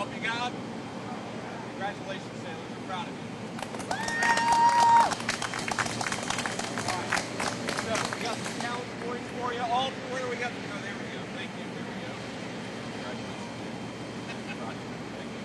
Help you God. Congratulations, sailors. We're proud of you. Alright, so we got some challenge points for you. All where we got to go. There we go. Thank you. There we go. Congratulations. Roger. Thank you.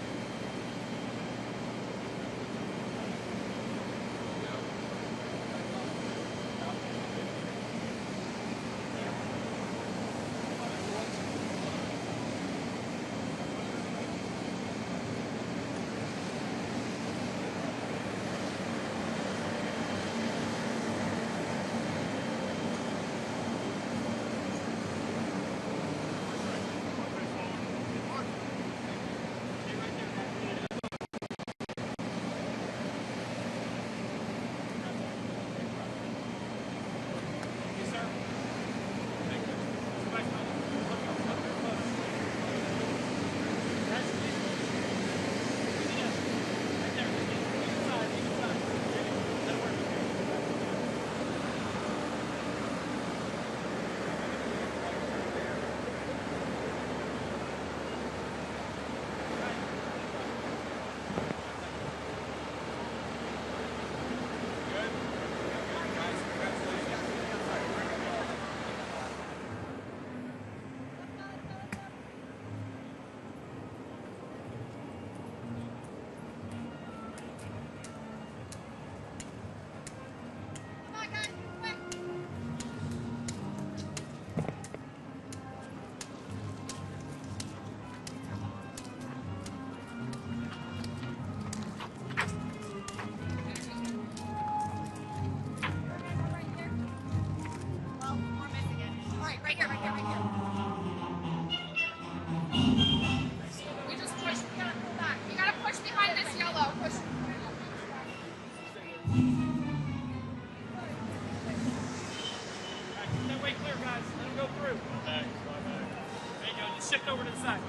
Shift over to the side.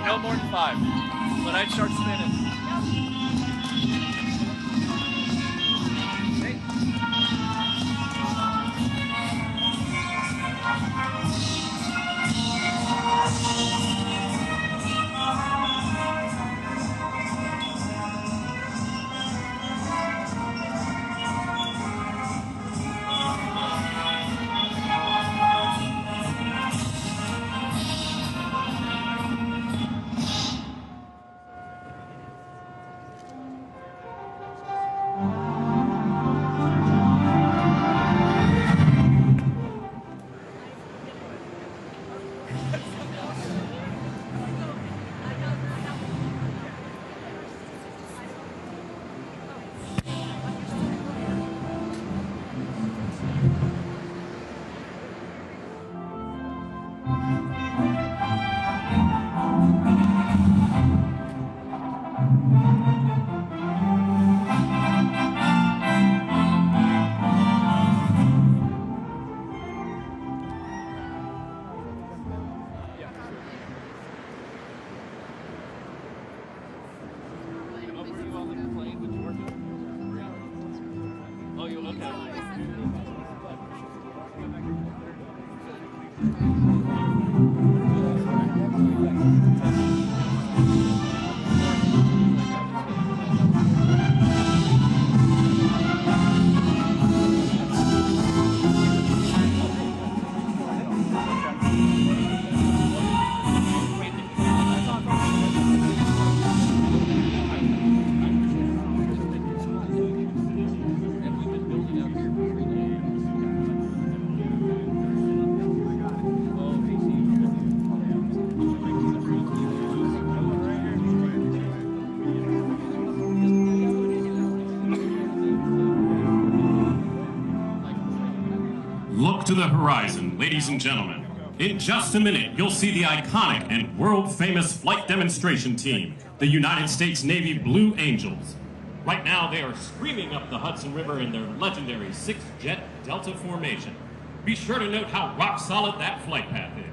No more than 5. When I start spinning. to the horizon, ladies and gentlemen. In just a minute, you'll see the iconic and world-famous flight demonstration team, the United States Navy Blue Angels. Right now, they are screaming up the Hudson River in their legendary 6-jet Delta formation. Be sure to note how rock-solid that flight path is.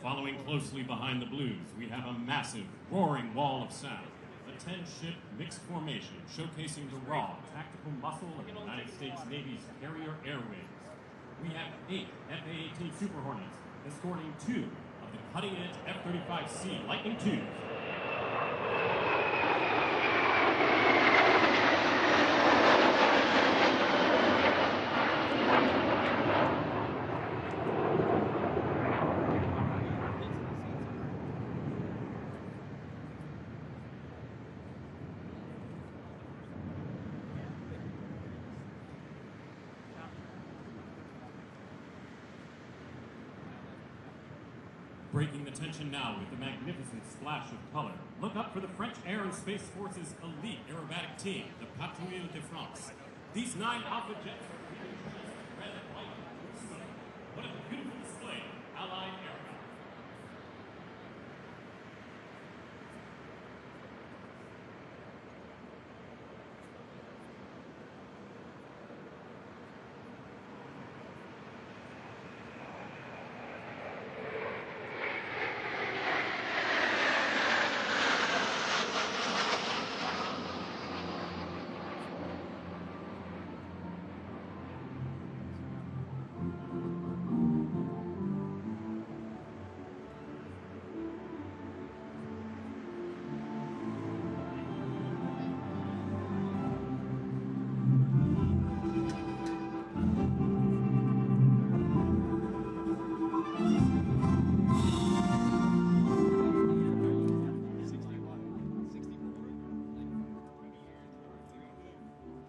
Following closely behind the Blues, we have a massive, roaring wall of sound. A 10-ship mixed formation showcasing the raw, tactical muscle of the United States Navy's carrier air wings. We have 8 F/A-18 Super Hornets escorting 2 of the cutting-edge F-35C Lightning IIs. Breaking the tension now with the magnificent splash of color. Look up for the French Air and Space Force's elite aerobatic team, the Patrouille de France. These 9 Alpha jets are red, white, and blue smoke. What a beautiful display of Allied aircraft.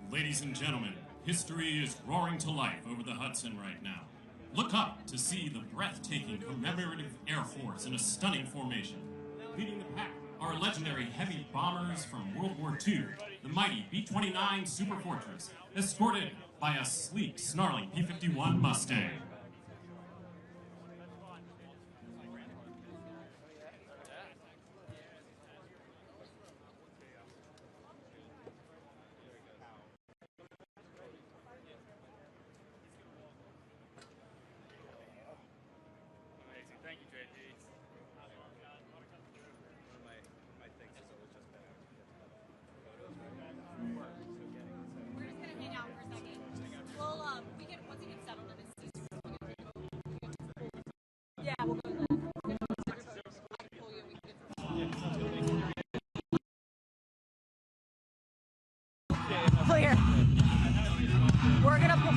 Ladies and gentlemen, history is roaring to life over the Hudson right now. Look up to see the breathtaking commemorative Air Force in a stunning formation. Leading the pack are legendary heavy bombers from World War II, the mighty B-29 Super Fortress, escorted by a sleek, snarling P-51 Mustang. Thank you, JD. We're just gonna hang out for a second. Well, once it gets settled in his season, yeah, we'll go to that. I can pull you. We can get clear. We're gonna pull.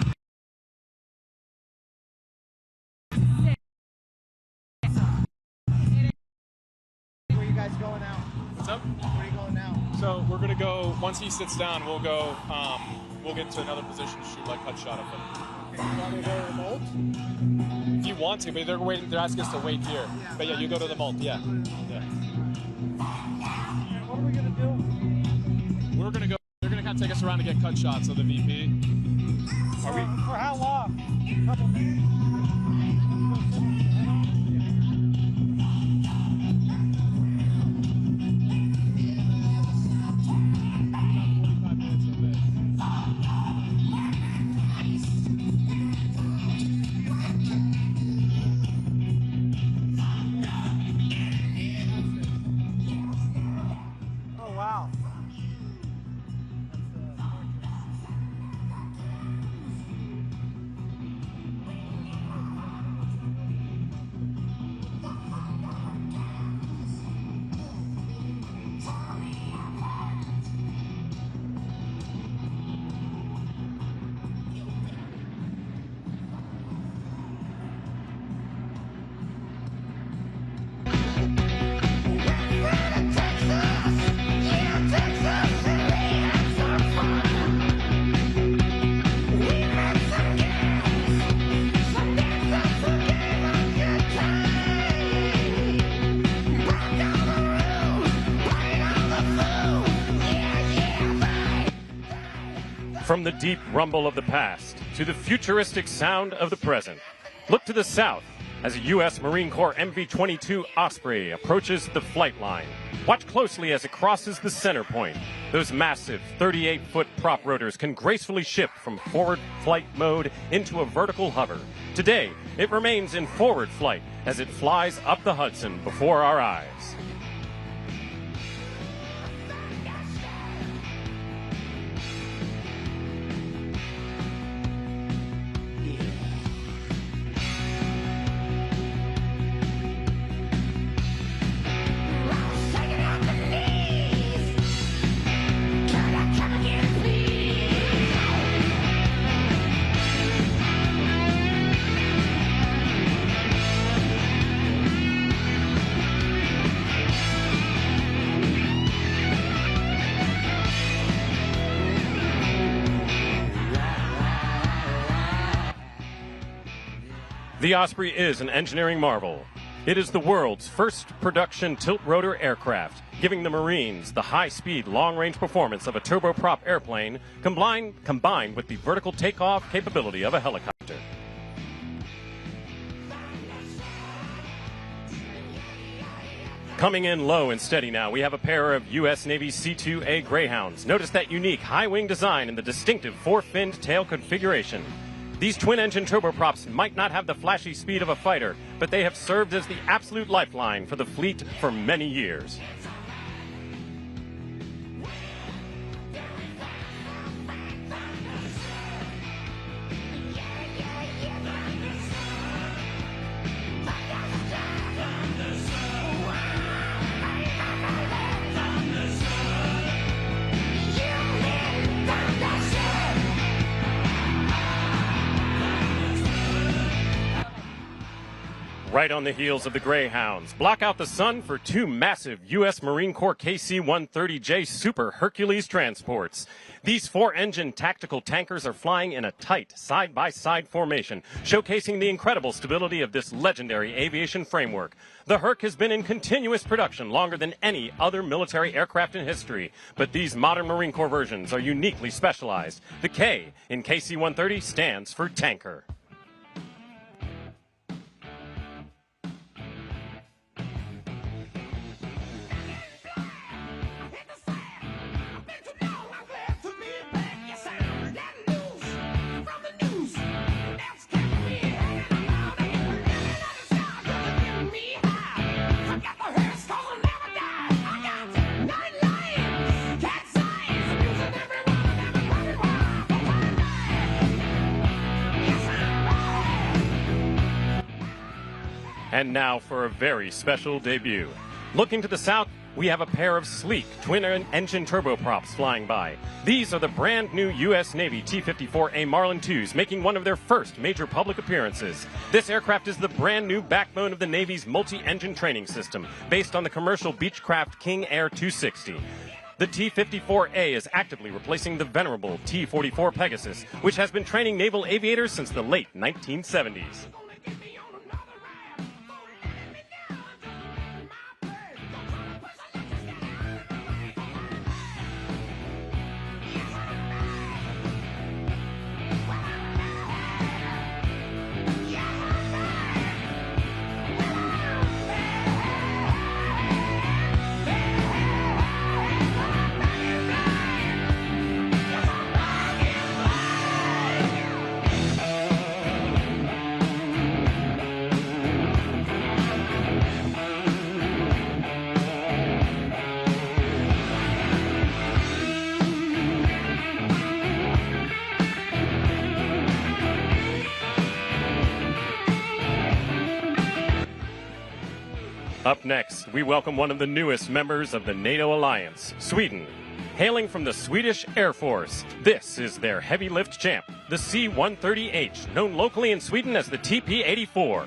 Where you guys going now? What's up? Where are you going now? So we're gonna go, once he sits down, we'll go, we'll get to another position to shoot like cut shot of him. Okay, you want me to go to the Molt? If you want to, but they're asking us to wait here. Yeah, But yeah, you go to the Molt, yeah. What are we gonna do? We're gonna go, they're gonna kind of take us around to get cut shots of the VP. Are we? For how long? A couple minutes? Oh, wow. From the deep rumble of the past to the futuristic sound of the present, look to the south as a U.S. Marine Corps MV-22 Osprey approaches the flight line. Watch closely as it crosses the center point. Those massive 38-foot prop rotors can gracefully shift from forward flight mode into a vertical hover. Today, it remains in forward flight as it flies up the Hudson before our eyes. The Osprey is an engineering marvel. It is the world's first production tilt-rotor aircraft, giving the Marines the high-speed, long-range performance of a turboprop airplane combined with the vertical takeoff capability of a helicopter. Coming in low and steady now, we have a pair of U.S. Navy C-2A Greyhounds. Notice that unique high-wing design and the distinctive four-finned tail configuration. These twin-engine turboprops might not have the flashy speed of a fighter, but they have served as the absolute lifeline for the fleet for many years. Right on the heels of the Greyhounds, block out the sun for two massive U.S. Marine Corps KC-130J Super Hercules transports. These four-engine tactical tankers are flying in a tight side-by-side formation, showcasing the incredible stability of this legendary aviation framework. The Herc has been in continuous production longer than any other military aircraft in history, but these modern Marine Corps versions are uniquely specialized. The K in KC-130 stands for tanker. And now for a very special debut. Looking to the south, we have a pair of sleek twin-engine turboprops flying by. These are the brand new U.S. Navy T-54A Marlin IIs, making one of their first major public appearances. This aircraft is the brand new backbone of the Navy's multi-engine training system, based on the commercial Beechcraft King Air 260. The T-54A is actively replacing the venerable T-44 Pegasus, which has been training naval aviators since the late 1970s. Up next, we welcome one of the newest members of the NATO alliance, Sweden. Hailing from the Swedish Air Force, this is their heavy lift champ, the C-130H, known locally in Sweden as the TP-84.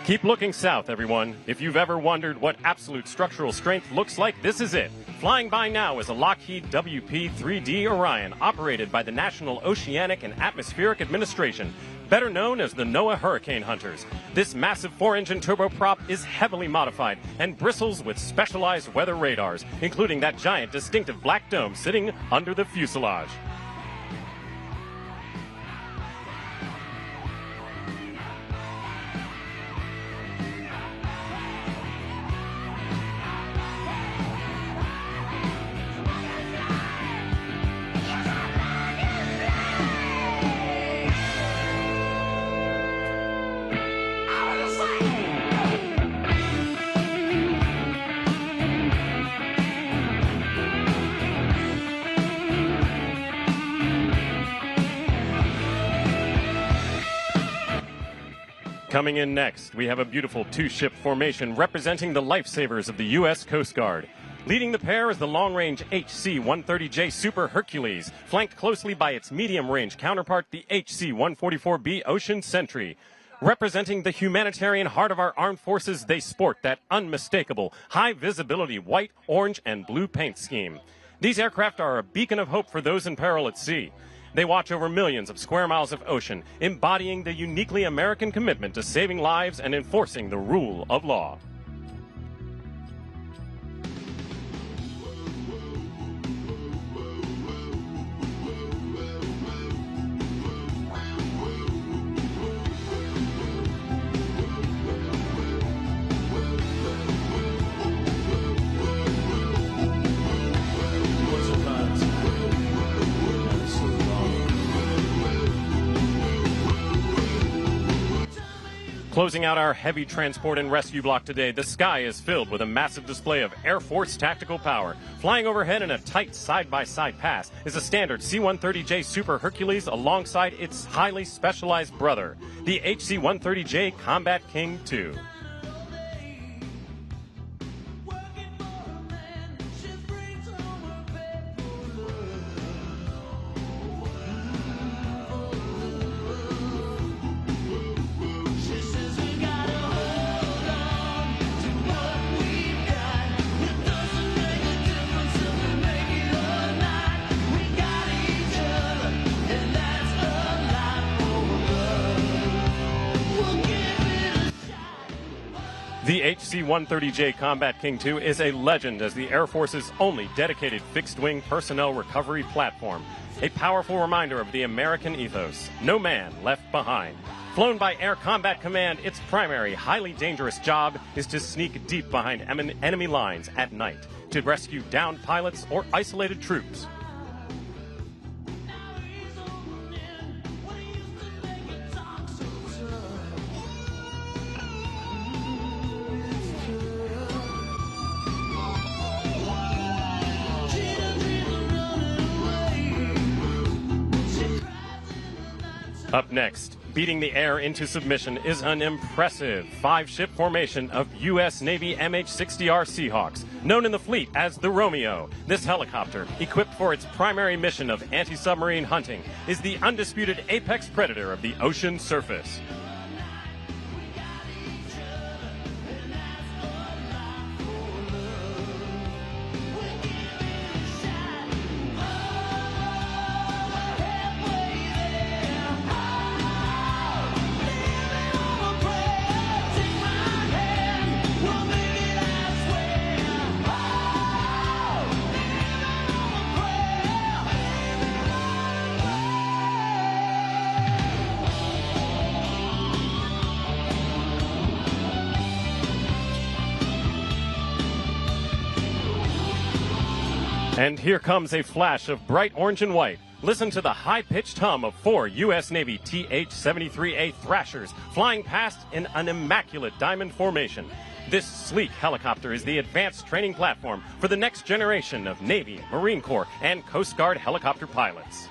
Keep looking south, everyone. If you've ever wondered what absolute structural strength looks like, this is it. Flying by now is a Lockheed WP-3D Orion, operated by the National Oceanic and Atmospheric Administration, better known as the NOAA Hurricane Hunters. This massive 4-engine turboprop is heavily modified and bristles with specialized weather radars, including that giant distinctive black dome sitting under the fuselage. Coming in next, we have a beautiful two-ship formation representing the lifesavers of the U.S. Coast Guard. Leading the pair is the long-range HC-130J Super Hercules, flanked closely by its medium-range counterpart, the HC-144B Ocean Sentry. Representing the humanitarian heart of our armed forces, they sport that unmistakable, high-visibility white, orange, and blue paint scheme. These aircraft are a beacon of hope for those in peril at sea. They watch over millions of square miles of ocean, embodying the uniquely American commitment to saving lives and enforcing the rule of law. Closing out our heavy transport and rescue block today, the sky is filled with a massive display of Air Force tactical power. Flying overhead in a tight side-by-side pass is a standard C-130J Super Hercules alongside its highly specialized brother, the HC-130J Combat King II. The HC-130J Combat King II is a legend as the Air Force's only dedicated fixed-wing personnel recovery platform. A powerful reminder of the American ethos, no man left behind. Flown by Air Combat Command, its primary highly dangerous job is to sneak deep behind enemy lines at night to rescue downed pilots or isolated troops. Up next, beating the air into submission is an impressive 5-ship formation of U.S. Navy MH-60R Seahawks, known in the fleet as the Romeo. This helicopter, equipped for its primary mission of anti-submarine hunting, is the undisputed apex predator of the ocean surface. And here comes a flash of bright orange and white. Listen to the high-pitched hum of 4 U.S. Navy TH-73A Thrashers flying past in an immaculate diamond formation. This sleek helicopter is the advanced training platform for the next generation of Navy, Marine Corps, and Coast Guard helicopter pilots.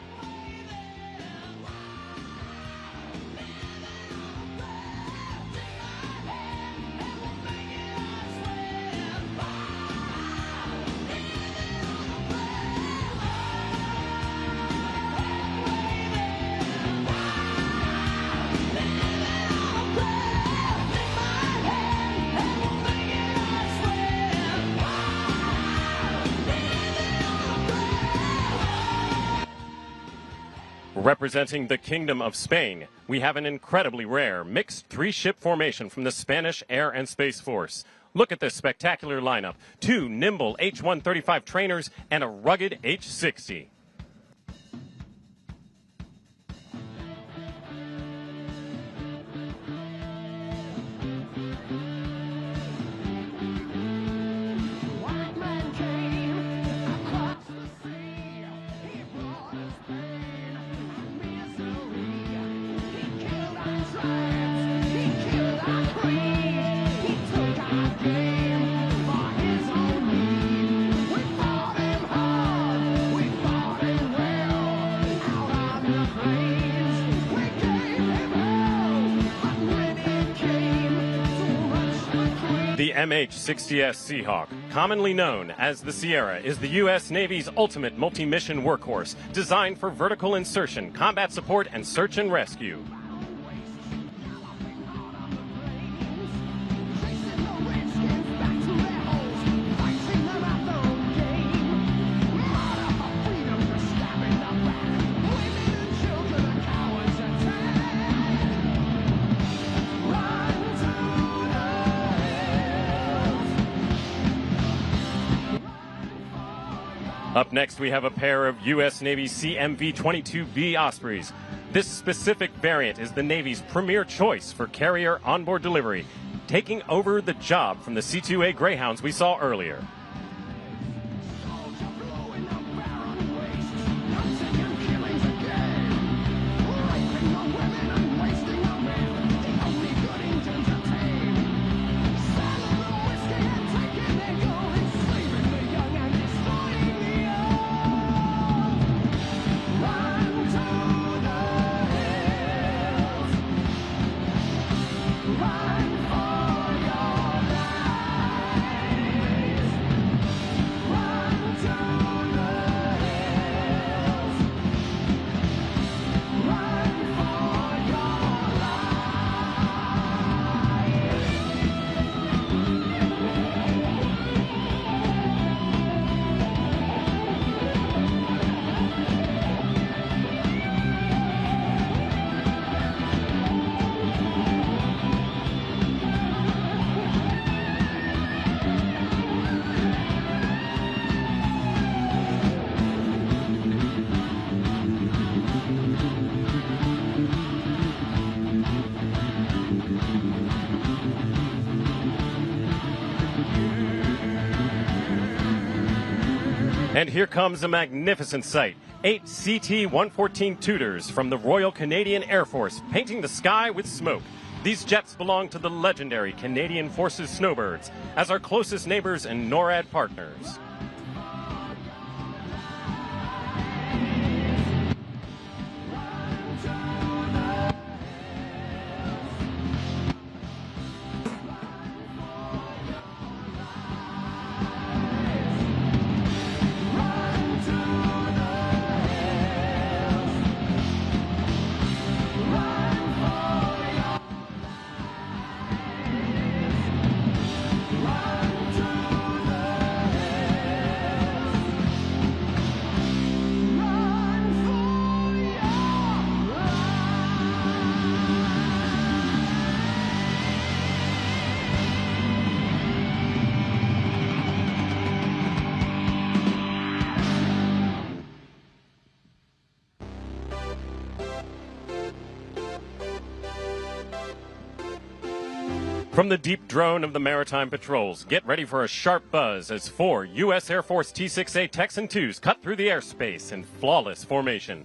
Representing the Kingdom of Spain, we have an incredibly rare mixed three-ship formation from the Spanish Air and Space Force. Look at this spectacular lineup: 2 nimble H-135 trainers and a rugged H-60. The MH-60S Seahawk, commonly known as the Sierra, is the U.S. Navy's ultimate multi-mission workhorse, designed for vertical insertion, combat support, and search and rescue. Up next, we have a pair of U.S. Navy CMV-22B Ospreys. This specific variant is the Navy's premier choice for carrier onboard delivery, taking over the job from the C-2A Greyhounds we saw earlier. And here comes a magnificent sight. 8 CT-114 Tudors from the Royal Canadian Air Force painting the sky with smoke. These jets belong to the legendary Canadian Forces Snowbirds as our closest neighbors and NORAD partners. From the deep drone of the maritime patrols, get ready for a sharp buzz as 4 U.S. Air Force T-6A Texan IIs cut through the airspace in flawless formation.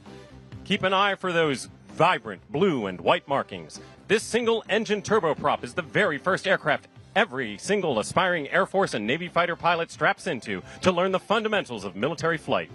Keep an eye for those vibrant blue and white markings. This single-engine turboprop is the very first aircraft every single aspiring Air Force and Navy fighter pilot straps into to learn the fundamentals of military flight.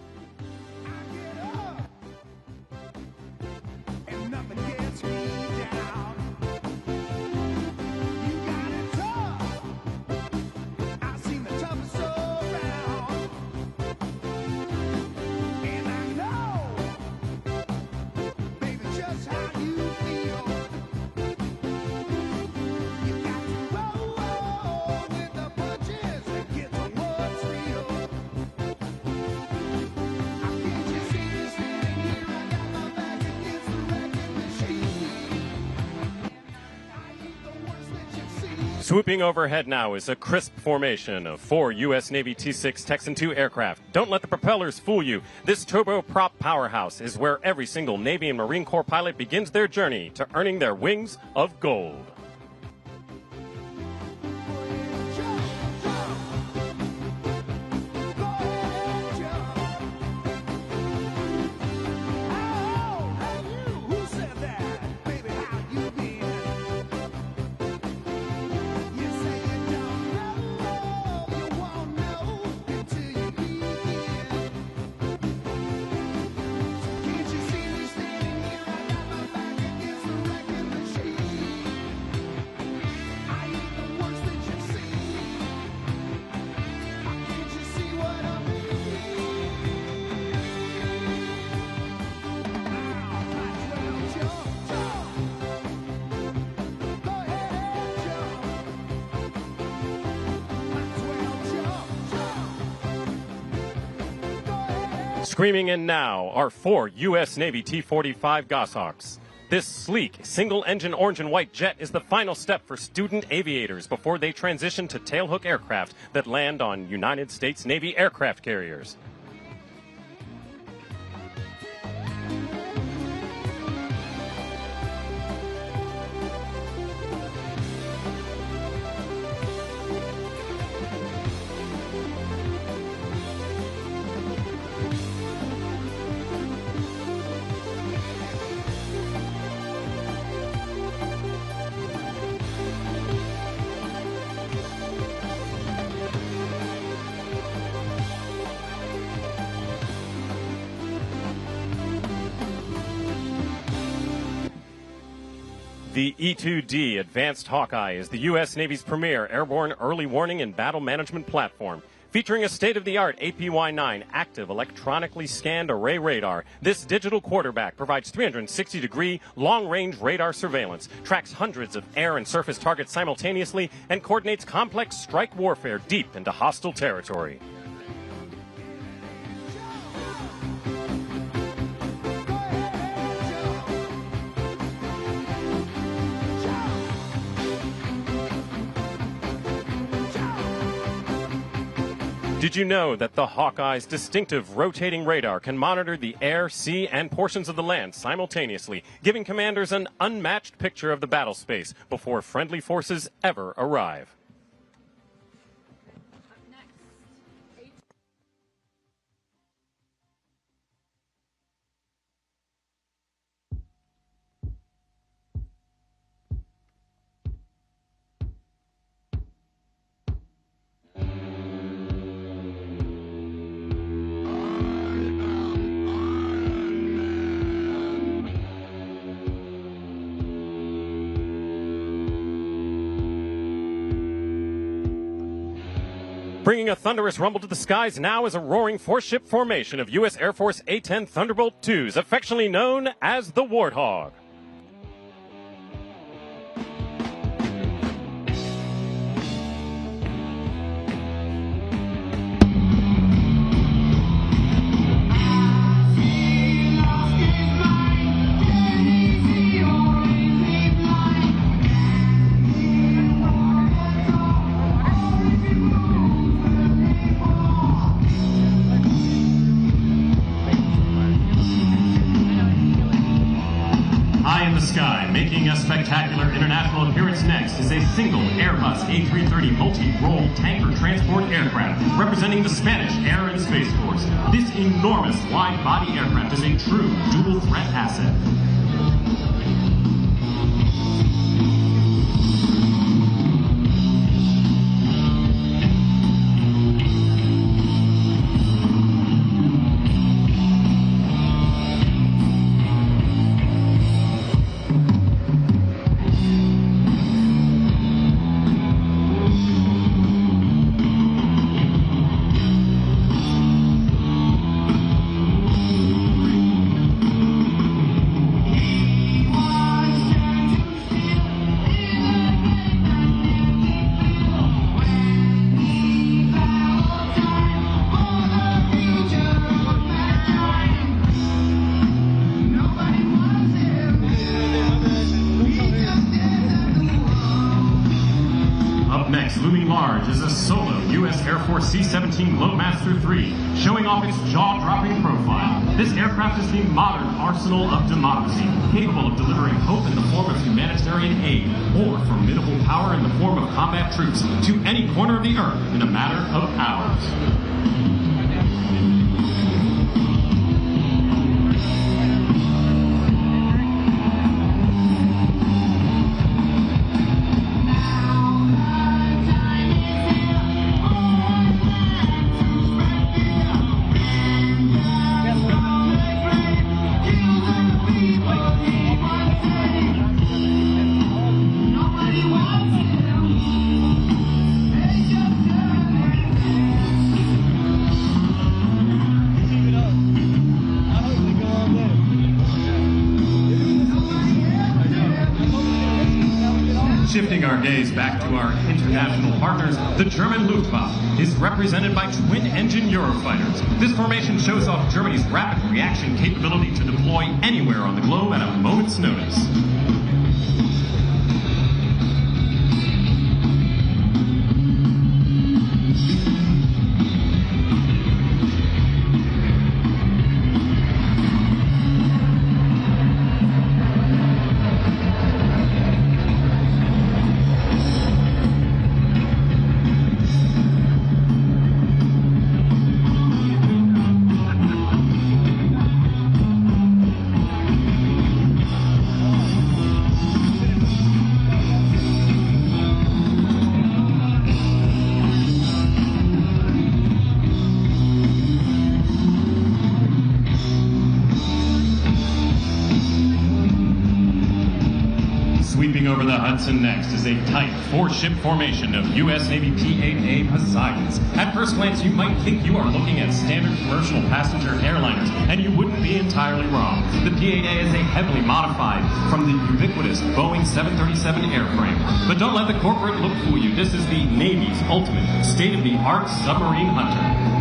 Swooping overhead now is a crisp formation of 4 U.S. Navy T-6 Texan II aircraft. Don't let the propellers fool you. This turboprop powerhouse is where every single Navy and Marine Corps pilot begins their journey to earning their wings of gold. Screaming in now are 4 U.S. Navy T-45 Goshawks. This sleek, single-engine orange and white jet is the final step for student aviators before they transition to tailhook aircraft that land on United States Navy aircraft carriers. The E-2D Advanced Hawkeye is the U.S. Navy's premier airborne early warning and battle management platform. Featuring a state-of-the-art APY-9 active electronically scanned array radar, this digital quarterback provides 360-degree long-range radar surveillance, tracks hundreds of air and surface targets simultaneously, and coordinates complex strike warfare deep into hostile territory. Did you know that the Hawkeye's distinctive rotating radar can monitor the air, sea, and portions of the land simultaneously, giving commanders an unmatched picture of the battle space before friendly forces ever arrive? Bringing a thunderous rumble to the skies now is a roaring four-ship formation of U.S. Air Force A-10 Thunderbolt IIs, affectionately known as the Warthog. Making a spectacular international appearance next is a single Airbus A330 multi-role tanker transport aircraft representing the Spanish Air and Space Force. This enormous wide-body aircraft is a true dual-threat asset. large is a solo U.S. Air Force C-17 Globemaster III, showing off its jaw-dropping profile. This aircraft is the modern arsenal of democracy, capable of delivering hope in the form of humanitarian aid, or formidable power in the form of combat troops to any corner of the earth in a matter of hours. Shifting our gaze back to our international partners, the German Luftwaffe is represented by twin-engine Eurofighters. This formation shows off Germany's rapid reaction capability to deploy anywhere on the globe at a moment's notice. Sweeping over the Hudson next is a tight four-ship formation of U.S. Navy P-8A Poseidons. At first glance, you might think you are looking at standard commercial passenger airliners, and you wouldn't be entirely wrong. The P-8A is a heavily modified from the ubiquitous Boeing 737 airframe. But don't let the corporate look fool you. This is the Navy's ultimate state-of-the-art submarine hunter.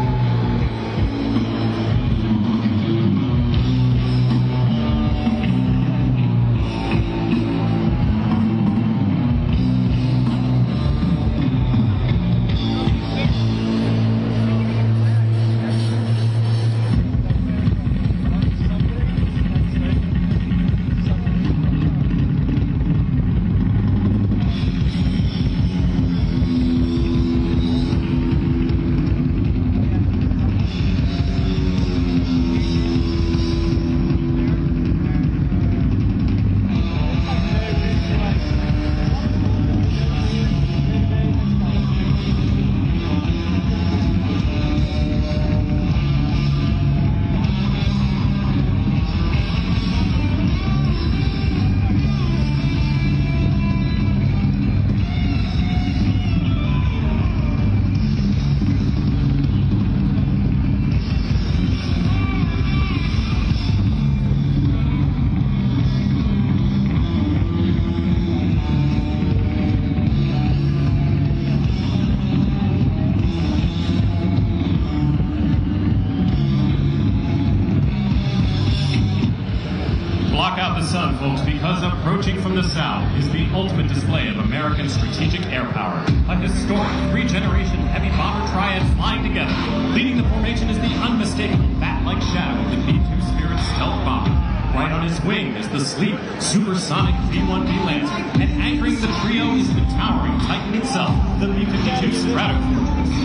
Sun, folks, because approaching from the south is the ultimate display of American strategic air power. A historic three-generation heavy bomber triad flying together. Leading the formation is the unmistakable bat-like shadow of the B-2 Spirit stealth bomber. Right on his wing is the sleek, supersonic B-1B Lancer, and anchoring the trio is the towering Titan itself, the B-52 Stratofortress.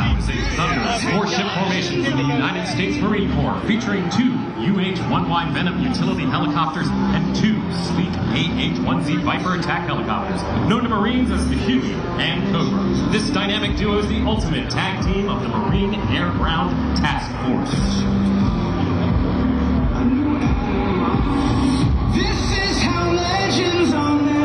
now is a thunderous four-ship formation from the United States Marine Corps, featuring 2 UH-1Y Venom utility helicopters and 2 sleek AH-1Z Viper attack helicopters, known to Marines as the Huey and Cobra. This dynamic duo is the ultimate tag team of the Marine Air-Ground Task Force. This is how legends are made.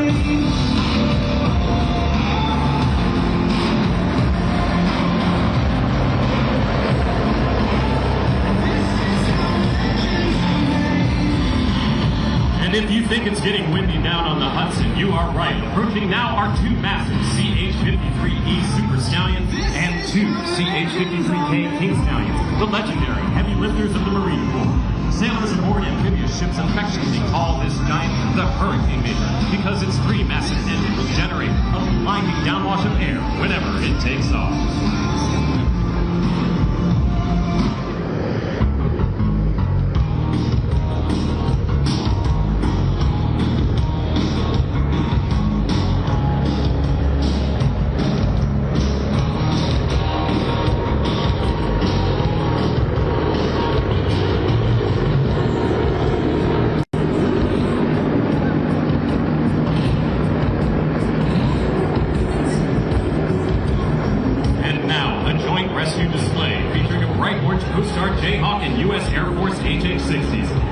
And if you think it's getting windy down on the Hudson, you are right. Approaching now are 2 massive CH-53E Super Stallions and 2 CH-53K King Stallions, the legendary heavy lifters of the Marine Corps. Sailors aboard amphibious ships affectionately call this giant the Hurricane Maker because its 3 massive engines will generate a blinding downwash of air whenever it takes off.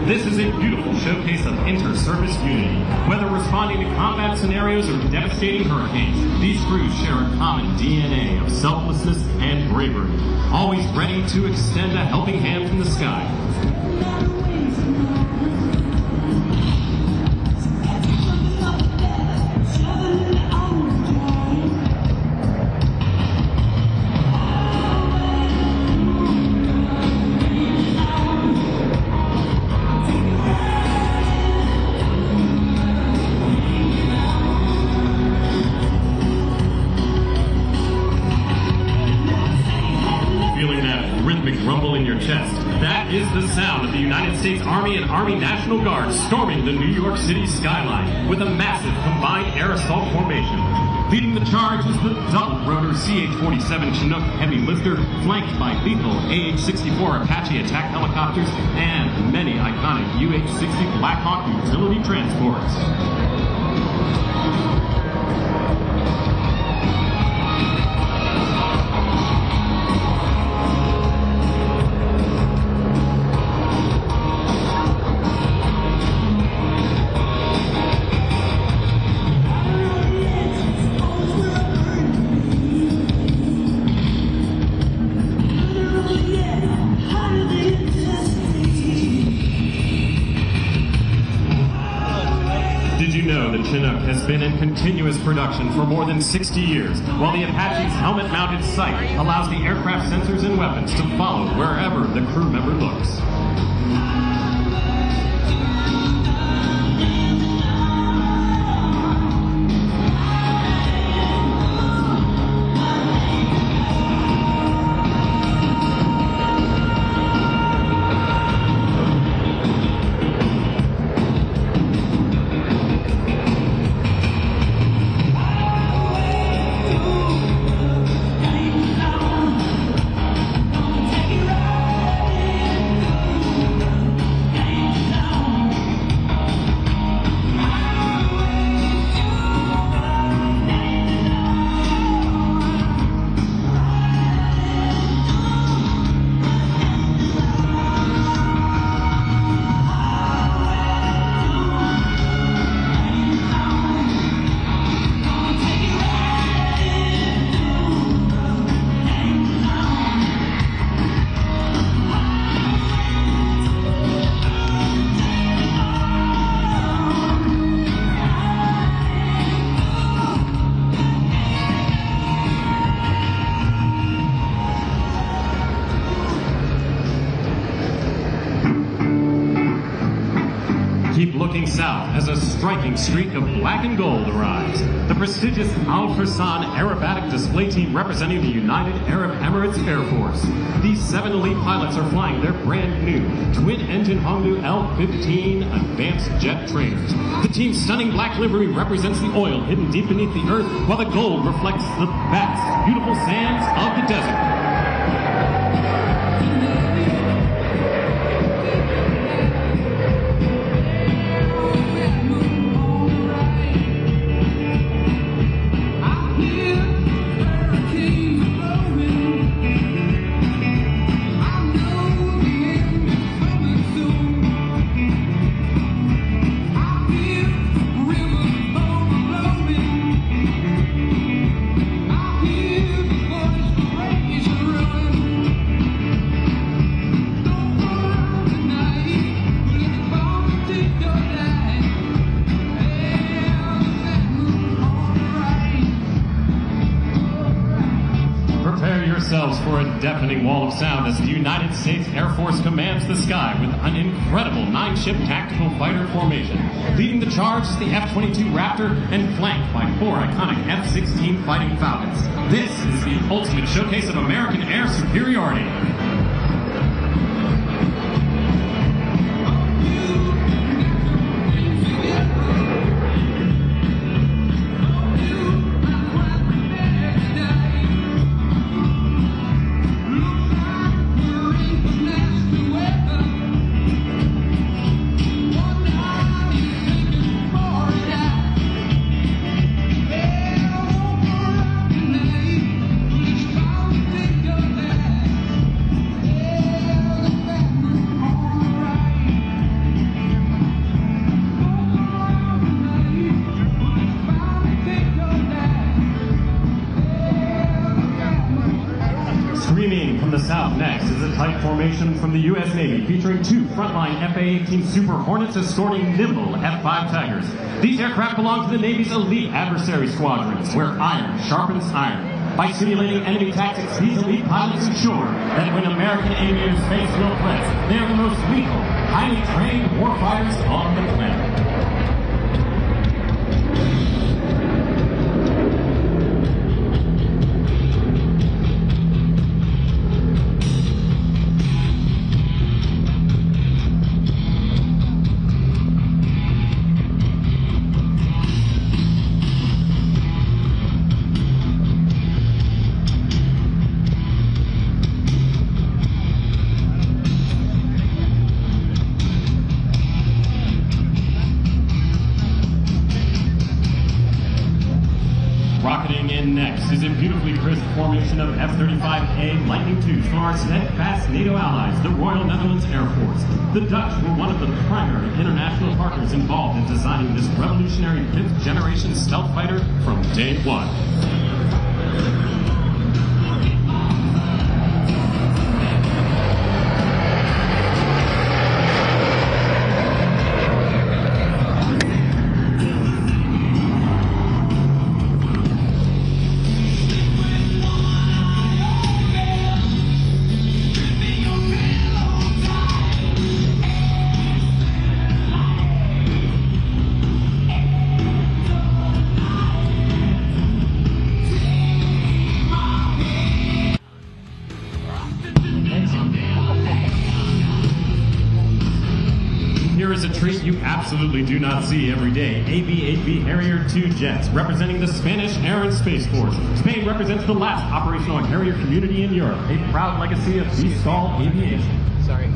This is a beautiful showcase of inter-service unity. Whether responding to combat scenarios or devastating hurricanes, these crews share a common DNA of selflessness and bravery, always ready to extend a helping hand from the sky. Is the sound of the United States Army and Army National Guard storming the New York City skyline with a massive combined air assault formation. Leading the charge is the double-rotor CH-47 Chinook heavy lifter, flanked by lethal AH-64 Apache attack helicopters and many iconic UH-60 Black Hawk utility transports. Chinook has been in continuous production for more than 60 years, while the Apache's helmet-mounted sight allows the aircraft sensors and weapons to follow wherever the crew member looks. Looking south as a striking streak of black and gold arrives. The prestigious Al Fursan aerobatic display team representing the United Arab Emirates Air Force. These 7 elite pilots are flying their brand new twin-engine Hongdu L-15 advanced jet trainers. The team's stunning black livery represents the oil hidden deep beneath the earth, while the gold reflects the vast, beautiful sands of the desert. yourselves for a deafening wall of sound as the United States Air Force commands the sky with an incredible 9-ship tactical fighter formation. Leading the charge is the F-22 Raptor and flanked by 4 iconic F-16 Fighting Falcons. This is the ultimate showcase of American air superiority. Screaming from the south next is a type formation from the U.S. Navy featuring 2 frontline FA-18 Super Hornets escorting nimble F-5 Tigers. These aircraft belong to the Navy's elite adversary squadrons, where iron sharpens iron. By simulating enemy tactics, these elite pilots ensure that when American aviators face real threats, they are the most lethal, highly trained warfighters on the planet. Rocketing in next is a beautifully crisp formation of F-35A Lightning IIs from our steadfast NATO allies, the Royal Netherlands Air Force. The Dutch were one of the primary international partners involved in designing this revolutionary 5th-generation stealth fighter from day one. Here is a treat you absolutely do not see every day. AB-8B Harrier II jets, representing the Spanish Air and Space Force. Spain represents the last operational Harrier community in Europe, a proud legacy of Naval aviation. Sorry.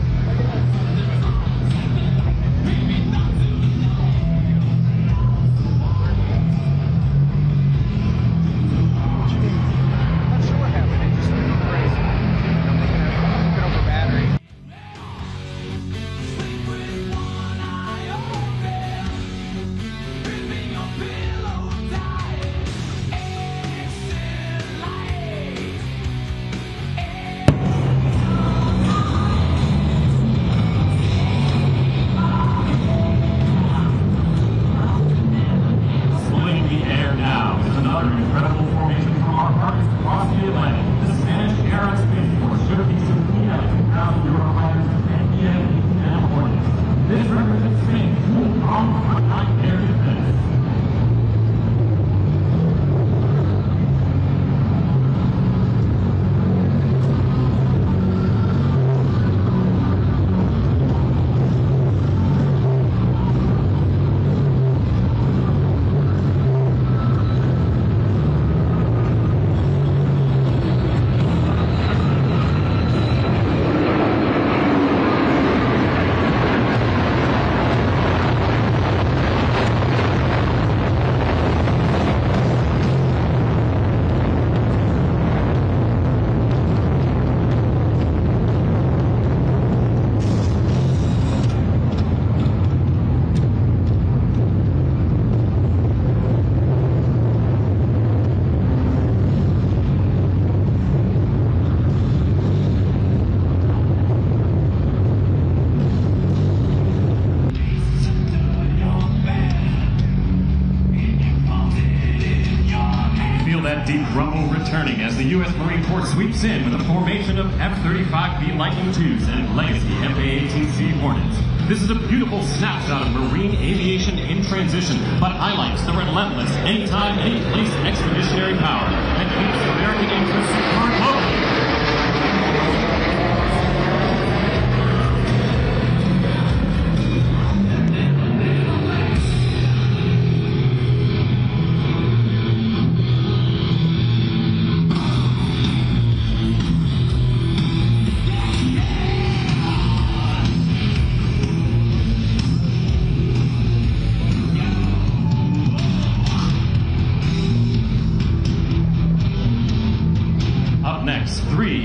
returning as the U.S. Marine Corps sweeps in with a formation of F-35B Lightning IIs and legacy F/A-18C Hornets. This is a beautiful snapshot of marine aviation in transition, but highlights the relentless, anytime, anyplace expeditionary power that keeps American interests hard home.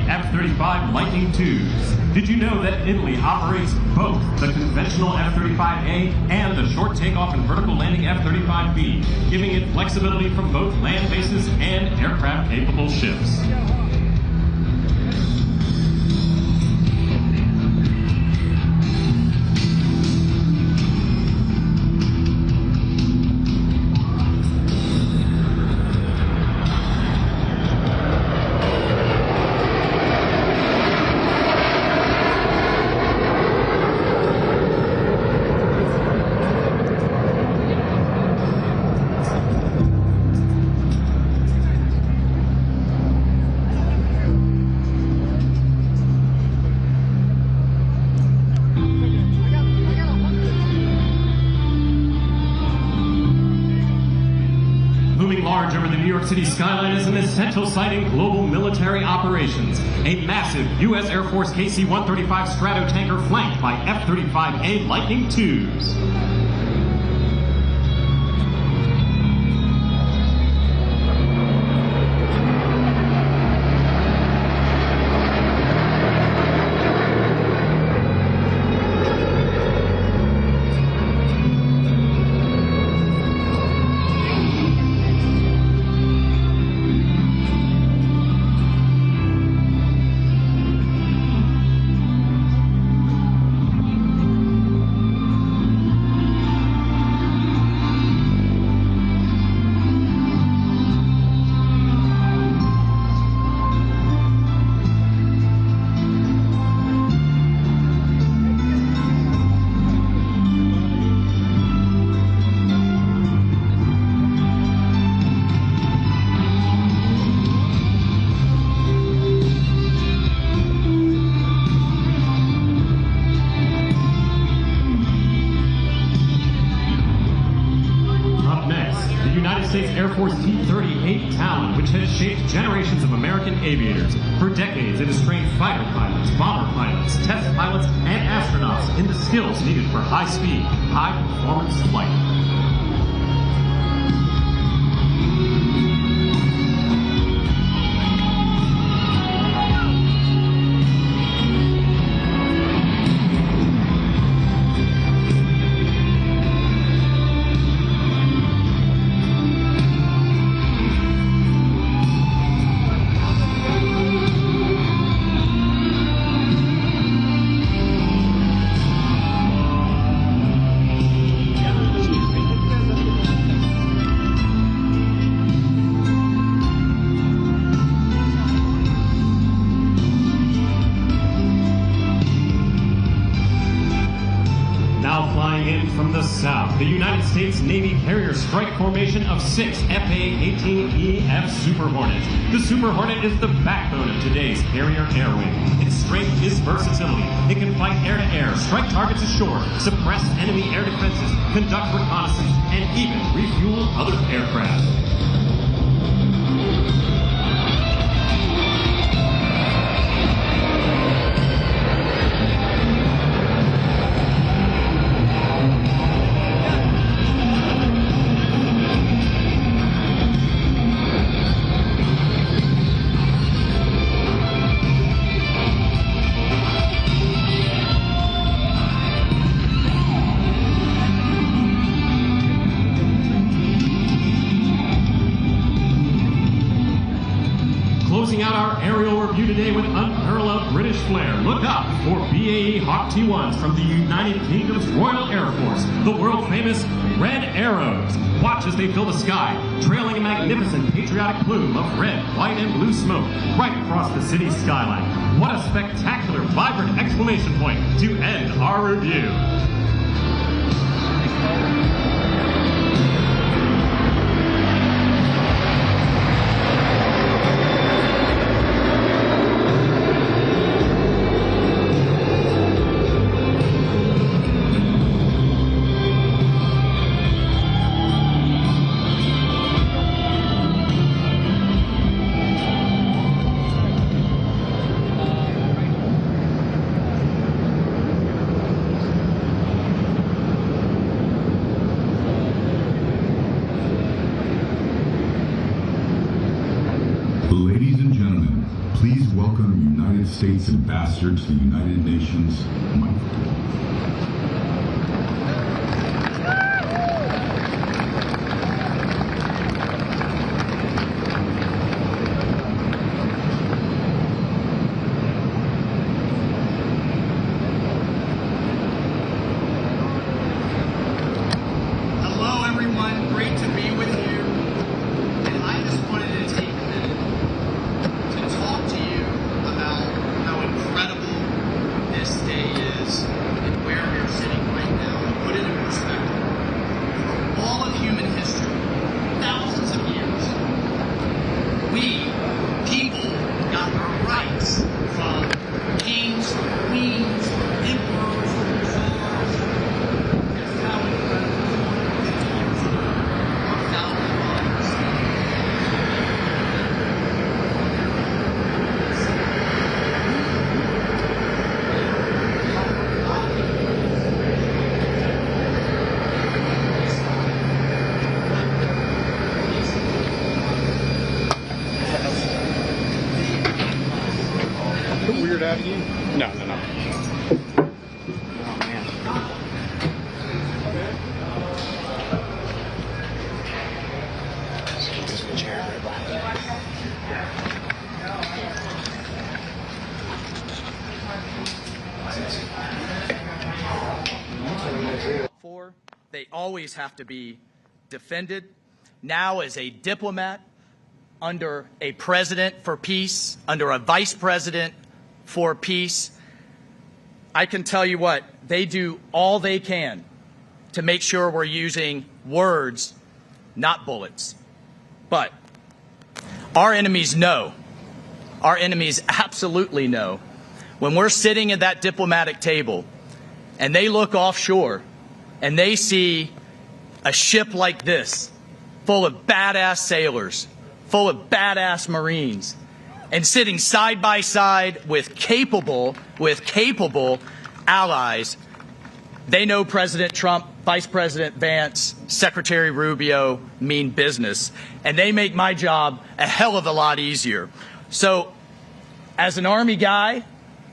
F-35 Lightning IIs. Did you know that Italy operates both the conventional F-35A and the short takeoff and vertical landing F-35B, giving it flexibility from both land bases and aircraft-capable ships? City skyline is an essential site in global military operations. A massive U.S. Air Force KC-135 Stratotanker flanked by F-35A Lightning IIs. Air Force T-38 Talon, which has shaped generations of American aviators. For decades, it has trained fighter pilots, bomber pilots, test pilots, and astronauts in the skills needed for high-speed, high-performance flight. The United States Navy carrier strike formation of 6 FA-18EF Super Hornets. The Super Hornet is the backbone of today's carrier air wing. Its strength is versatility. It can fight air-to-air, strike targets ashore, suppress enemy air defenses, conduct reconnaissance, and even refuel other aircraft. Closing out our aerial review today with unparalleled British flair, look up for BAE Hawk T-1s from the United Kingdom's Royal Air Force, the world-famous Red Arrows. Watch as they fill the sky, trailing a magnificent patriotic plume of red, white, and blue smoke right across the city's skyline. What a spectacular, vibrant exclamation point to end our review. Ladies and gentlemen, please welcome United States Ambassador to the United Nations, Michael. Hello, everyone. Great to be with you. And I just wanted to take a minute to talk to you about how incredible this day is and where we're sitting right now. To put it in perspective, for all of human history, thousands of years, we, people, got our rights from kings, queens, emperors, czars. That's how incredible our founding fathers. Weird out of you? No. For, they always have to be defended. Now, as a diplomat, under a president for peace, under a vice president for peace, I can tell you what, they do all they can to make sure we're using words, not bullets. But our enemies know, our enemies absolutely know, when we're sitting at that diplomatic table and they look offshore and they see a ship like this, full of badass sailors, full of badass Marines, and sitting side by side with capable allies, they know President Trump, Vice President Vance, Secretary Rubio mean business, and they make my job a hell of a lot easier. So, as an Army guy,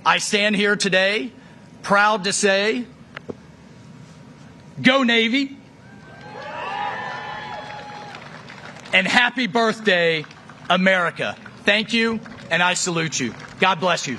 I stand here today proud to say, go Navy, and happy birthday, America. Thank you, and I salute you. God bless you.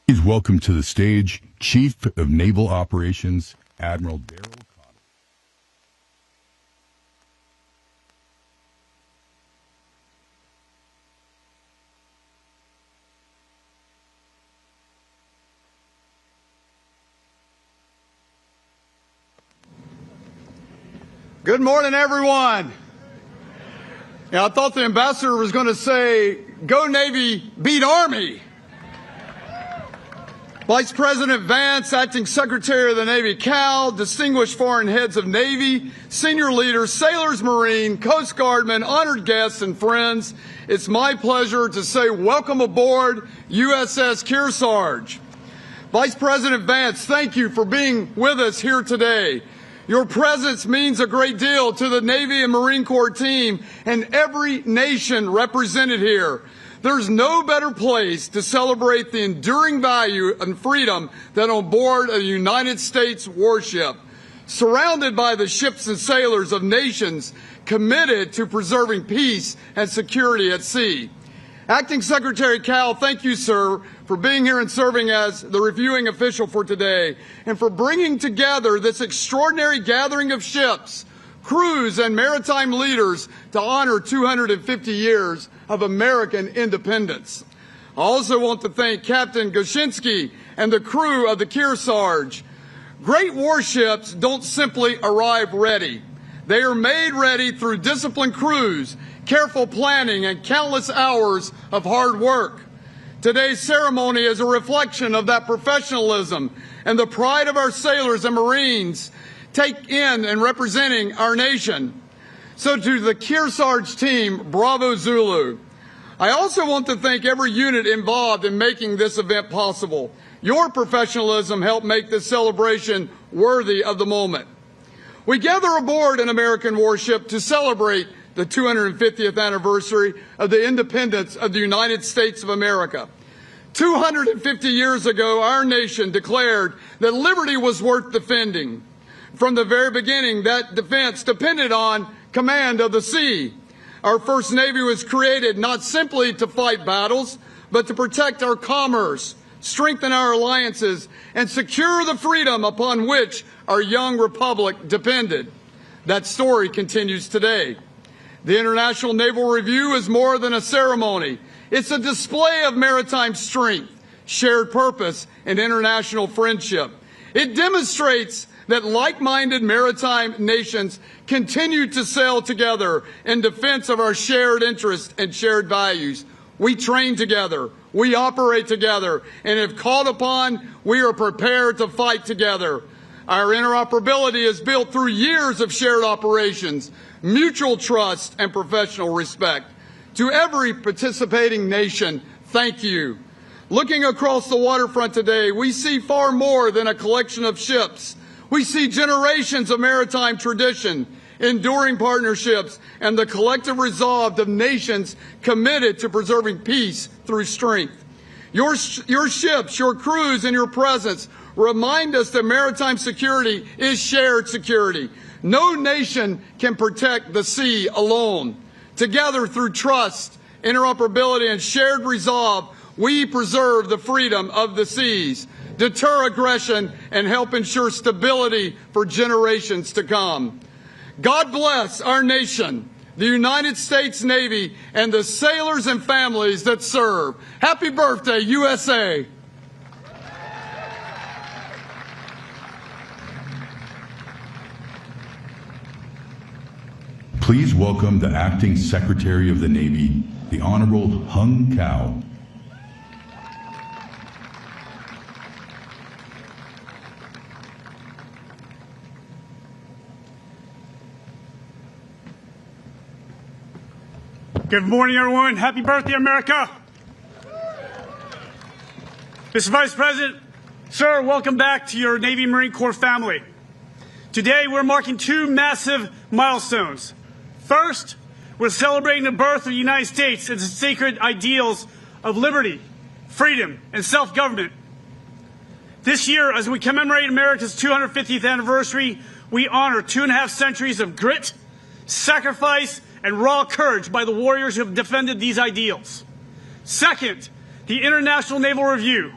Please welcome to the stage Chief of Naval Operations, Admiral Daryl Connor. Good morning, everyone. I thought the ambassador was going to say, go Navy, beat Army. Vice President Vance, Acting Secretary of the Navy Cal, distinguished foreign heads of Navy, senior leaders, sailors, Marine, Coast Guardmen, honored guests, and friends, it's my pleasure to say welcome aboard USS Kearsarge. Vice President Vance, thank you for being with us here today. Your presence means a great deal to the Navy and Marine Corps team and every nation represented here. There's no better place to celebrate the enduring value and freedom than on board a United States warship, surrounded by the ships and sailors of nations committed to preserving peace and security at sea. Acting Secretary Cal, thank you, sir, for being here and serving as the reviewing official for today, and for bringing together this extraordinary gathering of ships, crews, and maritime leaders to honor 250 years of American independence. I also want to thank Captain Goshinsky and the crew of the Kearsarge. Great warships don't simply arrive ready. They are made ready through disciplined crews, careful planning, and countless hours of hard work. Today's ceremony is a reflection of that professionalism and the pride of our sailors and Marines take in and representing our nation. So to the Kearsarge team, bravo Zulu. I also want to thank every unit involved in making this event possible. Your professionalism helped make this celebration worthy of the moment. We gather aboard an American warship to celebrate the 250th anniversary of the independence of the United States of America. 250 years ago, our nation declared that liberty was worth defending. From the very beginning, that defense depended on command of the sea. Our first Navy was created not simply to fight battles, but to protect our commerce, strengthen our alliances, and secure the freedom upon which our young republic depended. That story continues today. The International Naval Review is more than a ceremony. It's a display of maritime strength, shared purpose, and international friendship. It demonstrates that like-minded maritime nations continue to sail together in defense of our shared interests and shared values. We train together, we operate together, and if called upon, we are prepared to fight together. Our interoperability is built through years of shared operations, mutual trust, and professional respect. To every participating nation, thank you. Looking across the waterfront today, we see far more than a collection of ships. We see generations of maritime tradition, enduring partnerships, and the collective resolve of nations committed to preserving peace through strength. Your ships, your crews, and your presence remind us that maritime security is shared security. No nation can protect the sea alone. Together, through trust, interoperability, and shared resolve, we preserve the freedom of the seas, deter aggression, and help ensure stability for generations to come. God bless our nation, the United States Navy, and the sailors and families that serve. Happy birthday, USA! Please welcome the Acting Secretary of the Navy, the Honorable Hung Cao. Good morning, everyone. Happy birthday, America. Mr. Vice President, sir, welcome back to your Navy Marine Corps family. Today, we're marking two massive milestones. First, we're celebrating the birth of the United States and its sacred ideals of liberty, freedom, and self-government. This year, as we commemorate America's 250th anniversary, we honor 2.5 centuries of grit, sacrifice, and raw courage by the warriors who have defended these ideals. Second, the International Naval Review,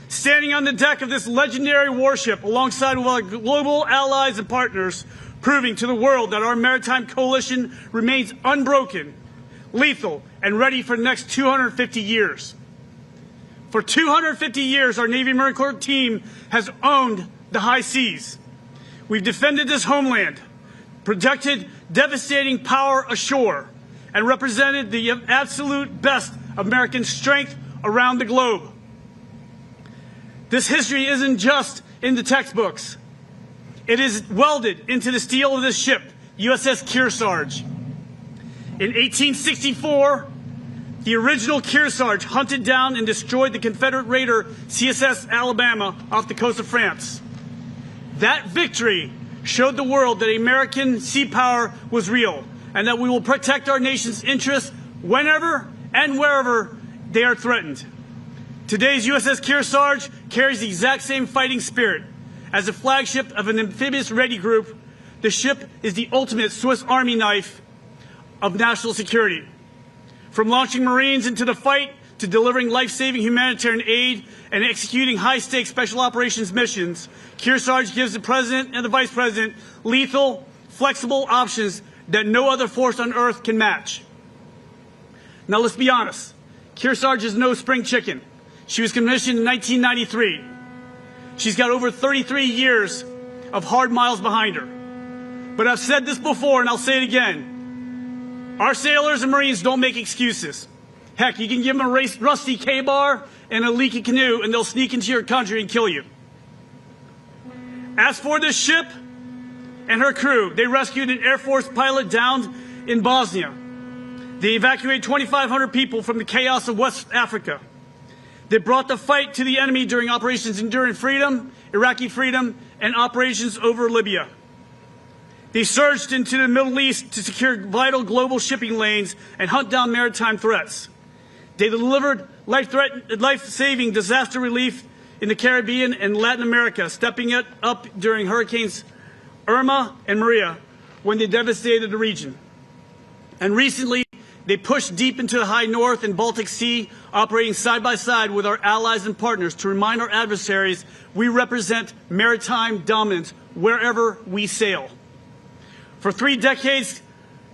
standing on the deck of this legendary warship alongside our global allies and partners, proving to the world that our maritime coalition remains unbroken, lethal, and ready for the next 250 years. For 250 years, our Navy Marine Corps team has owned the high seas. We've defended this homeland, projected devastating power ashore, and represented the absolute best American strength around the globe. This history isn't just in the textbooks. It is welded into the steel of this ship, USS Kearsarge. In 1864, the original Kearsarge hunted down and destroyed the Confederate raider CSS Alabama off the coast of France. That victory showed the world that American sea power was real and that we will protect our nation's interests whenever and wherever they are threatened. Today's USS Kearsarge carries the exact same fighting spirit. As the flagship of an amphibious ready group, the ship is the ultimate Swiss Army knife of national security. From launching Marines into the fight to delivering life-saving humanitarian aid and executing high-stakes special operations missions, Kearsarge gives the President and the Vice President lethal, flexible options that no other force on Earth can match. Now let's be honest, Kearsarge is no spring chicken. She was commissioned in 1993. She's got over 33 years of hard miles behind her. But I've said this before and I'll say it again. Our sailors and Marines don't make excuses. Heck, you can give them a rusty K-bar and a leaky canoe and they'll sneak into your country and kill you. As for this ship and her crew, they rescued an Air Force pilot downed in Bosnia. They evacuated 2,500 people from the chaos of West Africa. They brought the fight to the enemy during Operations Enduring Freedom, Iraqi Freedom, and Operations over Libya. They surged into the Middle East to secure vital global shipping lanes and hunt down maritime threats. They delivered life-saving disaster relief in the Caribbean and Latin America, stepping it up during Hurricanes Irma and Maria when they devastated the region. And recently, they pushed deep into the high north and Baltic Sea, operating side by side with our allies and partners to remind our adversaries we represent maritime dominance wherever we sail. For 3 decades,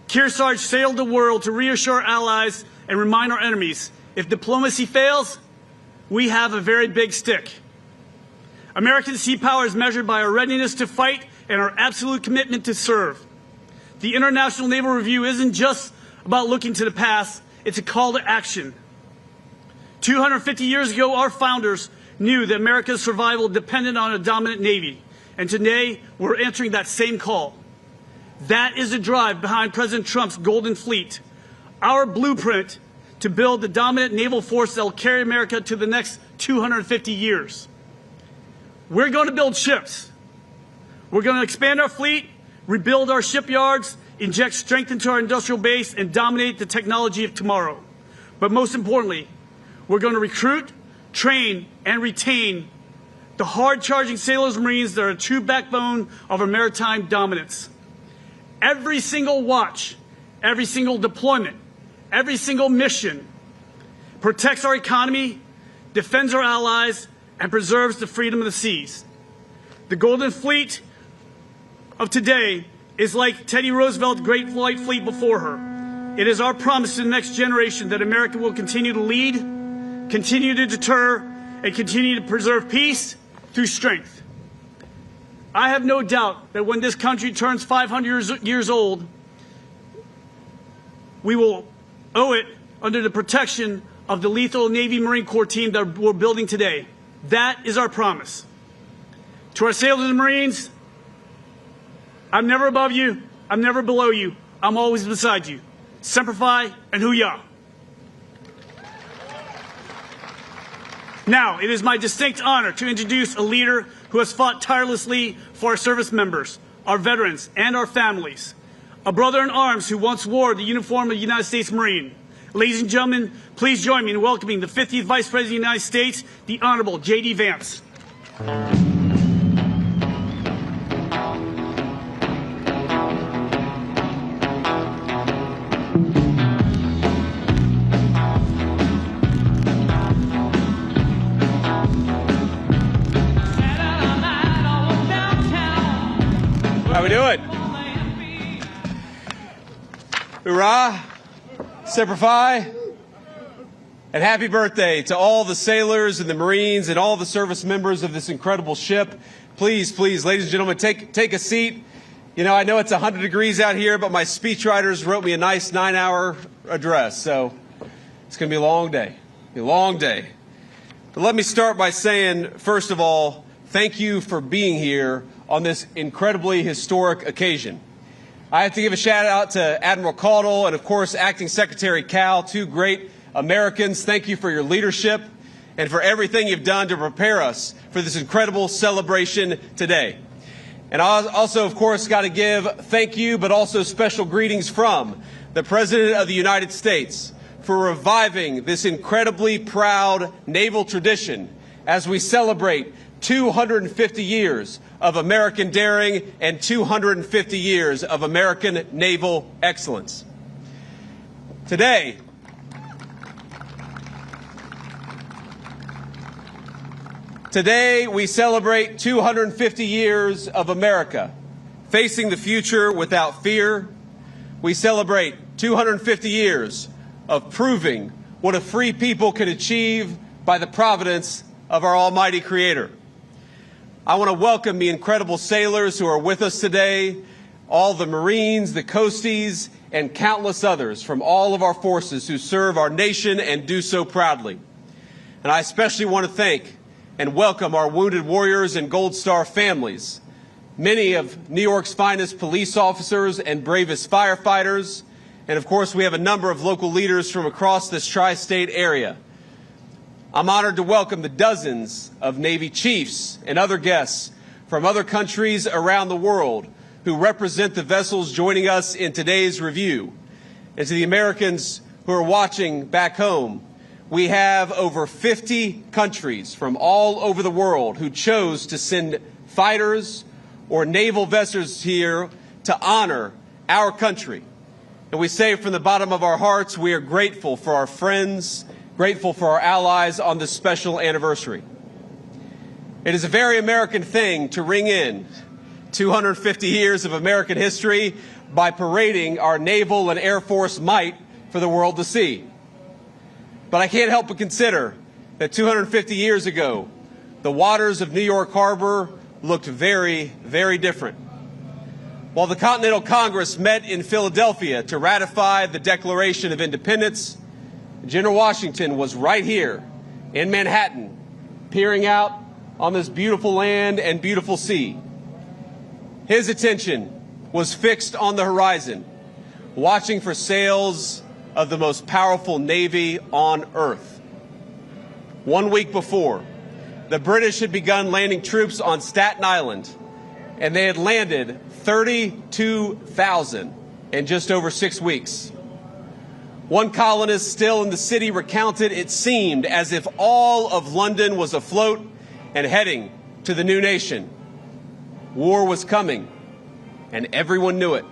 Kearsarge sailed the world to reassure allies and remind our enemies, if diplomacy fails, we have a very big stick. American sea power is measured by our readiness to fight and our absolute commitment to serve. The International Naval Review isn't just about looking to the past, it's a call to action. 250 years ago, our founders knew that America's survival depended on a dominant Navy, and today we're answering that same call. That is the drive behind President Trump's Golden Fleet, our blueprint to build the dominant naval force that will carry America to the next 250 years. We're going to build ships. We're going to expand our fleet, rebuild our shipyards, inject strength into our industrial base, and dominate the technology of tomorrow. But most importantly, we're going to recruit, train, and retain the hard-charging sailors and Marines that are a true backbone of our maritime dominance. Every single watch, every single deployment, every single mission protects our economy, defends our allies, and preserves the freedom of the seas. The Golden Fleet of today is like Teddy Roosevelt's Great White Fleet before her. It is our promise to the next generation that America will continue to lead, continue to deter, and continue to preserve peace through strength. I have no doubt that when this country turns 500 years old, we will owe it under the protection of the lethal Navy Marine Corps team that we're building today. That is our promise. To our sailors and Marines, I'm never above you, I'm never below you, I'm always beside you. Semper Fi and Hoo-yah. Now, it is my distinct honor to introduce a leader who has fought tirelessly for our service members, our veterans, and our families. A brother in arms who once wore the uniform of the United States Marine. Ladies and gentlemen, please join me in welcoming the 50th Vice President of the United States, the Honorable J.D. Vance. How we doing? Hoorah! Semper Fi! And happy birthday to all the sailors and the Marines and all the service members of this incredible ship. Please, please, ladies and gentlemen, take a seat. You know, I know it's 100 degrees out here, but my speechwriters wrote me a nice 9-hour address, so it's going to be a long day. Be a long day. But let me start by saying, first of all, thank you for being here on this incredibly historic occasion. I have to give a shout out to Admiral Caudle and, of course, Acting Secretary Cal, 2 great Americans. Thank you for your leadership and for everything you've done to prepare us for this incredible celebration today. And I also, of course, got to give thank you, but also special greetings from the President of the United States for reviving this incredibly proud naval tradition as we celebrate 250 years of American daring and 250 years of American naval excellence. Today, we celebrate 250 years of America facing the future without fear. We celebrate 250 years of proving what a free people can achieve by the providence of our almighty Creator. I want to welcome the incredible sailors who are with us today, all the Marines, the Coasties, and countless others from all of our forces who serve our nation and do so proudly. And I especially want to thank and welcome our wounded warriors and Gold Star families, many of New York's finest police officers and bravest firefighters, and of course we have a number of local leaders from across this tri-state area. I'm honored to welcome the dozens of Navy chiefs and other guests from other countries around the world who represent the vessels joining us in today's review. And to the Americans who are watching back home, we have over 50 countries from all over the world who chose to send fighters or naval vessels here to honor our country. And we say from the bottom of our hearts, we are grateful for our friends, grateful for our allies on this special anniversary. It is a very American thing to ring in 250 years of American history by parading our naval and Air Force might for the world to see. But I can't help but consider that 250 years ago, the waters of New York Harbor looked very, very different. While the Continental Congress met in Philadelphia to ratify the Declaration of Independence, General Washington was right here in Manhattan, peering out on this beautiful land and beautiful sea. His attention was fixed on the horizon, watching for sails of the most powerful navy on earth. 1 week before, the British had begun landing troops on Staten Island, and they had landed 32,000 in just over 6 weeks. One colonist still in the city recounted it seemed as if all of London was afloat and heading to the new nation. War was coming, and everyone knew it.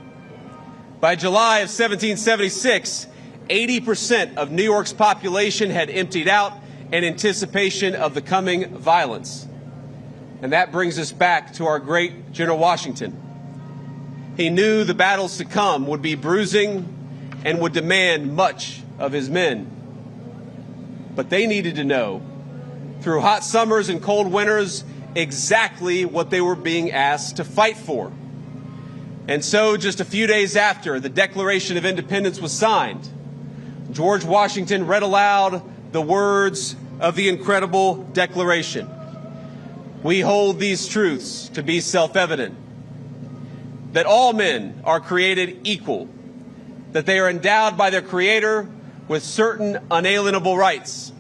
By July of 1776, 80% of New York's population had emptied out in anticipation of the coming violence. And that brings us back to our great General Washington. He knew the battles to come would be bruising and would demand much of his men. But they needed to know, through hot summers and cold winters, exactly what they were being asked to fight for. And so, just a few days after the Declaration of Independence was signed, George Washington read aloud the words of the incredible Declaration. We hold these truths to be self-evident, that all men are created equal, that they are endowed by their Creator with certain unalienable rights,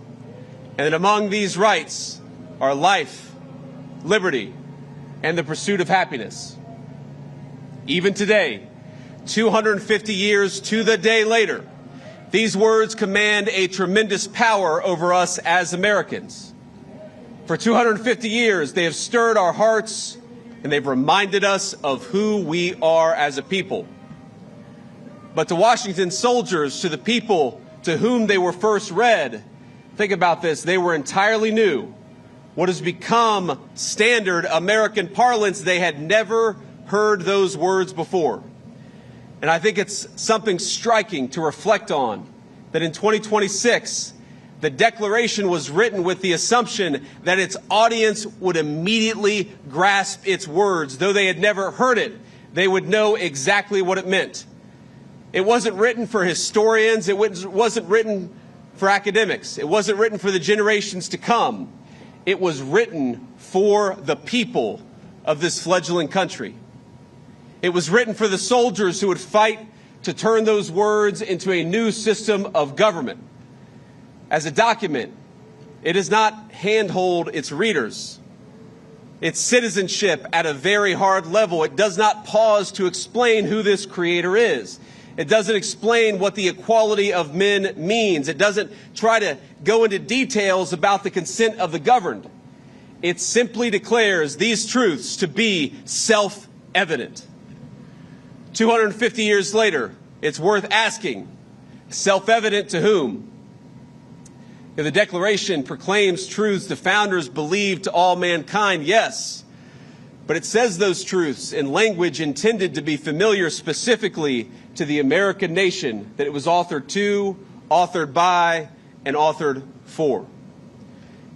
and that among these rights are life, liberty, and the pursuit of happiness. Even today, 250 years to the day later, these words command a tremendous power over us as Americans. For 250 years, they have stirred our hearts, and they've reminded us of who we are as a people. But to Washington's soldiers, to the people to whom they were first read, think about this, they were entirely new. What has become standard American parlance, they had never heard those words before. And I think it's something striking to reflect on, that in 2026, the Declaration was written with the assumption that its audience would immediately grasp its words. Though they had never heard it, they would know exactly what it meant. It wasn't written for historians. It wasn't written for academics. It wasn't written for the generations to come. It was written for the people of this fledgling country. It was written for the soldiers who would fight to turn those words into a new system of government. As a document, it does not handhold its readers. Its citizenship at a very hard level. It does not pause to explain who this Creator is. It doesn't explain what the equality of men means. It doesn't try to go into details about the consent of the governed. It simply declares these truths to be self-evident. 250 years later, it's worth asking, self-evident to whom? If the Declaration proclaims truths the founders believed to all mankind, yes. But it says those truths in language intended to be familiar specifically to the American nation that it was authored to, authored by, and authored for.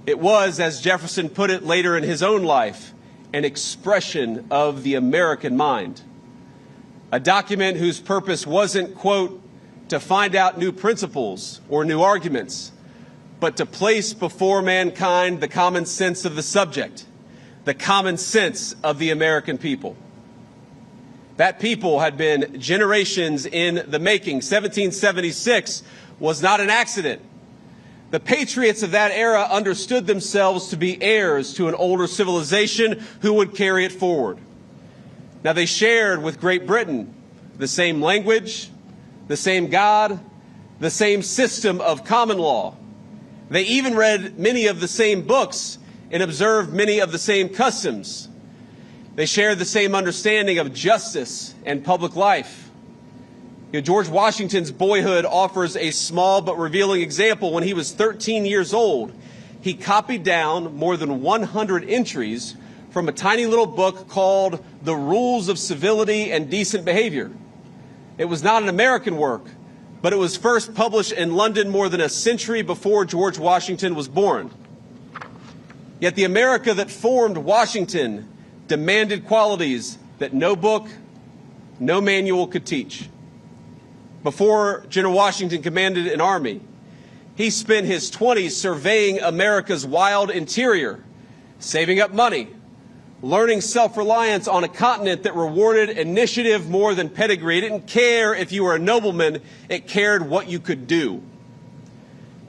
It was, as Jefferson put it later in his own life, an expression of the American mind. A document whose purpose wasn't, quote, to find out new principles or new arguments, but to place before mankind the common sense of the subject, the common sense of the American people. That people had been generations in the making. 1776 was not an accident. The patriots of that era understood themselves to be heirs to an older civilization who would carry it forward. Now, they shared with Great Britain the same language, the same God, the same system of common law. They even read many of the same books and observed many of the same customs. They shared the same understanding of justice and public life. George Washington's boyhood offers a small but revealing example. When he was 13 years old, he copied down more than 100 entries from a tiny little book called The Rules of Civility and Decent Behavior. It was not an American work, but it was first published in London more than a century before George Washington was born. Yet the America that formed Washington demanded qualities that no book, no manual could teach. Before General Washington commanded an army, he spent his 20s surveying America's wild interior, saving up money, learning self-reliance on a continent that rewarded initiative more than pedigree. It didn't care if you were a nobleman, it cared what you could do.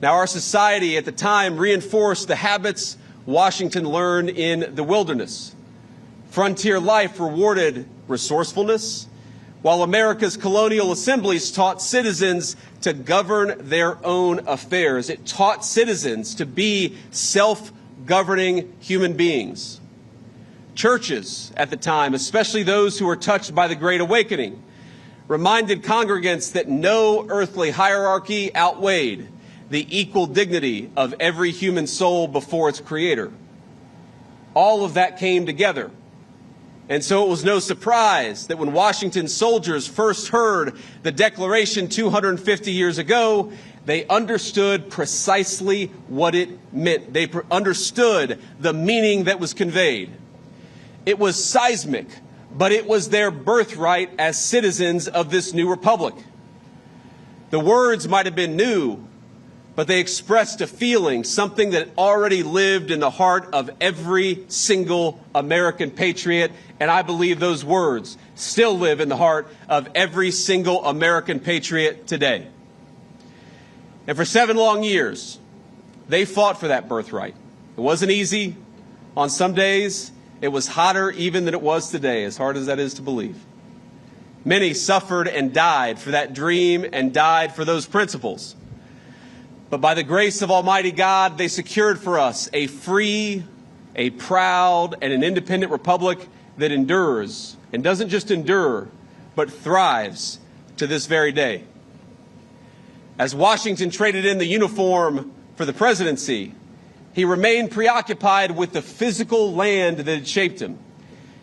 Now, our society at the time reinforced the habits Washington learned in the wilderness. Frontier life rewarded resourcefulness, while America's colonial assemblies taught citizens to govern their own affairs. It taught citizens to be self-governing human beings. Churches at the time, especially those who were touched by the Great Awakening, reminded congregants that no earthly hierarchy outweighed the equal dignity of every human soul before its creator. All of that came together. And so it was no surprise that when Washington's soldiers first heard the Declaration 250 years ago, they understood precisely what it meant. They understood the meaning that was conveyed. It was seismic, but it was their birthright as citizens of this new republic. The words might have been new, but they expressed a feeling, something that already lived in the heart of every single American patriot, and I believe those words still live in the heart of every single American patriot today. And for 7 long years, they fought for that birthright. It wasn't easy. On some days, it was hotter even than it was today, as hard as that is to believe. Many suffered and died for that dream and died for those principles. But by the grace of Almighty God, they secured for us a free, a proud, and an independent republic that endures, and doesn't just endure, but thrives to this very day. As Washington traded in the uniform for the presidency, he remained preoccupied with the physical land that had shaped him.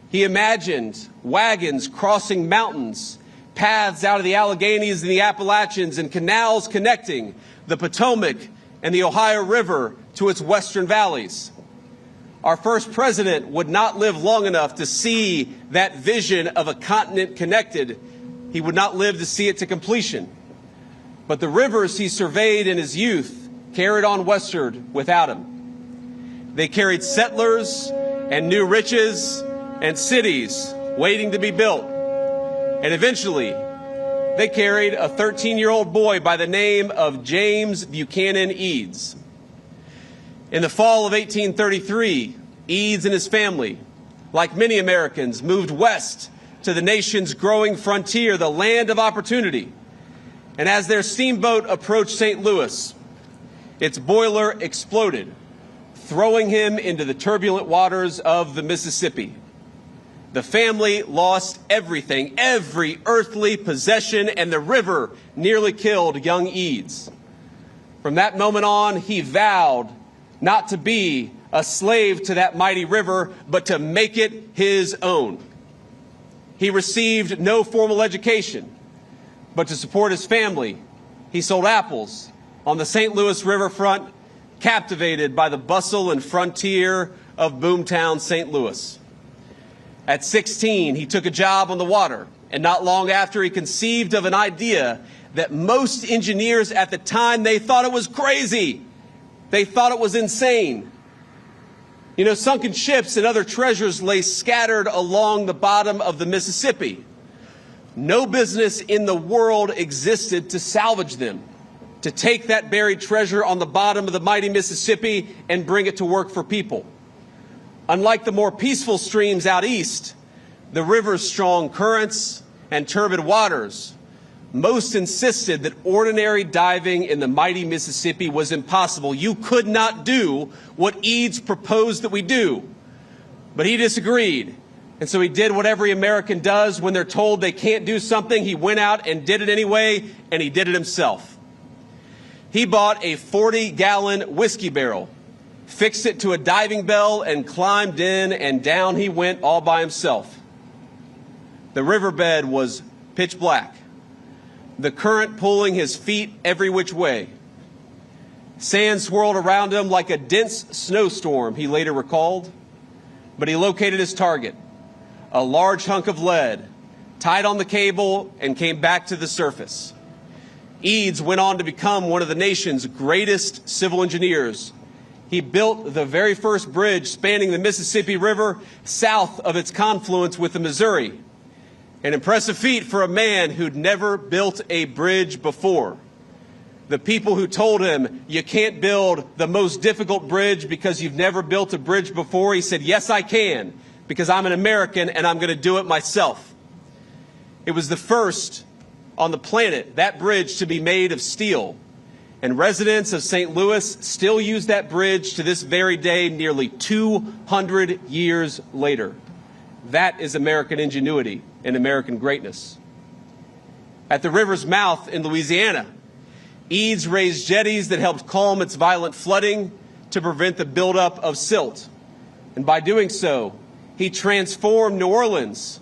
He imagined wagons crossing mountains, paths out of the Alleghenies and the Appalachians, and canals connecting the Potomac and the Ohio River to its western valleys. Our first president would not live long enough to see that vision of a continent connected. He would not live to see it to completion. But the rivers he surveyed in his youth carried on westward without him. They carried settlers and new riches and cities waiting to be built. And eventually, they carried a 13-year-old boy by the name of James Buchanan Eads. In the fall of 1833, Eads and his family, like many Americans, moved west to the nation's growing frontier, the land of opportunity. And as their steamboat approached St. Louis, its boiler exploded, throwing him into the turbulent waters of the Mississippi. The family lost everything, every earthly possession, and the river nearly killed young Eads. From that moment on, he vowed not to be a slave to that mighty river, but to make it his own. He received no formal education, but to support his family, he sold apples on the St. Louis riverfront, captivated by the bustle and frontier of boomtown St. Louis. At 16, he took a job on the water, and not long after, he conceived of an idea that most engineers at the time, they thought it was crazy. They thought it was insane. You know, sunken ships and other treasures lay scattered along the bottom of the Mississippi. No business in the world existed to salvage them, to take that buried treasure on the bottom of the mighty Mississippi and bring it to work for people. Unlike the more peaceful streams out east, the river's strong currents and turbid waters, most insisted that ordinary diving in the mighty Mississippi was impossible. You could not do what Eads proposed that we do. But he disagreed. And so he did what every American does when they're told they can't do something. He went out and did it anyway, and he did it himself. He bought a 40-gallon whiskey barrel, fixed it to a diving bell, and climbed in, and down he went all by himself. The riverbed was pitch black, the current pulling his feet every which way. Sand swirled around him like a dense snowstorm, he later recalled. But he located his target, a large hunk of lead, tied on the cable, and came back to the surface. Eads went on to become one of the nation's greatest civil engineers. He built the very first bridge spanning the Mississippi River south of its confluence with the Missouri. An impressive feat for a man who'd never built a bridge before. The people who told him, you can't build the most difficult bridge because you've never built a bridge before, he said, yes, I can, because I'm an American and I'm going to do it myself. It was the first on the planet, that bridge, to be made of steel. And residents of St. Louis still use that bridge to this very day, nearly 200 years later. That is American ingenuity and American greatness. At the river's mouth in Louisiana, Eads raised jetties that helped calm its violent flooding to prevent the buildup of silt. And by doing so, he transformed New Orleans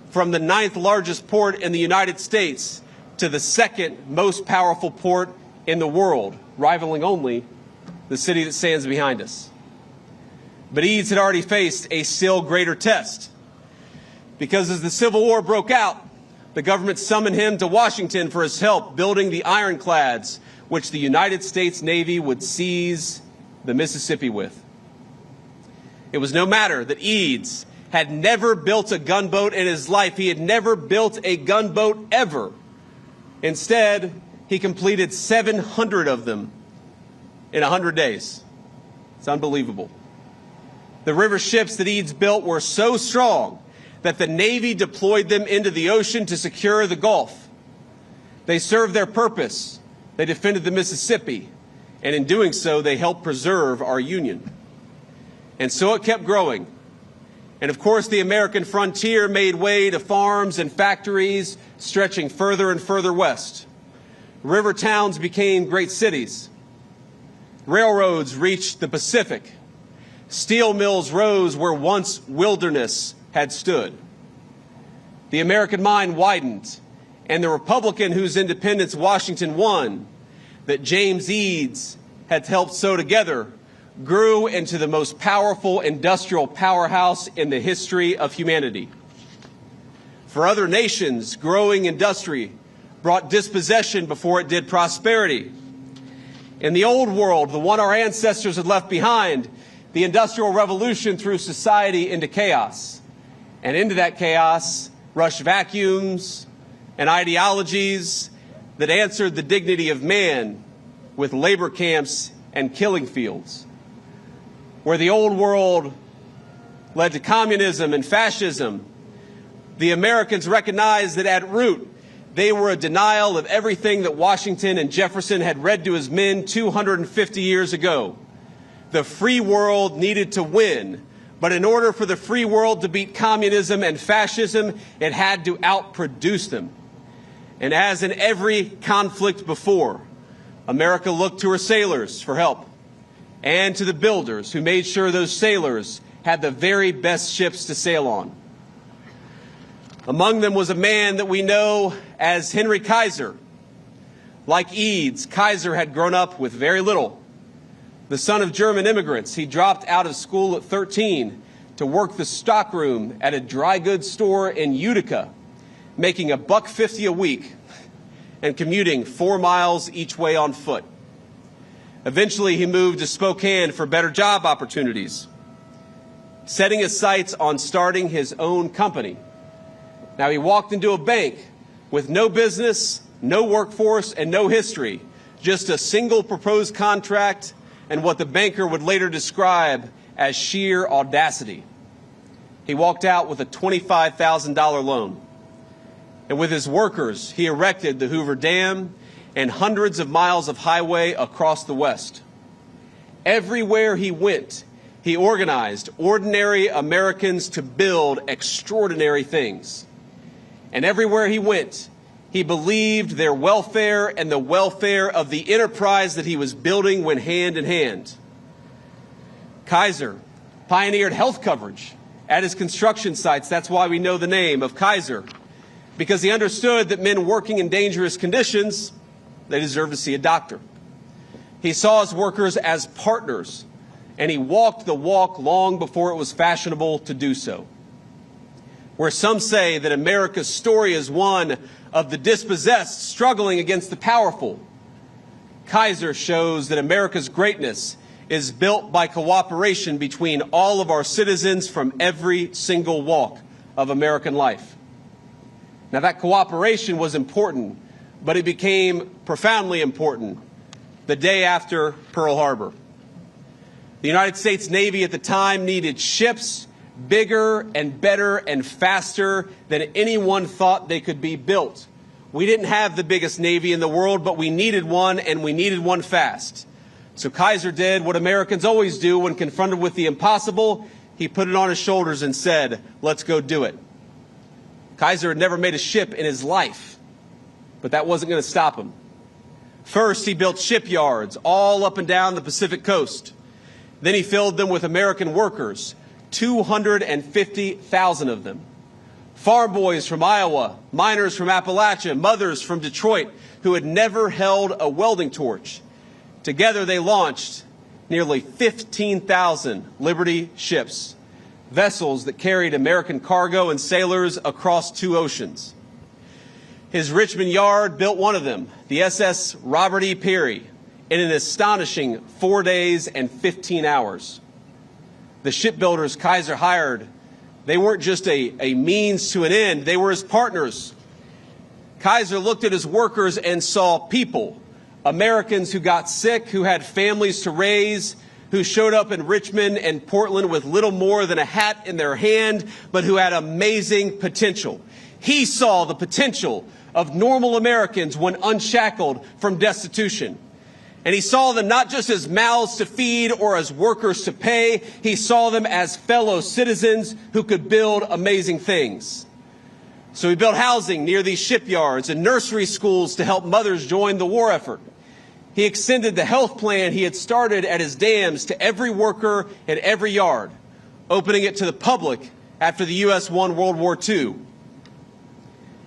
from the 9th largest port in the United States to the 2nd most powerful port in the world, rivaling only the city that stands behind us. But Eads had already faced a still greater test, because as the Civil War broke out, the government summoned him to Washington for his help building the ironclads which the United States Navy would seize the Mississippi with. It was no matter that Eads had never built a gunboat in his life. He had never built a gunboat ever. Instead, he completed 700 of them in 100 days. It's unbelievable. The river ships that Eads built were so strong that the Navy deployed them into the ocean to secure the Gulf. They served their purpose. They defended the Mississippi, and in doing so, they helped preserve our Union. And so it kept growing. And of course, the American frontier made way to farms and factories stretching further and further west. River towns became great cities. Railroads reached the Pacific. Steel mills rose where once wilderness had stood. The American mind widened, and the Republican whose independence Washington won, that James Eads had helped sew together, grew into the most powerful industrial powerhouse in the history of humanity. For other nations, growing industry brought dispossession before it did prosperity. In the old world, the one our ancestors had left behind, the Industrial Revolution threw society into chaos. And into that chaos rushed vacuums and ideologies that answered the dignity of man with labor camps and killing fields. Where the old world led to communism and fascism, The Americans recognized that at root, they were a denial of everything that Washington and Jefferson had read to his men 250 years ago. The free world needed to win, but in order for the free world to beat communism and fascism, it had to outproduce them. And as in every conflict before, America looked to her sailors for help, and to the builders who made sure those sailors had the very best ships to sail on. Among them was a man that we know as Henry Kaiser. Like Eads, Kaiser had grown up with very little. The son of German immigrants, he dropped out of school at 13 to work the stockroom at a dry goods store in Utica, making $1.50 a week and commuting 4 miles each way on foot. Eventually, he moved to Spokane for better job opportunities, setting his sights on starting his own company. Now, he walked into a bank with no business, no workforce, and no history, just a single proposed contract and what the banker would later describe as sheer audacity. He walked out with a $25,000 loan. And with his workers, he erected the Hoover Dam and hundreds of miles of highway across the West. Everywhere he went, he organized ordinary Americans to build extraordinary things. And everywhere he went, he believed their welfare and the welfare of the enterprise that he was building went hand in hand. Kaiser pioneered health coverage at his construction sites. That's why we know the name of Kaiser, because he understood that men working in dangerous conditions, they deserve to see a doctor. He saw his workers as partners, and he walked the walk long before it was fashionable to do so. Where some say that America's story is one of the dispossessed struggling against the powerful, Kaiser shows that America's greatness is built by cooperation between all of our citizens from every single walk of American life. Now, that cooperation was important, but it became profoundly important the day after Pearl Harbor. The United States Navy at the time needed ships bigger and better and faster than anyone thought they could be built. We didn't have the biggest Navy in the world, but we needed one, and we needed one fast. So Kaiser did what Americans always do when confronted with the impossible. He put it on his shoulders and said, let's go do it. Kaiser had never made a ship in his life, but that wasn't going to stop him. First, he built shipyards all up and down the Pacific coast. Then he filled them with American workers, 250,000 of them. Farm boys from Iowa, miners from Appalachia, mothers from Detroit who had never held a welding torch. Together they launched nearly 15,000 Liberty ships, vessels that carried American cargo and sailors across 2 oceans. His Richmond yard built one of them, the SS Robert E. Peary, in an astonishing 4 days and 15 hours. The shipbuilders Kaiser hired, they weren't just a means to an end, they were his partners. Kaiser looked at his workers and saw people, Americans who got sick, who had families to raise, who showed up in Richmond and Portland with little more than a hat in their hand, but who had amazing potential. He saw the potential of normal Americans when unshackled from destitution. And he saw them not just as mouths to feed or as workers to pay. He saw them as fellow citizens who could build amazing things. So he built housing near these shipyards and nursery schools to help mothers join the war effort. He extended the health plan he had started at his dams to every worker at every yard, opening it to the public after the U.S. won World War II.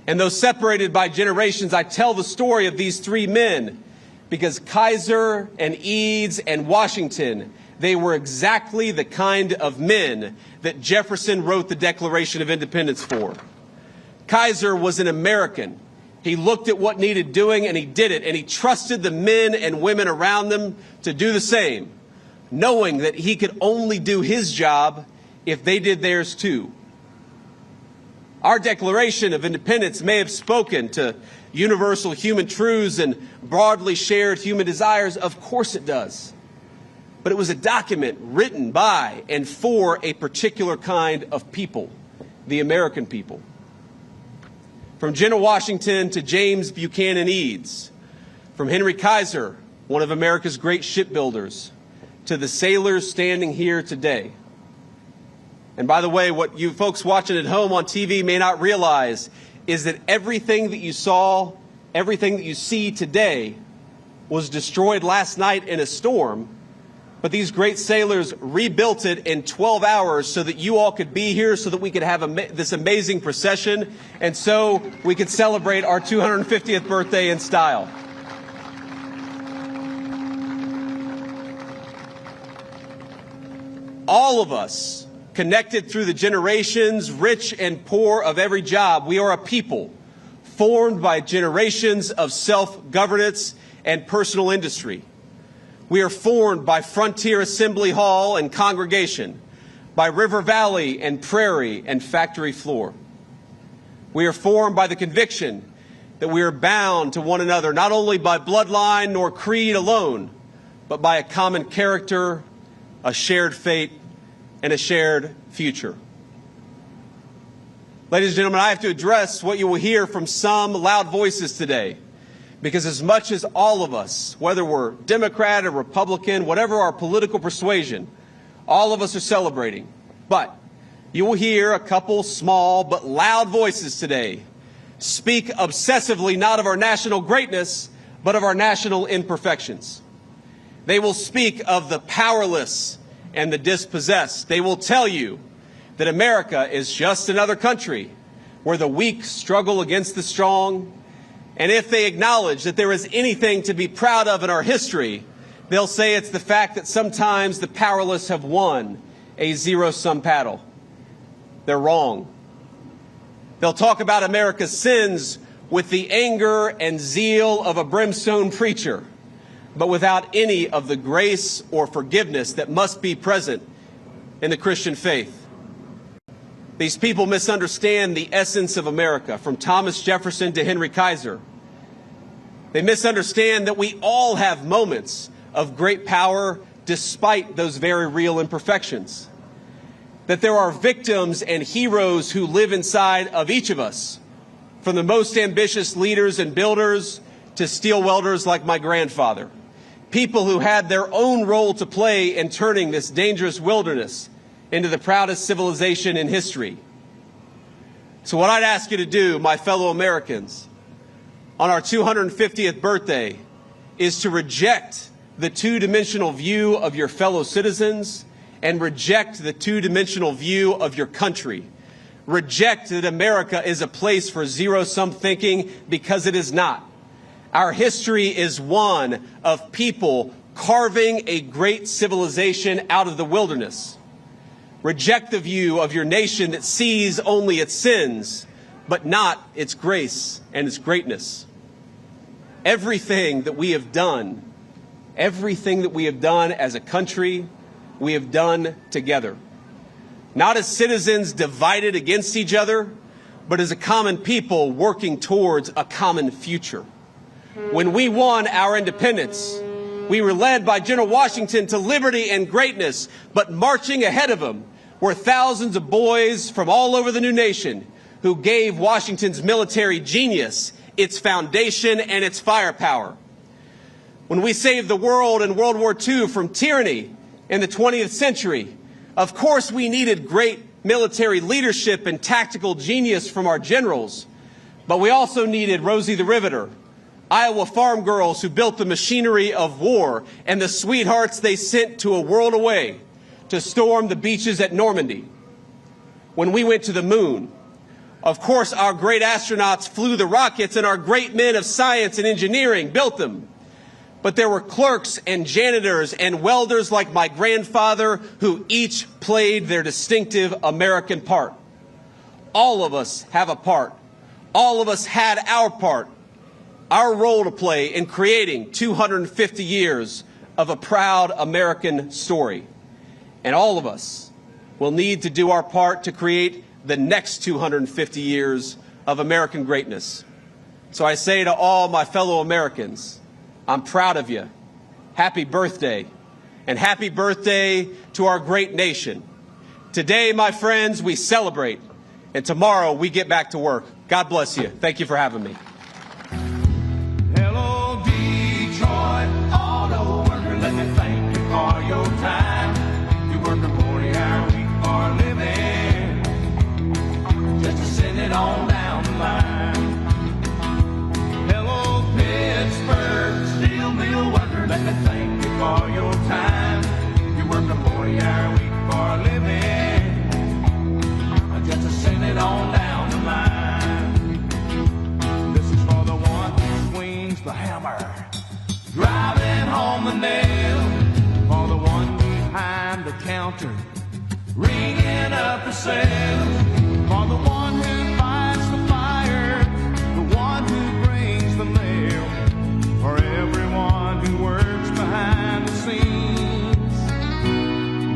And though separated by generations, I tell the story of these 3 men because Kaiser and Eads and Washington, they were exactly the kind of men that Jefferson wrote the Declaration of Independence for. Kaiser was an American. He looked at what needed doing and he did it, and he trusted the men and women around them to do the same, knowing that he could only do his job if they did theirs too. Our Declaration of Independence may have spoken to universal human truths and broadly shared human desires. Of course it does. But it was a document written by and for a particular kind of people, the American people. from General Washington to James Buchanan Eads, from Henry Kaiser, one of America's great shipbuilders, to the sailors standing here today. And by the way, what you folks watching at home on TV may not realize is that everything that you saw, everything that you see today was destroyed last night in a storm, but these great sailors rebuilt it in 12 hours so that you all could be here, so that we could have this amazing procession, and so we could celebrate our 250th birthday in style. All of us, connected through the generations, rich and poor of every job, we are a people formed by generations of self-governance and personal industry. We are formed by Frontier Assembly Hall and congregation, by River Valley and prairie and factory floor. We are formed by the conviction that we are bound to one another, not only by bloodline nor creed alone, but by a common character, a shared fate, and a shared future. Ladies and gentlemen, I have to address what you will hear from some loud voices today. Because as much as all of us, whether we're Democrat or Republican, whatever our political persuasion, all of us are celebrating. But you will hear a couple small but loud voices today speak obsessively not of our national greatness, but of our national imperfections. They will speak of the powerless and the dispossessed. They will tell you that America is just another country where the weak struggle against the strong. And if they acknowledge that there is anything to be proud of in our history, they'll say it's the fact that sometimes the powerless have won a zero-sum battle. They're wrong. They'll talk about America's sins with the anger and zeal of a brimstone preacher, but without any of the grace or forgiveness that must be present in the Christian faith. These people misunderstand the essence of America, from Thomas Jefferson to Henry Kaiser. They misunderstand that we all have moments of great power despite those very real imperfections. That there are victims and heroes who live inside of each of us, from the most ambitious leaders and builders to steel welders like my grandfather. People who had their own role to play in turning this dangerous wilderness into the proudest civilization in history. So what I'd ask you to do, my fellow Americans, on our 250th birthday, is to reject the two-dimensional view of your fellow citizens and reject the two-dimensional view of your country. Reject that America is a place for zero-sum thinking, because it is not. Our history is one of people carving a great civilization out of the wilderness. Reject the view of your nation that sees only its sins, but not its grace and its greatness. Everything that we have done as a country, we have done together. Not as citizens divided against each other, but as a common people working towards a common future. When we won our independence, we were led by General Washington to liberty and greatness, but marching ahead of him were thousands of boys from all over the new nation who gave Washington's military genius its foundation and its firepower. When we saved the world in World War II from tyranny in the 20th century, of course we needed great military leadership and tactical genius from our generals, but we also needed Rosie the Riveter, Iowa farm girls who built the machinery of war, and the sweethearts they sent to a world away to storm the beaches at Normandy. When we went to the moon, of course our great astronauts flew the rockets and our great men of science and engineering built them. But there were clerks and janitors and welders like my grandfather who each played their distinctive American part. All of us have a part. All of us had our part, our role to play in creating 250 years of a proud American story. And all of us will need to do our part to create the next 250 years of American greatness. So I say to all my fellow Americans, I'm proud of you. Happy birthday. And happy birthday to our great nation. Today, my friends, we celebrate. And tomorrow we get back to work. God bless you. Thank you for having me. Hello, Detroit auto worker, let me thank you for your time. You work a 40-hour week for a living, just to send it on down the line. Hello, Pittsburgh steel mill worker, let me thank you for your time. You work a 40-hour week for a living, just to send it on down the line. This is for the one who swings the hammer, driving home the nail. For the one behind the counter, ringing up the sales. For the one who fights the fire, the one who brings the mail. For everyone who works behind the scenes,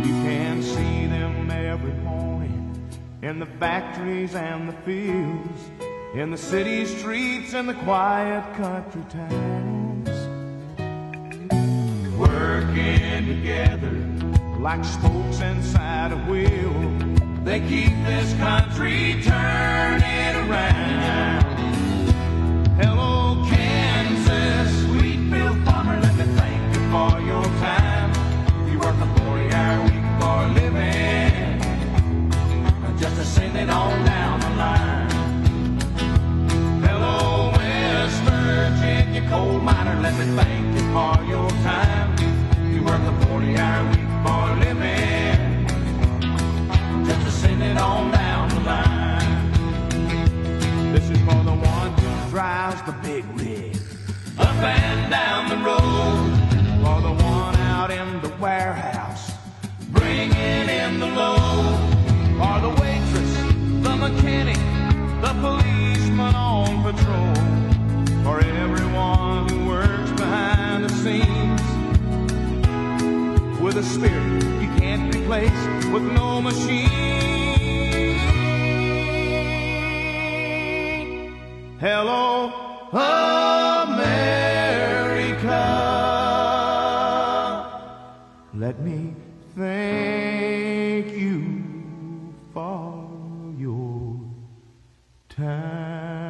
you can see them every morning in the factories and the fields, in the city streets and the quiet country towns, working together like spokes inside a wheel. They keep this country turning around. Hello, Kansas, Wheatfield farmer, let me thank you for your time. You work a 40-hour week for a living, just to send it on down the line. Hello, West Virginia coal miner, let me thank you for your time. You work a 40-hour week for a living, just to send it on down the line. This is for the one who drives the big rig up and down the road. For the one out in the warehouse, bringing in the load. For the waitress, the mechanic, the policeman on patrol. For everyone who works behind the scenes, with a spirit you can't replace with no machine. Hello, America. Let me thank you for your time.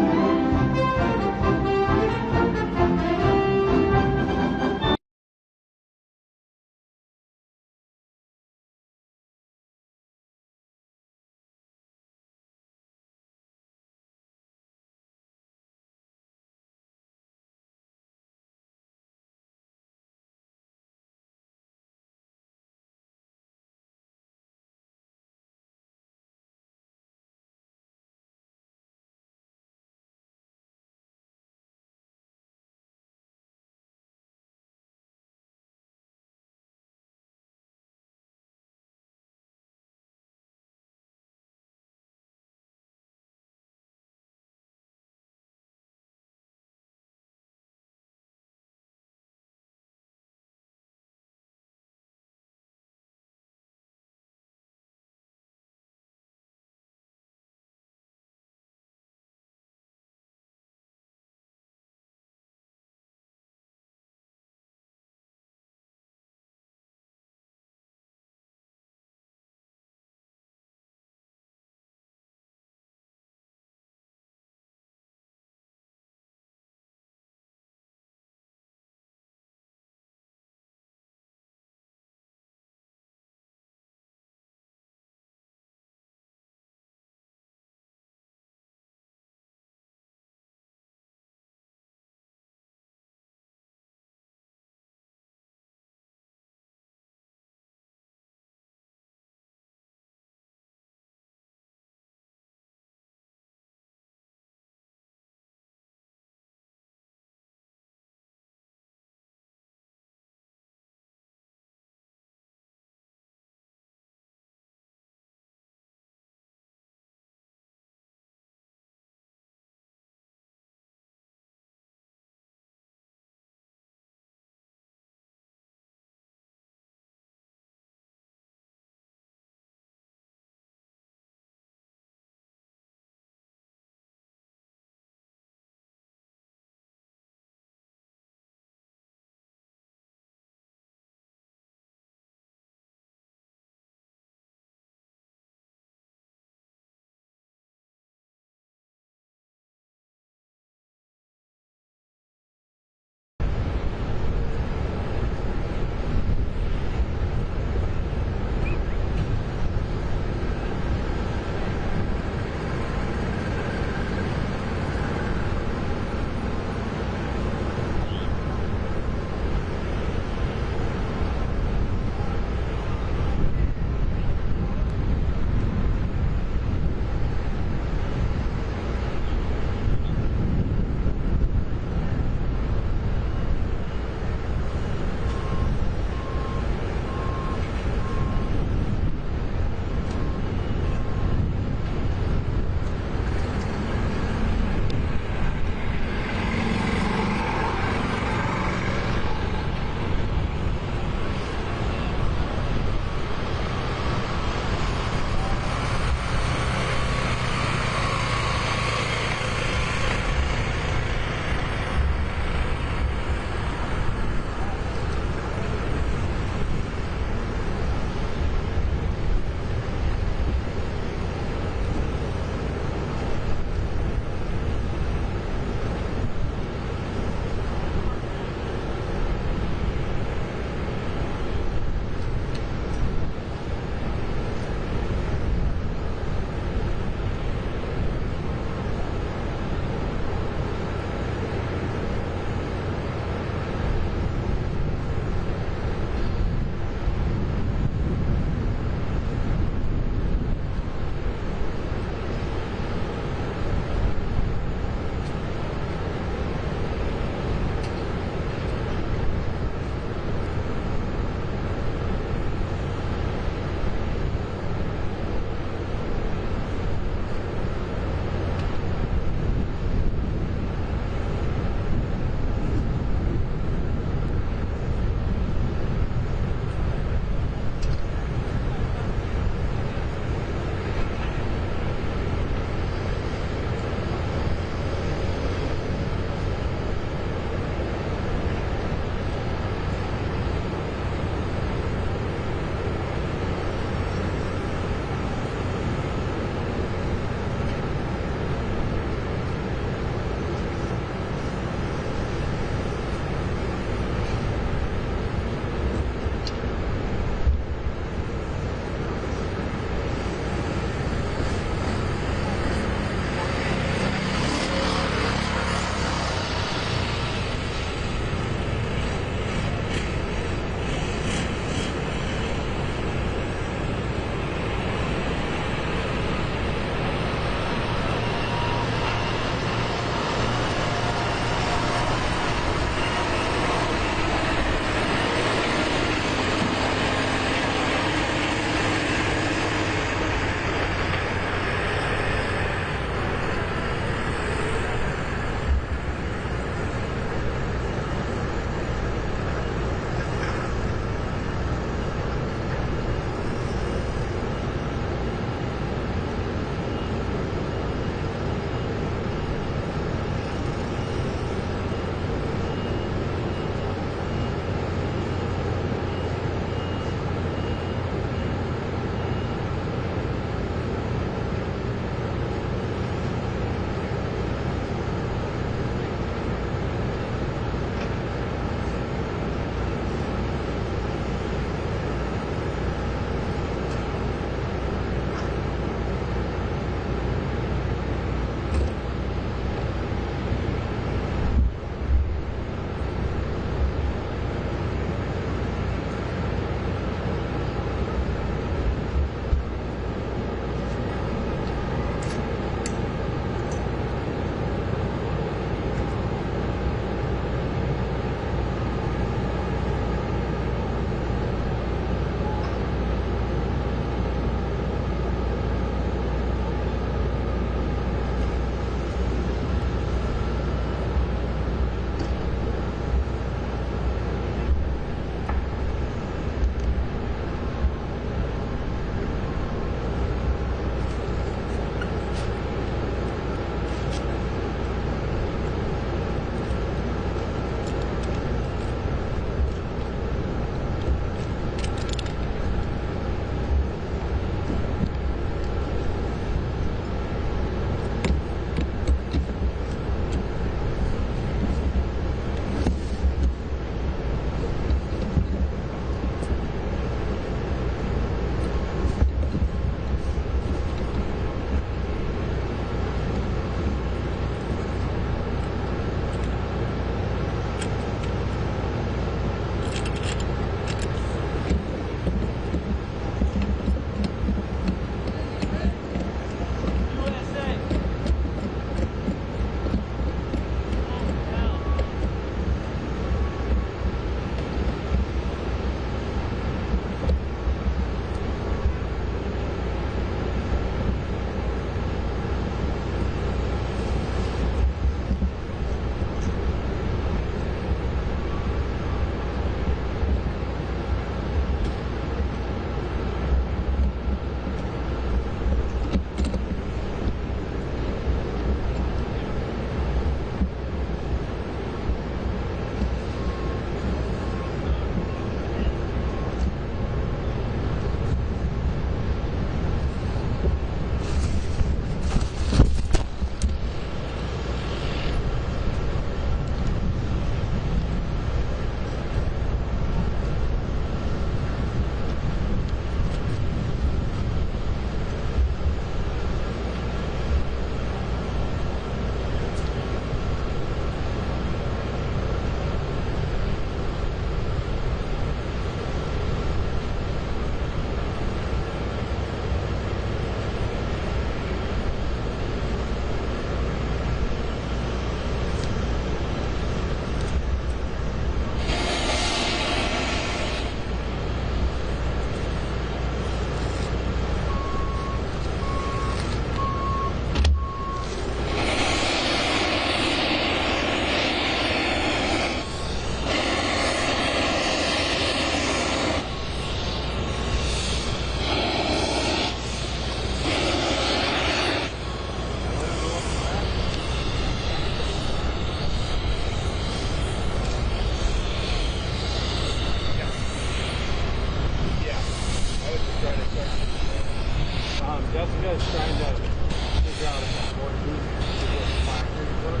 Jessica is trying to figure out if that board moves to the factory work.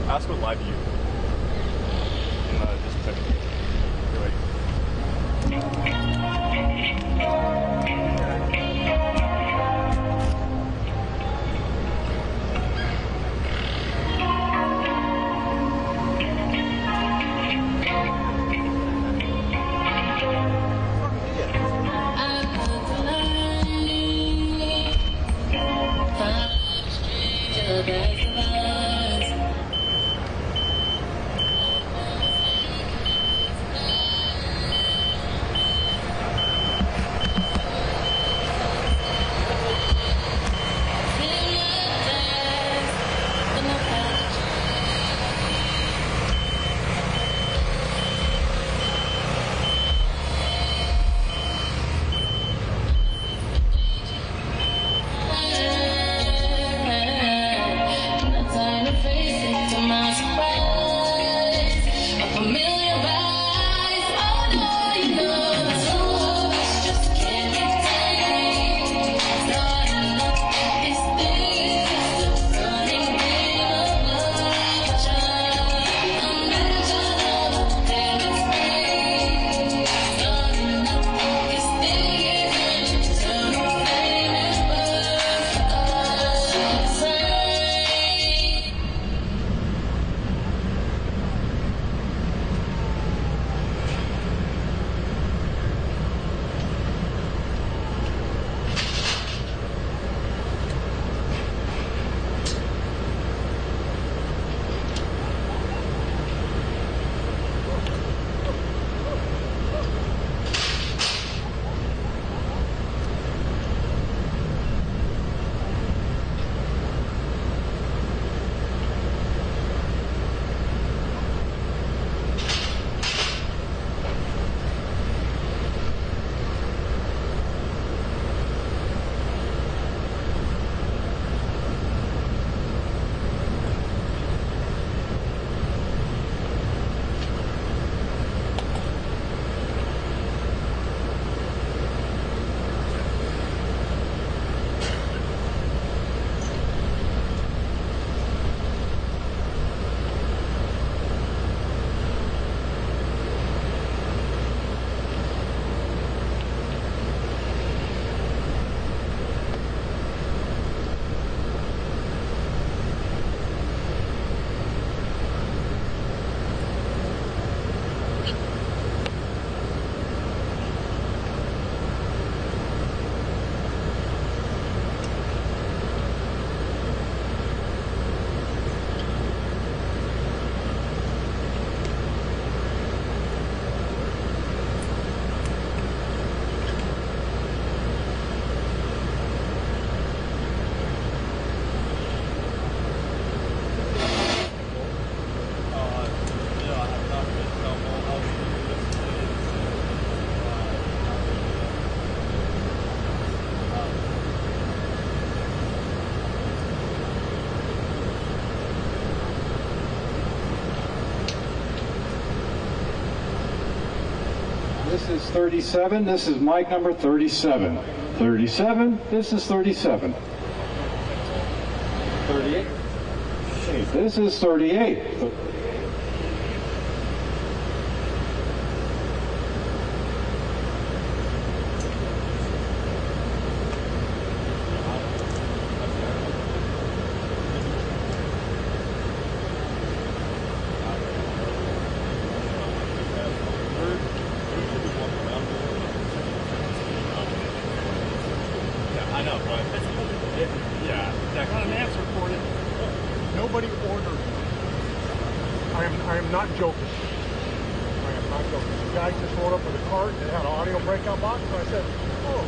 Ask what live view. Just check it. You're right. This is 37. This is mic number 37. 37. This is 37. 38. This is 38. I know, but yeah, I got an answer for you. Nobody ordered. I am not joking. I am not joking. The guy just rolled up with a cart and had an audio breakout box, and I said, "Oh,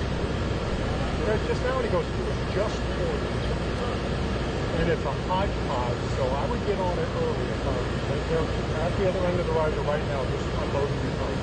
just now." And he goes, "It was just ordered." And it's a hodgepodge, so I would get on it early if I was there at the other end of the riser right now, just unloading your cart.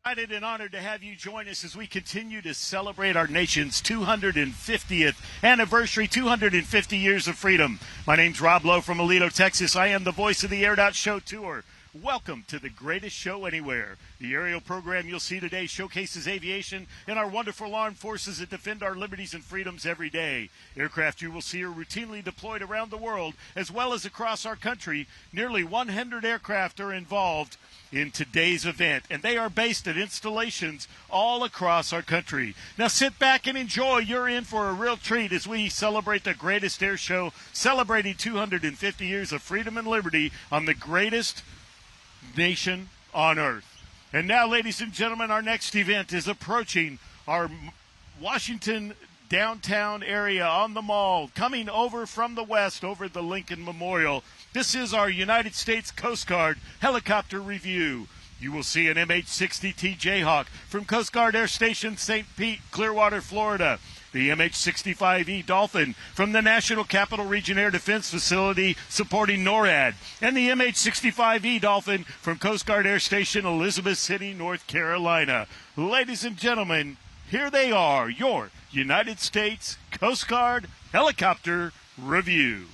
Excited and honored to have you join us as we continue to celebrate our nation's 250th anniversary, 250 years of freedom. My name's Rob Lowe from Aledo, Texas. I am the voice of the Air Dot Show Tour. Welcome to the greatest show anywhere. The aerial program you'll see today showcases aviation and our wonderful armed forces that defend our liberties and freedoms every day. Aircraft you will see are routinely deployed around the world as well as across our country. Nearly 100 aircraft are involved in today's event, and they are based at installations all across our country. Now sit back and enjoy. You're in for a real treat as we celebrate the greatest air show, celebrating 250 years of freedom and liberty on the greatest nation on earth. And now, ladies and gentlemen, our next event is approaching our Washington downtown area on the Mall, coming over from the west over the Lincoln Memorial. This is our United States Coast Guard helicopter review. You will see an MH-60T Jayhawk from Coast Guard Air Station St. Pete, Clearwater, Florida. The MH-65E Dolphin from the National Capital Region Air Defense Facility supporting NORAD. And the MH-65E Dolphin from Coast Guard Air Station Elizabeth City, North Carolina. Ladies and gentlemen, here they are, your United States Coast Guard helicopter review.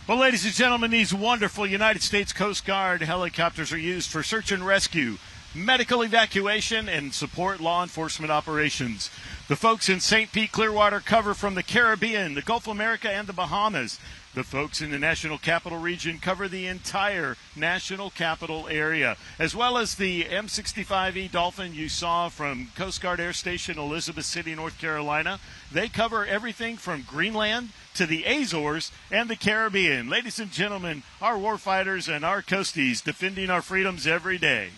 Well, ladies and gentlemen, these wonderful United States Coast Guard helicopters are used for search and rescue, medical evacuation, and support law enforcement operations. The folks in St. Pete, Clearwater cover from the Caribbean, the Gulf of America, and the Bahamas. The folks in the National Capital Region cover the entire National Capital area, as well as the M65E Dolphin you saw from Coast Guard Air Station Elizabeth City, North Carolina. They cover everything from Greenland to the Azores and the Caribbean. Ladies and gentlemen, our warfighters and our coasties defending our freedoms every day.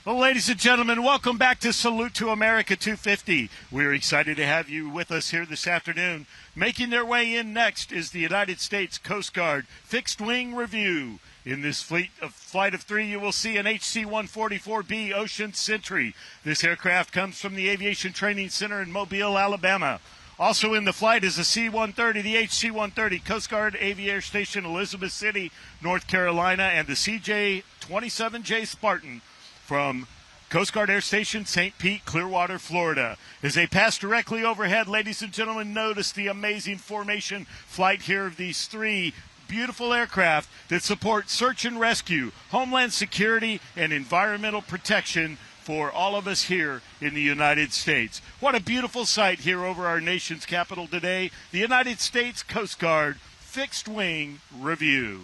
Well, ladies and gentlemen, welcome back to Salute to America 250. We're excited to have you with us here this afternoon. Making their way in next is the United States Coast Guard Fixed Wing Review. In this flight of three, you will see an HC-144B Ocean Sentry. This aircraft comes from the Aviation Training Center in Mobile, Alabama. Also in the flight is a C-130, the HC-130 Coast Guard Aviation Station, Elizabeth City, North Carolina, and the CJ-27J Spartan from Coast Guard Air Station, St. Pete, Clearwater, Florida. As they pass directly overhead, ladies and gentlemen, notice the amazing formation flight here of these three beautiful aircraft that support search and rescue, homeland security, and environmental protection for all of us here in the United States. What a beautiful sight here over our nation's capital today, the United States Coast Guard Fixed Wing Review.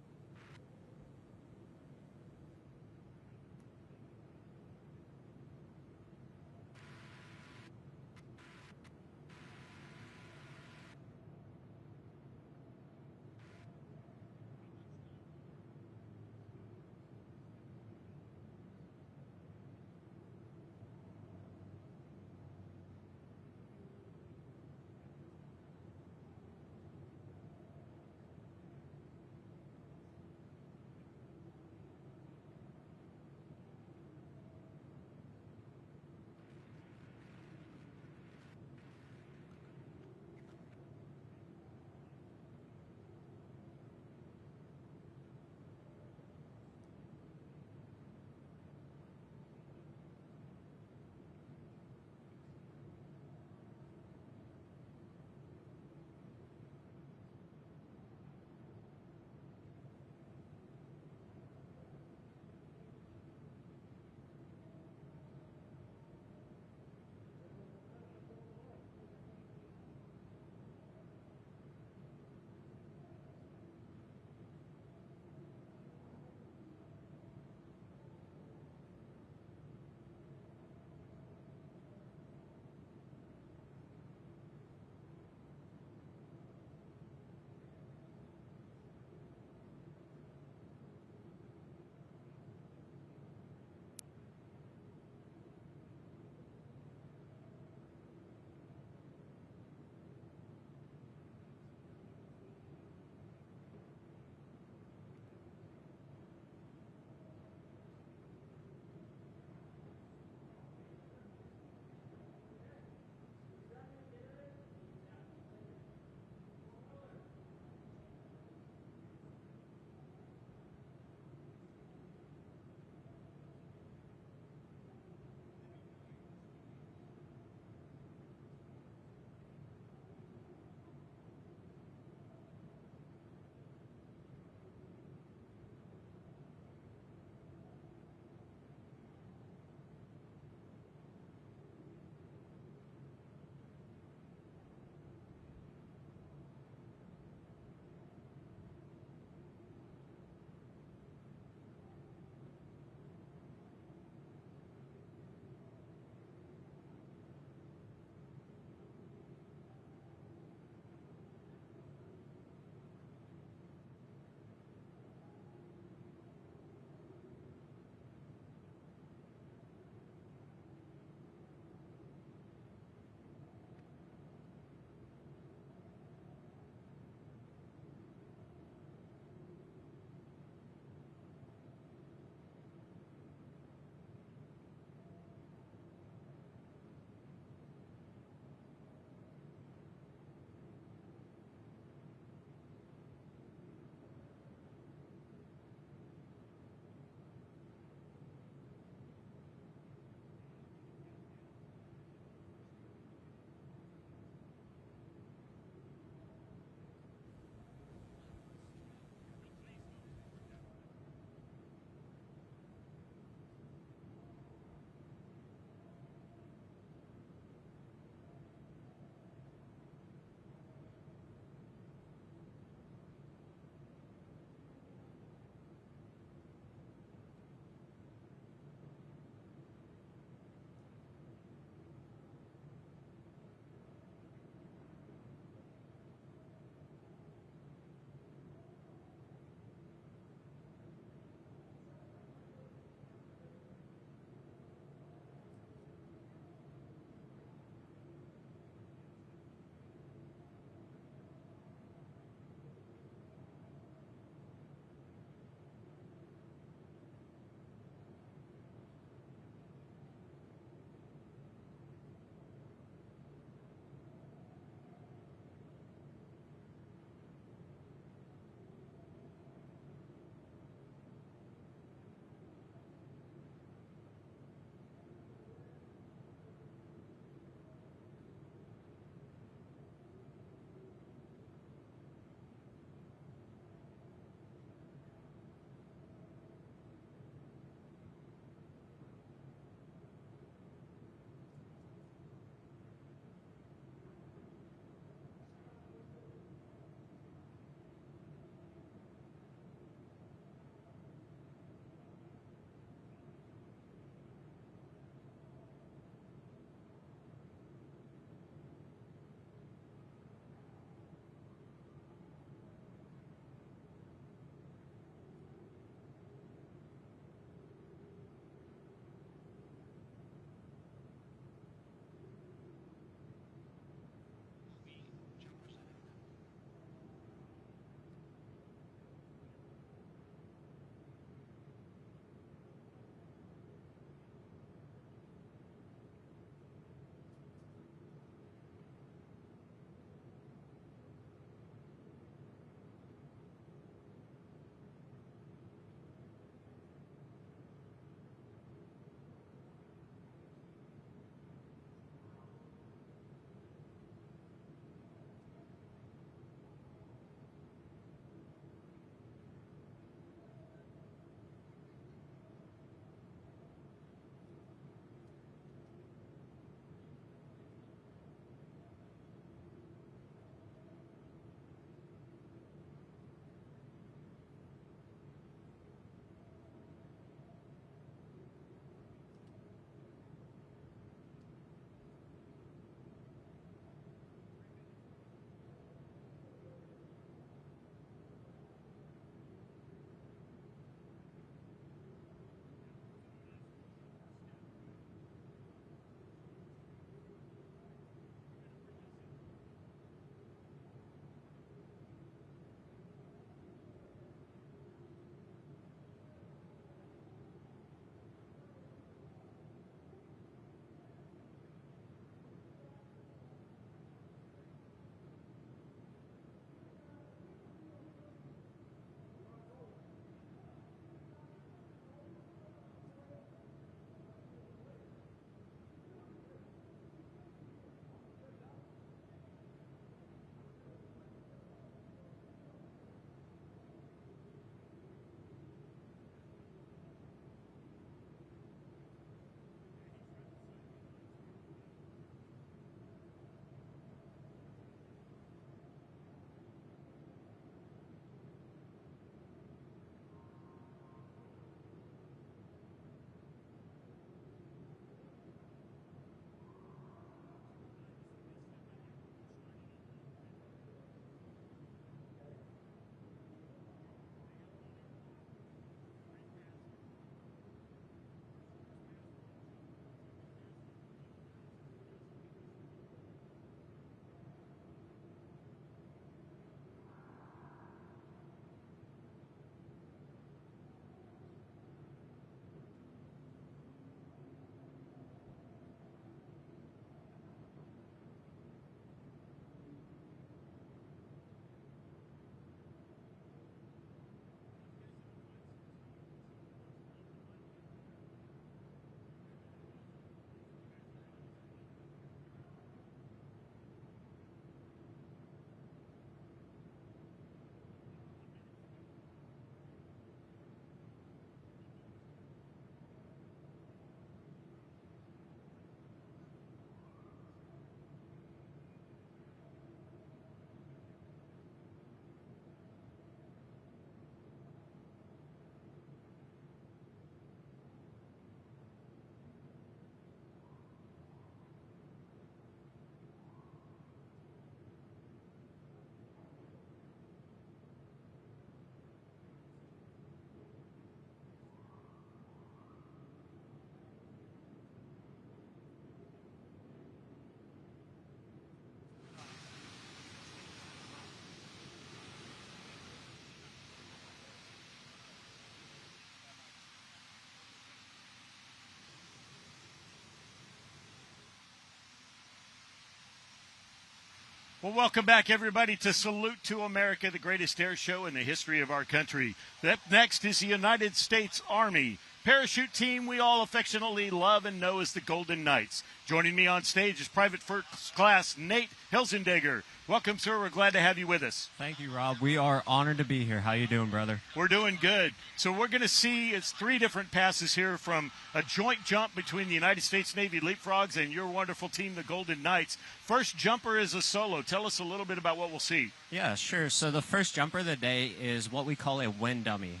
Well, welcome back, everybody, to Salute to America, the greatest air show in the history of our country. Up next is the United States Army parachute team we all affectionately love and know as the Golden Knights. Joining me on stage is Private First Class Nate Hilzendegger. Welcome, sir. We're glad to have you with us. Thank you, Rob. We are honored to be here. How you doing, brother? We're doing good. So we're going to see it's 3 different passes here from a joint jump between the United States Navy Leapfrogs and your wonderful team, the Golden Knights. First jumper is a solo. Tell us a little bit about what we'll see. Yeah, sure. So the first jumper of the day is what we call a wind dummy.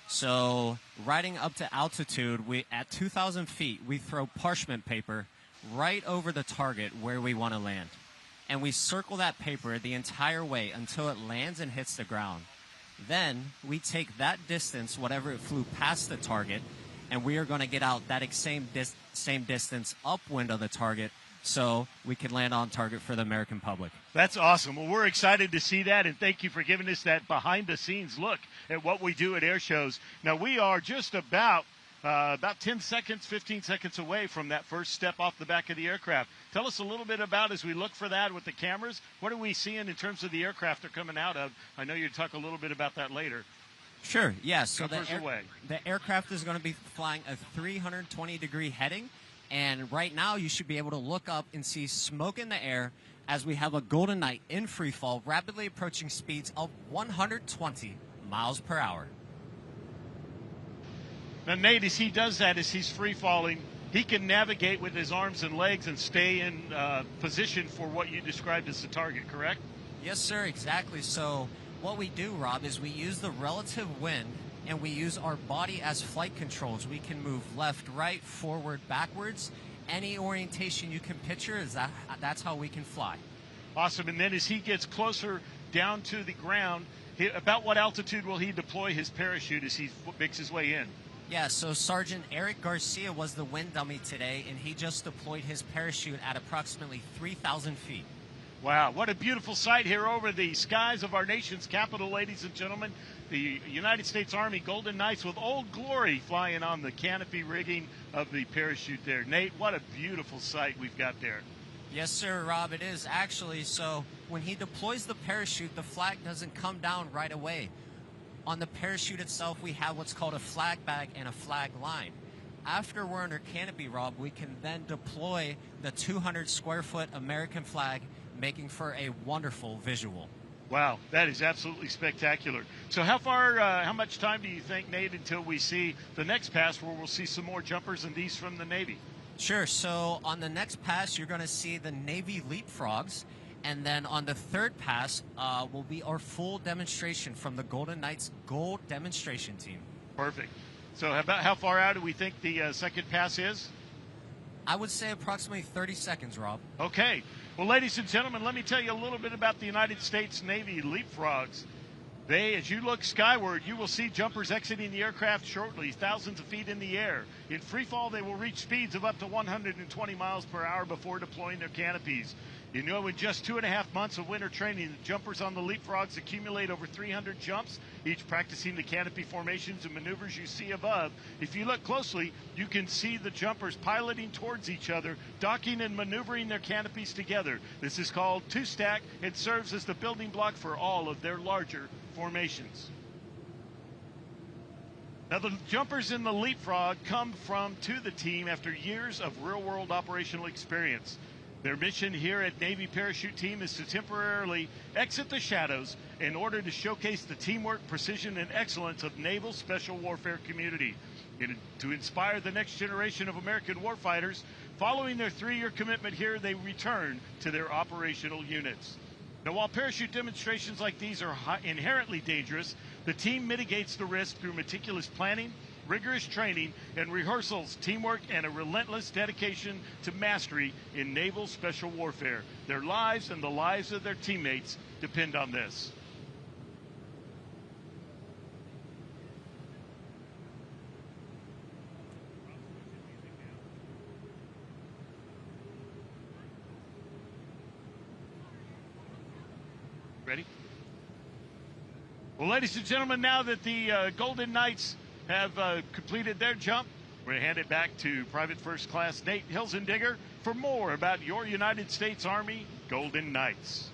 So riding up to altitude, at 2,000 feet, we throw parchment paper right over the target where we want to land. And we circle that paper the entire way until it lands and hits the ground. Then we take that distance, whatever it flew past the target, and we are going to get out that same distance upwind of the target so we can land on target for the American public. That's awesome. Well, we're excited to see that, and thank you for giving us that behind-the-scenes look at what we do at air shows. Now, we are just about 10 seconds, 15 seconds away from that first step off the back of the aircraft. Tell us a little bit about, as we look for that with the cameras, what are we seeing in terms of the aircraft they're coming out of? I know you'll talk a little bit about that later. Sure, yes. So the aircraft is going to be flying a 320-degree heading, and right now you should be able to look up and see smoke in the air as we have a Golden Knight in free fall, rapidly approaching speeds of 120 miles per hour. Now, Nate, as he does that, as he's free falling, he can navigate with his arms and legs and stay in position for what you described as the target, correct? Yes, sir, exactly. So what we do, Rob, is we use the relative wind and we use our body as flight controls. We can move left, right, forward, backwards. Any orientation you can picture, that's how we can fly. Awesome. And then as he gets closer down to the ground, about what altitude will he deploy his parachute as he makes his way in? Yeah, so Sergeant Eric Garcia was the wind dummy today, and he just deployed his parachute at approximately 3,000 feet. Wow, what a beautiful sight here over the skies of our nation's capital, ladies and gentlemen. The United States Army Golden Knights with Old Glory flying on the canopy rigging of the parachute there. Nate, what a beautiful sight we've got there. Yes, sir, Rob, it is actually. So when he deploys the parachute, the flag doesn't come down right away. On the parachute itself, we have what's called a flag bag and a flag line. After we're under canopy, Rob, we can then deploy the 200 square foot American flag, making for a wonderful visual. Wow, that is absolutely spectacular. So how much time do you think, Nate, until we see the next pass where we'll see some more jumpers than these from the Navy? Sure, so on the next pass, you're going to see the Navy Leapfrogs. And then on the third pass will be our full demonstration from the Golden Knights Gold Demonstration Team. Perfect. So about how far out do we think the second pass is? I would say approximately 30 seconds, Rob. Okay. Well, ladies and gentlemen, let me tell you a little bit about the United States Navy Leapfrogs. As you look skyward, you will see jumpers exiting the aircraft shortly, thousands of feet in the air. In free fall, they will reach speeds of up to 120 miles per hour before deploying their canopies. You know, in just 2.5 months of winter training, the jumpers on the Leapfrogs accumulate over 300 jumps, each practicing the canopy formations and maneuvers you see above. If you look closely, you can see the jumpers piloting towards each other, docking and maneuvering their canopies together. This is called two-stack. It serves as the building block for all of their larger formations. Now, the jumpers in the Leapfrog come to the team after years of real-world operational experience. Their mission here at Navy Parachute Team is to temporarily exit the shadows in order to showcase the teamwork, precision, and excellence of naval special warfare community. To inspire the next generation of American warfighters, following their 3-year commitment here, they return to their operational units. Now, while parachute demonstrations like these are inherently dangerous, the team mitigates the risk through meticulous planning, rigorous training and rehearsals, teamwork, and a relentless dedication to mastery in naval special warfare. Their lives and the lives of their teammates depend on this. Ready? Well, ladies and gentlemen, now that the Golden Knights have completed their jump, we're going to hand it back to Private First Class Nate Hilzendegger for more about your United States Army Golden Knights.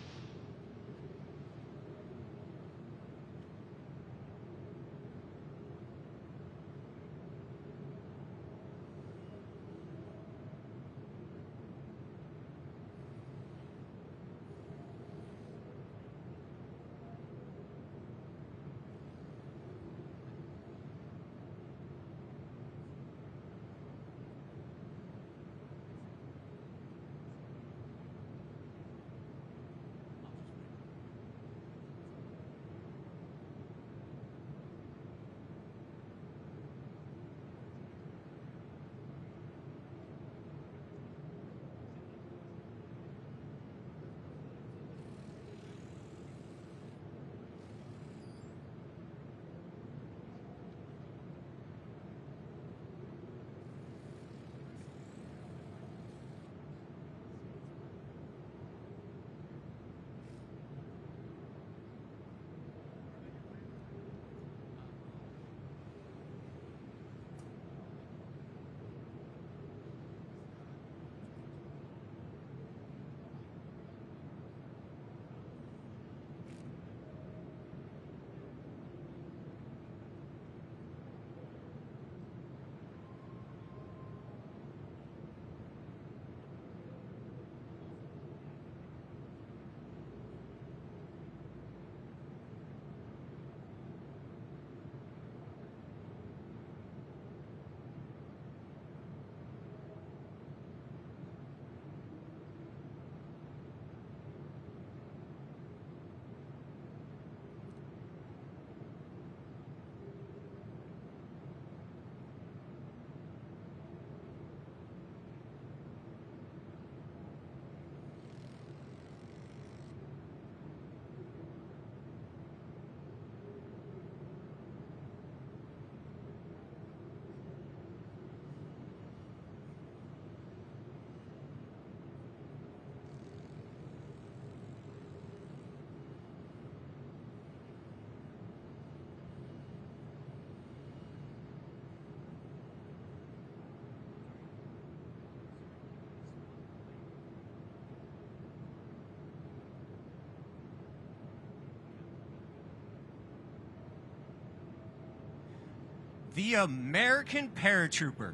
the American paratrooper,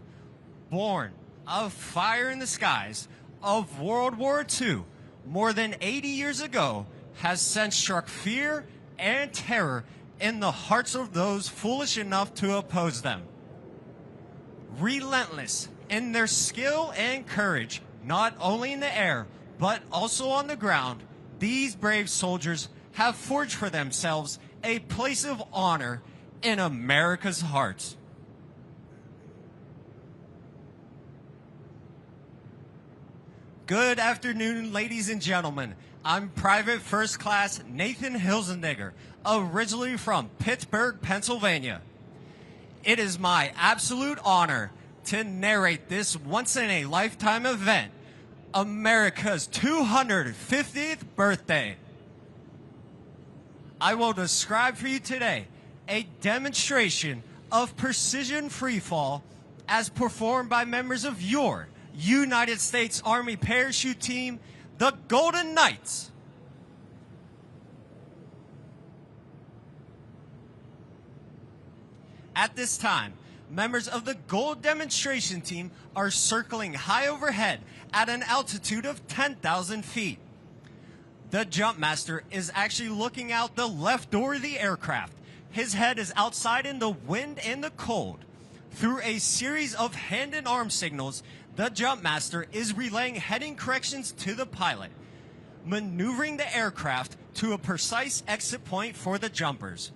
born of fire in the skies of World War II, more than 80 years ago, has since struck fear and terror in the hearts of those foolish enough to oppose them. Relentless in their skill and courage, not only in the air, but also on the ground, these brave soldiers have forged for themselves a place of honor in America's hearts. Good afternoon, ladies and gentlemen. I'm Private First Class Nathan Hilsendigger, originally from Pittsburgh, Pennsylvania. It is my absolute honor to narrate this once-in-a-lifetime event, America's 250th birthday. I will describe for you today a demonstration of precision freefall as performed by members of your United States Army parachute team, the Golden Knights. At this time, members of the Gold Demonstration Team are circling high overhead at an altitude of 10,000 feet. The jump master is actually looking out the left door of the aircraft. His head is outside in the wind and the cold. Through a series of hand and arm signals, the jump master is relaying heading corrections to the pilot, maneuvering the aircraft to a precise exit point for the jumpers.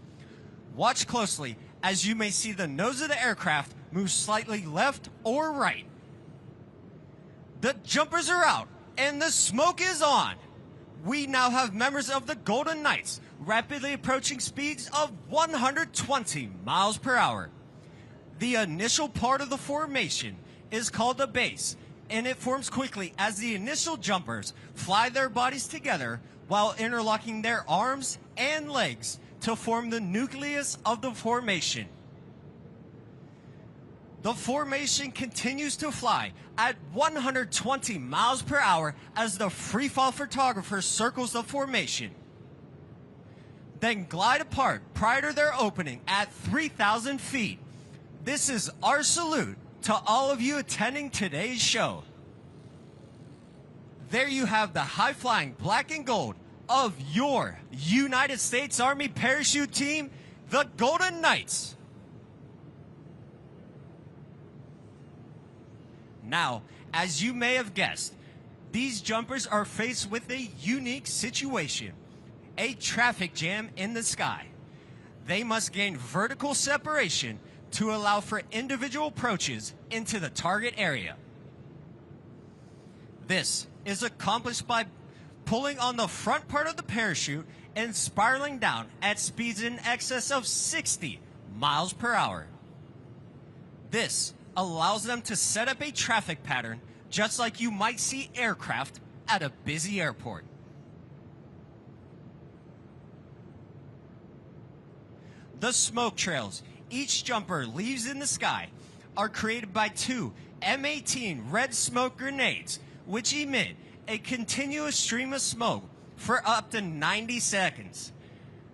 Watch closely as you may see the nose of the aircraft move slightly left or right. The jumpers are out and the smoke is on. We now have members of the Golden Knights rapidly approaching speeds of 120 miles per hour. The initial part of the formation is called the base, and it forms quickly as the initial jumpers fly their bodies together while interlocking their arms and legs to form the nucleus of the formation. The formation continues to fly at 120 miles per hour as the freefall photographer circles the formation, then glide apart prior to their opening at 3,000 feet. This is our salute to all of you attending today's show. There you have the high-flying black and gold of your United States Army parachute team, the Golden Knights. Now, as you may have guessed, these jumpers are faced with a unique situation, a traffic jam in the sky. They must gain vertical separation to allow for individual approaches into the target area. This is accomplished by pulling on the front part of the parachute and spiraling down at speeds in excess of 60 miles per hour. This allows them to set up a traffic pattern just like you might see aircraft at a busy airport. The smoke trails each jumper leaves in the sky are created by two M18 red smoke grenades, which emit a continuous stream of smoke for up to 90 seconds.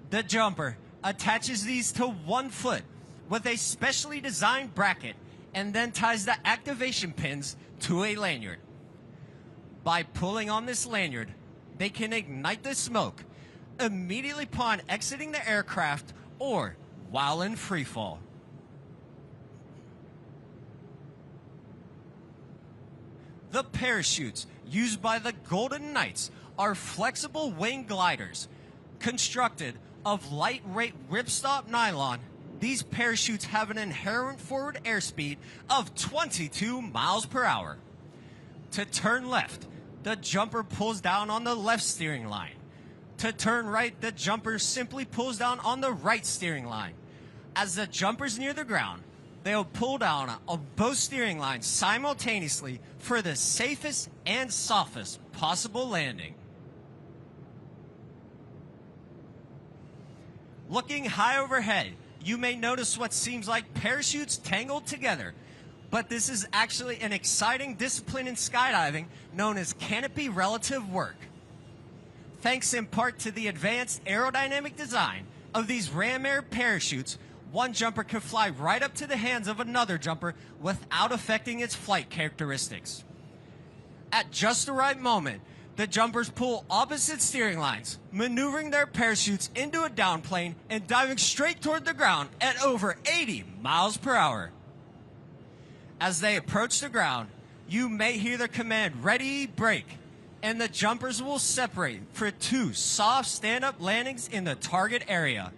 The jumper attaches these to 1 foot with a specially designed bracket and then ties the activation pins to a lanyard. By pulling on this lanyard, they can ignite the smoke immediately upon exiting the aircraft or while in free fall. The parachutes used by the Golden Knights are flexible wing gliders. Constructed of lightweight ripstop nylon, these parachutes have an inherent forward airspeed of 22 miles per hour. To turn left, the jumper pulls down on the left steering line. To turn right, the jumper simply pulls down on the right steering line. As the jumper's near the ground, they'll pull down on both steering lines simultaneously for the safest and softest possible landing. Looking high overhead, you may notice what seems like parachutes tangled together, but this is actually an exciting discipline in skydiving known as canopy relative work. Thanks in part to the advanced aerodynamic design of these ram air parachutes, one jumper can fly right up to the hands of another jumper without affecting its flight characteristics. At just the right moment, the jumpers pull opposite steering lines, maneuvering their parachutes into a downplane and diving straight toward the ground at over 80 miles per hour. As they approach the ground, you may hear the command, "Ready, break," and the jumpers will separate for 2 soft stand-up landings in the target area.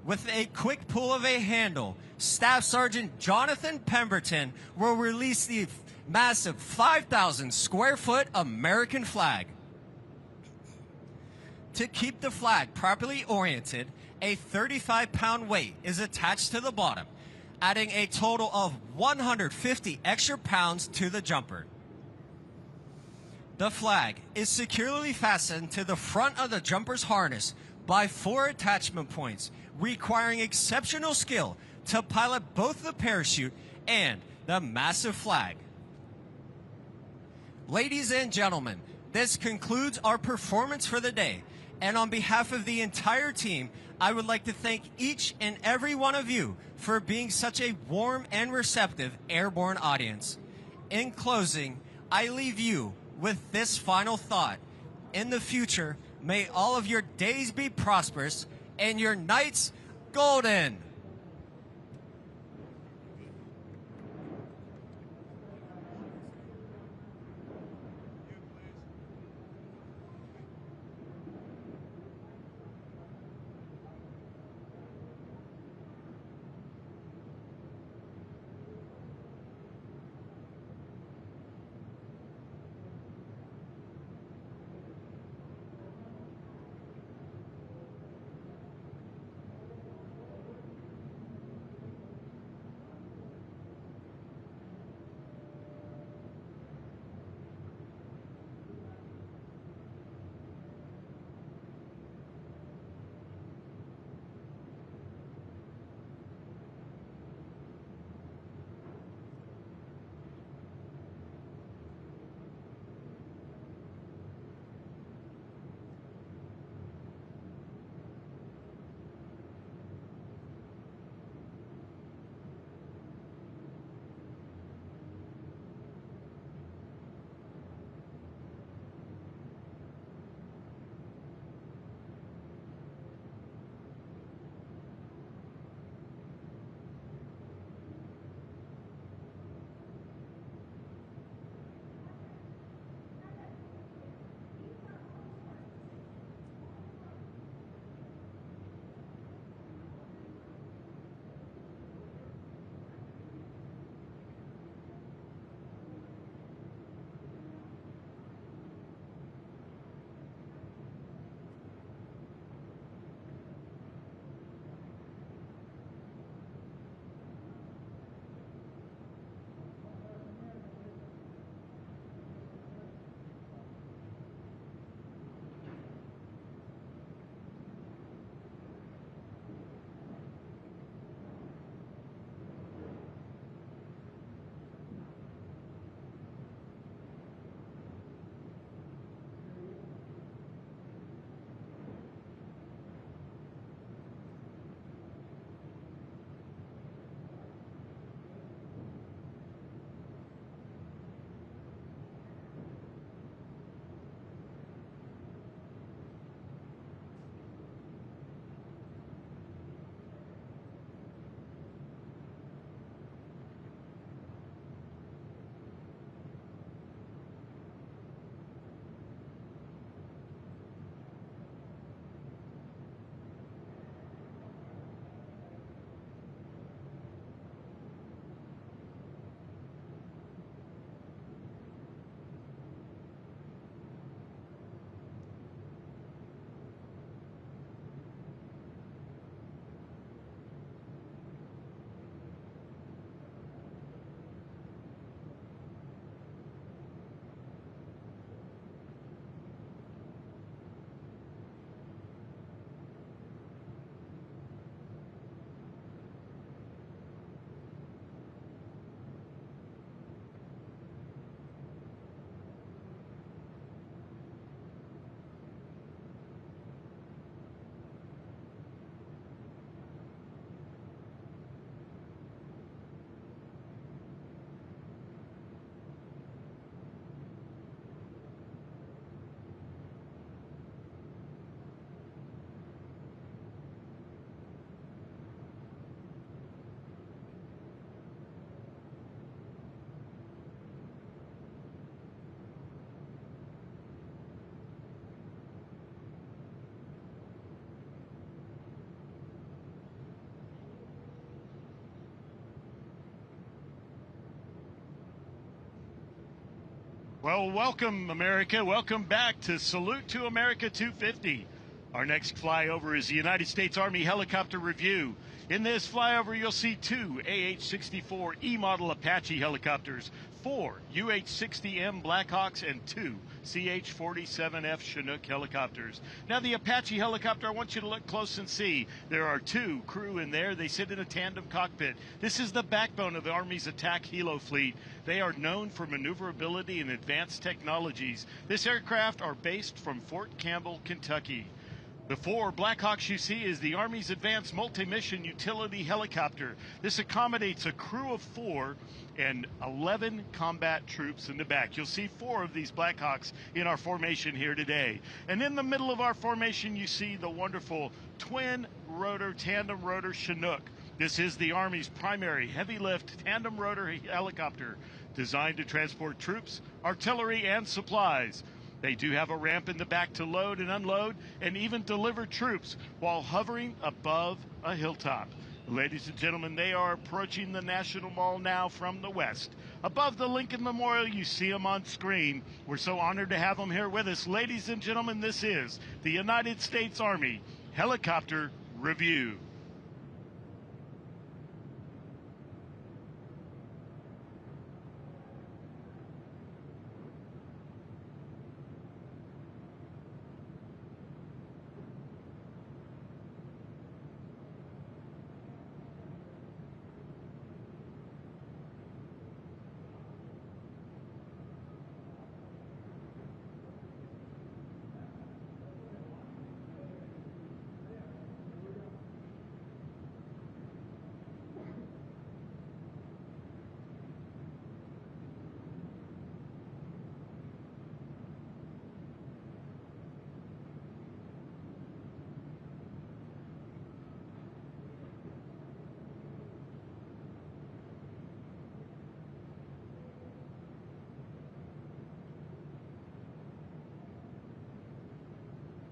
With a quick pull of a handle, Staff Sergeant Jonathan Pemberton will release the massive 5,000 square foot American flag. To keep the flag properly oriented, a 35-pound weight is attached to the bottom, adding a total of 150 extra pounds to the jumper. The flag is securely fastened to the front of the jumper's harness by 4 attachment points, requiring exceptional skill to pilot both the parachute and the massive flag. Ladies and gentlemen, this concludes our performance for the day, and on behalf of the entire team, I would like to thank each and every one of you for being such a warm and receptive airborne audience. In closing, I leave you with this final thought. In the future, may all of your days be prosperous and your nights golden. Well, welcome, America. Welcome back to Salute to America 250. Our next flyover is the United States Army Helicopter Review. In this flyover, you'll see 2 AH-64 E-model Apache helicopters, 4 UH-60M Blackhawks, and 2 CH-47F Chinook helicopters. Now, the Apache helicopter, I want you to look close and see. There are 2 crew in there. They sit in a tandem cockpit. This is the backbone of the Army's attack helo fleet. They are known for maneuverability and advanced technologies. This aircraft are based from Fort Campbell, Kentucky. The 4 Blackhawks you see is the Army's Advanced Multi-Mission Utility Helicopter. This accommodates a crew of 4 and 11 combat troops in the back. You'll see 4 of these Blackhawks in our formation here today. And in the middle of our formation, you see the wonderful twin-rotor, tandem-rotor Chinook. This is the Army's primary heavy-lift tandem-rotor helicopter designed to transport troops, artillery, and supplies. They do have a ramp in the back to load and unload and even deliver troops while hovering above a hilltop. Ladies and gentlemen, they are approaching the National Mall now from the west. Above the Lincoln Memorial, you see them on screen. We're so honored to have them here with us. Ladies and gentlemen, this is the United States Army Helicopter Review.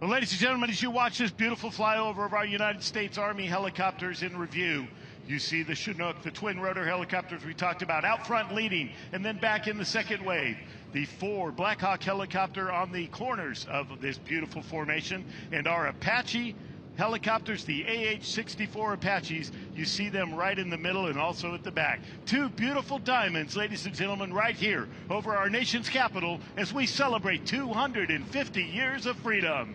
Well, ladies and gentlemen, as you watch this beautiful flyover of our United States Army helicopters in review, you see the Chinook, the twin-rotor helicopters we talked about, out front leading, and then back in the second wave. The 4 Blackhawk helicopter on the corners of this beautiful formation, and our Apache helicopters, the AH-64 Apaches. You see them right in the middle and also at the back. 2 beautiful diamonds, ladies and gentlemen, right here over our nation's capital as we celebrate 250 years of freedom.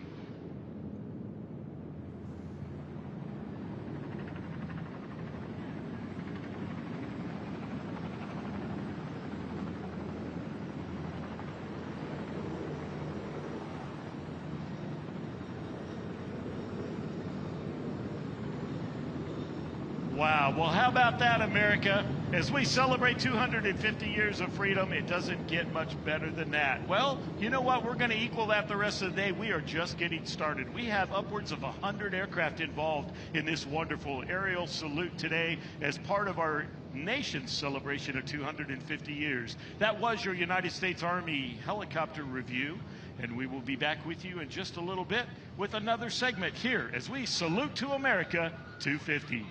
Wow, well, how about that, America? As we celebrate 250 years of freedom, it doesn't get much better than that. Well, you know what? We're going to equal that the rest of the day. We are just getting started. We have upwards of 100 aircraft involved in this wonderful aerial salute today as part of our nation's celebration of 250 years. That was your United States Army Helicopter Review, and we will be back with you in just a little bit with another segment here as we salute to America 250.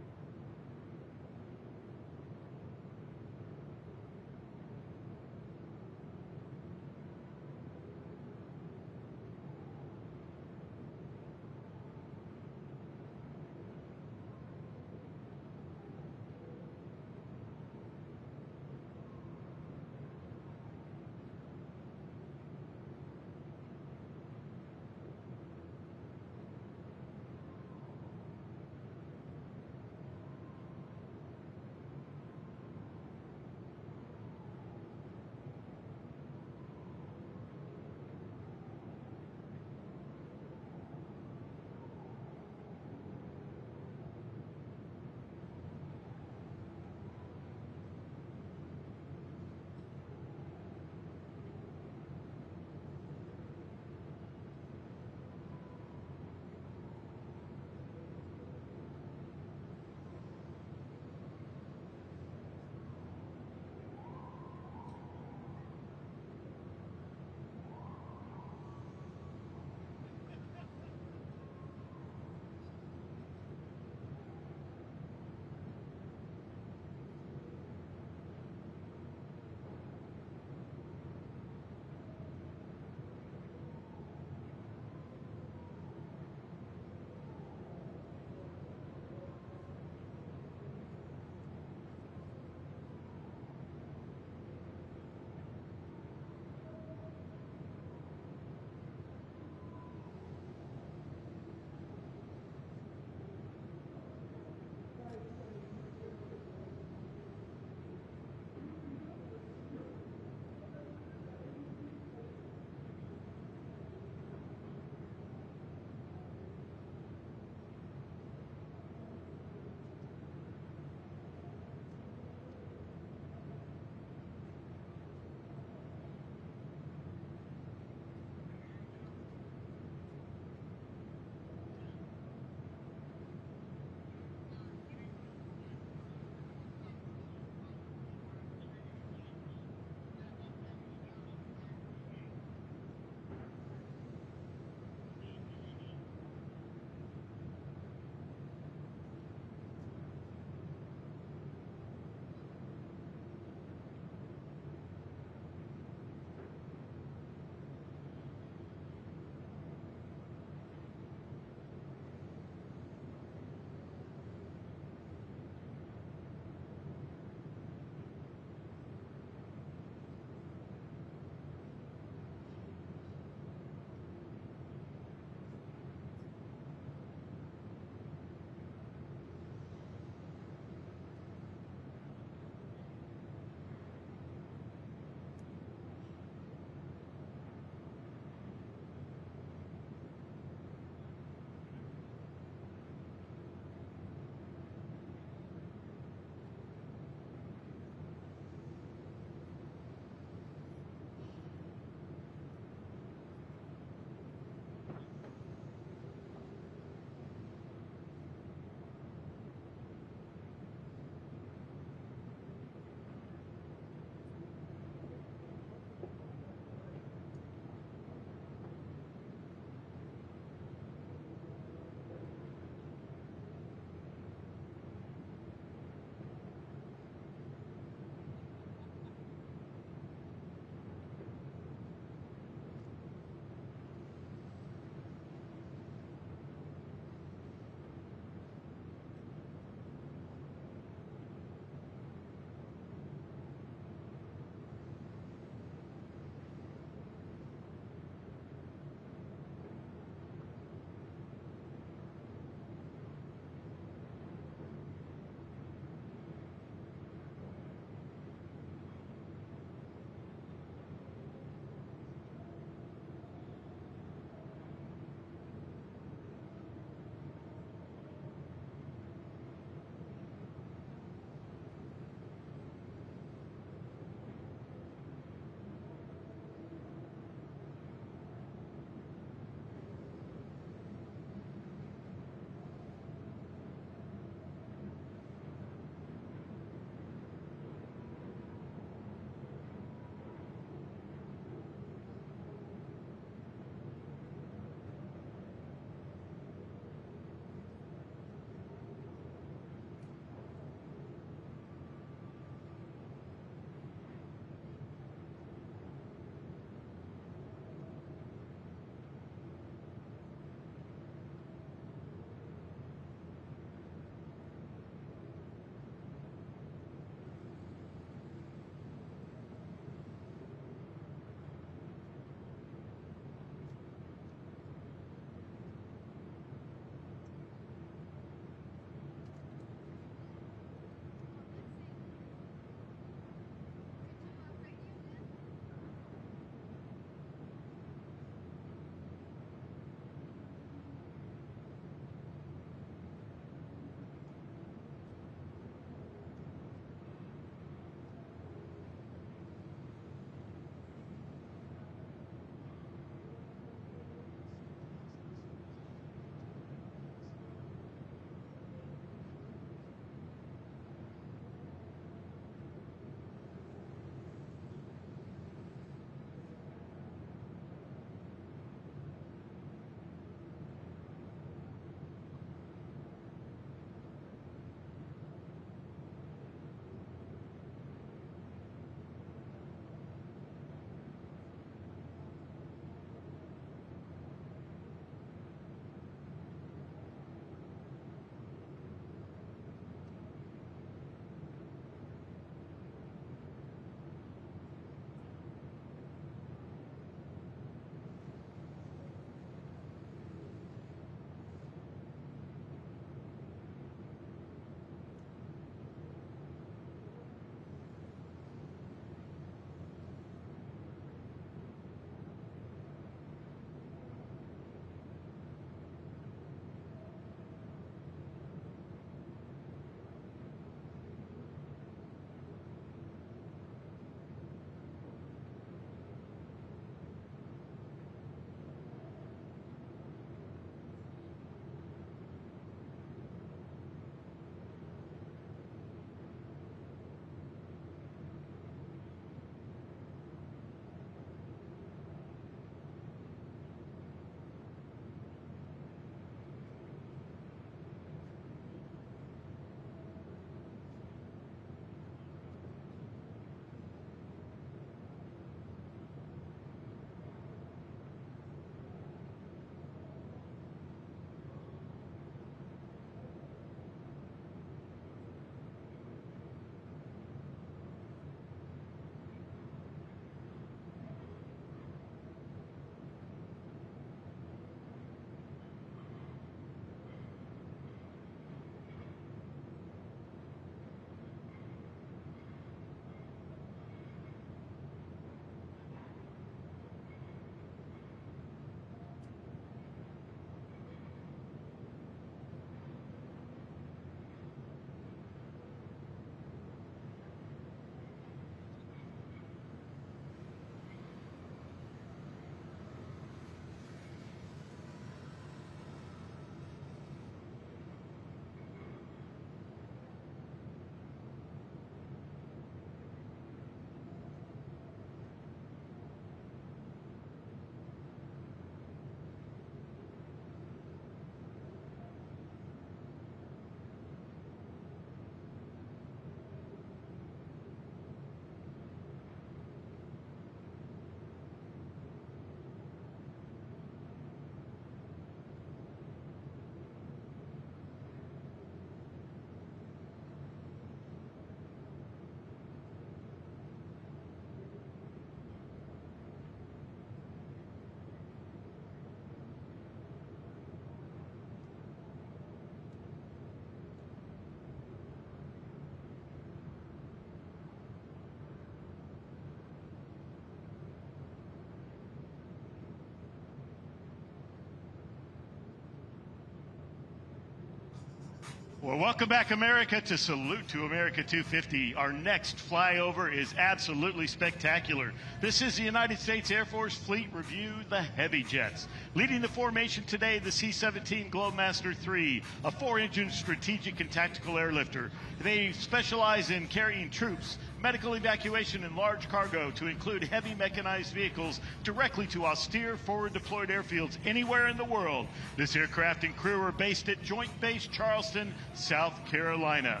Well, welcome back, America, to Salute to America 250. Our next flyover is absolutely spectacular. This is the United States Air Force Fleet Review, the heavy jets. Leading the formation today, the C-17 Globemaster III, a 4-engine strategic and tactical airlifter. They specialize in carrying troops, medical evacuation, and large cargo, to include heavy mechanized vehicles, directly to austere forward deployed airfields anywhere in the world. This aircraft and crew are based at Joint Base Charleston, South Carolina.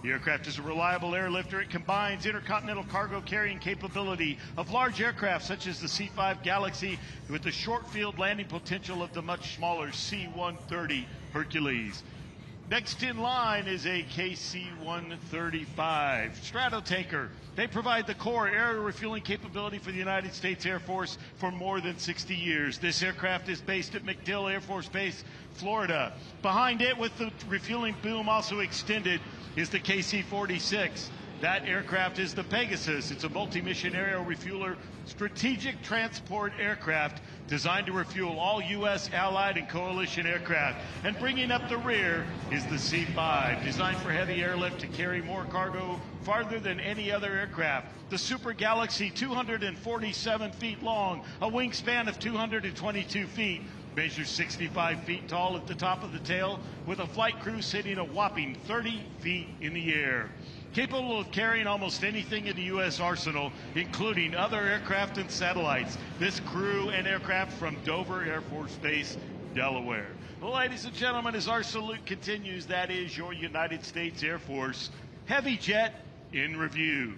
The aircraft is a reliable airlifter. It combines intercontinental cargo carrying capability of large aircraft such as the C-5 Galaxy with the short field landing potential of the much smaller C-130 Hercules. Next in line is a KC-135 Stratotanker. They provide the core air refueling capability for the United States Air Force for more than 60 years. This aircraft is based at MacDill Air Force Base, Florida. Behind it, with the refueling boom also extended, is the KC-46. That aircraft is the Pegasus. It's a multi-mission aerial refueler strategic transport aircraft designed to refuel all U.S., Allied, and coalition aircraft. And bringing up the rear is the C-5, designed for heavy airlift to carry more cargo farther than any other aircraft. The Super Galaxy, 247 feet long, a wingspan of 222 feet, measures 65 feet tall at the top of the tail, with a flight crew sitting a whopping 30 feet in the air. Capable of carrying almost anything in the U.S. arsenal, including other aircraft and satellites. This crew and aircraft from Dover Air Force Base, Delaware. Well, ladies and gentlemen, as our salute continues, that is your United States Air Force heavy jet in review.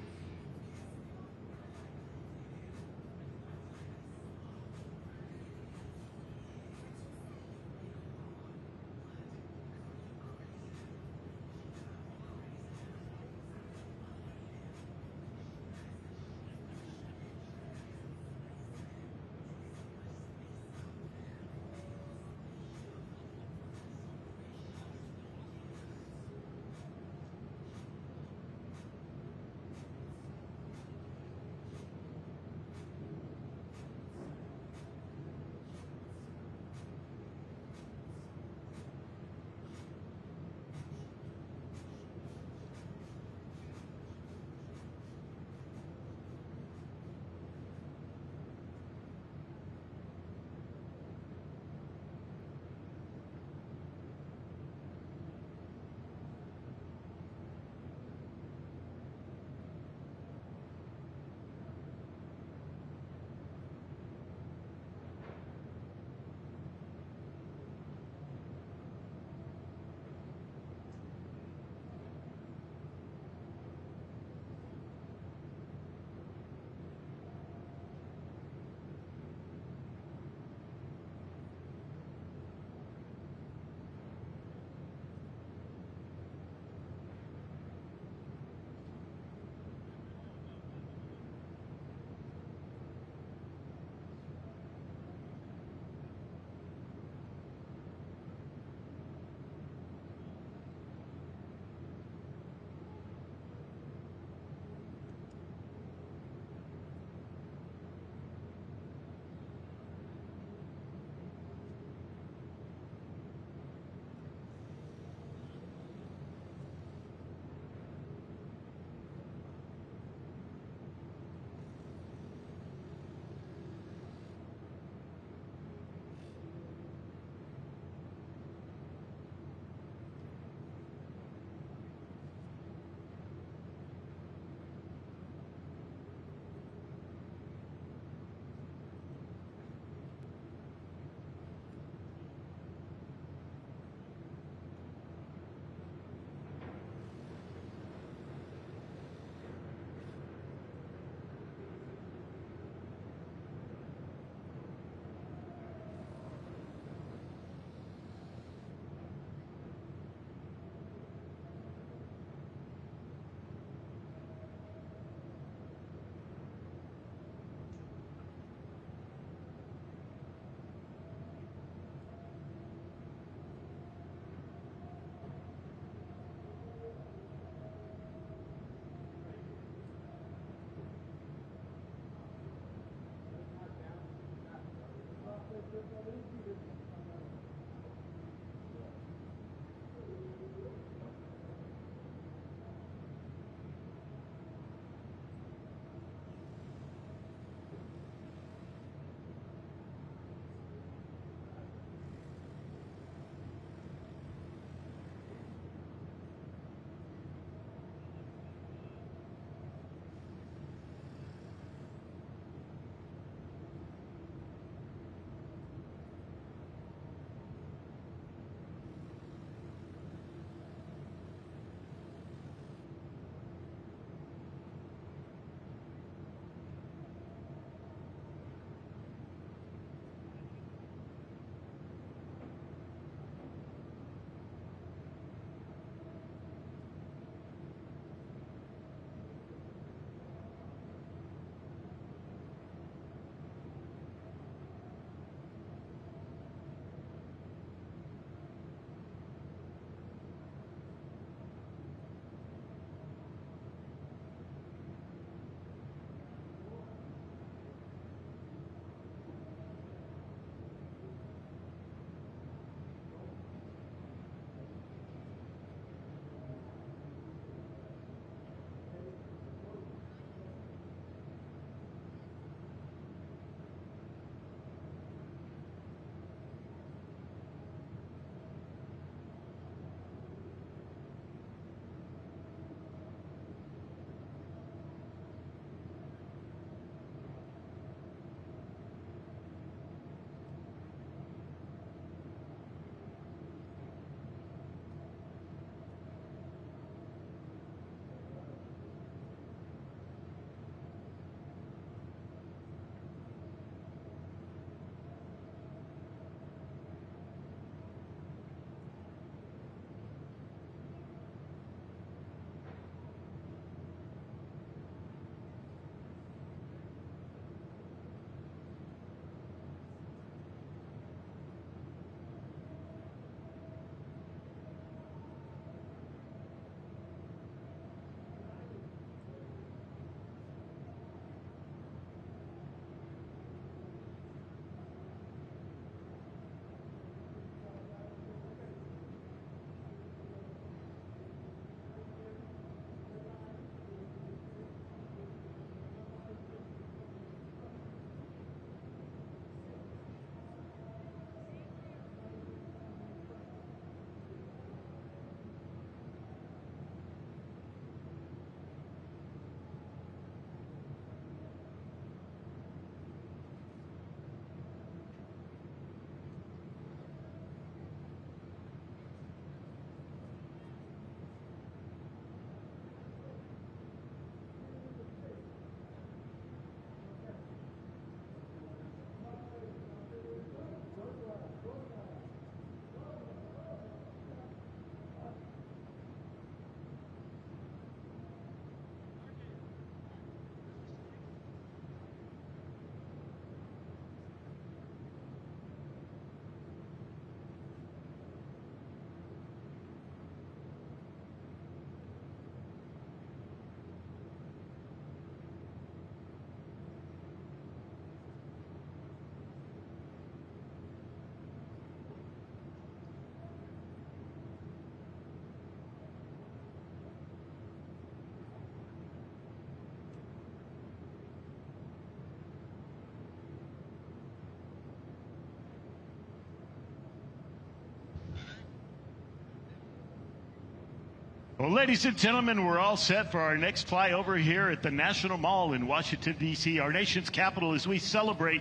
Well, ladies and gentlemen, we're all set for our next flyover here at the National Mall in Washington, D.C., our nation's capital, as we celebrate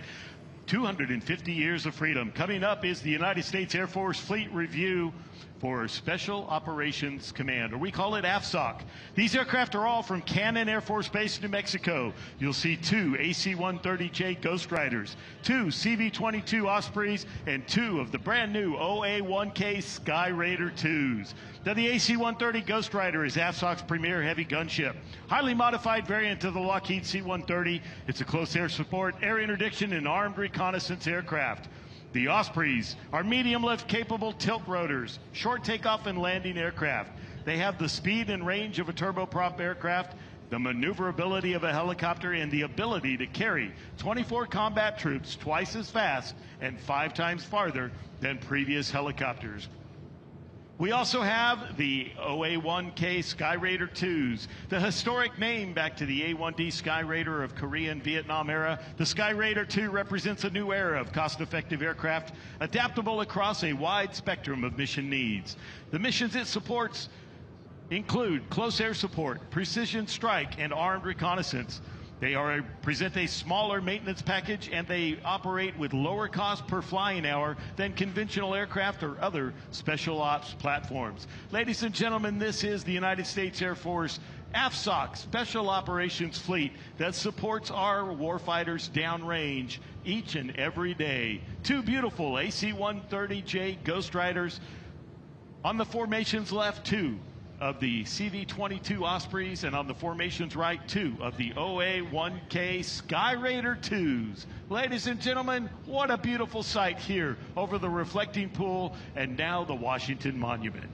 250 years of freedom. Coming up is the United States Air Force Fleet Review for Special Operations Command, or we call it AFSOC. These aircraft are all from Cannon Air Force Base, New Mexico. You'll see 2 AC-130J Ghost Riders, 2 CV-22 Ospreys, and 2 of the brand new OA-1K Sky Raider 2s. Now, the AC-130 Ghost Rider is AFSOC's premier heavy gunship. Highly modified variant of the Lockheed C-130. It's a close air support, air interdiction, and armed reconnaissance aircraft. The Ospreys are medium-lift capable tilt rotors, short takeoff and landing aircraft. They have the speed and range of a turboprop aircraft, the maneuverability of a helicopter, and the ability to carry 24 combat troops twice as fast and 5 times farther than previous helicopters. We also have the OA-1K Sky Raider 2s, the historic name back to the A-1D Sky Raider of Korea and Vietnam era. The Sky Raider 2 represents a new era of cost-effective aircraft, adaptable across a wide spectrum of mission needs. The missions it supports include close air support, precision strike, and armed reconnaissance. They present a smaller maintenance package, and they operate with lower cost per flying hour than conventional aircraft or other special ops platforms. Ladies and gentlemen, this is the United States Air Force AFSOC Special Operations Fleet that supports our warfighters downrange each and every day. 2 beautiful AC-130J Ghost Riders. On the formation's left, 2 of the CV-22 Ospreys, and on the formation's right, 2 of the OA-1K Sky Raider 2s. Ladies and gentlemen, what a beautiful sight here over the reflecting pool and now the Washington Monument.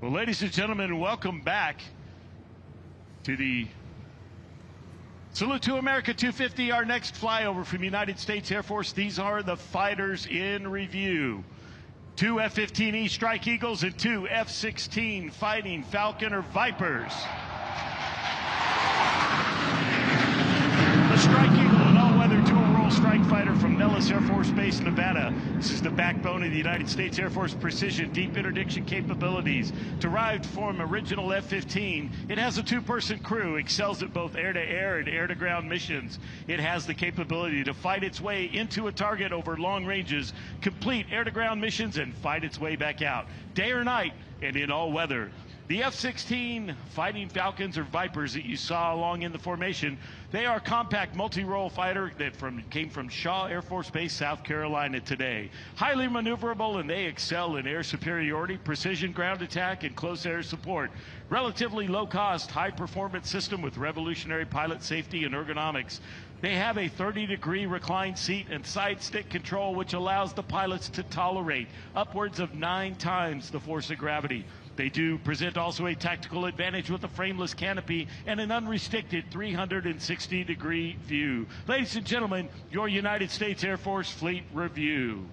Well, ladies and gentlemen, welcome back to the Salute to America 250, our next flyover from United States Air Force. These are the fighters in review. 2 F-15E Strike Eagles and 2 F-16 Fighting Falcon or Vipers. The Strike Eagle, an all-weather dual-role strike fighter from Nellis Air Force Base, Nevada. This is the backbone of the United States Air Force precision deep interdiction capabilities. Derived from original F-15, it has a 2-person crew, excels at both air-to-air and air-to-ground missions. It has the capability to fight its way into a target over long ranges, complete air-to-ground missions, and fight its way back out, day or night, and in all weather. The F-16 Fighting Falcons or Vipers that you saw along in the formation, they are a compact multi-role fighter that came from Shaw Air Force Base, South Carolina today. Highly maneuverable, and they excel in air superiority, precision ground attack, and close air support. Relatively low-cost, high-performance system with revolutionary pilot safety and ergonomics. They have a 30-degree reclined seat and side stick control, which allows the pilots to tolerate upwards of 9 times the force of gravity. They do present also a tactical advantage with a frameless canopy and an unrestricted 360-degree view. Ladies and gentlemen, your United States Air Force Fleet Review.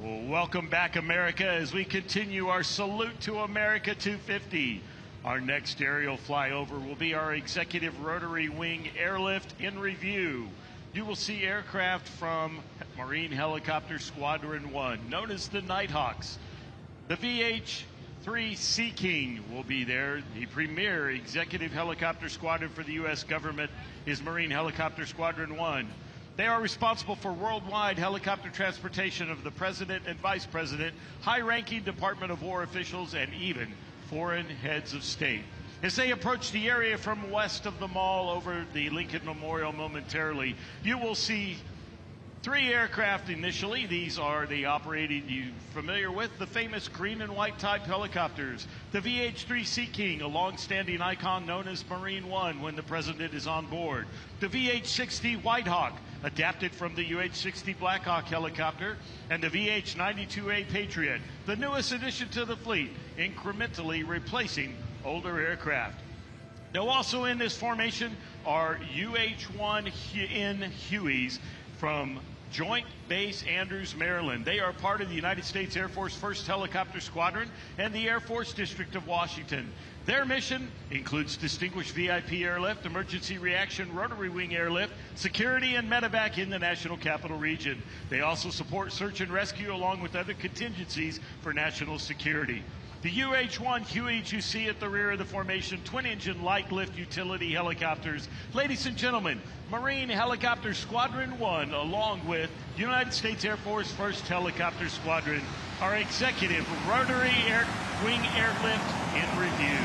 Well, welcome back, America, as we continue our Salute to America 250. Our next aerial flyover will be our Executive Rotary Wing Airlift in Review. You will see aircraft from Marine Helicopter Squadron 1, known as the Nighthawks. The VH-3 Sea King will be there. The premier executive helicopter squadron for the U.S. government is Marine Helicopter Squadron 1. They are responsible for worldwide helicopter transportation of the President and Vice President, high-ranking Department of War officials, and even foreign heads of state. As they approach the area from west of the mall over the Lincoln Memorial momentarily, you will see 3 aircraft initially. These are the operating, you familiar with, the famous green and white type helicopters. The VH-3 Sea King, a long-standing icon known as Marine One when the President is on board. The VH-60 White Hawk, adapted from the UH-60 Black Hawk helicopter, and the VH-92A Patriot, the newest addition to the fleet, incrementally replacing older aircraft. Now also in this formation are UH-1N Hueys from Joint Base Andrews, Maryland. They are part of the United States Air Force 1st Helicopter Squadron and the Air Force District of Washington. Their mission includes distinguished VIP airlift, emergency reaction rotary wing airlift, security, and medevac in the National Capital Region. They also support search and rescue along with other contingencies for national security. The UH-1 Hueys you see at the rear of the formation, twin-engine light-lift utility helicopters. Ladies and gentlemen, Marine Helicopter Squadron 1, along with United States Air Force 1st Helicopter Squadron, our executive rotary wing airlift in review.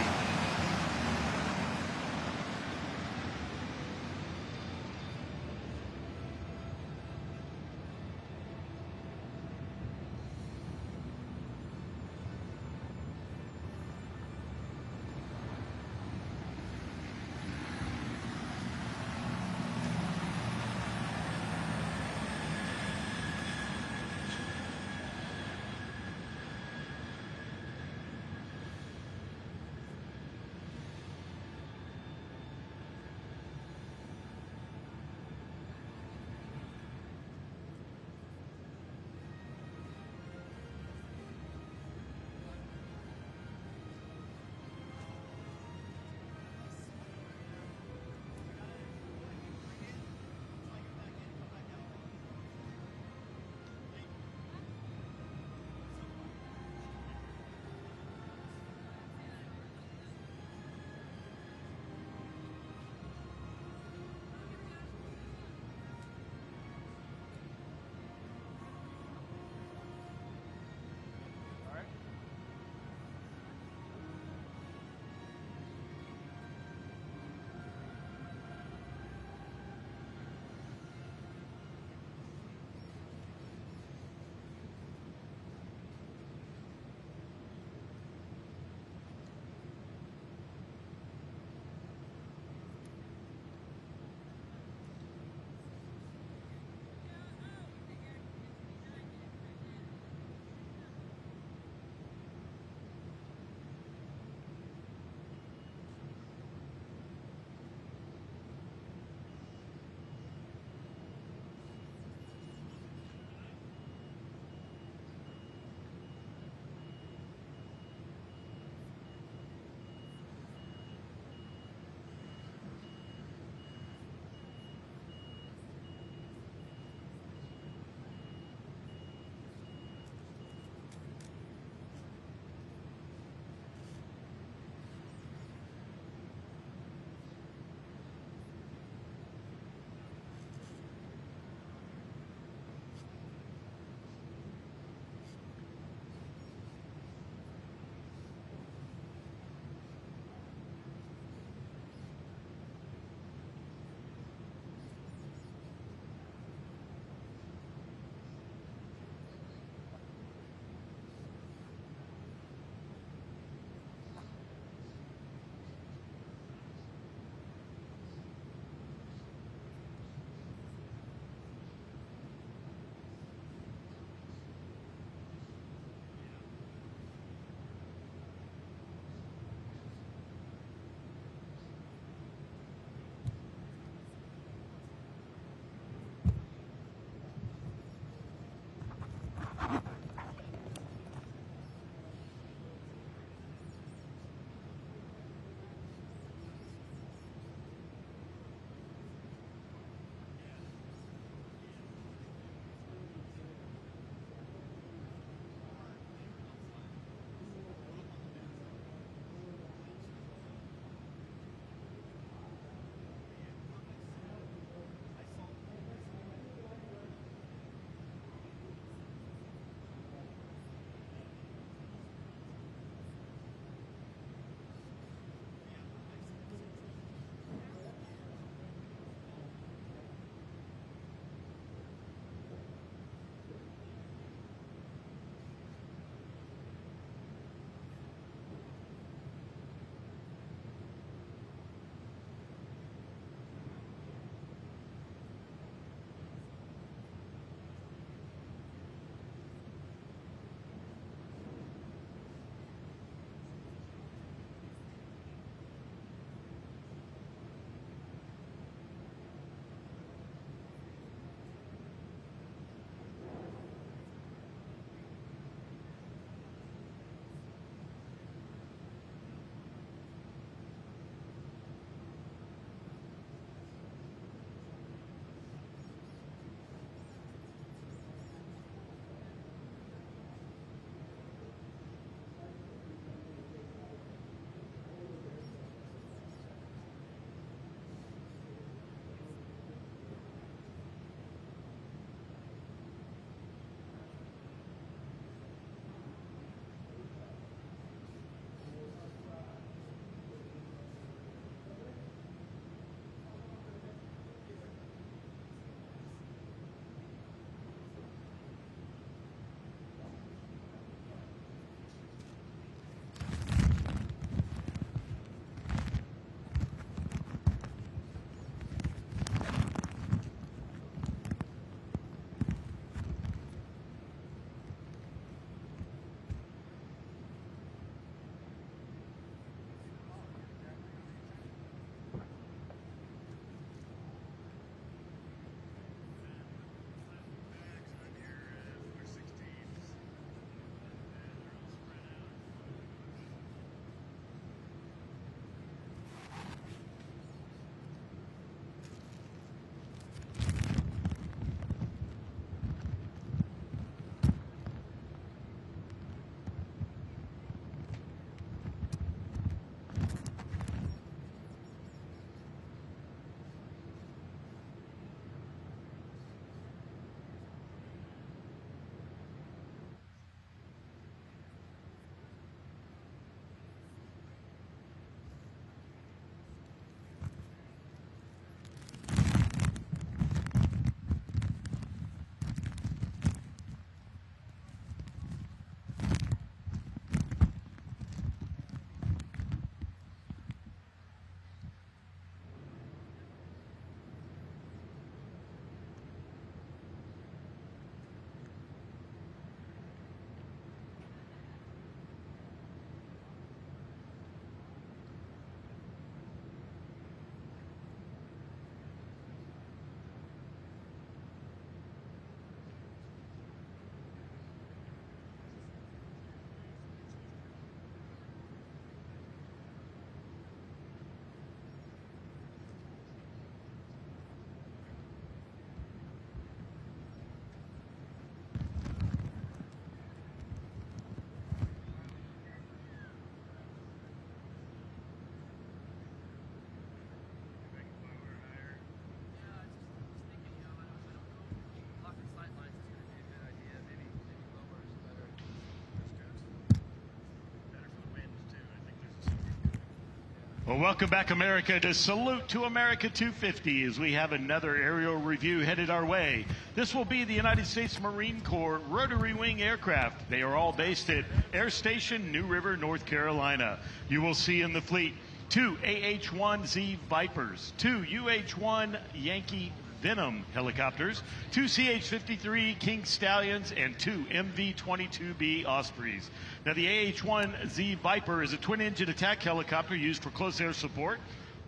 Well, welcome back, America, to Salute to America 250 as we have another aerial review headed our way. This will be the United States Marine Corps rotary wing aircraft. They are all based at Air Station New River, North Carolina. You will see in the fleet 2 AH-1Z Vipers, 2 UH-1 Yankee Venom helicopters, 2 CH-53 King Stallions, and 2 MV-22B Ospreys. Now, the AH-1Z Viper is a twin-engine attack helicopter used for close air support,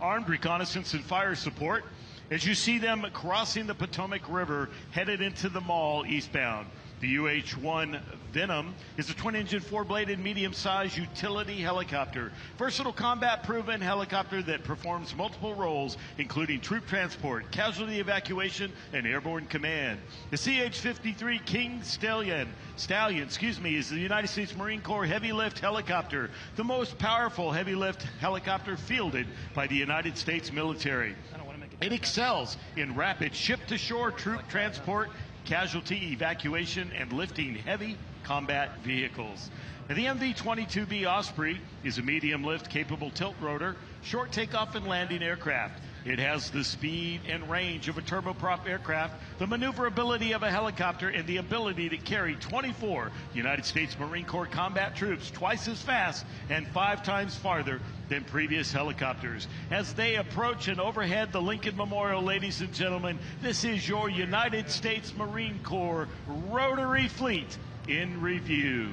armed reconnaissance, and fire support. As you see them crossing the Potomac River, headed into the mall eastbound. The UH-1 Venom is a twin-engine, four-bladed, medium-sized utility helicopter. Versatile, combat-proven helicopter that performs multiple roles, including troop transport, casualty evacuation, and airborne command. The CH-53 King Stallion, is the United States Marine Corps heavy-lift helicopter, the most powerful heavy-lift helicopter fielded by the United States military. It excels in rapid ship-to-shore troop transport, casualty evacuation, and lifting heavy combat vehicles. Now, the MV-22B Osprey is a medium-lift, capable tilt rotor, short takeoff and landing aircraft. It has the speed and range of a turboprop aircraft, the maneuverability of a helicopter, and the ability to carry 24 United States Marine Corps combat troops twice as fast and 5 times farther than previous helicopters. As they approach and overhead the Lincoln Memorial, ladies and gentlemen, this is your United States Marine Corps rotary fleet in review.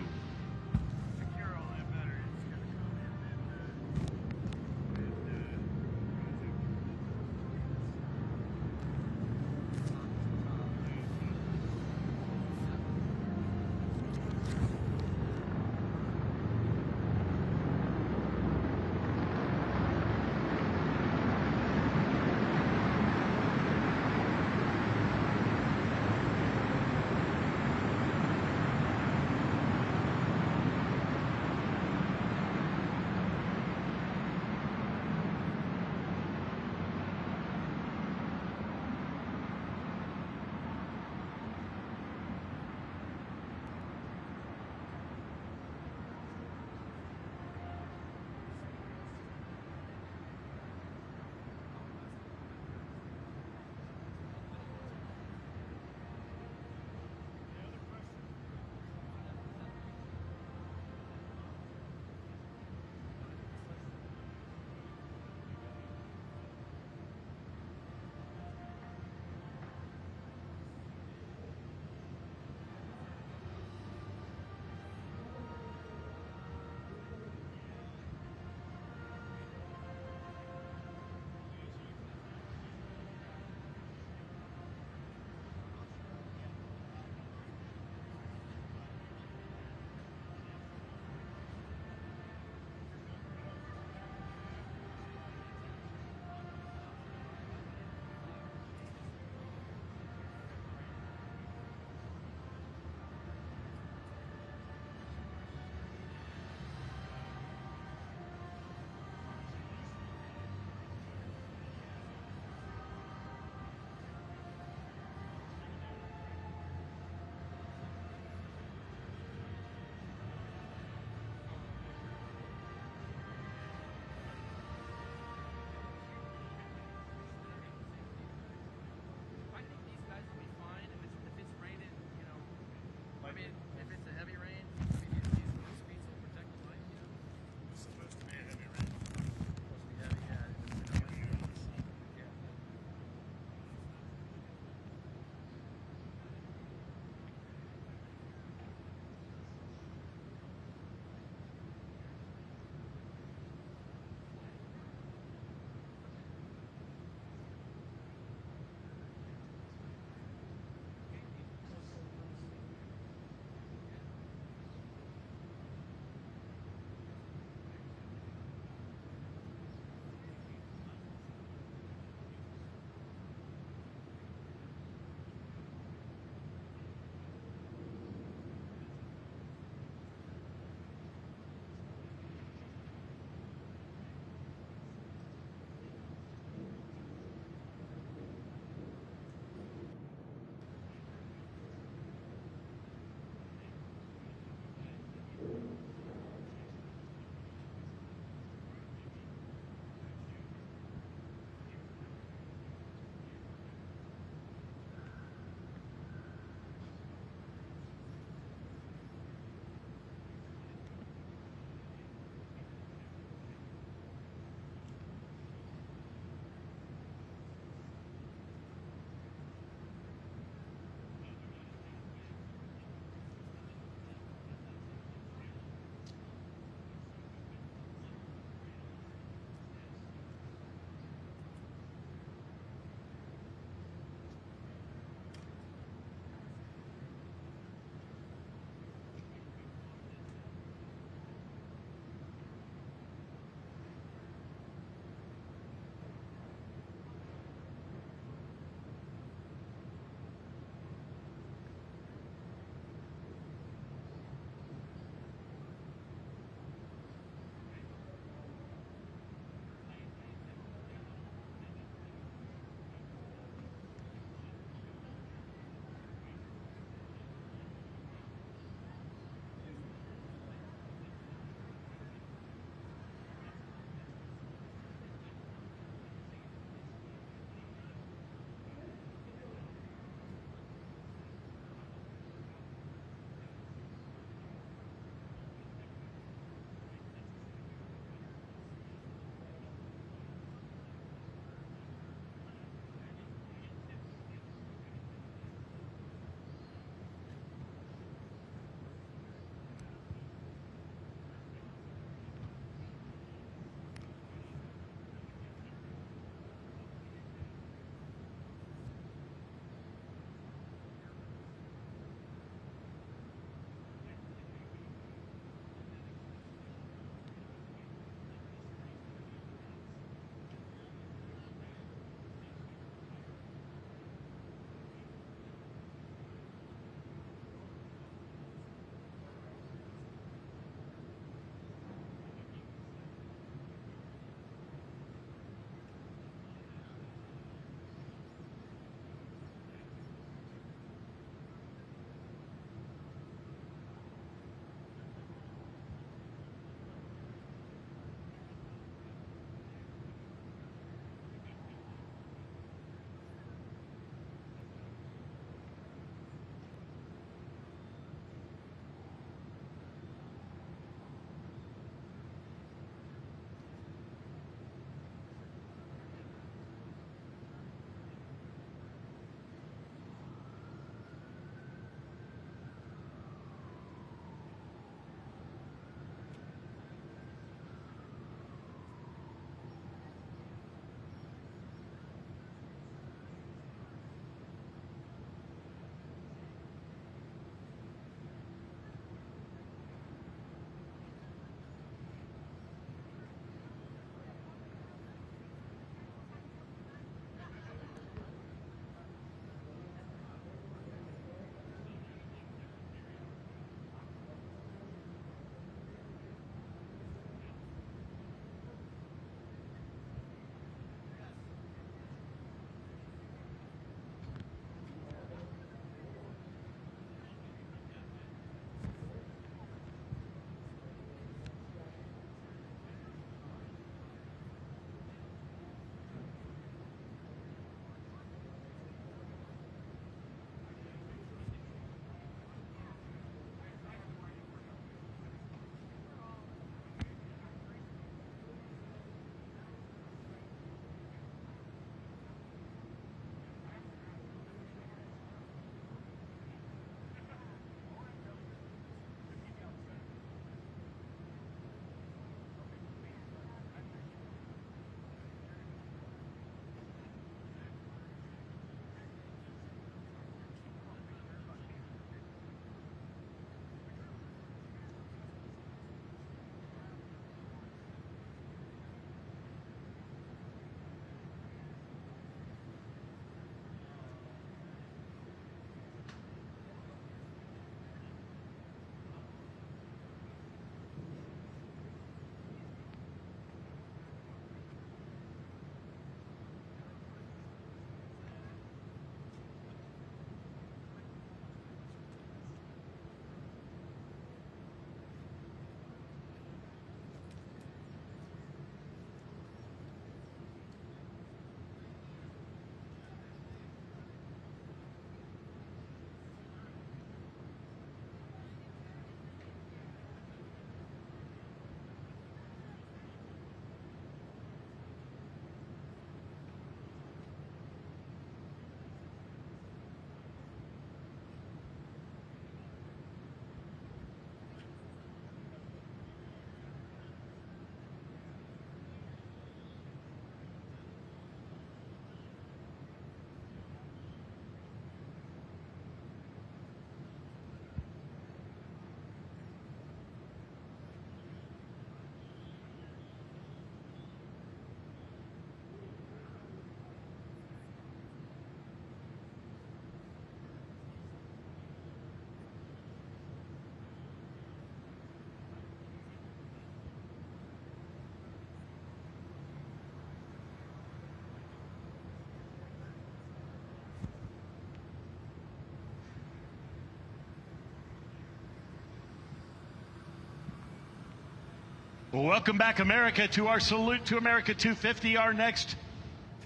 Well, welcome back, America, to our Salute to America 250. Our next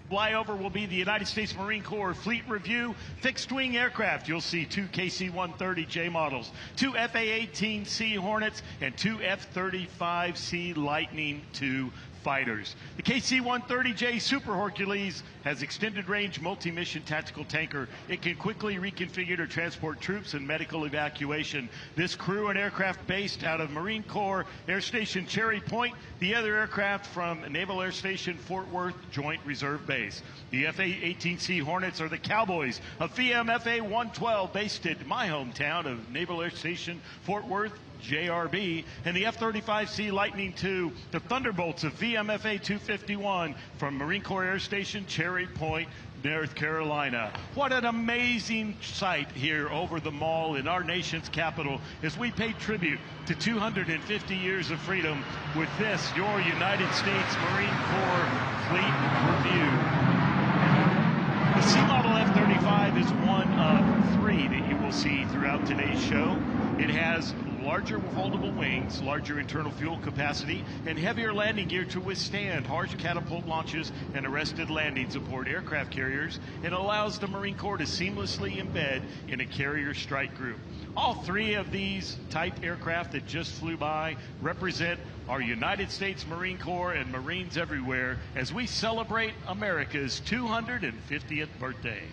flyover will be the United States Marine Corps Fleet Review. Fixed-wing aircraft. You'll see 2 KC-130J models, 2 FA-18C Hornets, and 2 F-35C Lightning II fighters. The KC-130J Super Hercules has extended range multi-mission tactical tanker. It can quickly reconfigure to transport troops and medical evacuation. This crew and aircraft based out of Marine Corps Air Station Cherry Point, the other aircraft from Naval Air Station Fort Worth Joint Reserve Base. The FA-18C Hornets are the Cowboys of VMFA-112 based at my hometown of Naval Air Station Fort Worth JRB, and the F-35C Lightning II, the Thunderbolts of VMFA 251 from Marine Corps Air Station Cherry Point, North Carolina. What an amazing sight here over the mall in our nation's capital as we pay tribute to 250 years of freedom with this, your United States Marine Corps Fleet Review. The C-Model F-35 is one of 3 that you will see throughout today's show. It has larger foldable wings, larger internal fuel capacity, and heavier landing gear to withstand harsh catapult launches and arrested landings aboard aircraft carriers, and allows the Marine Corps to seamlessly embed in a carrier strike group. All 3 of these type aircraft that just flew by represent our United States Marine Corps and Marines everywhere as we celebrate America's 250th birthday.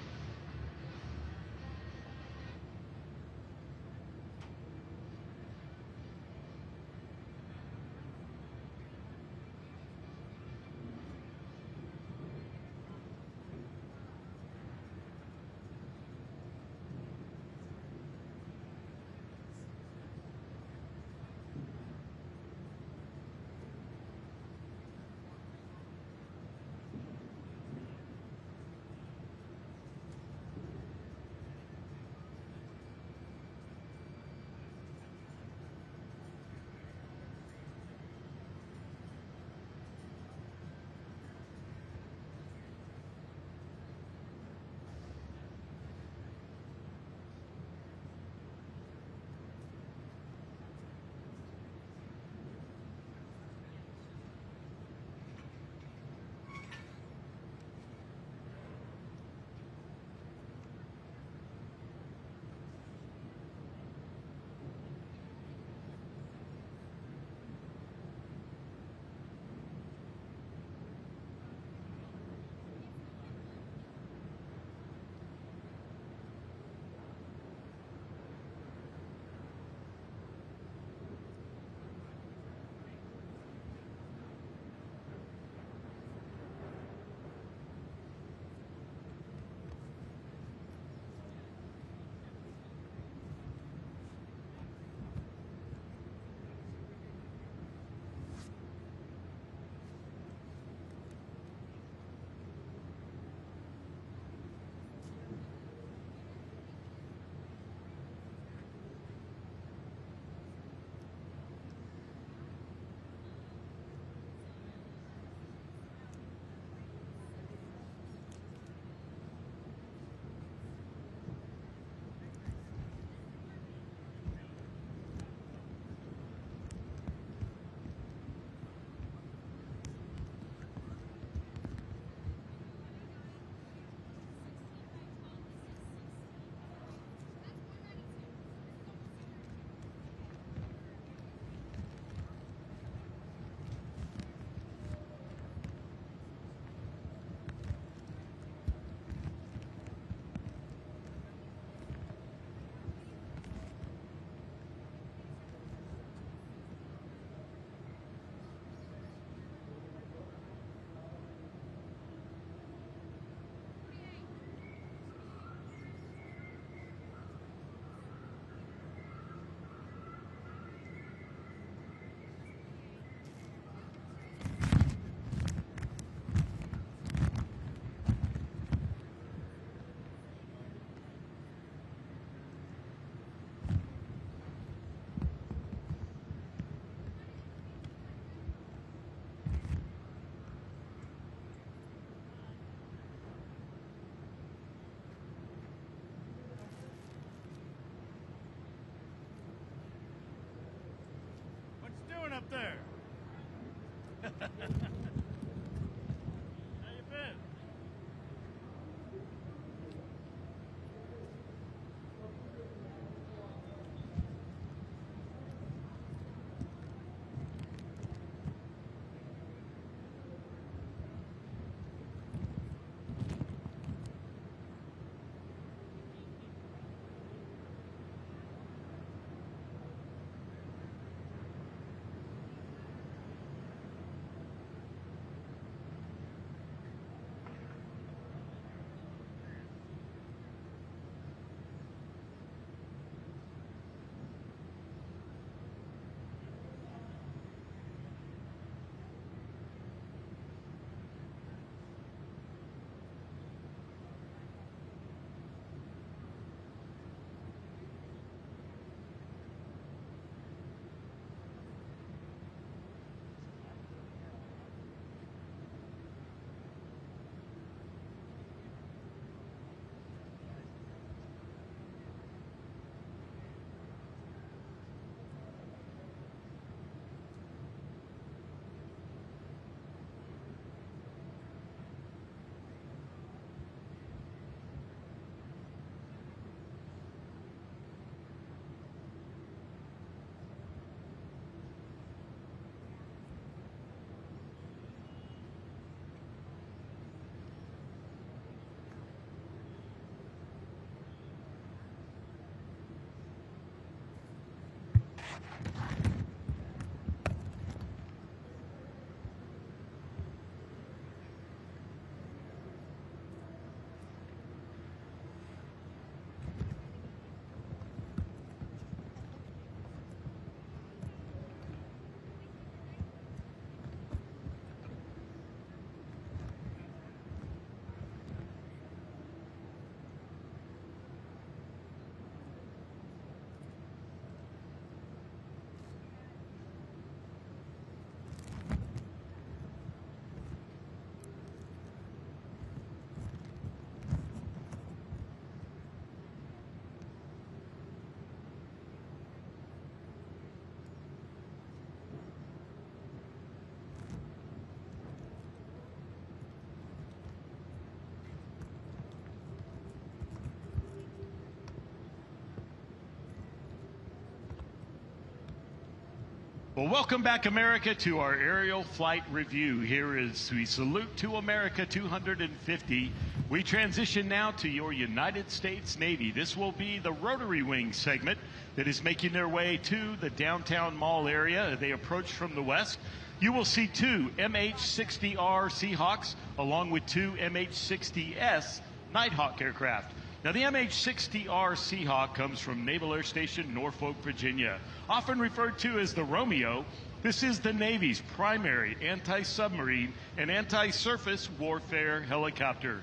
Well, welcome back, America, to our aerial flight review. Here is we salute to America 250. We transition now to your United States Navy. This will be the rotary wing segment that is making their way to the downtown mall area. They approach from the west. You will see two MH-60R Seahawks along with two MH-60S Nighthawk aircraft. Now, the MH-60R Seahawk comes from Naval Air Station, Norfolk, Virginia. Often referred to as the Romeo, this is the Navy's primary anti-submarine and anti-surface warfare helicopter.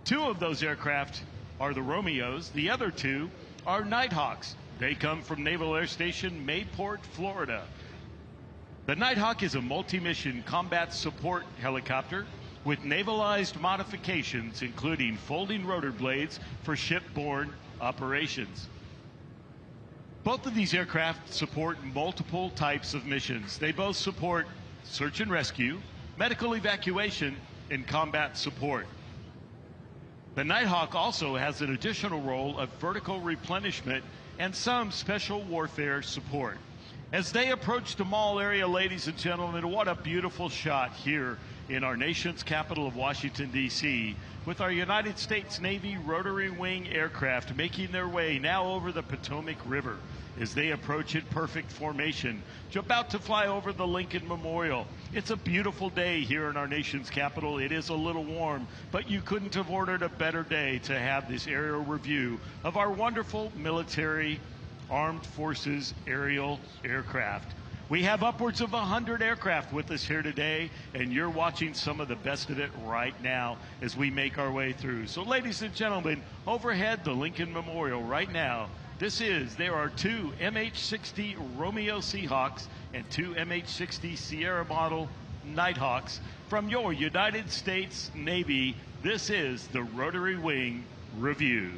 Two of those aircraft are the Romeos. The other two are Nighthawks. They come from Naval Air Station, Mayport, Florida. The Nighthawk is a multi-mission combat support helicopter with navalized modifications, including folding rotor blades for shipborne operations. Both of these aircraft support multiple types of missions. They both support search and rescue, medical evacuation, and combat support. The Nighthawk also has an additional role of vertical replenishment and some special warfare support. As they approach the mall area, ladies and gentlemen, what a beautiful shot here in our nation's capital of Washington, D.C., with our United States Navy rotary wing aircraft making their way now over the Potomac River as they approach in perfect formation, about to fly over the Lincoln Memorial. It's a beautiful day here in our nation's capital. It is a little warm, but you couldn't have ordered a better day to have this aerial review of our wonderful military armed forces aerial aircraft. We have upwards of 100 aircraft with us here today, and you're watching some of the best of it right now as we make our way through. So, ladies and gentlemen, overhead the Lincoln Memorial right now, there are two MH-60 Romeo Seahawks and two MH-60 Sierra model Nighthawks from your United States Navy. This is the Rotary Wing Review.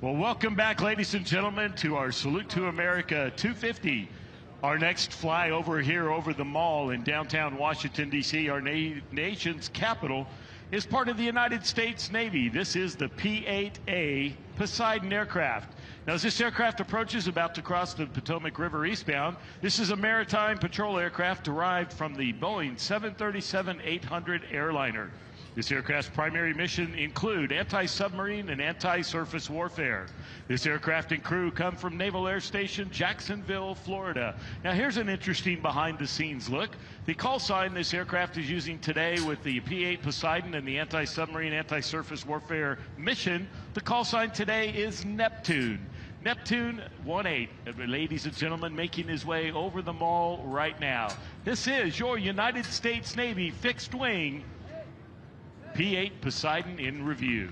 Well, welcome back, ladies and gentlemen, to our Salute to America 250. Our next flyover here over the mall in downtown Washington, D.C., our nation's capital, is part of the United States Navy. This is the P-8A Poseidon aircraft. Now, as this aircraft approaches, about to cross the Potomac River eastbound, this is a maritime patrol aircraft derived from the Boeing 737-800 airliner. This aircraft's primary mission include anti-submarine and anti-surface warfare. This aircraft and crew come from Naval Air Station Jacksonville, Florida. Now, here's an interesting behind-the-scenes look. The call sign this aircraft is using today with the P-8 Poseidon and the anti-submarine, anti-surface warfare mission, the call sign today is Neptune. Neptune 18, ladies and gentlemen, making his way over the mall right now. This is your United States Navy fixed-wing P-8 Poseidon in review.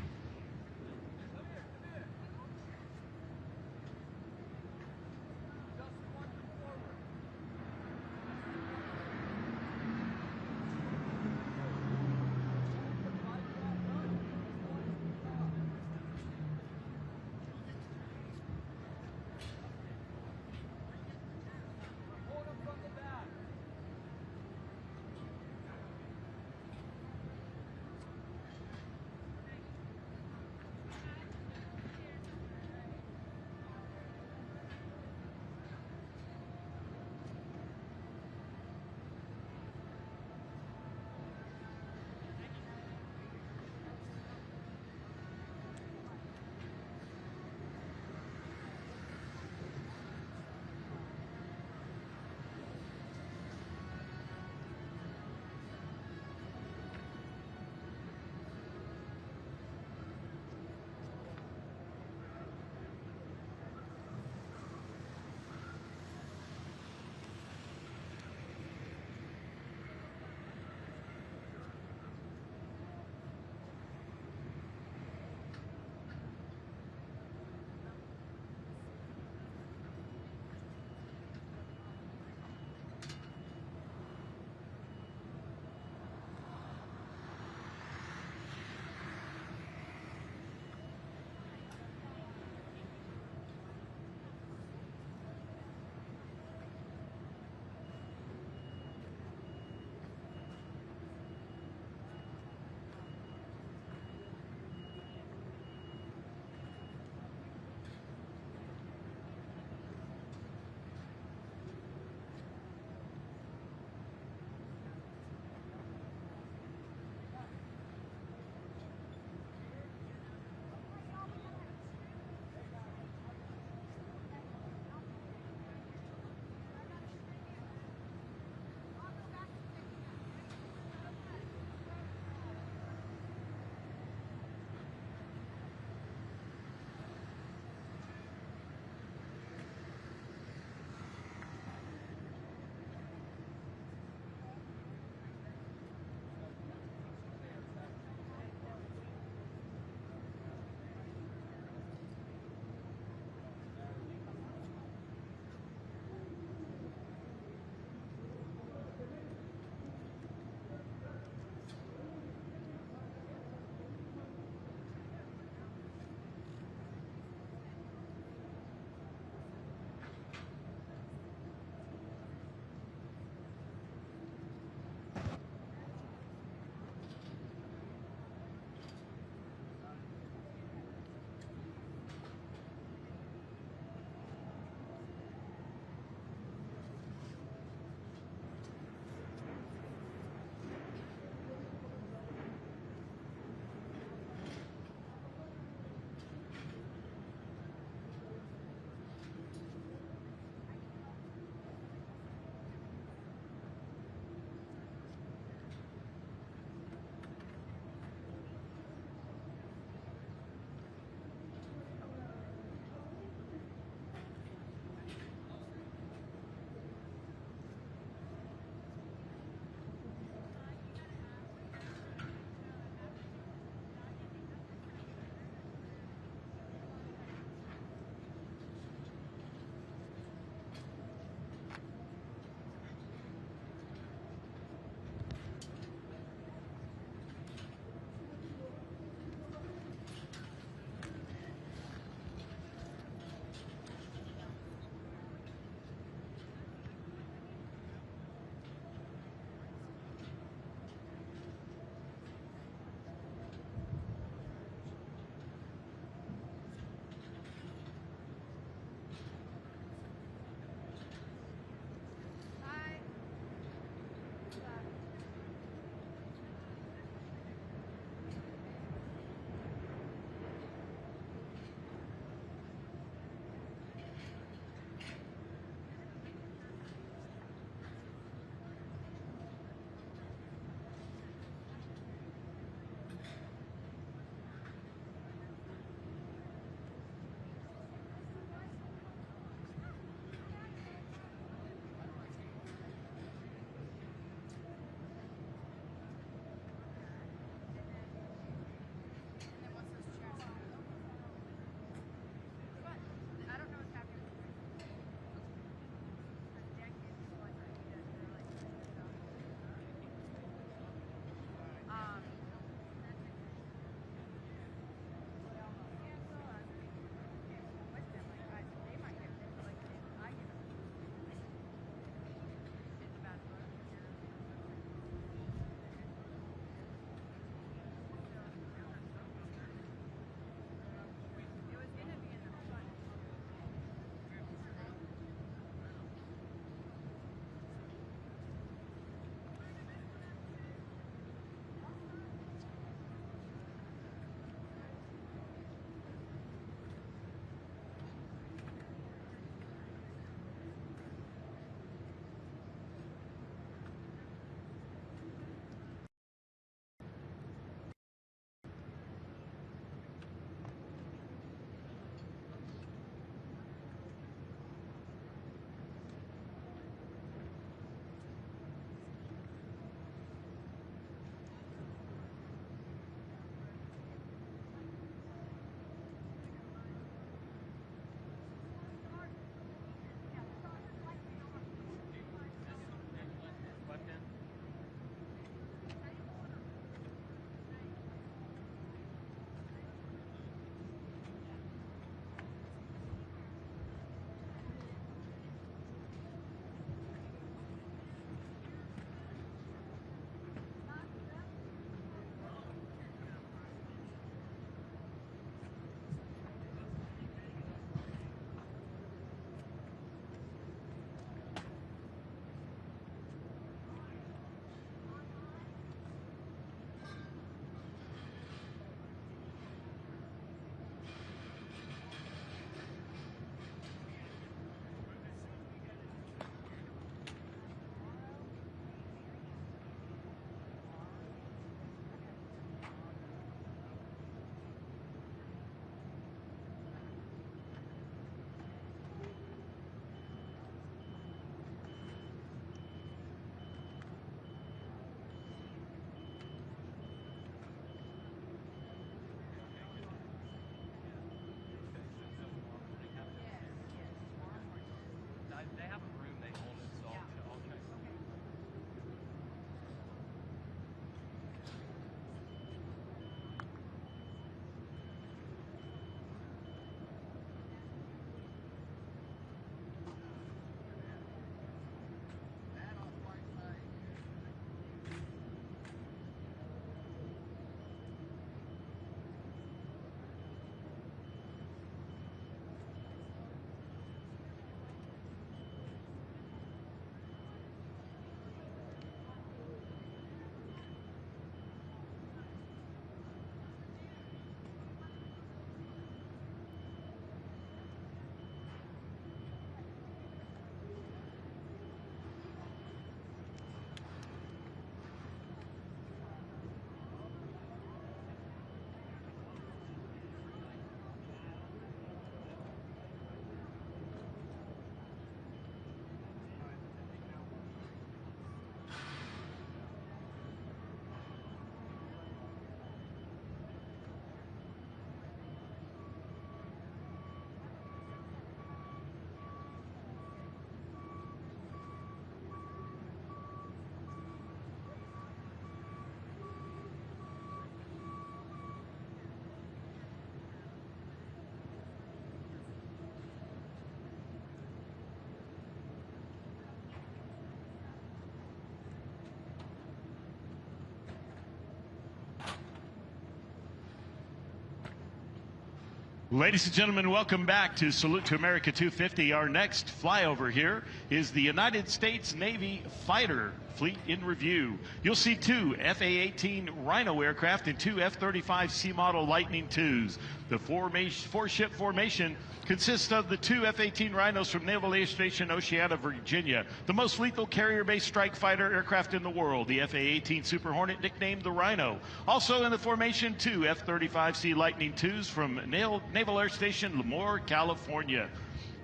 Ladies and gentlemen, welcome back to Salute to America 250. Our next flyover here is the United States Navy fighter fleet in review. You'll see 2 FA-18 Rhino aircraft and 2 F-35 C model Lightning IIs. The four-ship formation consists of the 2 F-18 Rhinos from Naval Air Station Oceana, Virginia, the most lethal carrier-based strike fighter aircraft in the world, the FA-18 Super Hornet, nicknamed the Rhino. Also in the formation, 2 F-35C Lightning IIs from Naval Air Station Lemoore, California.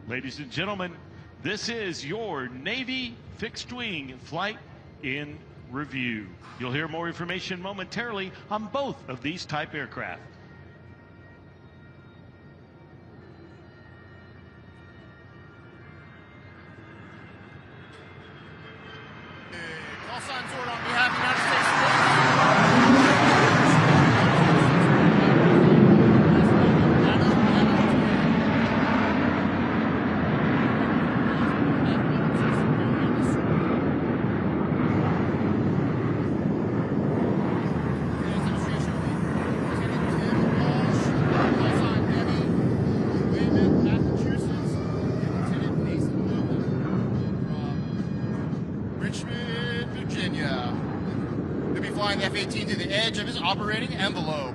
Ladies and gentlemen, this is your Navy fixed-wing flight in review. You'll hear more information momentarily on both of these type aircraft. Call sign Sword on behalf of the United States. Flying the F-18 to the edge of his operating envelope.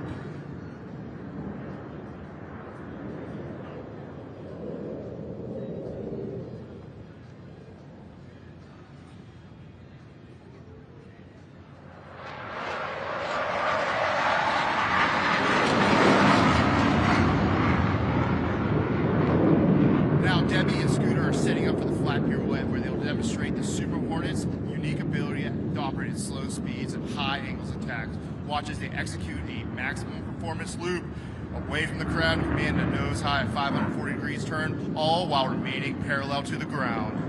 Now Debbie and Scooter are setting up for the flat pirouette where they'll demonstrate the Super Hornet's unique ability to operate at slow speeds and high angles of attack. Watch as they execute a maximum performance loop away from the crowd and command a nose high at 540 degrees turn, all while remaining parallel to the ground.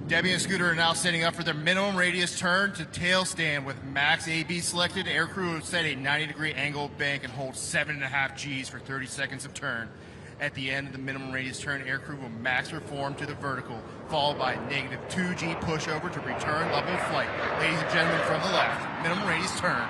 Debbie and Scooter are now setting up for their minimum radius turn to tail stand with max AB selected. Air crew will set a 90-degree angle bank and hold 7.5 Gs for 30 seconds of turn. At the end of the minimum radius turn, air crew will max reform to the vertical, followed by a -2 G pushover to return level flight. Ladies and gentlemen, from the left, minimum radius turn.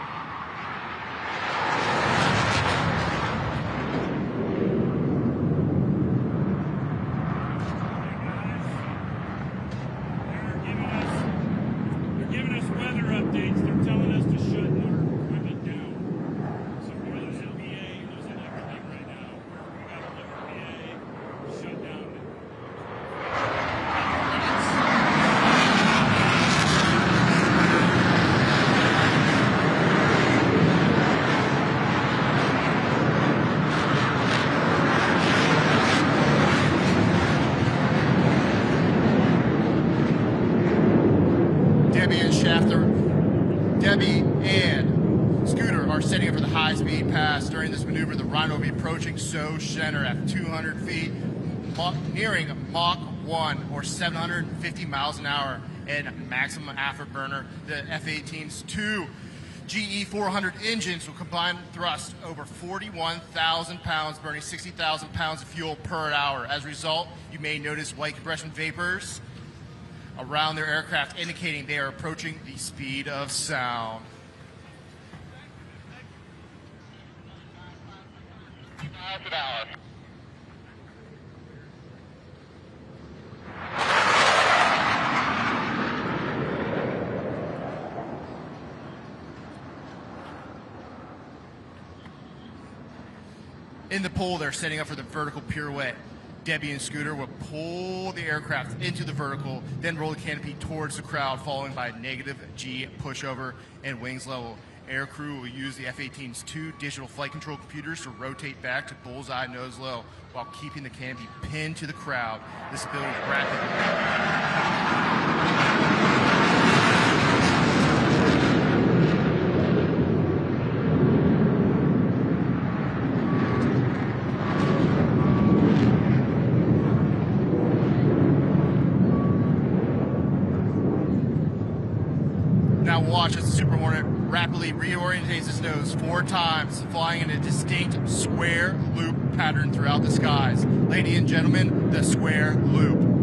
Debbie and Scooter are setting up for the high-speed pass. During this maneuver, the Rhino will be approaching SO center at 200 feet, nearing Mach 1 or 750 miles an hour and maximum afterburner. The F-18's 2 GE 400 engines will combine thrust over 41,000 pounds, burning 60,000 pounds of fuel per hour. As a result, you may notice white compression vapors around their aircraft, indicating they are approaching the speed of sound. In the pool, they're setting up for the vertical pirouette. Debbie and Scooter will pull the aircraft into the vertical, then roll the canopy towards the crowd, followed by a -G pushover and wings level. Air crew will use the F-18's 2 digital flight control computers to rotate back to bullseye nose low while keeping the canopy pinned to the crowd. This ability is rapid. rapidly reorientates its nose 4 times, flying in a distinct square loop pattern throughout the skies. Ladies and gentlemen, the square loop.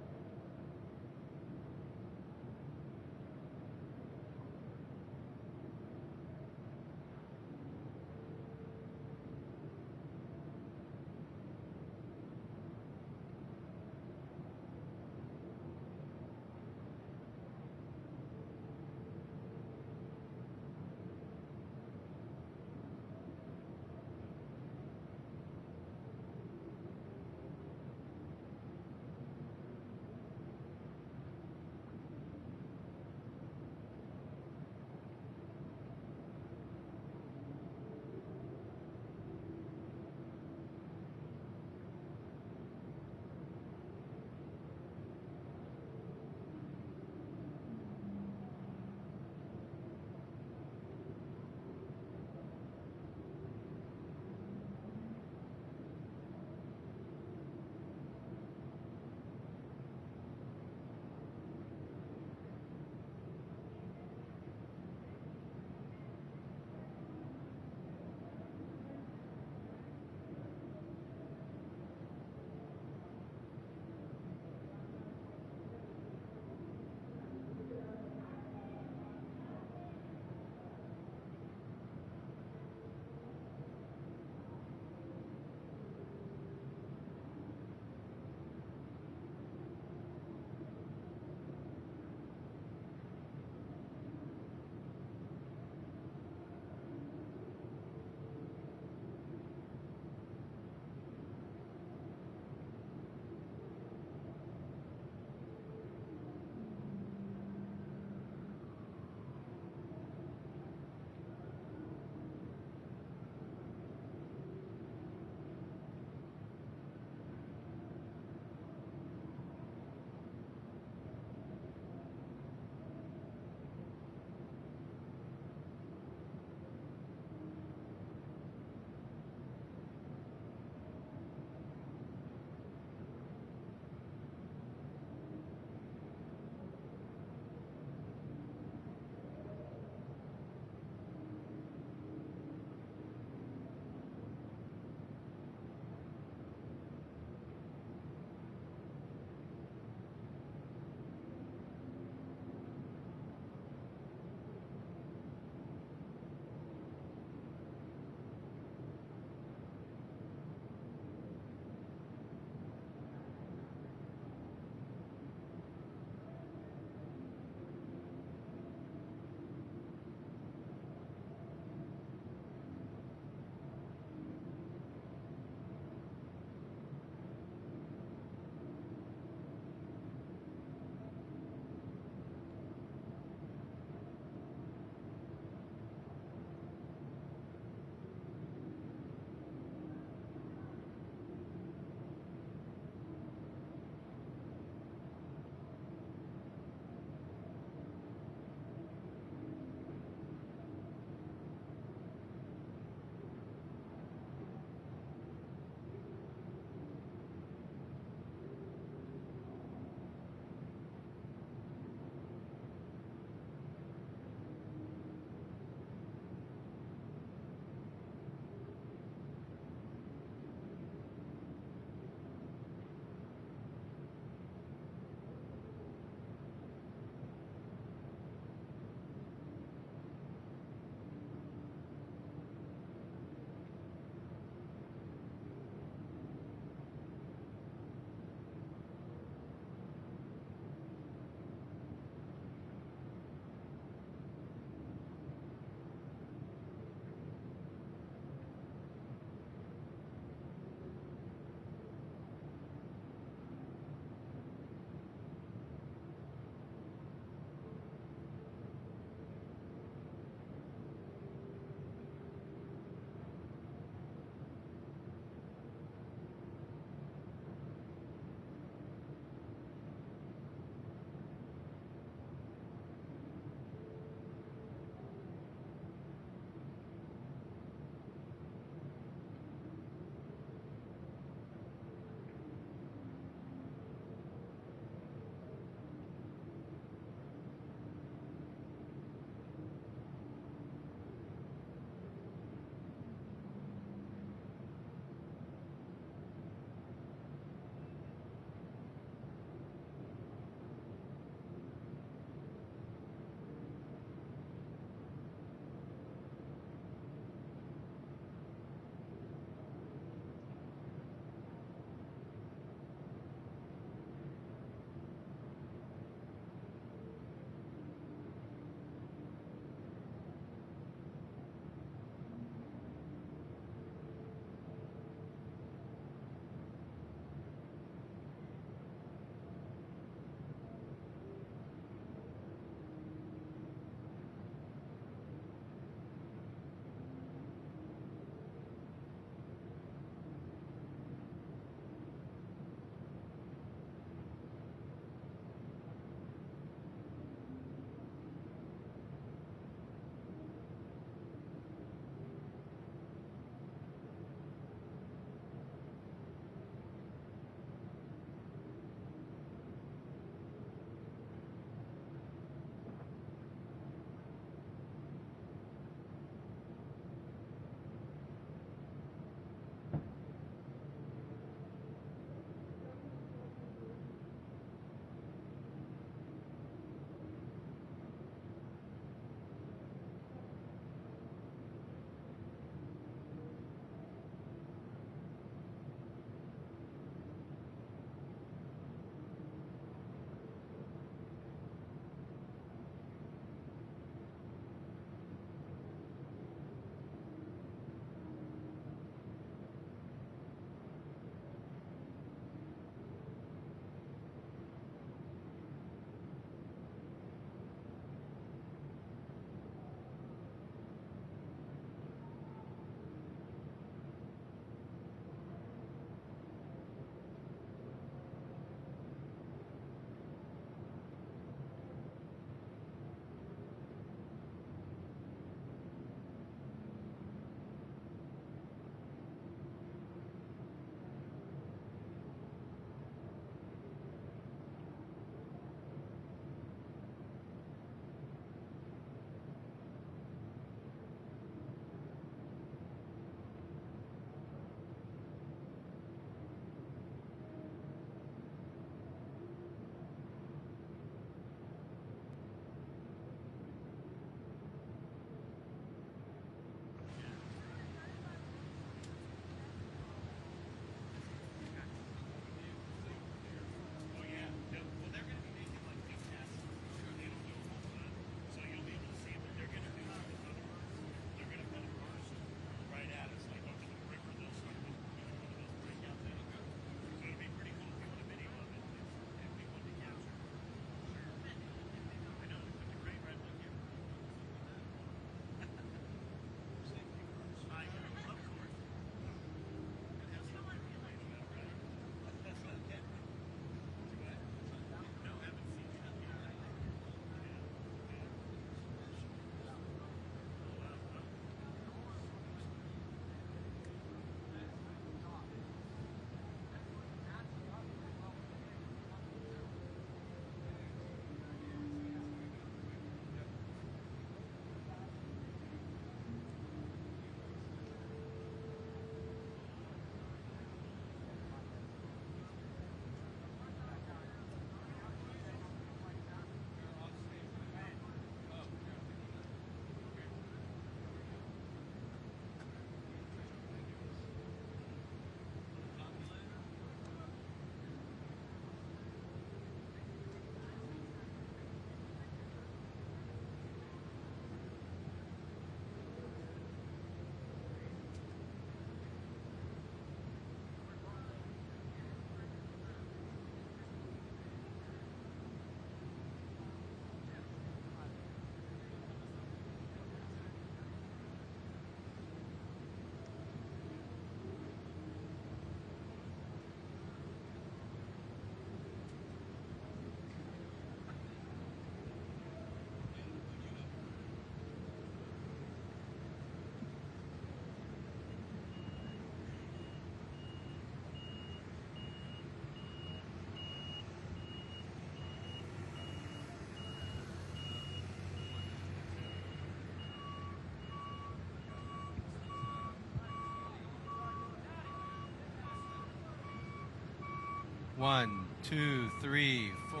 1, 2, 3, 4,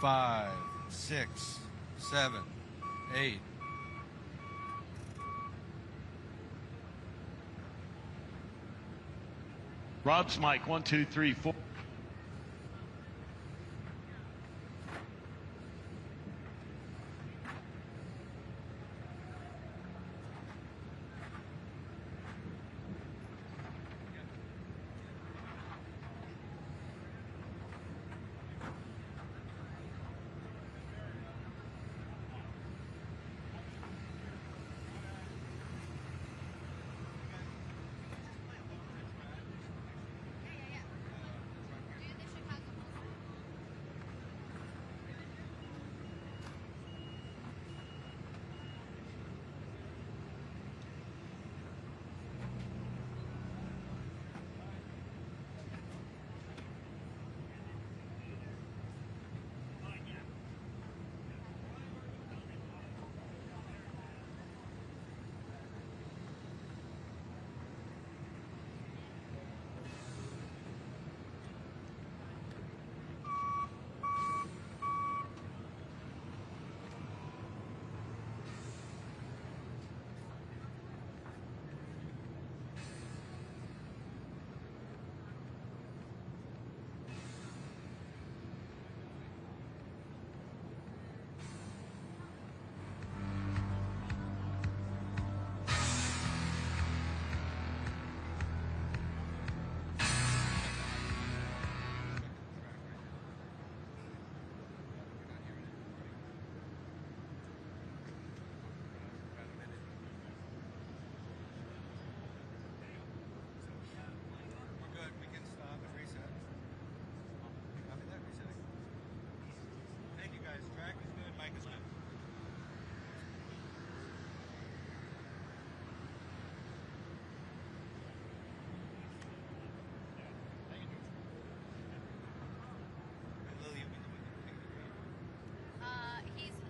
5, 6, 7, 8. Rob's mic, 1, 2, 3, 4.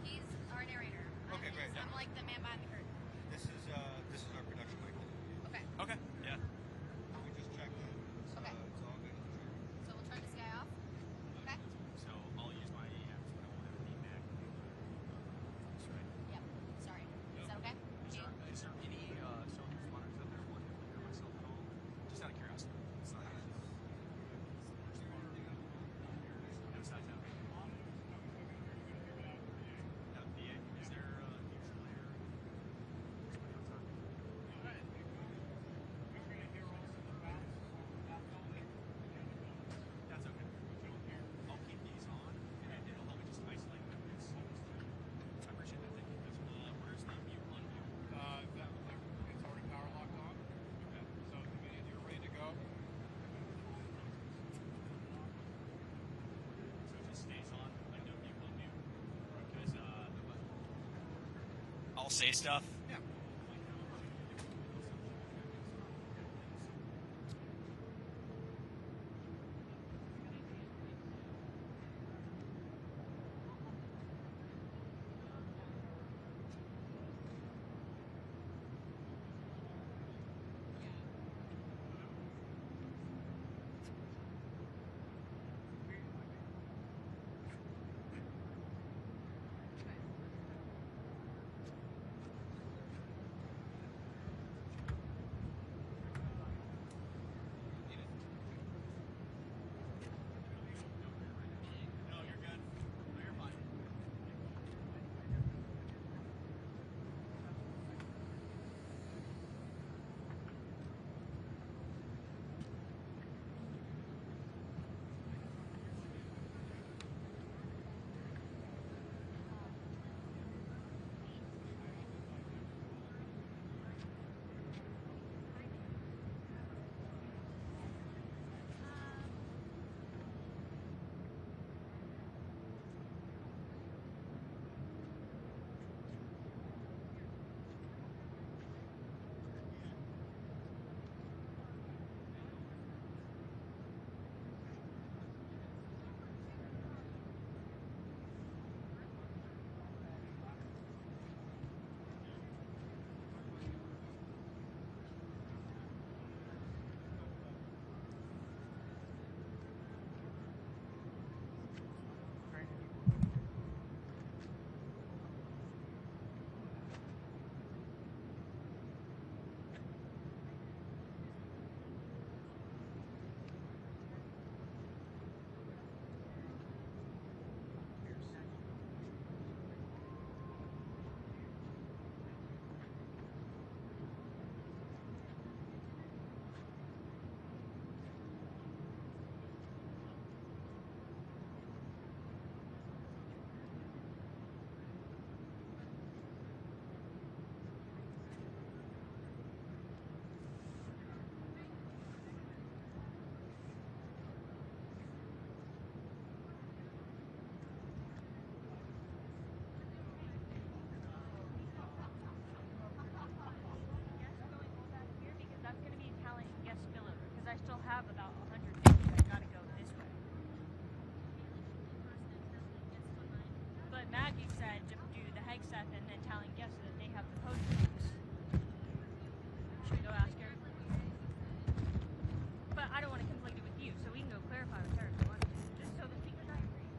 He's our narrator. Okay, great. I'm like the man behind the curtain. This is our production mic. Okay. Okay. Yeah. We just checked it. Okay. It's all good. So we'll turn this guy off. Okay. So I'll use my amps, but I won't have any Mac. That's right. Yep. Sorry. Is that okay? Is there any Sonos monitors out there? One to hear myself at all? Just out of curiosity. It's not. It's not down. Is there a huge player? That's okay. I'll keep these on, and it'll help me just isolate my mix. I appreciate that. Thank you. Where's the mute unmute? It's already power locked on. Okay. So the minute you're ready to go. So it just stays on. Like no mute unmute. Because I'll say stuff. Yeah. Seth and then telling guests so that they have the code names. Should we go ask her? But I don't want to conflict it with you, so we can go clarify with her if you want to. Just so the speakers I agree.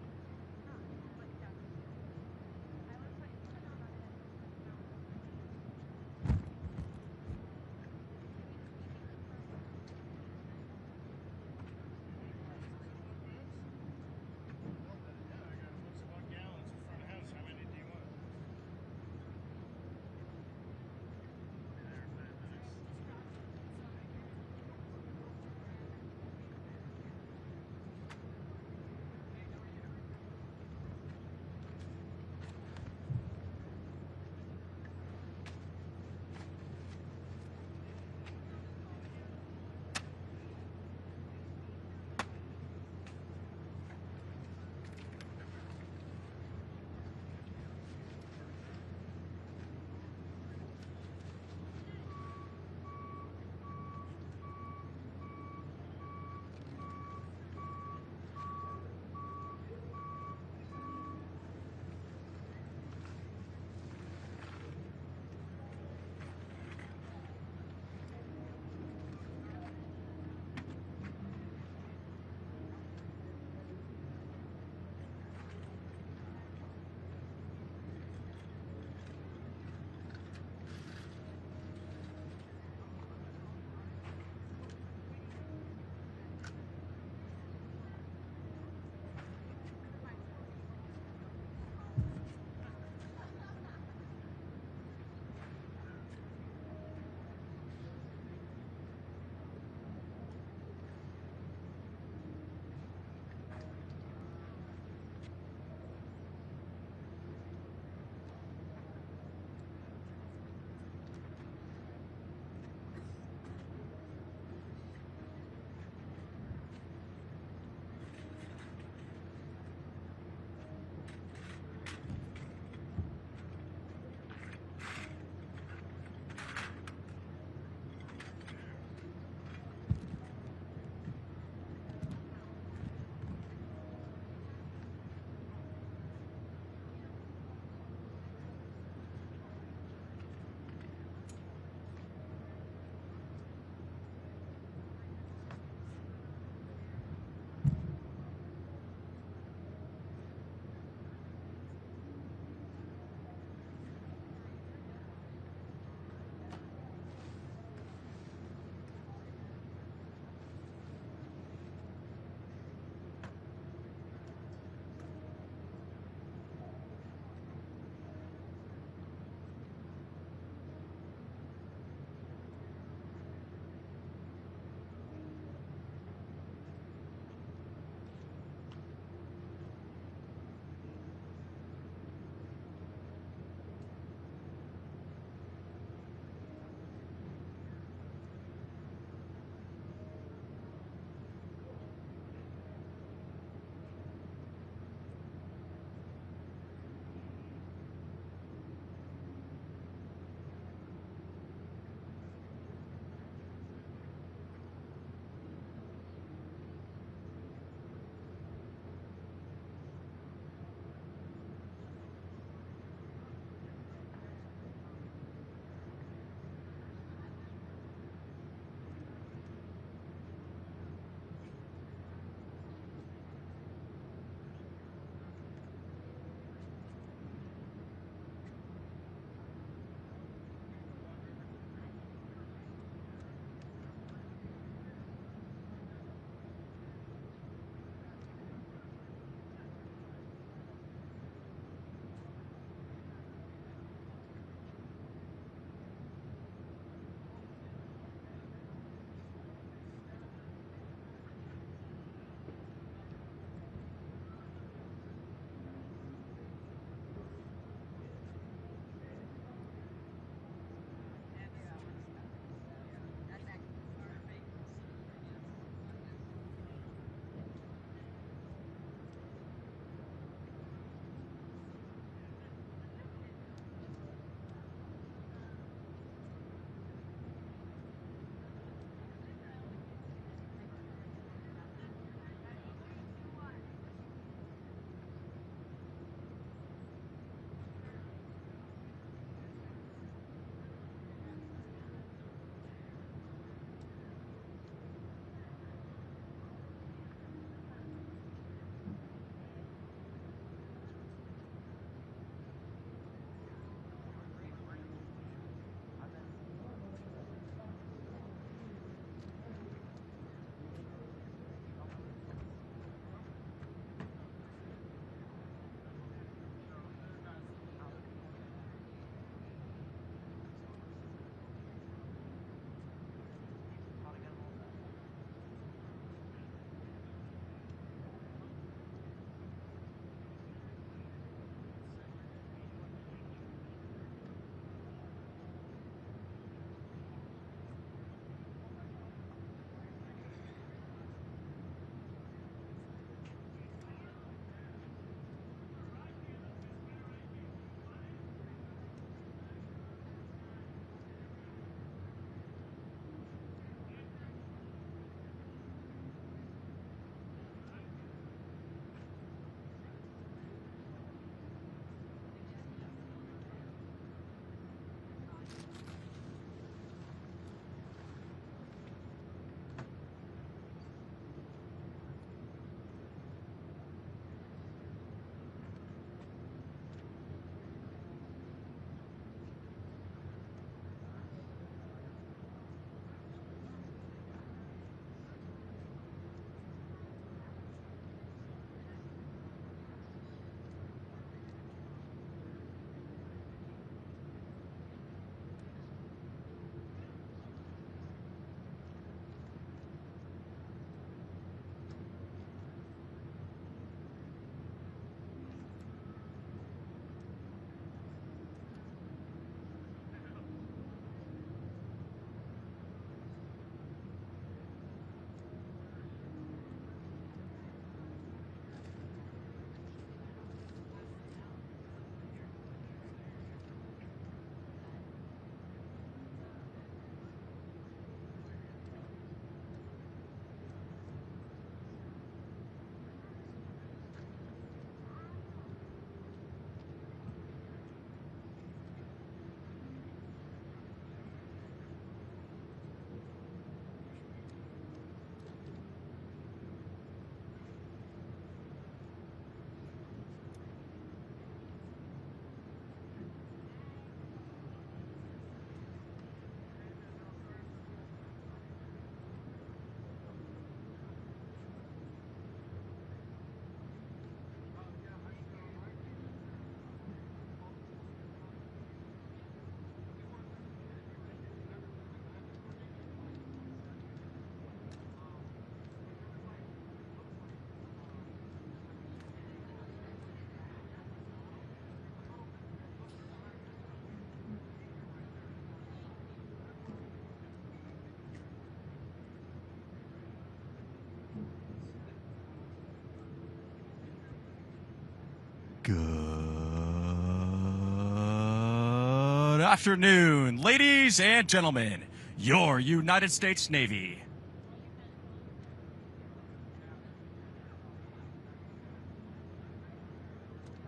afternoon, ladies and gentlemen, your United States Navy.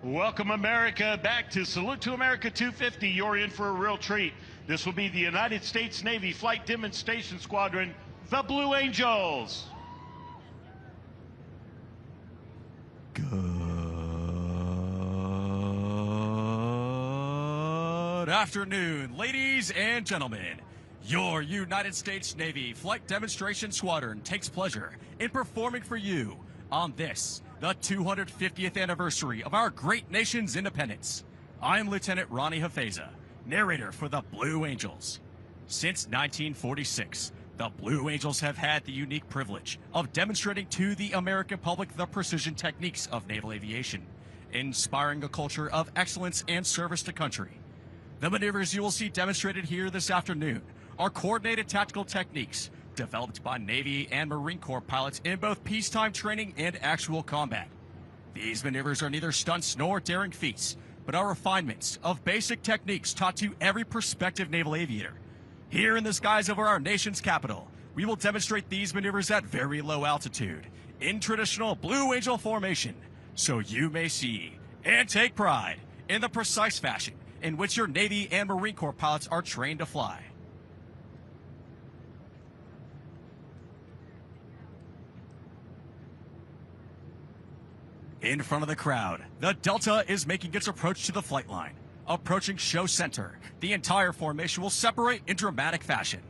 Welcome, America, back to Salute to America 250. You're in for a real treat. This will be the United States Navy Flight Demonstration Squadron, the Blue Angels. Good afternoon, ladies and gentlemen. Your United States Navy Flight Demonstration Squadron takes pleasure in performing for you on this, the 250th anniversary of our great nation's independence. I'm Lieutenant Ronnie Hafeza, narrator for the Blue Angels. Since 1946, the Blue Angels have had the unique privilege of demonstrating to the American public the precision techniques of naval aviation, inspiring a culture of excellence and service to country. The maneuvers you will see demonstrated here this afternoon are coordinated tactical techniques developed by Navy and Marine Corps pilots in both peacetime training and actual combat. These maneuvers are neither stunts nor daring feats, but are refinements of basic techniques taught to every prospective naval aviator. Here in the skies over our nation's capital, we will demonstrate these maneuvers at very low altitude, in traditional Blue Angel formation, so you may see and take pride in the precise fashion in which your Navy and Marine Corps pilots are trained to fly. In front of the crowd, the Delta is making its approach to the flight line. Approaching show center, the entire formation will separate in dramatic fashion.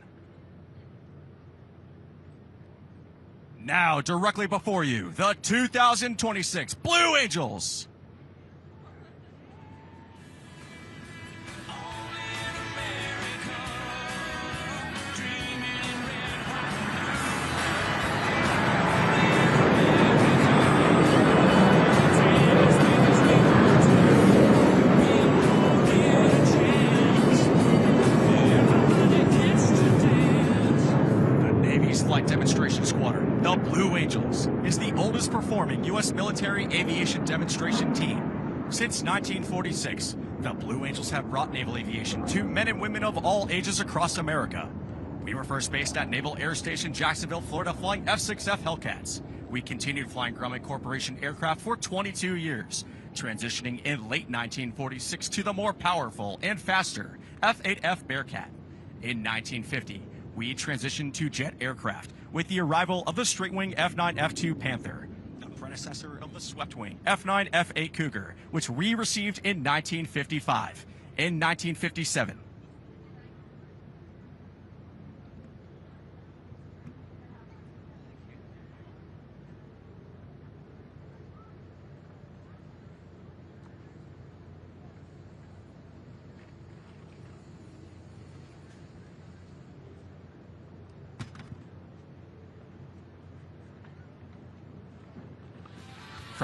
Now, directly before you, the 2026 Blue Angels. Is the oldest performing U.S. military aviation demonstration team. Since 1946, the Blue Angels have brought naval aviation to men and women of all ages across America. We were first based at Naval Air Station Jacksonville, Florida, flying F-6F Hellcats. We continued flying Grumman Corporation aircraft for 22 years, transitioning in late 1946 to the more powerful and faster F-8F Bearcat. In 1950, we transitioned to jet aircraft with the arrival of the straight-wing F-9 F-2 Panther, the predecessor of the swept-wing F-9 F-8 Cougar, which we received in 1955. In 1957,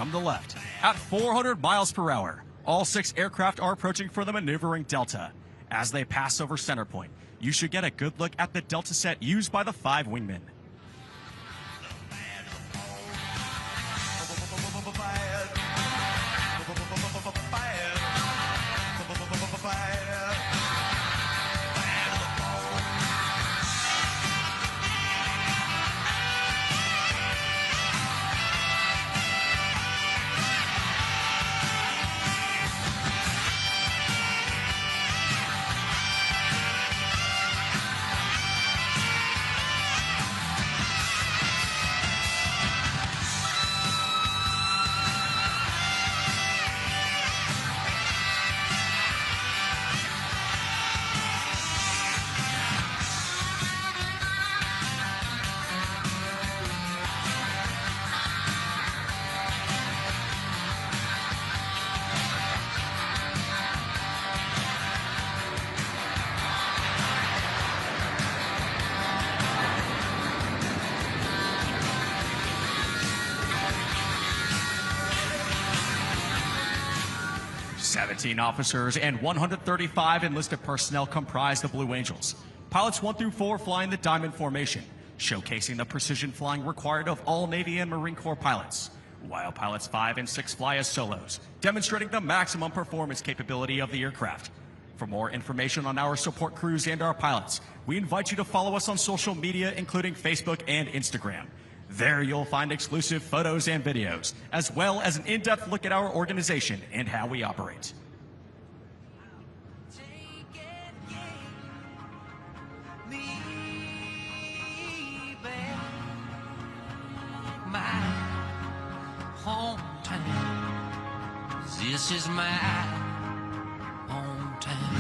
from the left, at 400 miles per hour, all 6 aircraft are approaching for the maneuvering Delta. As they pass over center point, you should get a good look at the Delta set used by the 5 wingmen. Officers and 135 enlisted personnel comprise the Blue Angels. Pilots 1 through 4 fly in the diamond formation, showcasing the precision flying required of all Navy and Marine Corps pilots, while pilots 5 and 6 fly as solos, demonstrating the maximum performance capability of the aircraft. For more information on our support crews and our pilots, we invite you to follow us on social media, including Facebook and Instagram. There you'll find exclusive photos and videos, as well as an in-depth look at our organization and how we operate. My hometown. This is my hometown.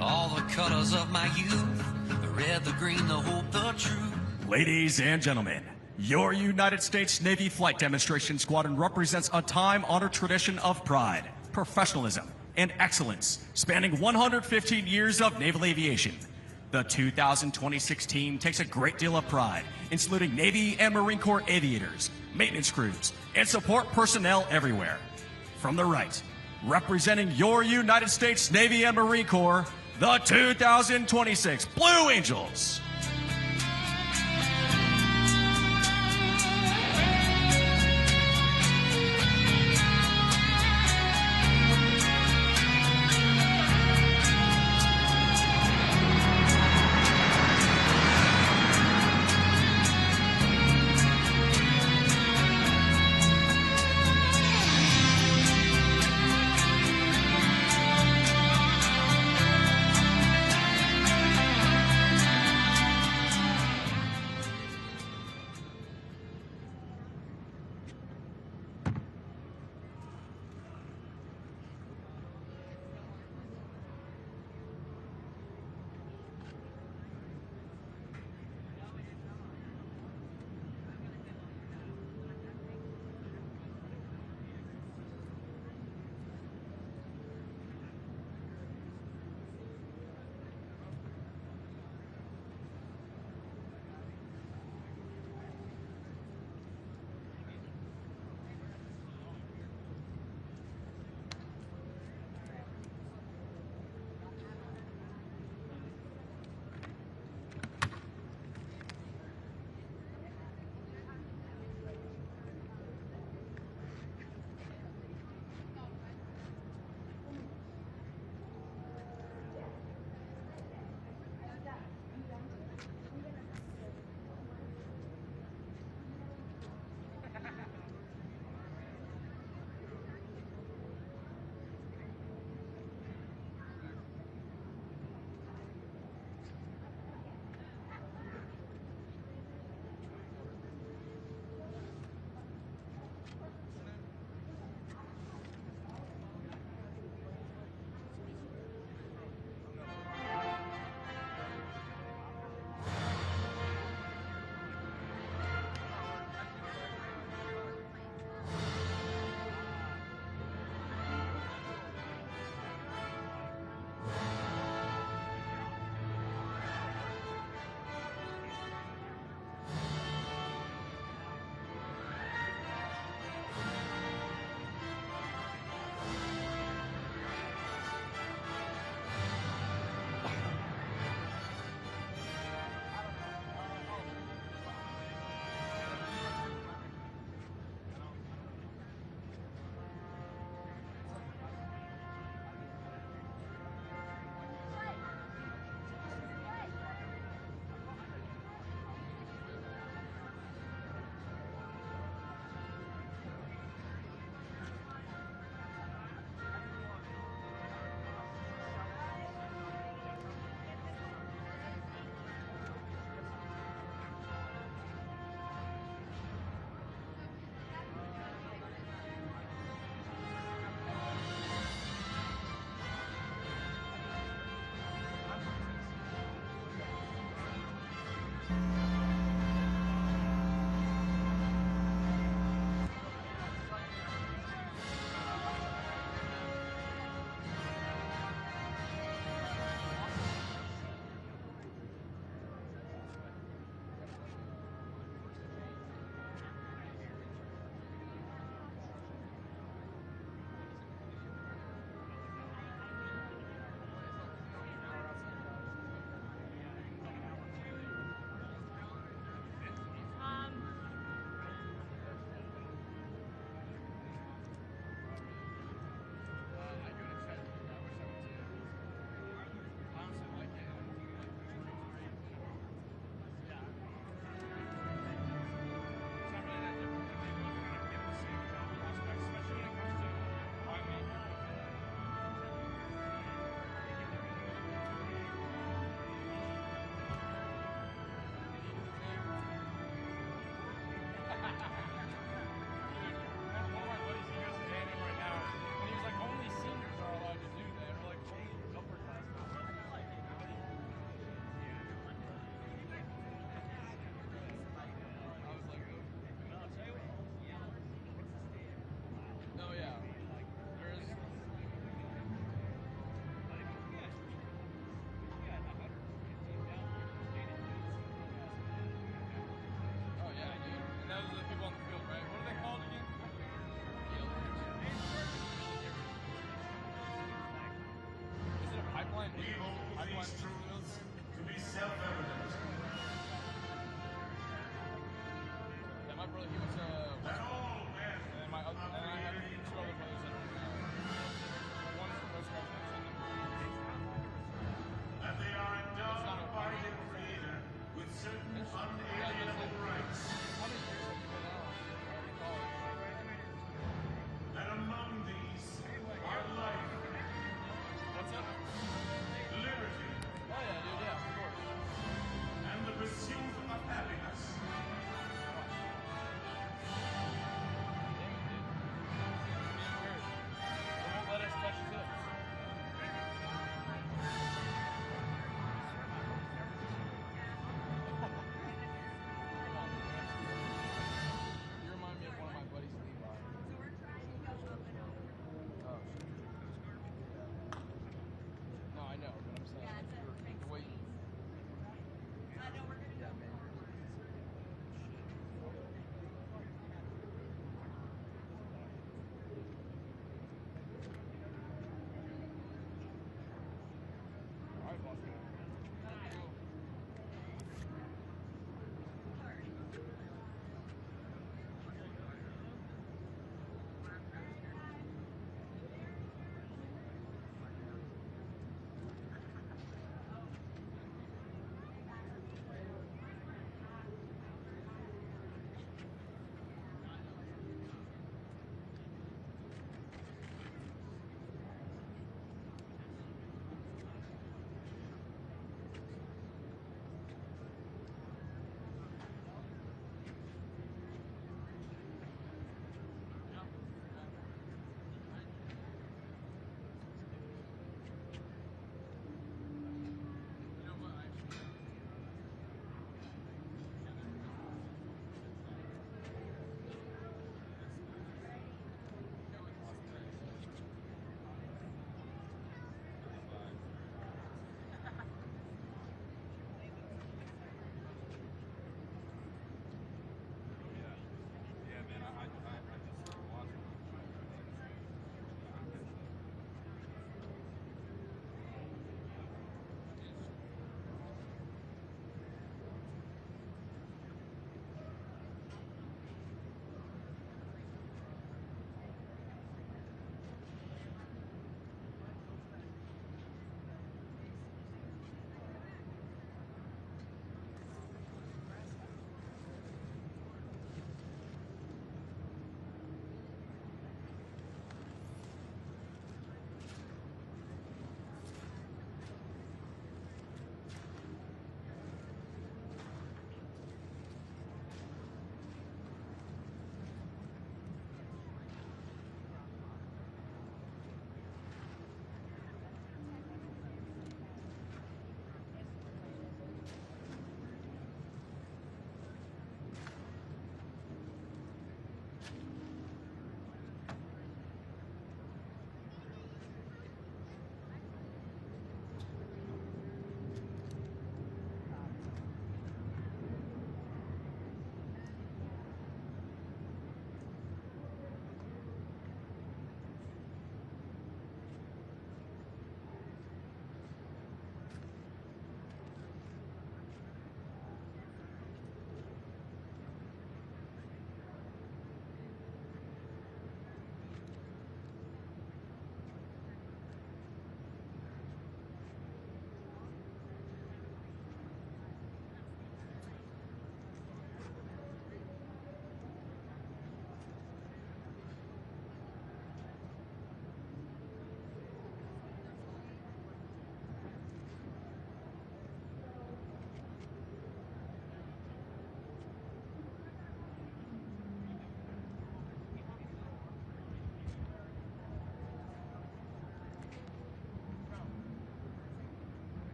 All the colors of my youth, the red, the green, the hope, the truth. Ladies and gentlemen, your United States Navy Flight Demonstration Squadron represents a time-honored tradition of pride, professionalism, and excellence, spanning 115 years of naval aviation. The 2026 team takes a great deal of pride in saluting Navy and Marine Corps aviators, maintenance crews, and support personnel everywhere. From the right, representing your United States Navy and Marine Corps, the 2026 Blue Angels.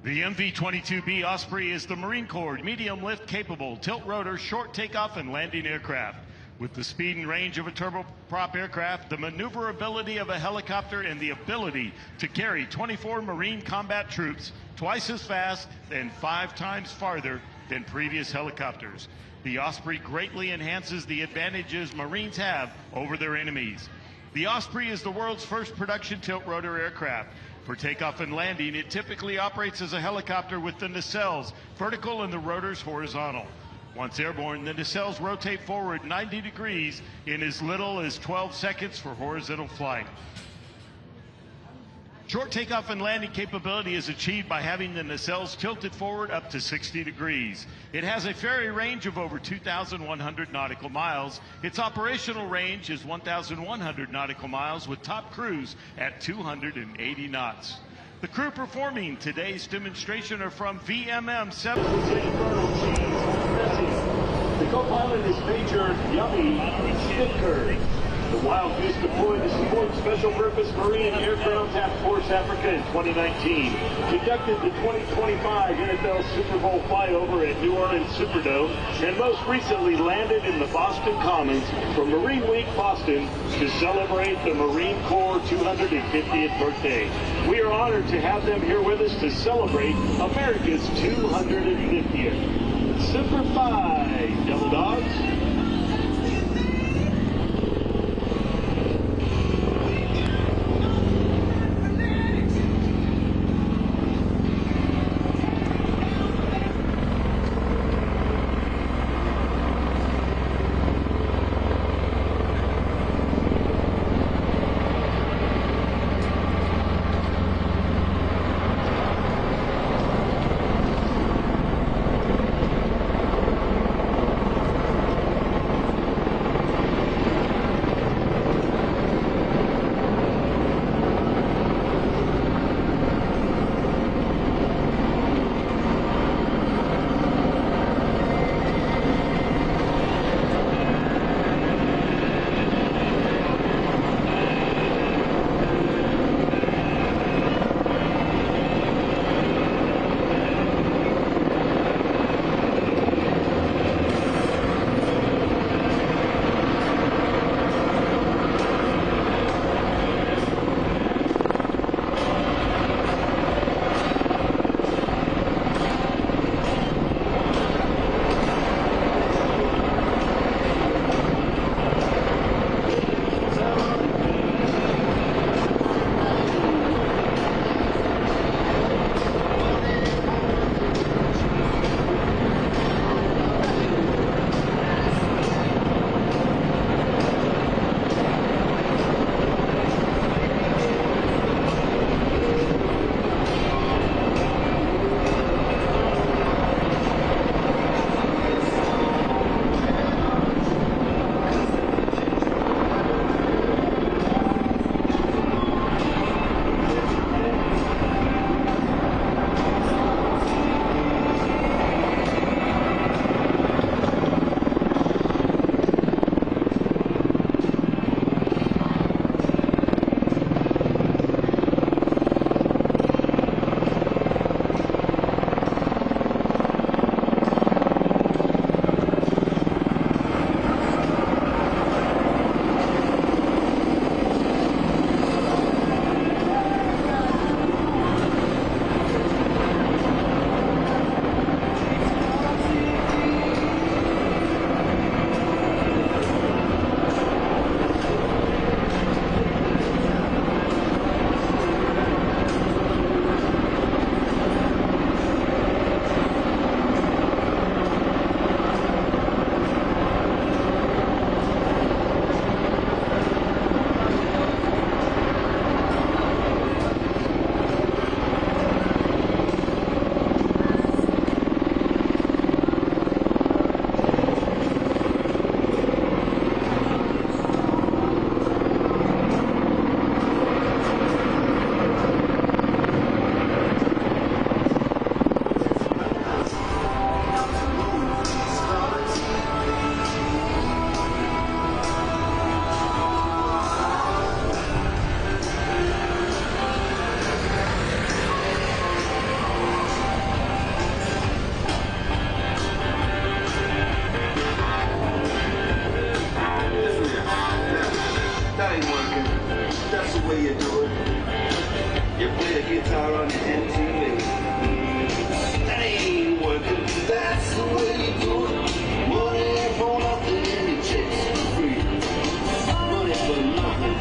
The MV-22B Osprey is the Marine Corps medium lift capable tilt rotor short takeoff and landing aircraft. With the speed and range of a turboprop aircraft, the maneuverability of a helicopter, and the ability to carry 24 Marine combat troops twice as fast and 5 times farther than previous helicopters, the Osprey greatly enhances the advantages Marines have over their enemies. The Osprey is the world's first production tilt-rotor aircraft. For takeoff and landing, it typically operates as a helicopter with the nacelles vertical and the rotors horizontal. Once airborne, the nacelles rotate forward 90 degrees in as little as 12 seconds for horizontal flight. Short takeoff and landing capability is achieved by having the nacelles tilted forward up to 60 degrees. It has a ferry range of over 2,100 nautical miles. Its operational range is 1,100 nautical miles with top cruise at 280 knots. The crew performing today's demonstration are from VMM 7. The co-pilot is Major Yummy Sticker. The Wild Goose deployed to support Special Purpose Marine Aircraft Task Force Africa in 2019. Conducted the 2025 NFL Super Bowl flyover at New Orleans Superdome, and most recently landed in the Boston Commons for Marine Week Boston to celebrate the Marine Corps 250th birthday. We are honored to have them here with us to celebrate America's 250th. Super 5, Devil Dogs. the way you do it. You play the guitar on the MTV. That ain't working, that's the way you do it. Money for nothing and your chicks for free. Money for nothing.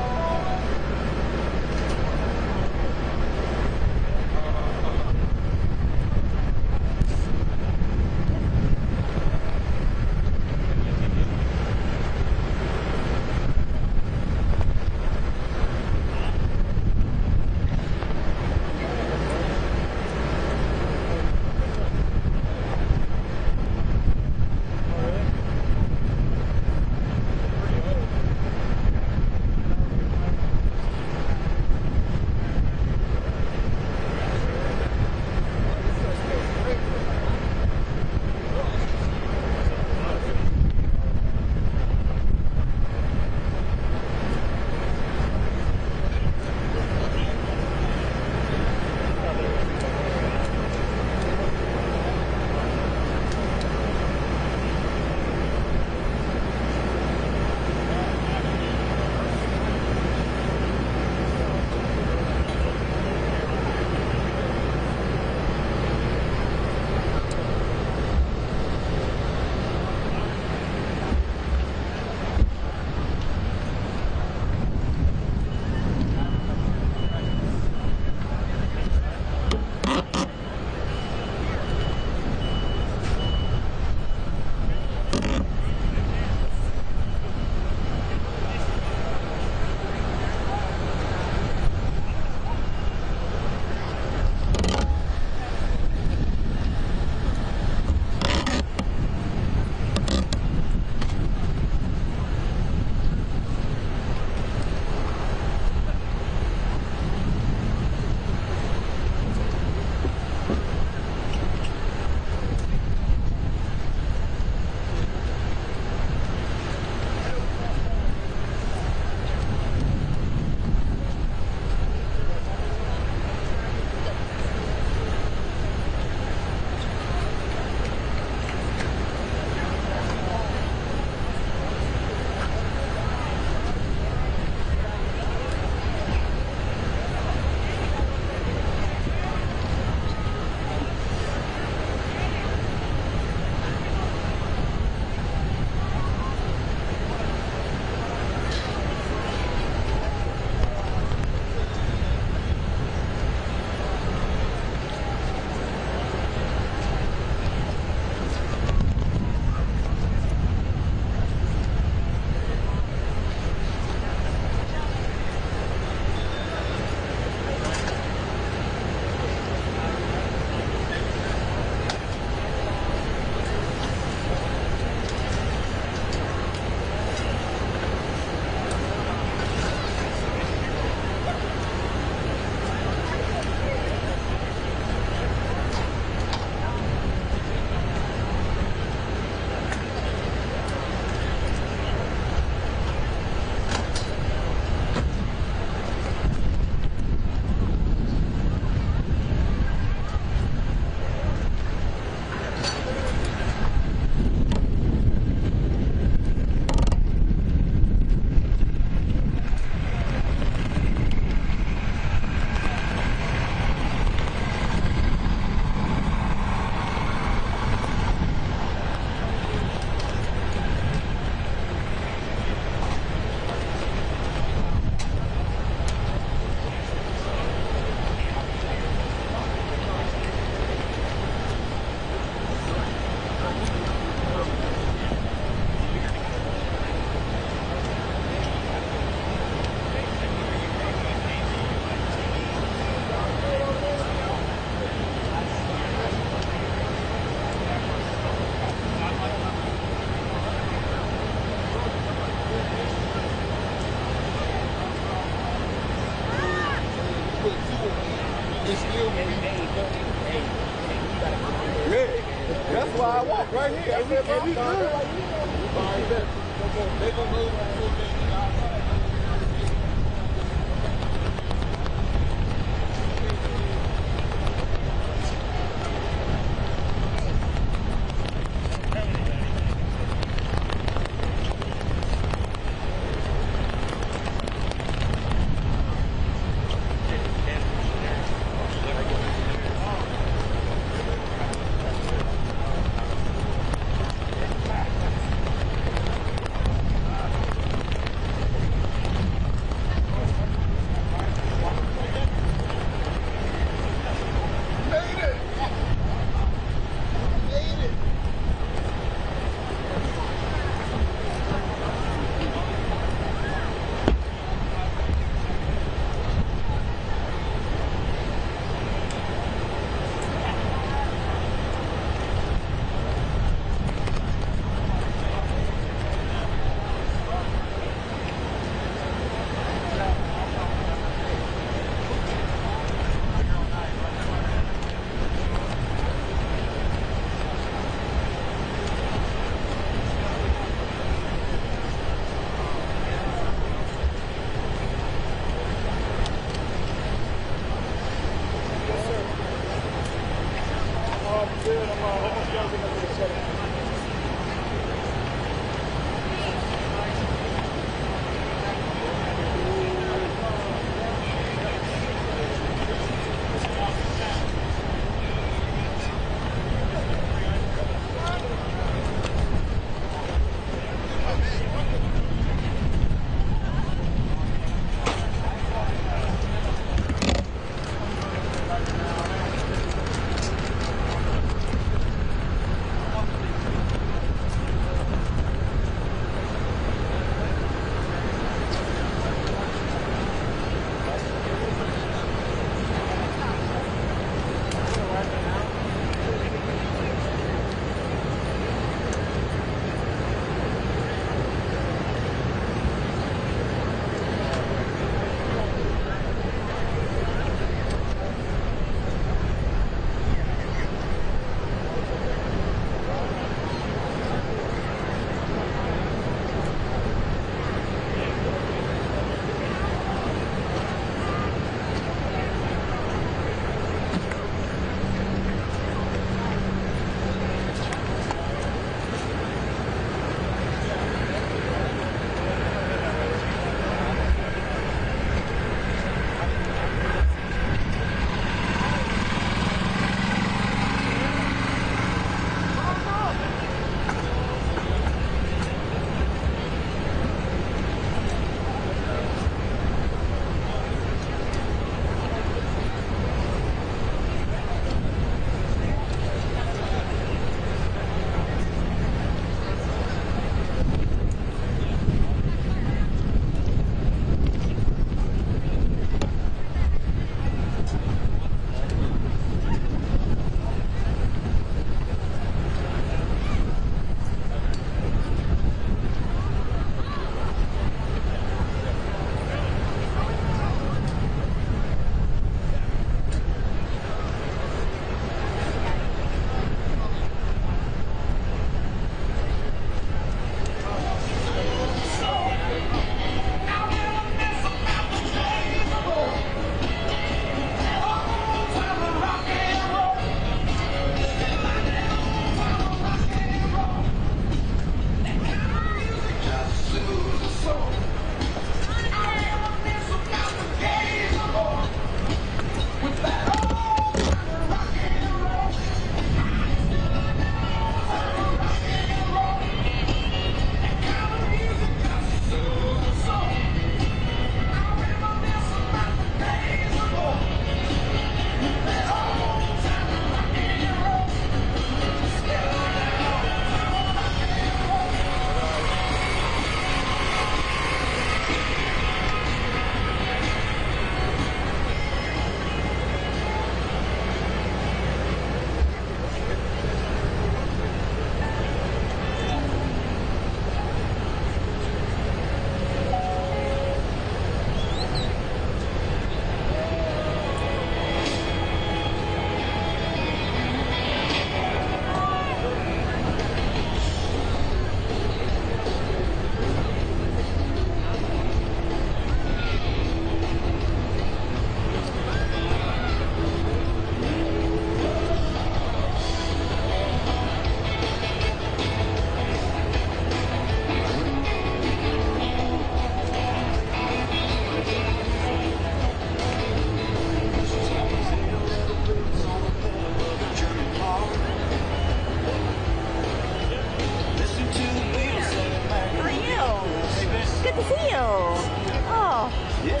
There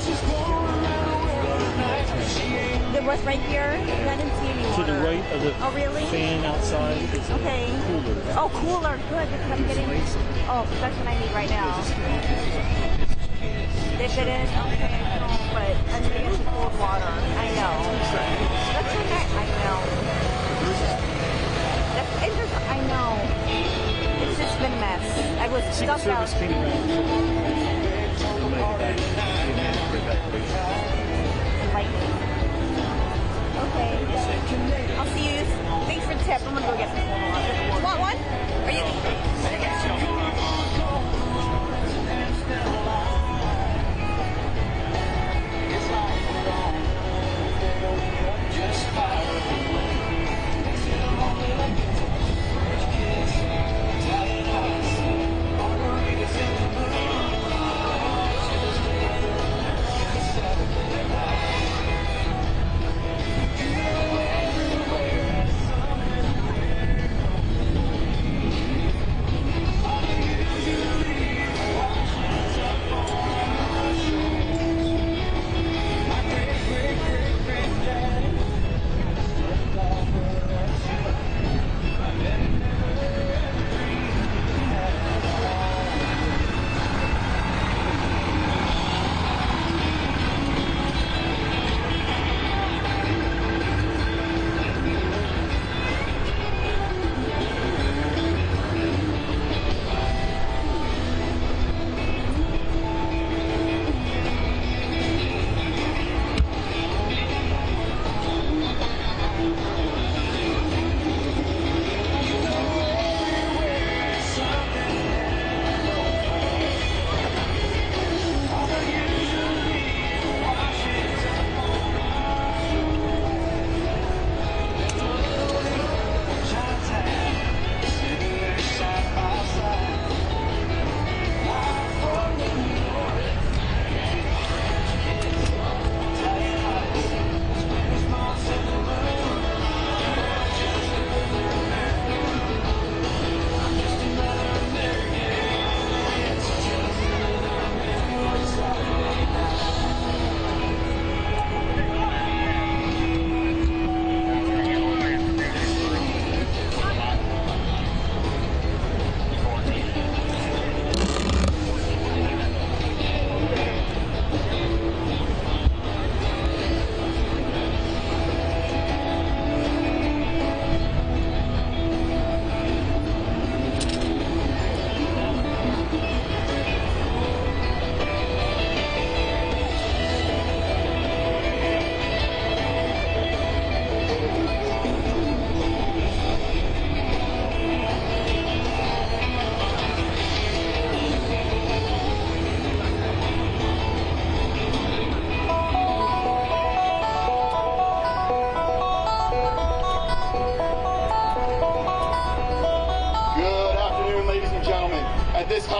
was right here, and I didn't see any water. To the right of the fan outside is a cooler. Oh, cooler. Good, because I'm getting... Oh, that's what I need right now. Dip it in. Okay, but I'm using cold water. I know. That's okay. I know. I know. It's just been a mess. I was stuck out. Okay. I'll see you. Thanks for the tip. I'm gonna go get some cold water. Want one? Are you?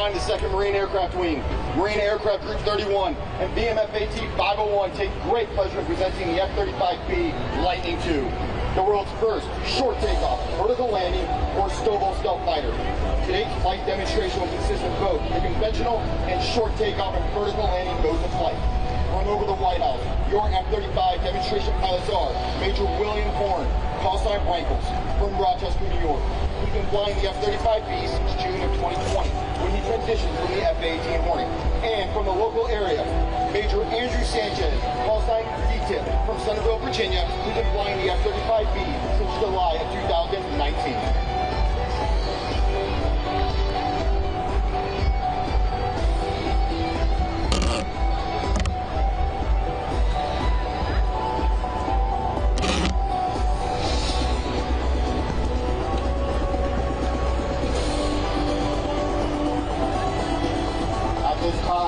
The 2nd Marine Aircraft Wing, Marine Aircraft Group 31, and BMFAT 501 take great pleasure in presenting the F-35B Lightning II, the world's first short takeoff, vertical landing, or STOVL stealth fighter. Today's flight demonstration will consist of both the conventional and short takeoff and vertical landing modes of flight. From over the White House, your F-35 demonstration pilots are Major William Horn, call sign Rankles, from Rochester, New York. He's been flying the F-35B since June of 2020, when he transitioned from the F-18 Hornet. And from the local area, Major Andrew Sanchez, call sign D-Tip, from Centerville, Virginia, who's been flying the F-35B since July of 2019.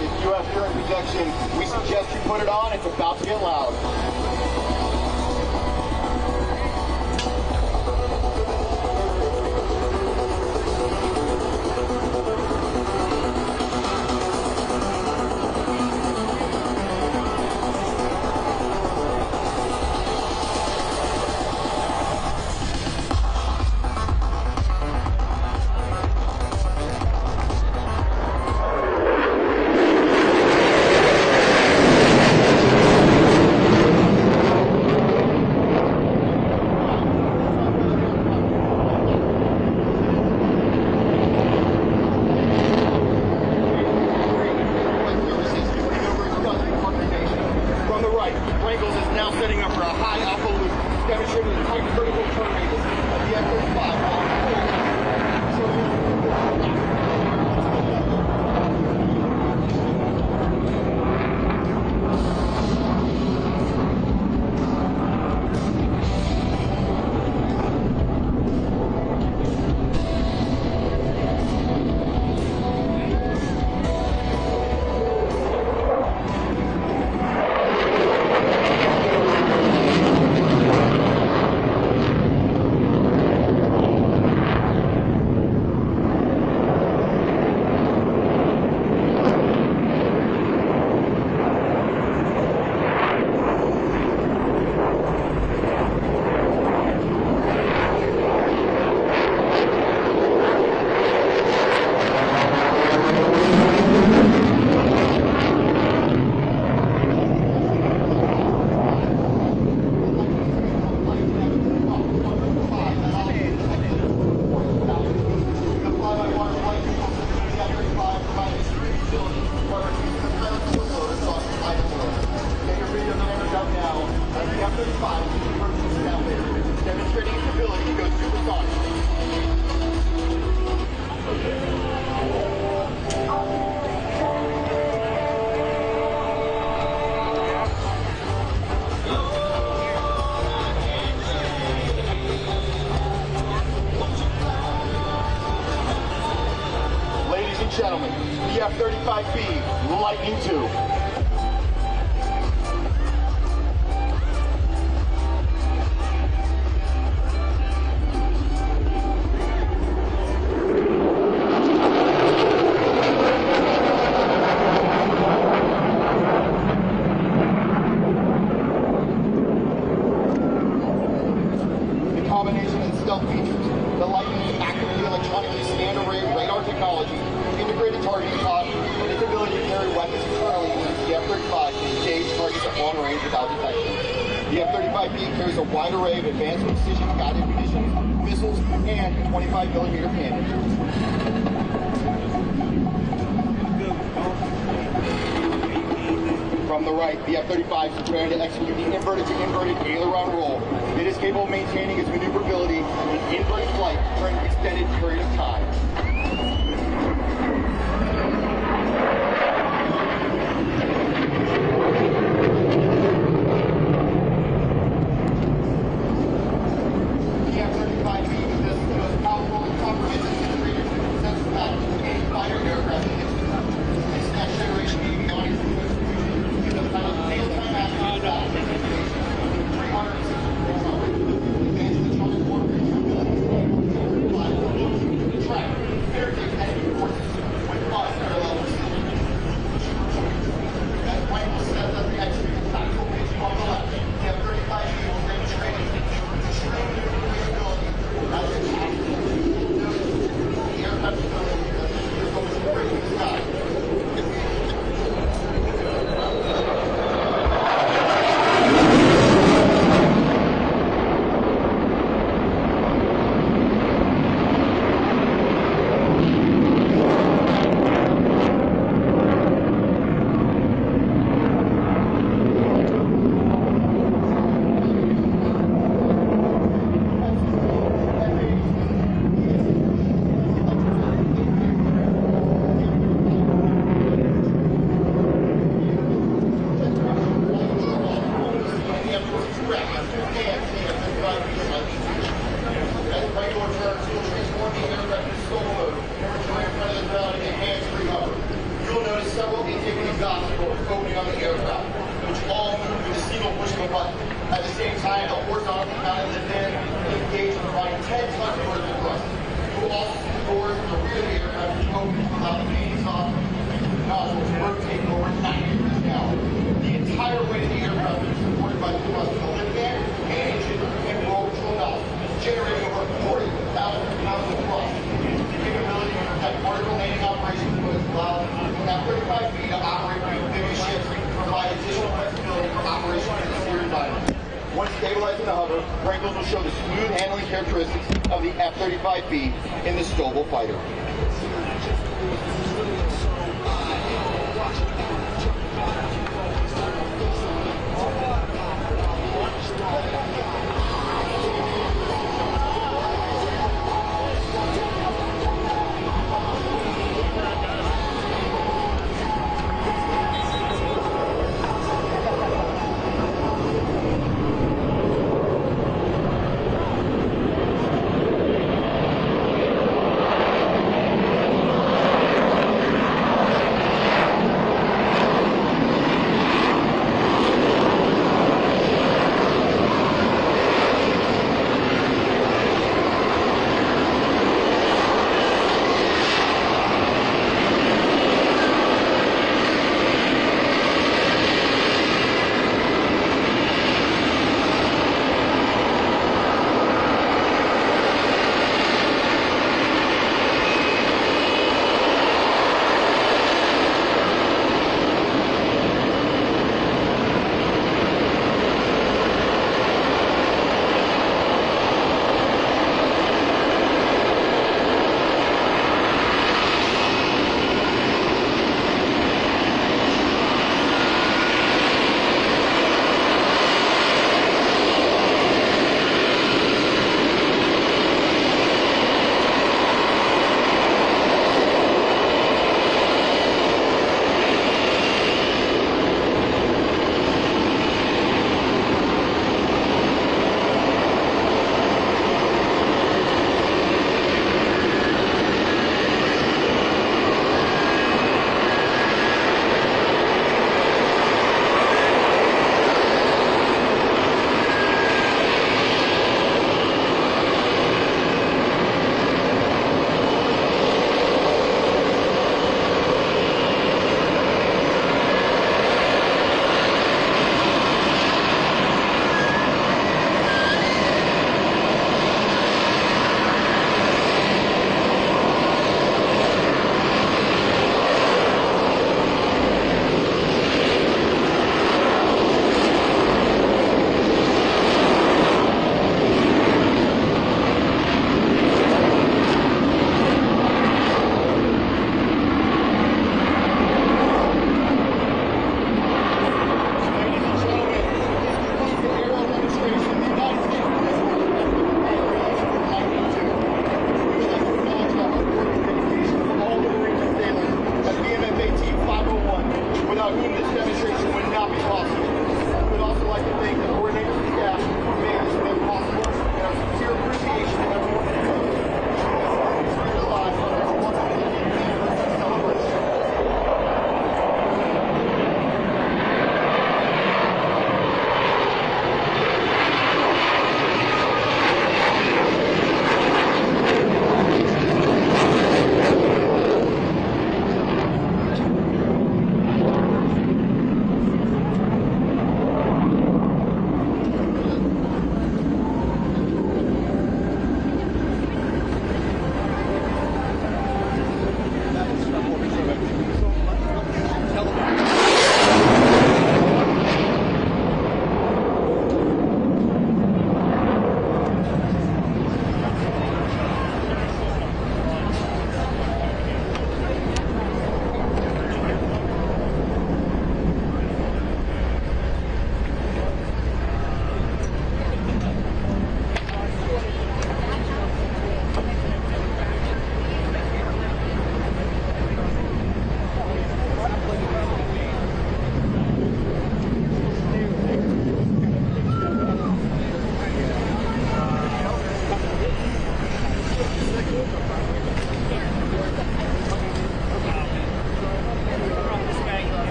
If you have current projection, we suggest you put it on. It's about to get loud. F-35B Lightning II. The F-35B carries a wide array of advanced precision-guided munitions, missiles, and 25mm cannons. From the right, the F-35 is preparing to execute the inverted-to-inverted aileron roll. It is capable of maintaining its maneuverability in inverted flight for an extended period of time. Once stabilizing the hover, Wrangles will show the smooth handling characteristics of the F-35B in the stowable fighter.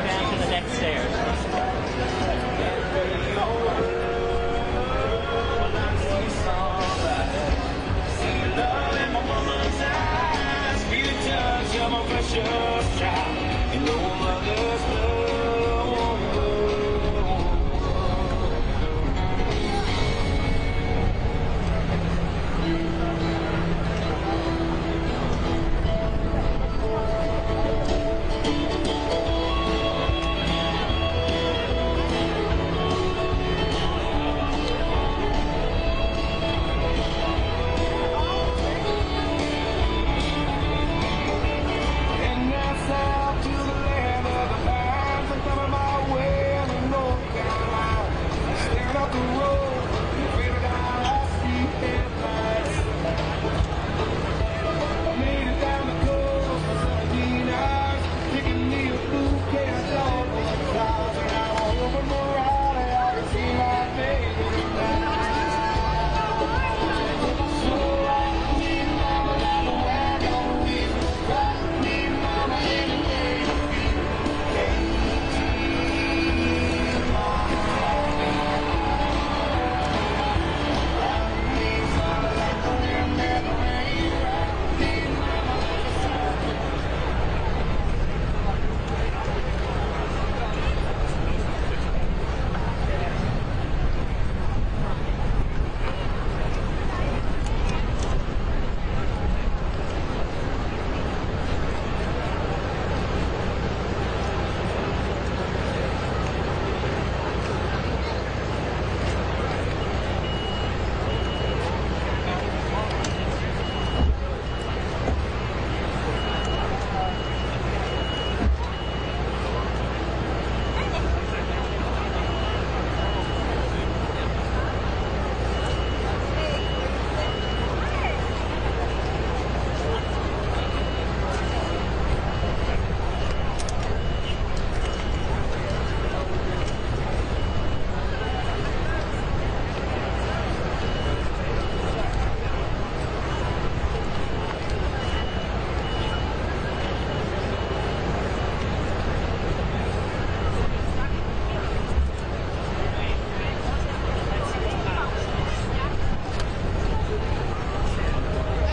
down to the next stairs.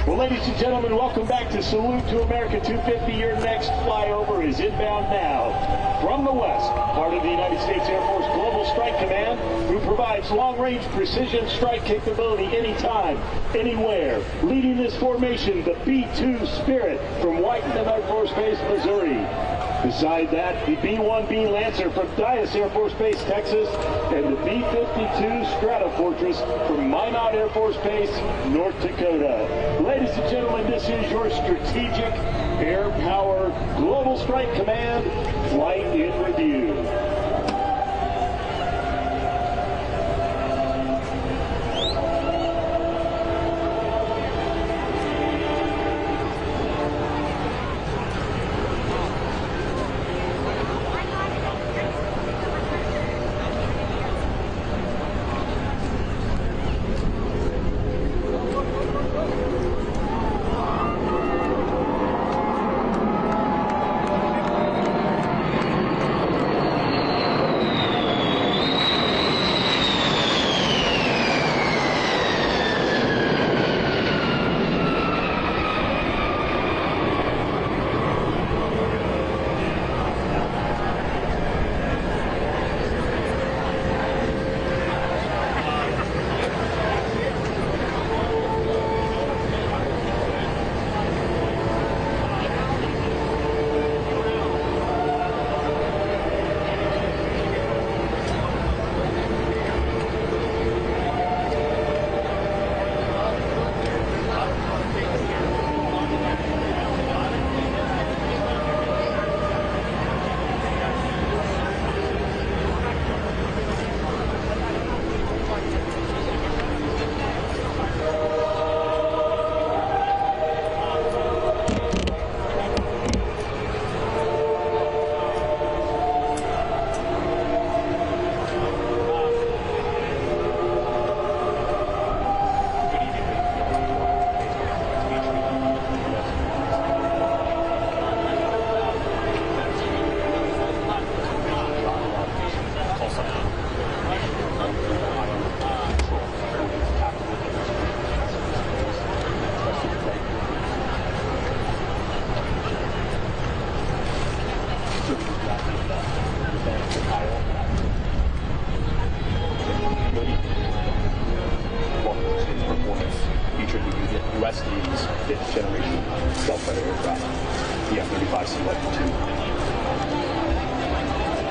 Ladies and gentlemen, welcome back to Salute to America 250. Your next flyover is inbound now. From the west, part of the United States Air Force Global Strike Command, who provides long-range precision strike capability anytime, anywhere. Leading this formation, the B-2 Spirit from Whiteman Air Force Base, Missouri. Beside that, the B-1B Lancer from Dyess Air Force Base, Texas, and the B-52 Stratofortress from Minot Air Force Base, North Dakota. Ladies and gentlemen, this is your strategic air power Global Strike Command flight in review.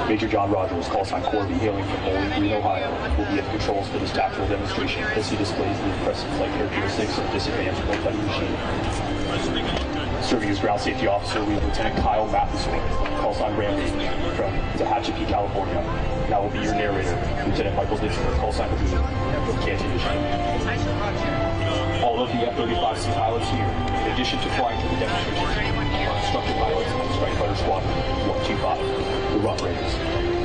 Major John Rogers, call sign Corby, hailing from Bowling Green, Ohio, will be at the controls for this tactical demonstration as he displays the impressive flight characteristics of this advanced warfighting machine. Serving as ground safety officer, we have Lieutenant Kyle Matheson, call sign Rampage, from Tehachapi, California. And I will be your narrator, Lieutenant Michael Ditzler, call sign Boone, from Canton, Michigan. All of the F-35C pilots here, in addition to flying through the demonstration, are instructor pilots of the Strike Fighter Squadron 125, the Rough Raiders,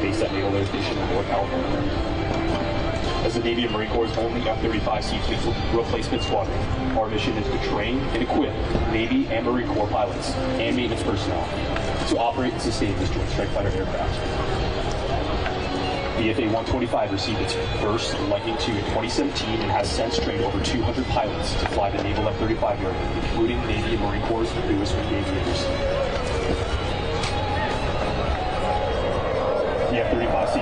based at Naval Air Station in North California. As the Navy and Marine Corps' only F-35C replacement squadron, our mission is to train and equip Navy and Marine Corps pilots and maintenance personnel to operate and sustain this Joint Strike Fighter aircraft. The FA-125 received its first Lightning II in 2017 and has since trained over 200 pilots to fly the Naval F-35 aircraft, including Navy and Marine Corps' newest winged aviators. The F-35C.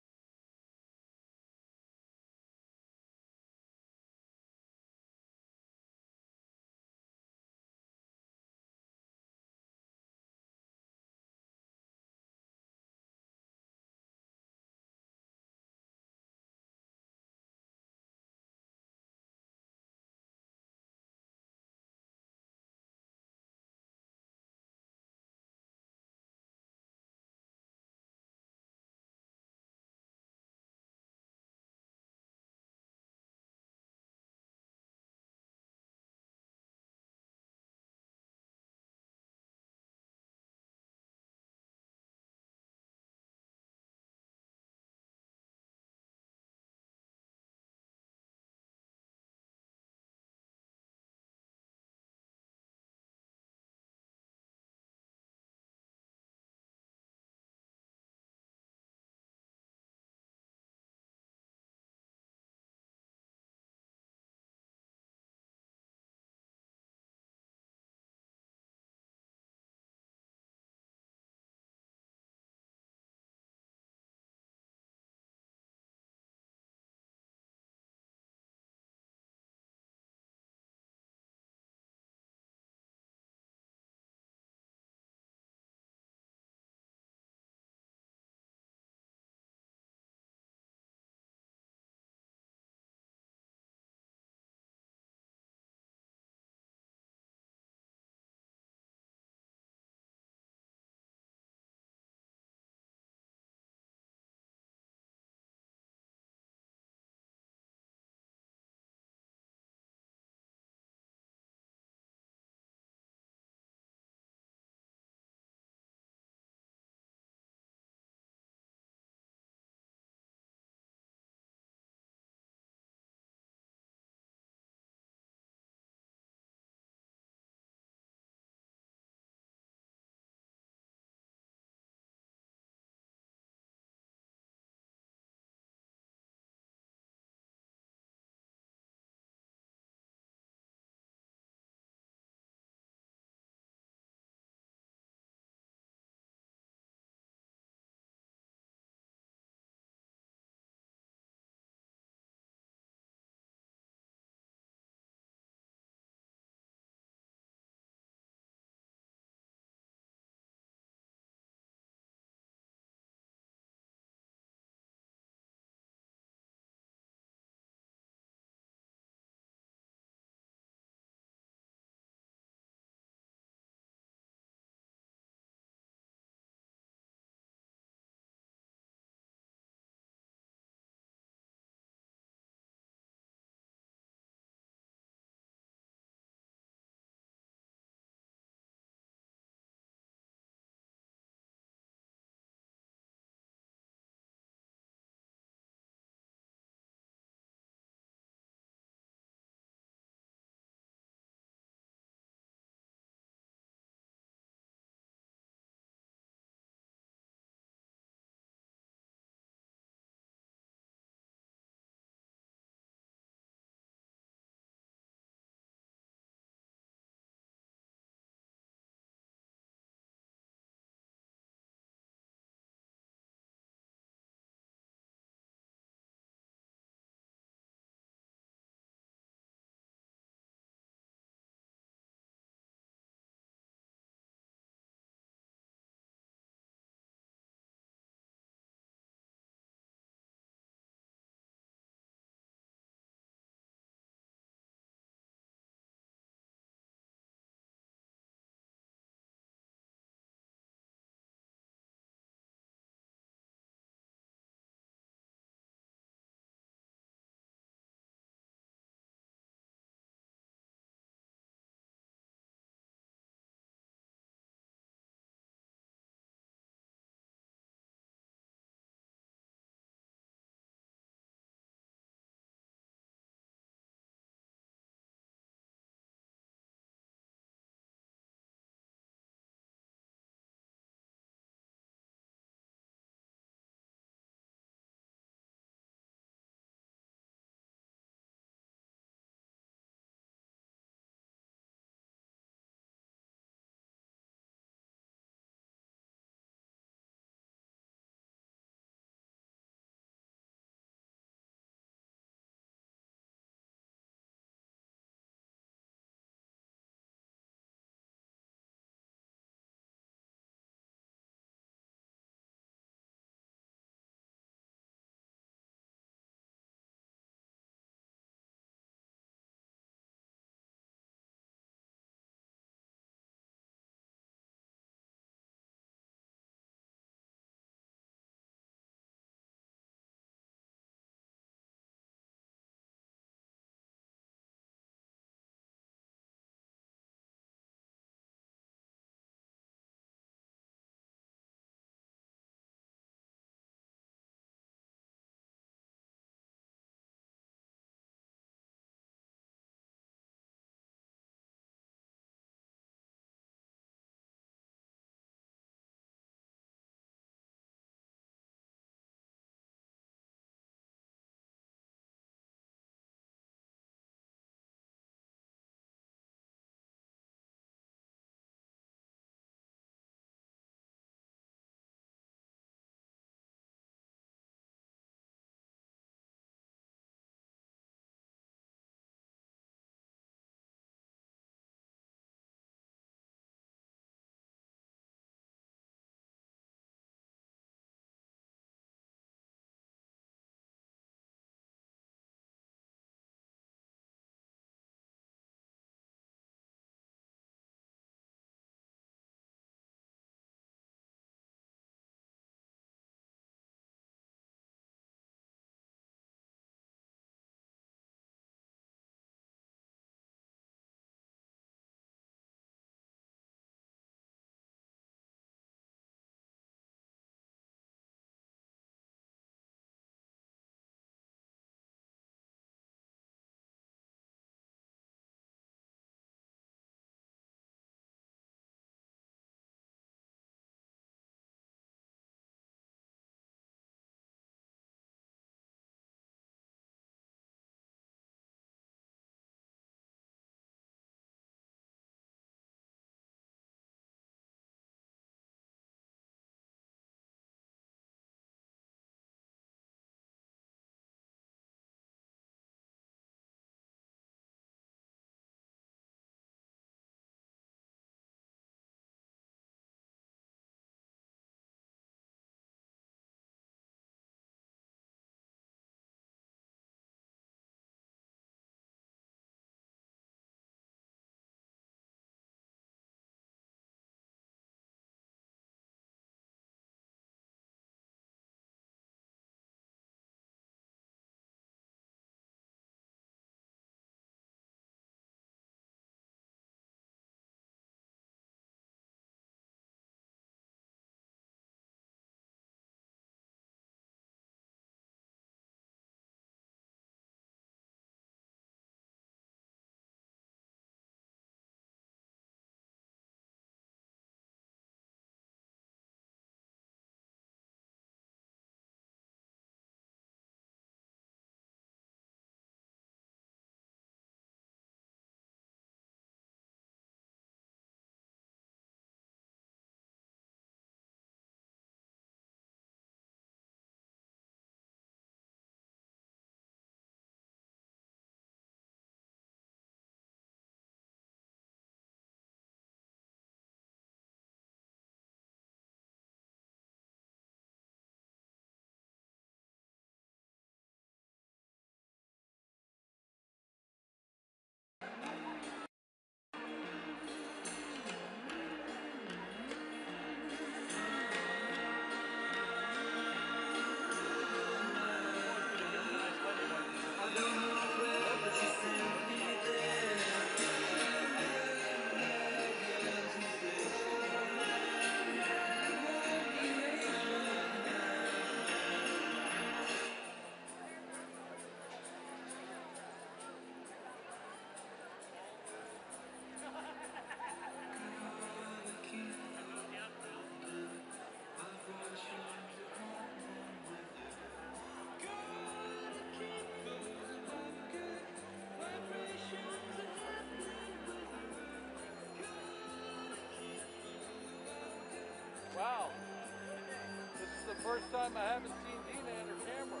first time I haven't seen Dina in her camera.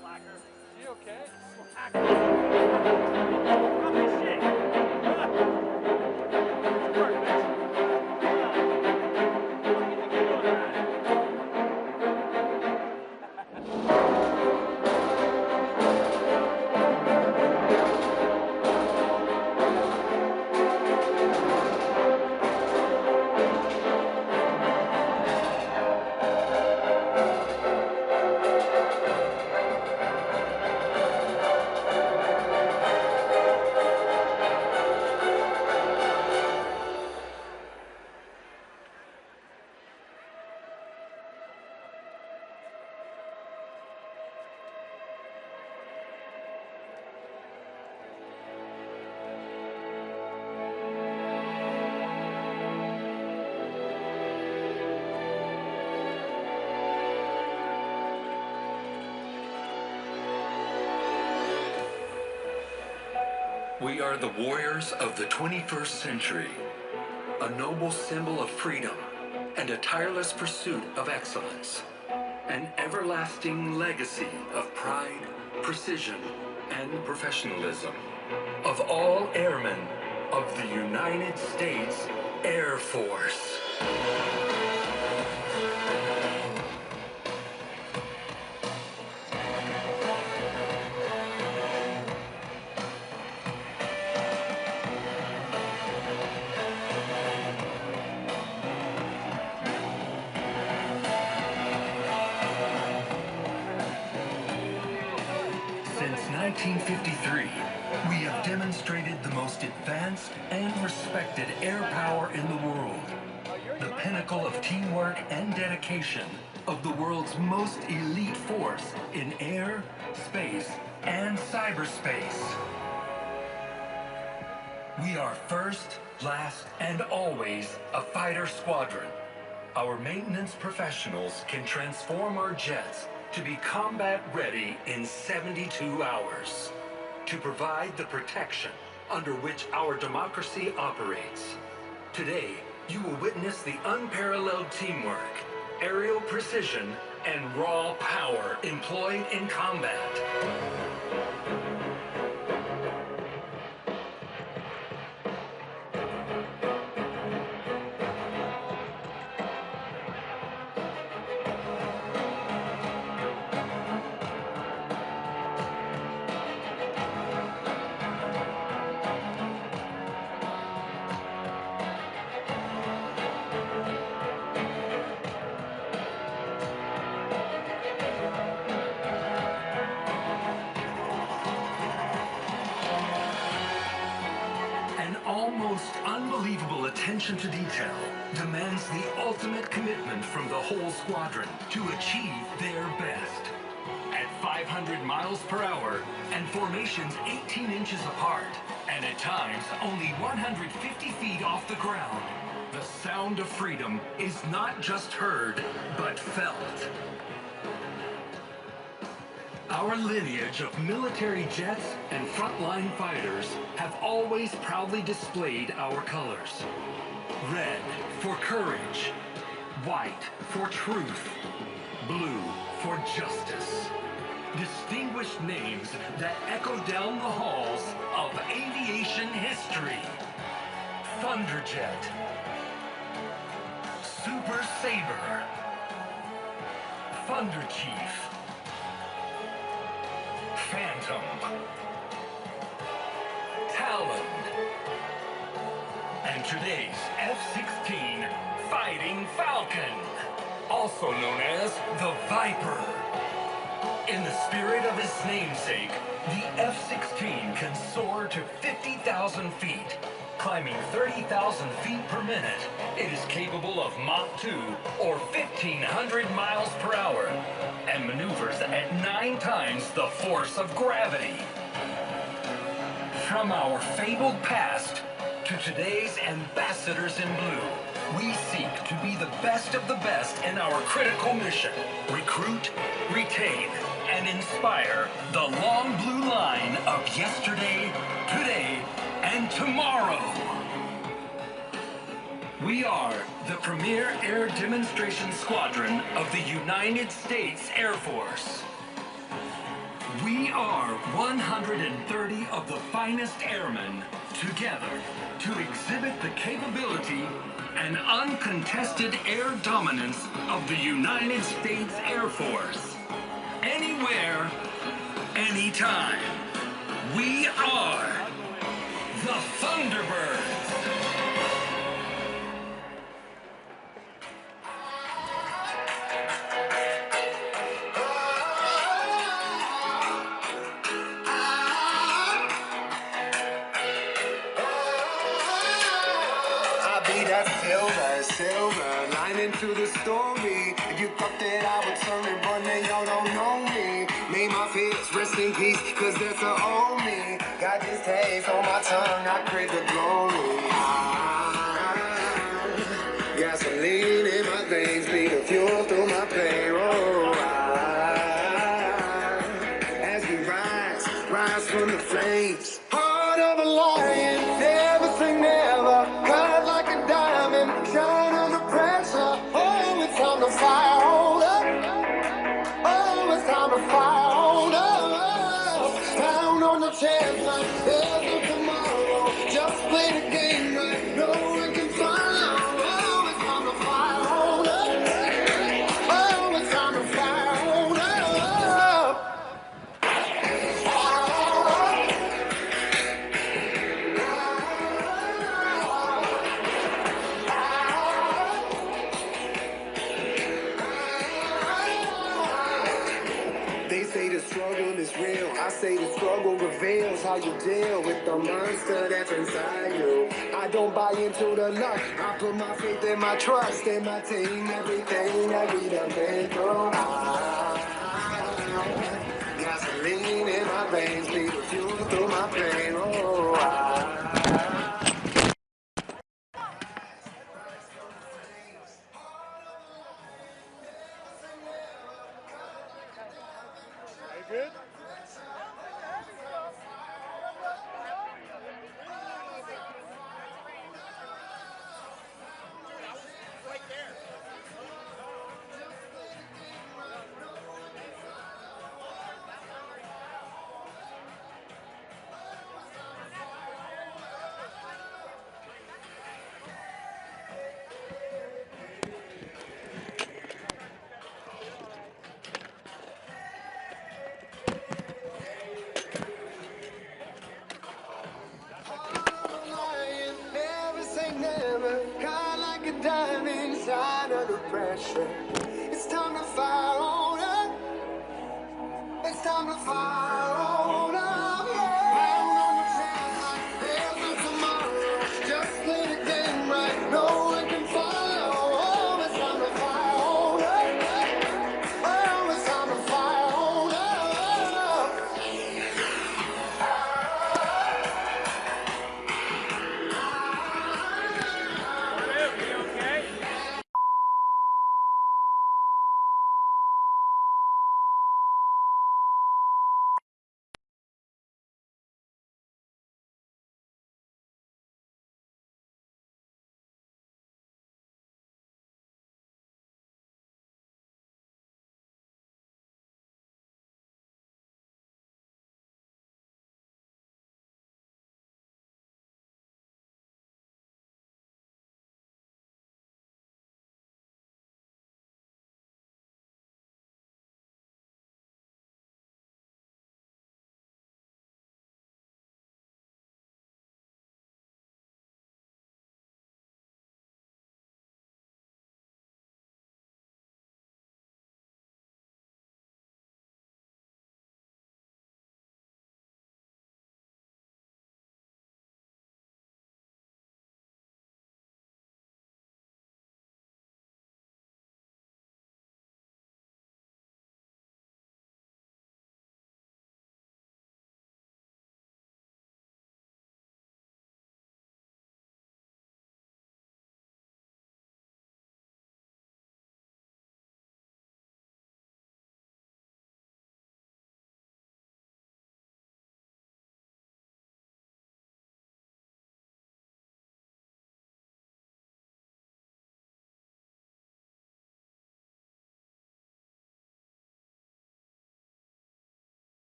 Slacker. She okay? We are the warriors of the 21st century, a noble symbol of freedom and a tireless pursuit of excellence, an everlasting legacy of pride, precision, and professionalism of all airmen of the United States Air Force. Since 1953, we have demonstrated the most advanced and respected air power in the world, the pinnacle of teamwork and dedication of the world's most elite force in air, space, and cyberspace. We are first, last, and always a fighter squadron. Our maintenance professionals can transform our jets to be combat ready in 72 hours, to provide the protection under which our democracy operates. Today, you will witness the unparalleled teamwork, aerial precision, and raw power employed in combat. Almost unbelievable attention to detail demands the ultimate commitment from the whole squadron to achieve their best. At 500 miles per hour and formations 18 inches apart, and at times only 150 feet off the ground, the sound of freedom is not just heard, but felt. Our lineage of military jets and frontline fighters have always proudly displayed our colors. Red for courage, white for truth, blue for justice. Distinguished names that echo down the halls of aviation history. Thunderjet, Super Sabre, Thunder Chief, Phantom, Talon, and today's F-16 Fighting Falcon, also known as the Viper. In the spirit of its namesake, the F-16 can soar to 50,000 feet, climbing 30,000 feet per minute. It is capable of Mach 2 or 1,500 miles per hour and maneuvers at 9 times the force of gravity. From our fabled past to today's ambassadors in blue, we seek to be the best of the best in our critical mission. Recruit, retain, and inspire the long blue line of yesterday, today, and tomorrow. We are the premier air demonstration squadron of the United States Air Force. We are 130 of the finest airmen together to exhibit the capability and uncontested air dominance of the United States Air Force. Anywhere, anytime. We are the Thunderbirds. Silver lining to the story. If you thought that I would turn and run, then y'all don't know me. May my fears rest in peace, cause that's a old me. Got this taste on my tongue, I crave the glory. Gasoline in my veins, be the fuel through my payroll. As we rise from the flames. Heart of a lion, never say never. Cut like a diamond, shine under pressure. Oh, it's time to fire on up. Oh, it's time to fire on up. Pound on the chest, there's no tomorrow. Just play the game right, no one can follow. Oh, it's time to fire on up. Oh, it's time to fire on up. They say the struggle is real. I say the struggle reveals how you deal with the monster that's inside you. I don't buy into the luck. I put my faith and my trust in my team. Everything that we done been through. Gasoline in my veins, be the fuel through my pain. Good? Never, high like a diamond, shine under pressure. It's time to fire on up. It's time to fire on up. Pound on the chest like there's no tomorrow. Just play the game right, no one can follow. Oh, it's time to fire on up. Oh, it's time to fire on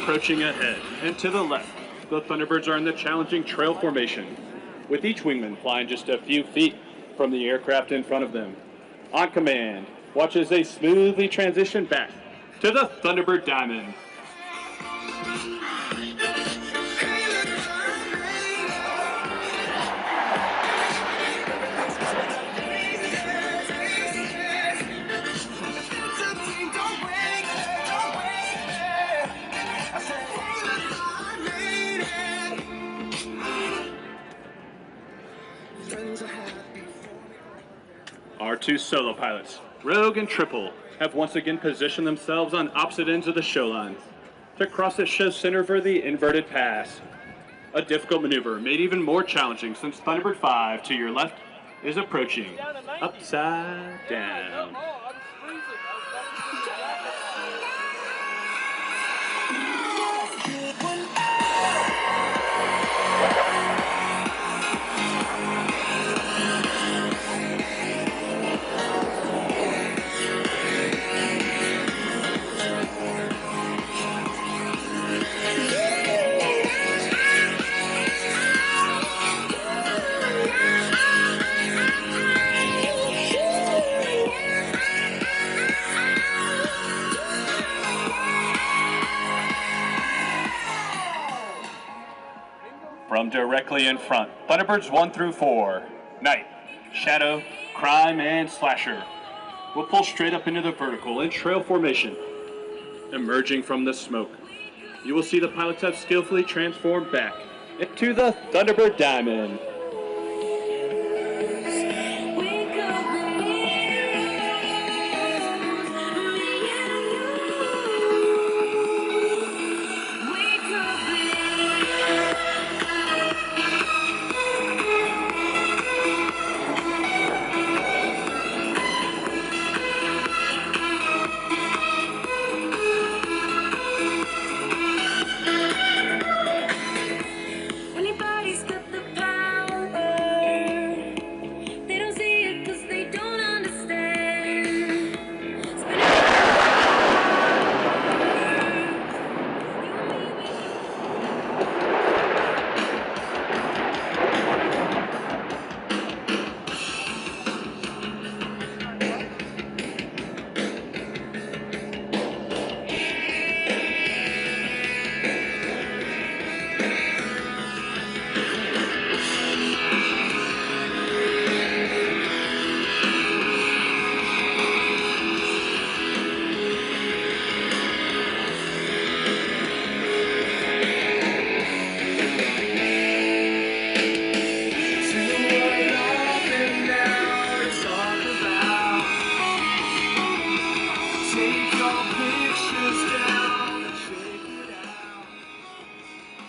approaching ahead, and to the left, the Thunderbirds are in the challenging trail formation, with each wingman flying just a few feet from the aircraft in front of them. On command, watch as they smoothly transition back to the Thunderbird Diamond. Our two solo pilots, Rogue and Triple, have once again positioned themselves on opposite ends of the show line to cross the show center for the inverted pass. A difficult maneuver made even more challenging since Thunderbird 5 to your left is approaching upside down. From directly in front, Thunderbirds 1 through 4, Night, Shadow, Crime, and Slasher will pull straight up into the vertical and trail formation. Emerging from the smoke, you will see the pilots have skillfully transformed back into the Thunderbird Diamond.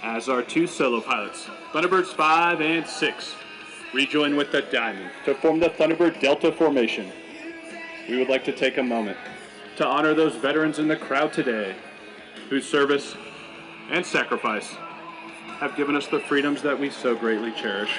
As our two solo pilots, Thunderbirds 5 and 6, rejoin with the Diamond to form the Thunderbird Delta formation. We would like to take a moment to honor those veterans in the crowd today whose service and sacrifice have given us the freedoms that we so greatly cherish.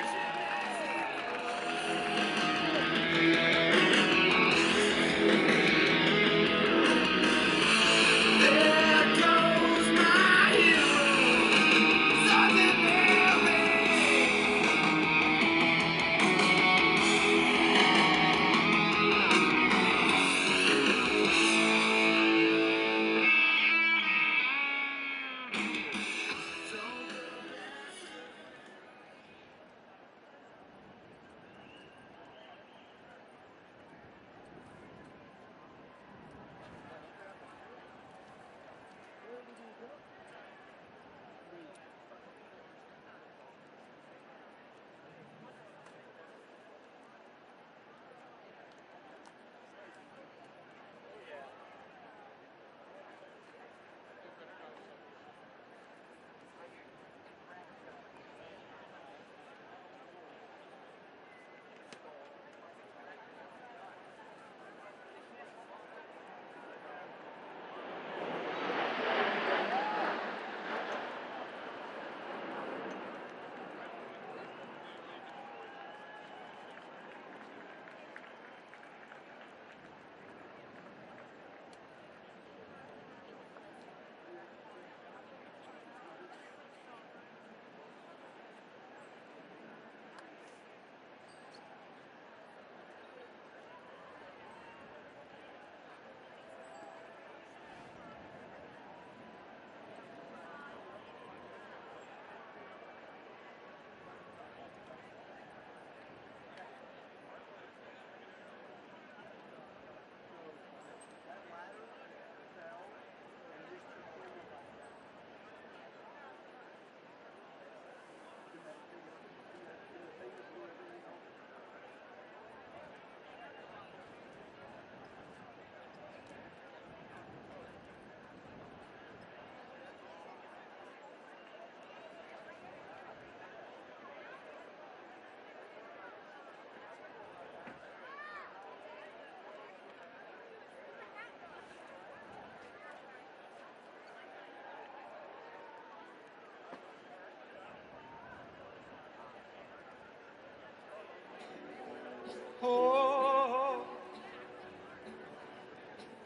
Oh,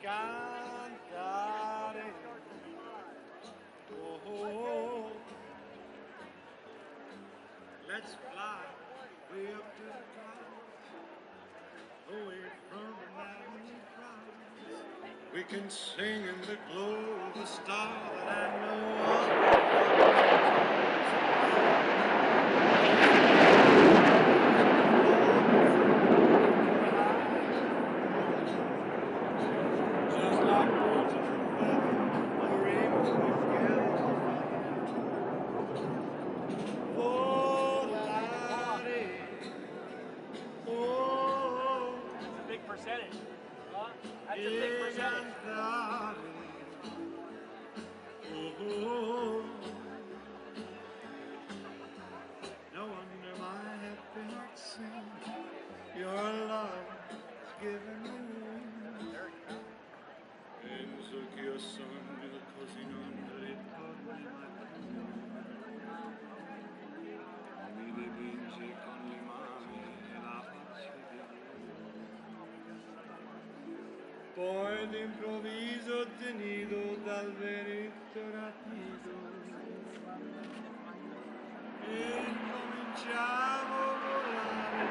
cantare. Oh, let's fly way up to the clouds, away from the mountain clouds. We can sing in the glow of the star that I know of. Just like birds of a feather, we're able to be together. Oh, laddie. Oh, That's a big percentage. Huh? That's a big percentage. Oh, no wonder my happy heart sings. Your love has given me wings. Penso che io sogno così non ritorni mai più. Mi dipinge con le mani la faccia di Dio. Poi d'improvviso tenido dal veretto rapido e cominciamo a volare.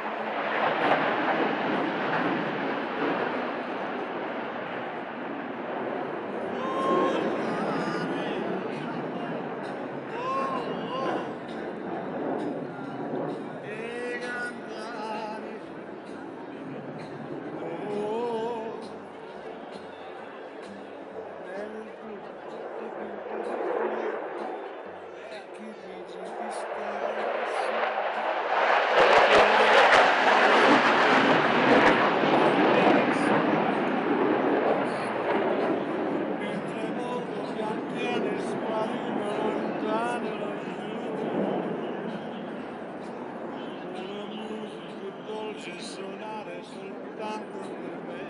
Suonare soltanto per me.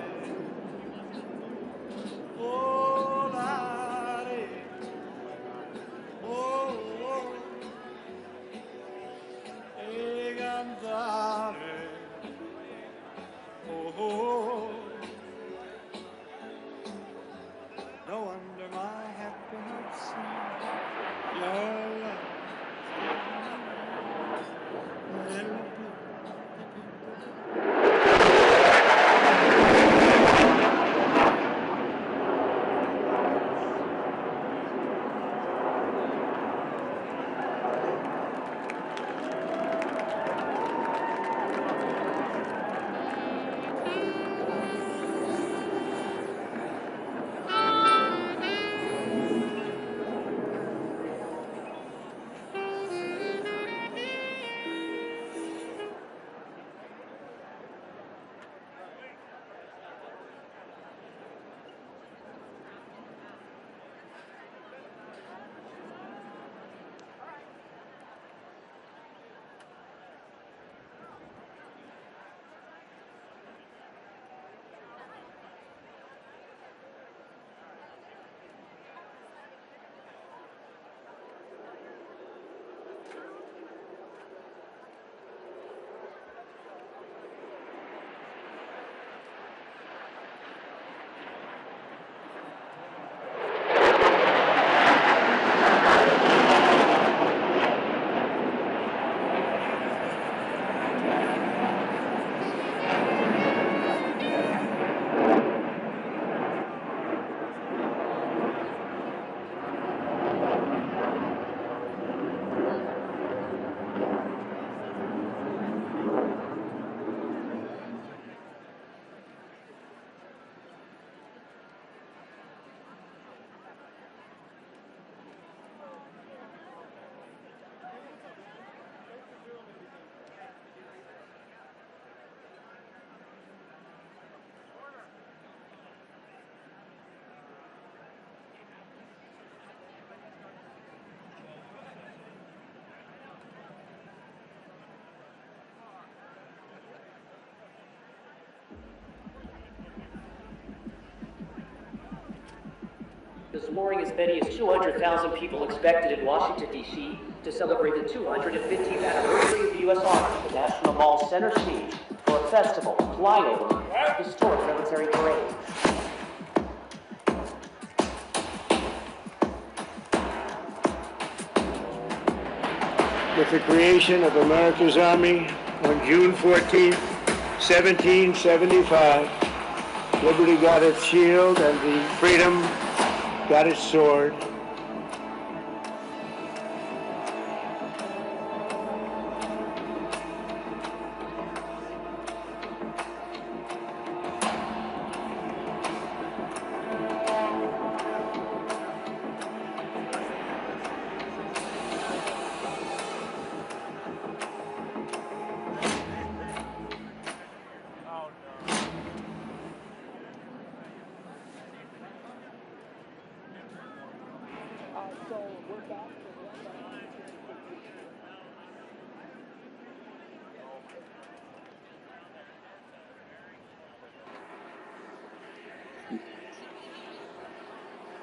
Volare. Oh, oh. E cantare. Oh, oh. No wonder my happy heart sings. Your love. This morning, as many as 200,000 people expected in Washington, D.C. to celebrate the 250th anniversary of the U.S. Army at the National Mall Center stage for a festival, flyover, historic military parade. With the creation of America's Army on June 14, 1775, liberty got its shield and the freedom got its sword.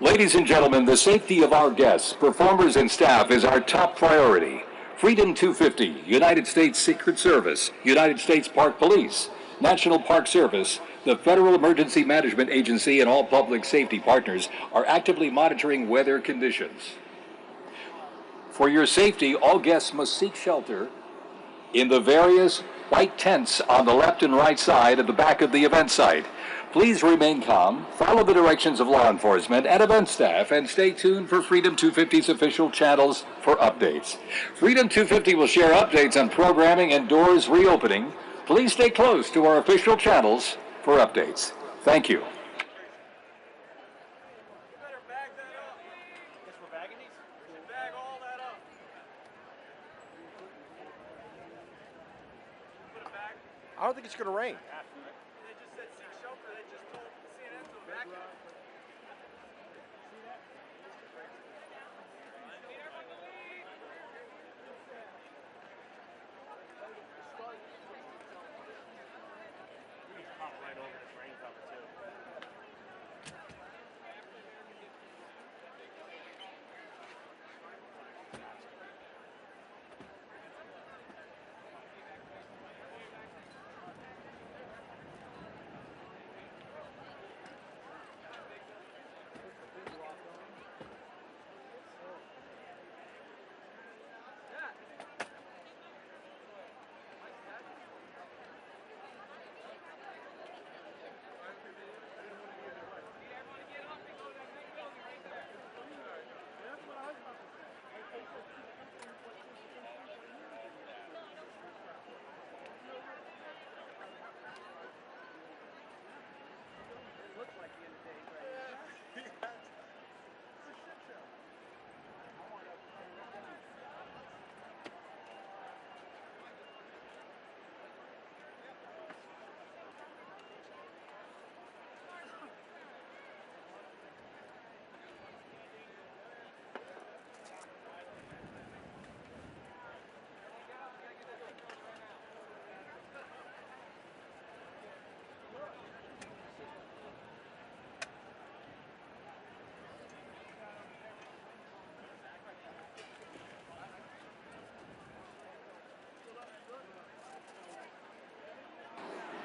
Ladies and gentlemen, the safety of our guests, performers, and staff is our top priority. Freedom 250, United States Secret Service, United States Park Police, National Park Service, the Federal Emergency Management Agency, and all public safety partners are actively monitoring weather conditions. For your safety, all guests must seek shelter in the various white tents on the left and right side of the back of the event site. Please remain calm, follow the directions of law enforcement and event staff, and stay tuned for Freedom 250's official channels for updates. Freedom 250 will share updates on programming and doors reopening. Please stay close to our official channels for updates. Thank you. I don't think it's going to rain.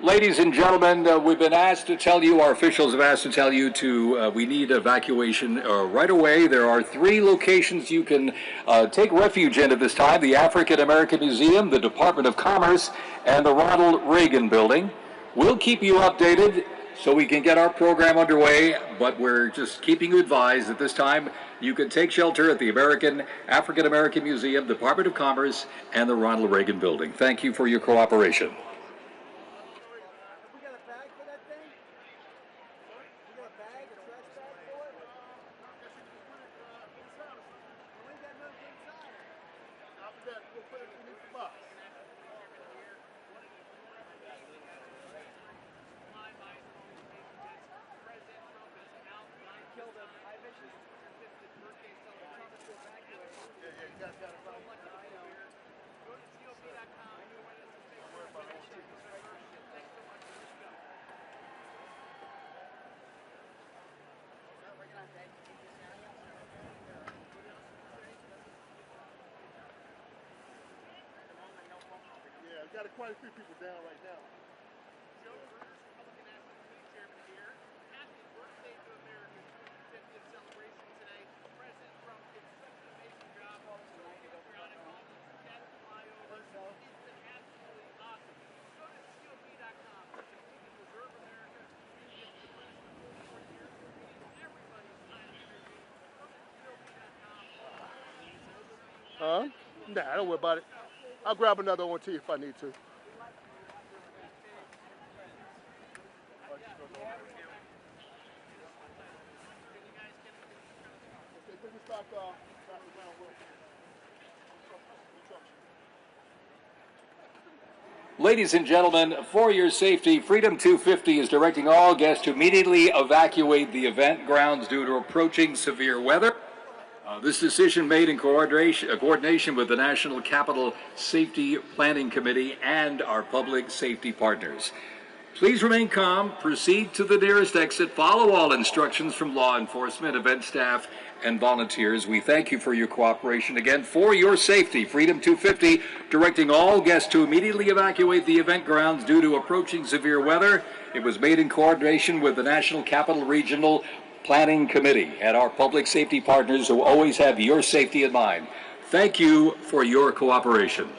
Ladies and gentlemen, we've been asked to tell you, our officials have asked to tell you we need evacuation right away. There are 3 locations you can take refuge in at this time: the African American Museum, the Department of Commerce, and the Ronald Reagan Building. We'll keep you updated so we can get our program underway, but we're just keeping you advised at this time you can take shelter at the African American Museum, Department of Commerce, and the Ronald Reagan Building. Thank you for your cooperation. got quite a few people down right now. Huh? Nah, don't worry about it. I'll grab another one to you if I need to. Okay, bring us back around real quick. Ladies and gentlemen, for your safety, Freedom 250 is directing all guests to immediately evacuate the event grounds due to approaching severe weather. This decision made in coordination with the National Capital Safety Planning Committee and our public safety partners. Please remain calm, proceed to the nearest exit, follow all instructions from law enforcement, event staff, and volunteers. We thank you for your cooperation. Again, for your safety, Freedom 250 directing all guests to immediately evacuate the event grounds due to approaching severe weather. It was made in coordination with the National Capital Regional Planning Committee and our public safety partners who always have your safety in mind. Thank you for your cooperation.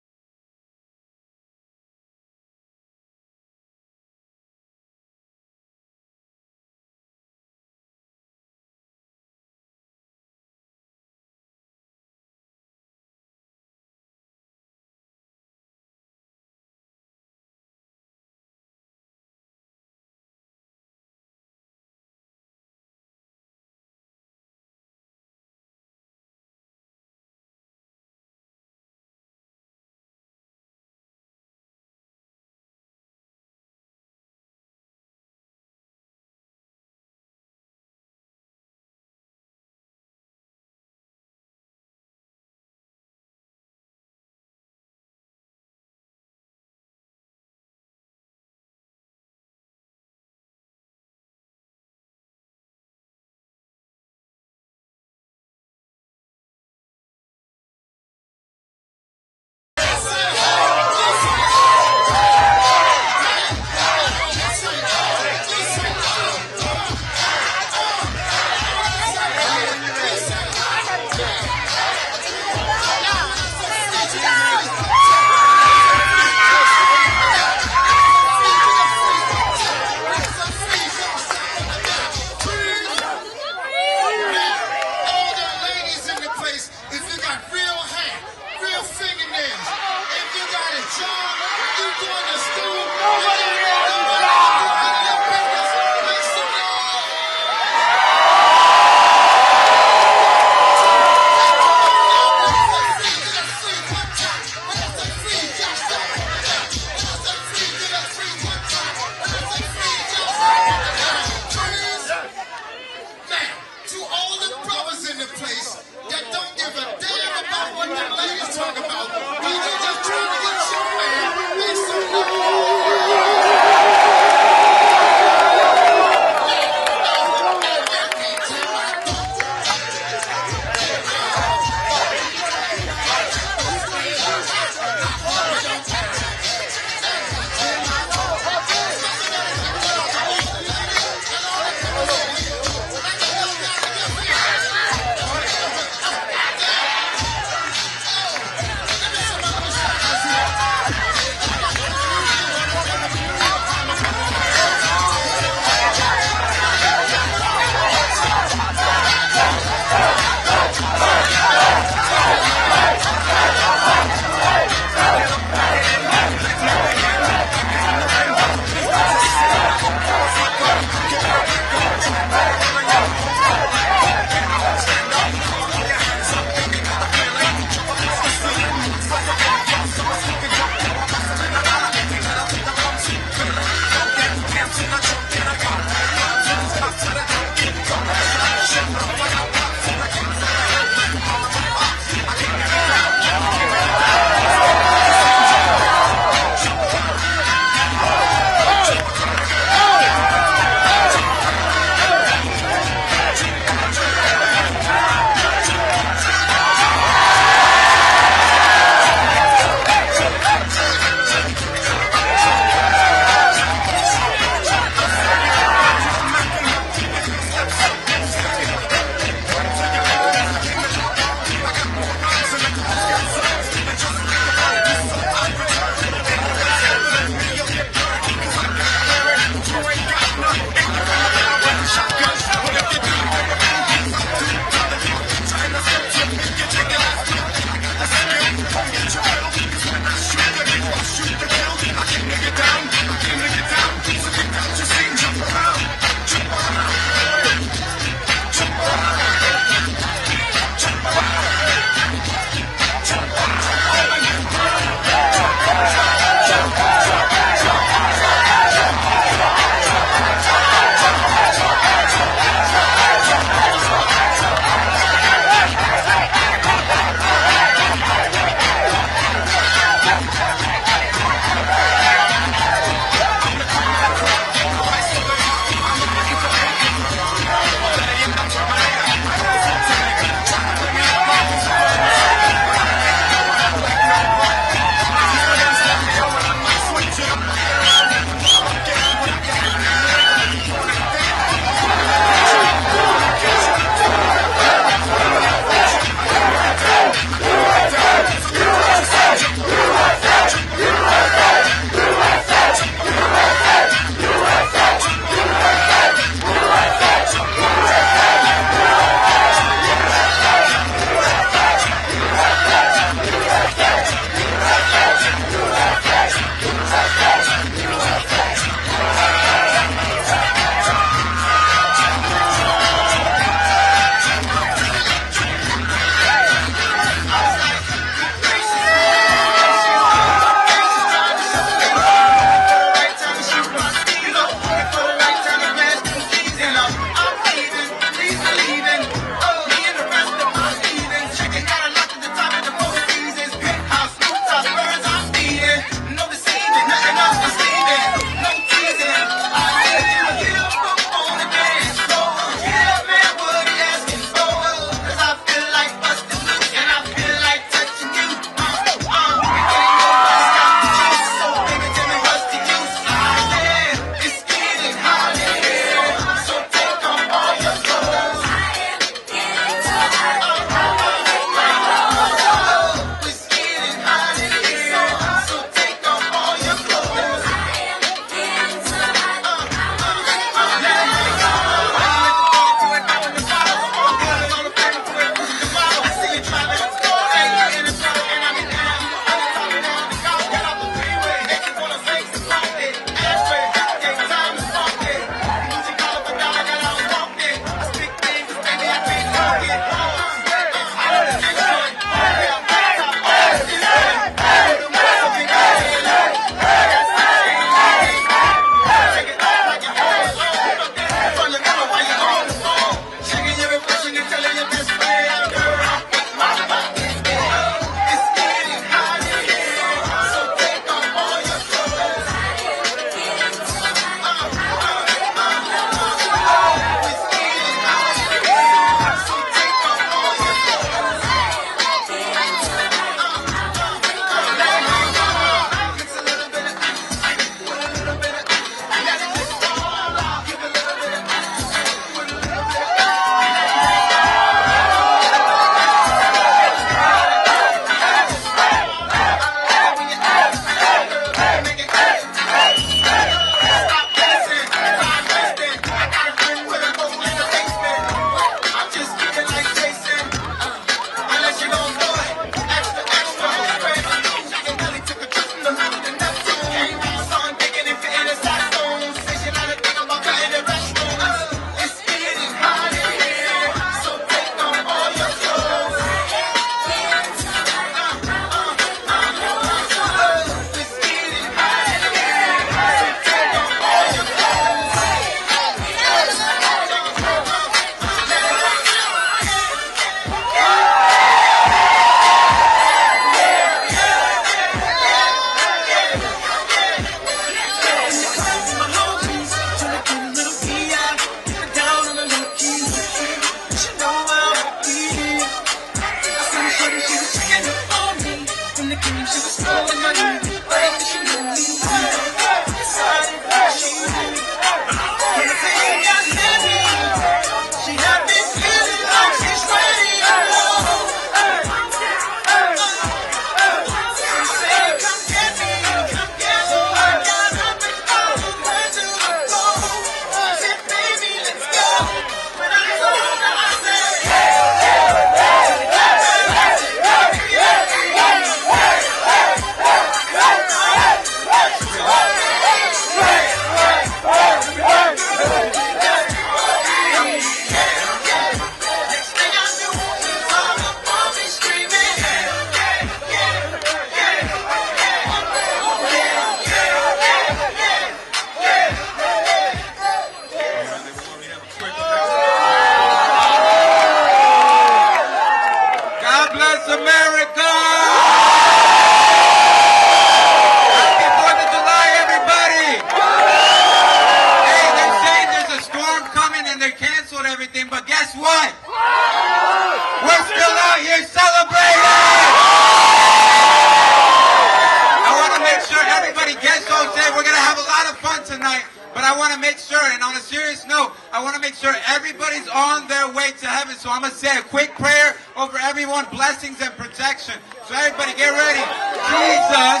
we're going to have a lot of fun tonight. But I want to make sure, and on a serious note, I want to make sure everybody's on their way to heaven. So I'm going to say a quick prayer over everyone, blessings and protection. So everybody get ready. Jesus,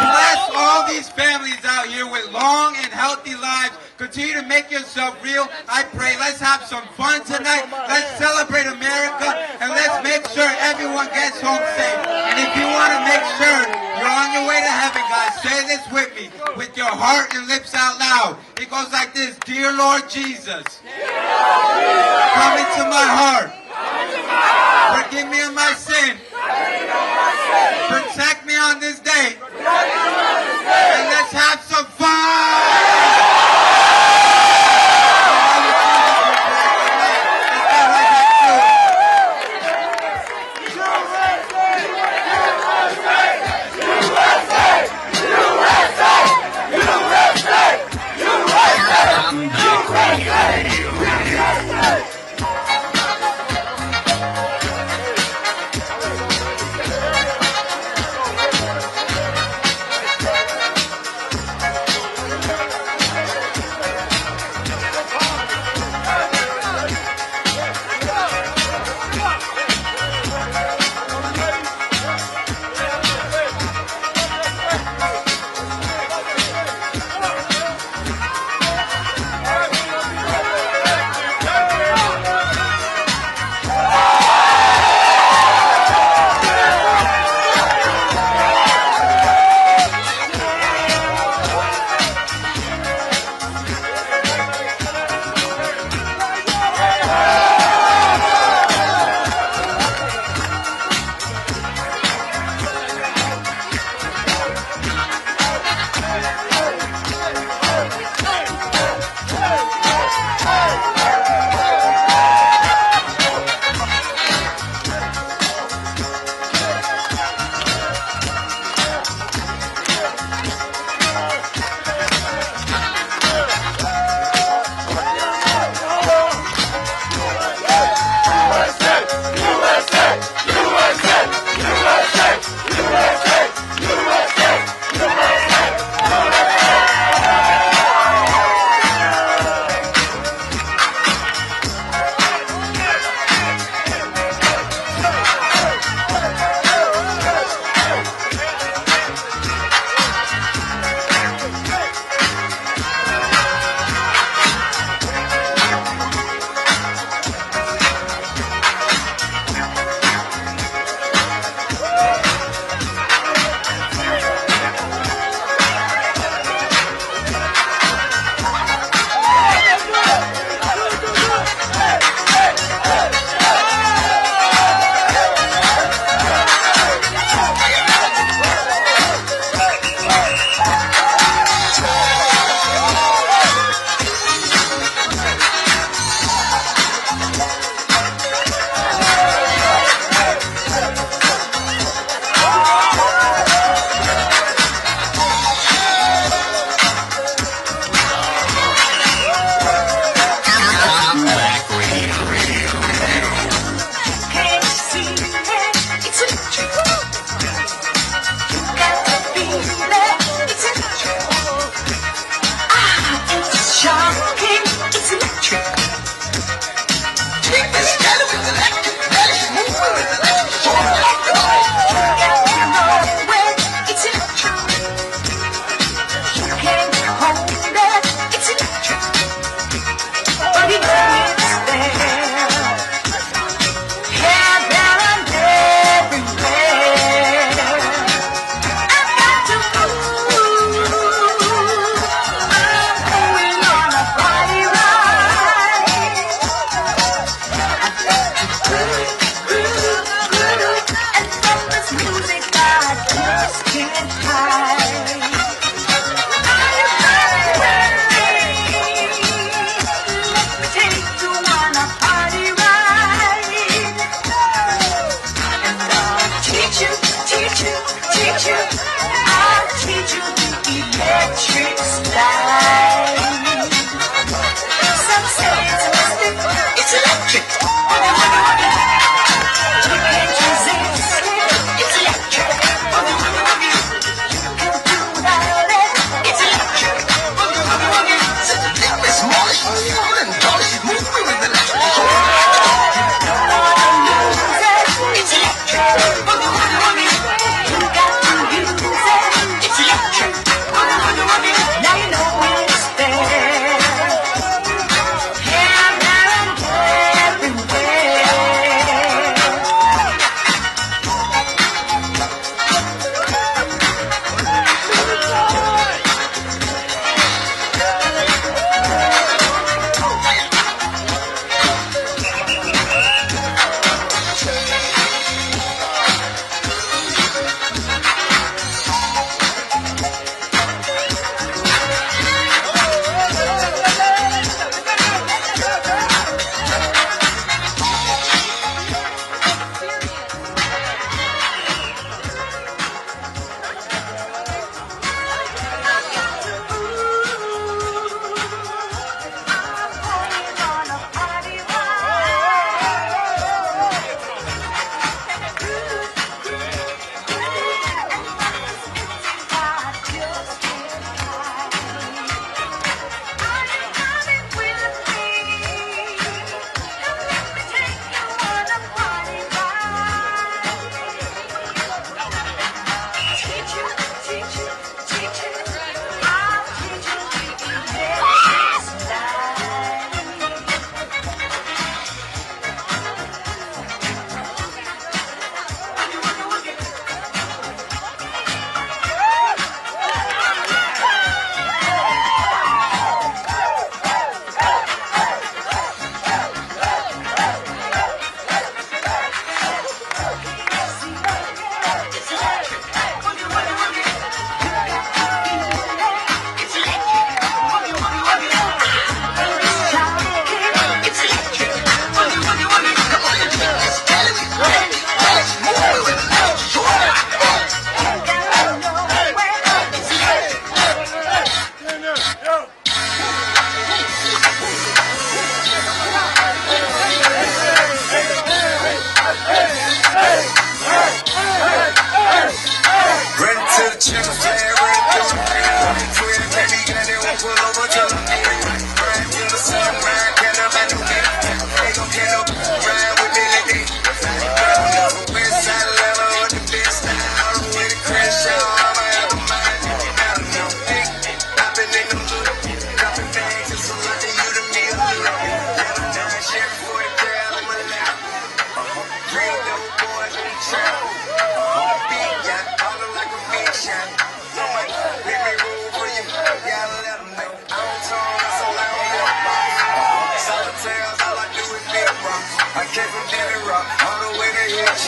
bless all these families out here with long and healthy lives. Continue to make yourself real. I pray. Let's have some fun tonight. Let's celebrate America. And let's make sure everyone gets home safe. And if you want to make sure you're on your way to heaven, guys, say this with me, with your heart and lips out loud. It goes like this. Dear Lord Jesus, come into my heart. Forgive me of my sin. Protect me on this day. And let's have some fun.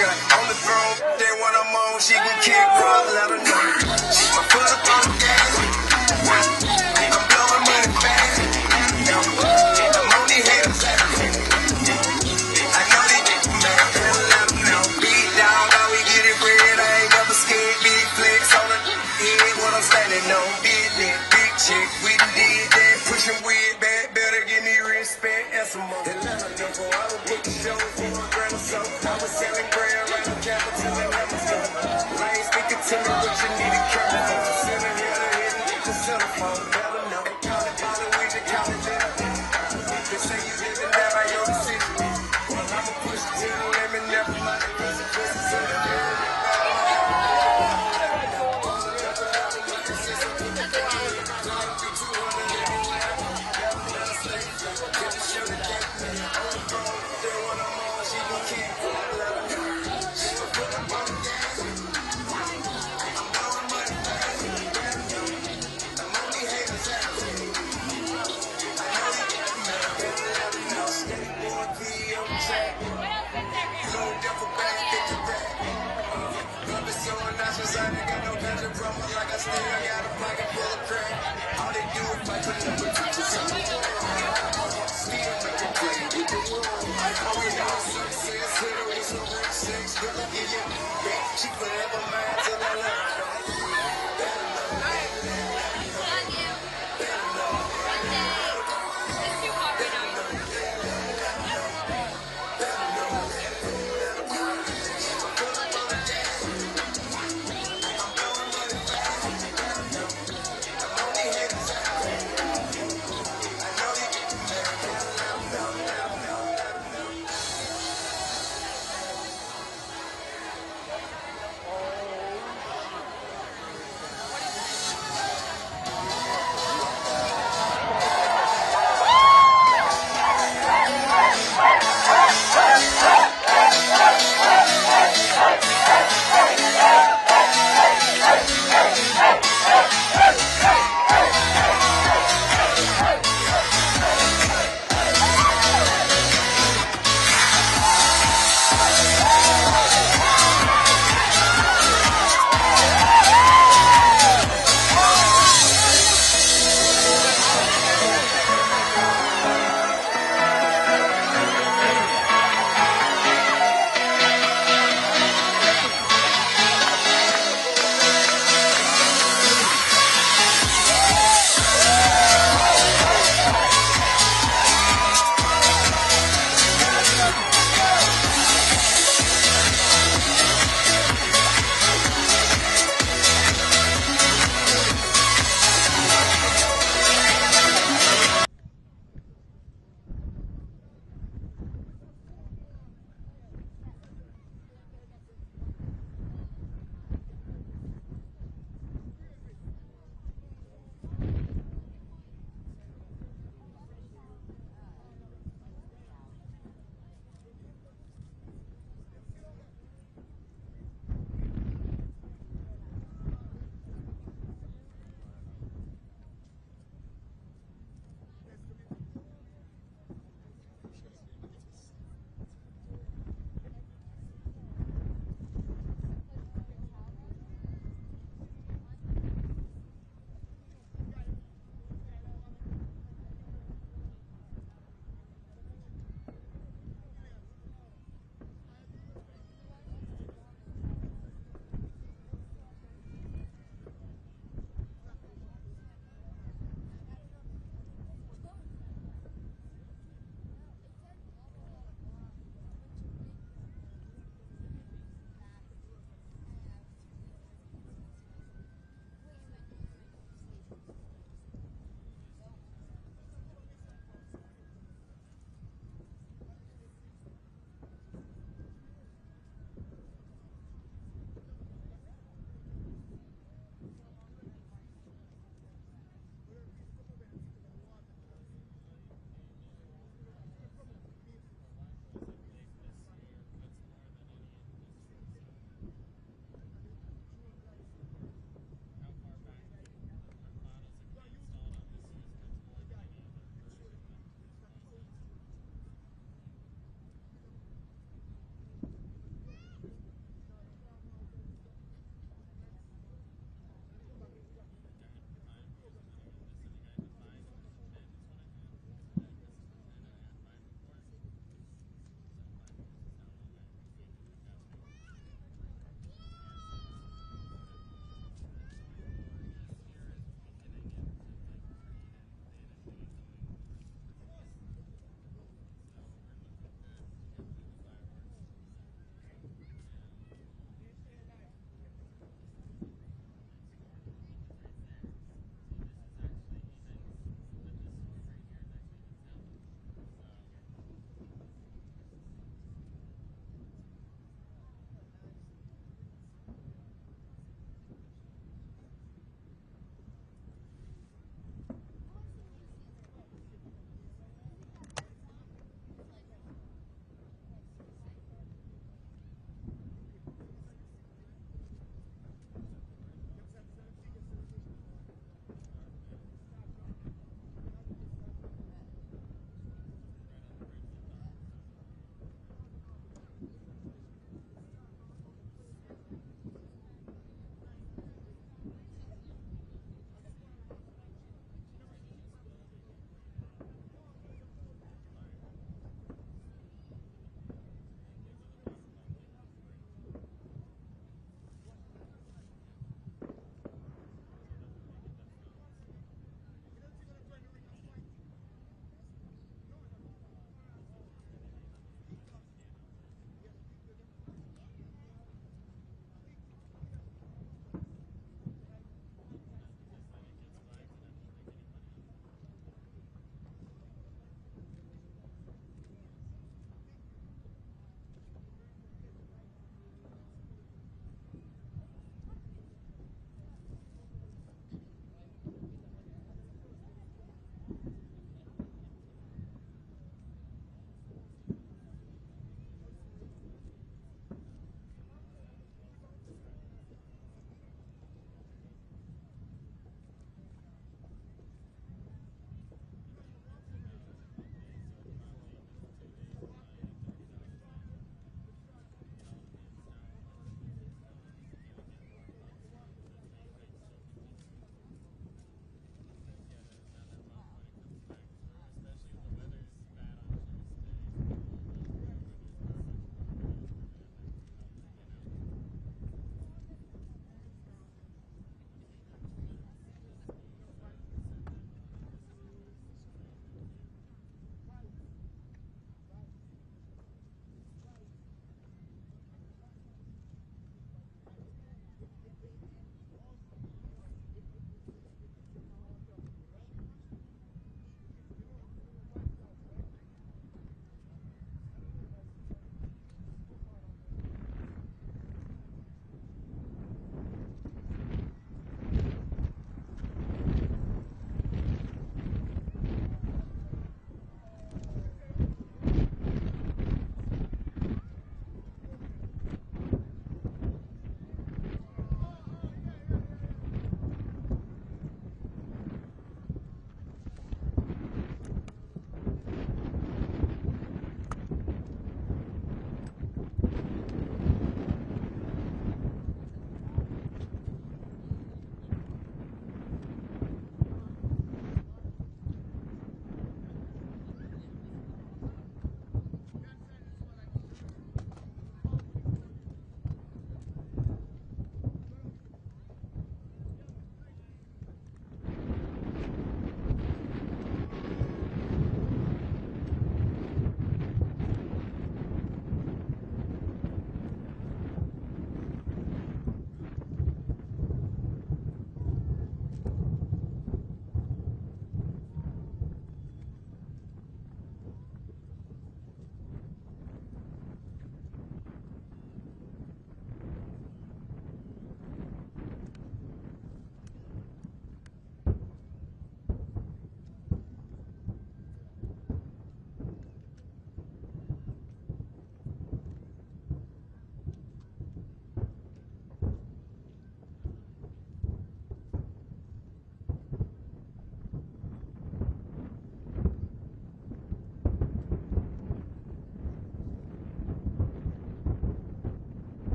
shut. On the throne, then when I'm on, she can kick rock, let her know. My foot up on the gas. I'm blowing money fast. I'm on these haters. I know they get mad, better let them know. Big dog, how we get it red. I ain't never scared. Big flex on the head, what I'm standing on. Did that, big chick, we done did that. Pushing weird back, better give me respect. And some more. Atlanta nigga, I was booking shows for a grand or so. I was selling grand right on capital and Amazon. I ain't speaking to me, but you need a camera phone. So sending here to hit the cell phone. Better know, count it, follow with your count it down. They say you living down by your decision. Well, I'ma push it to the limit, never mind the consequences of the deal.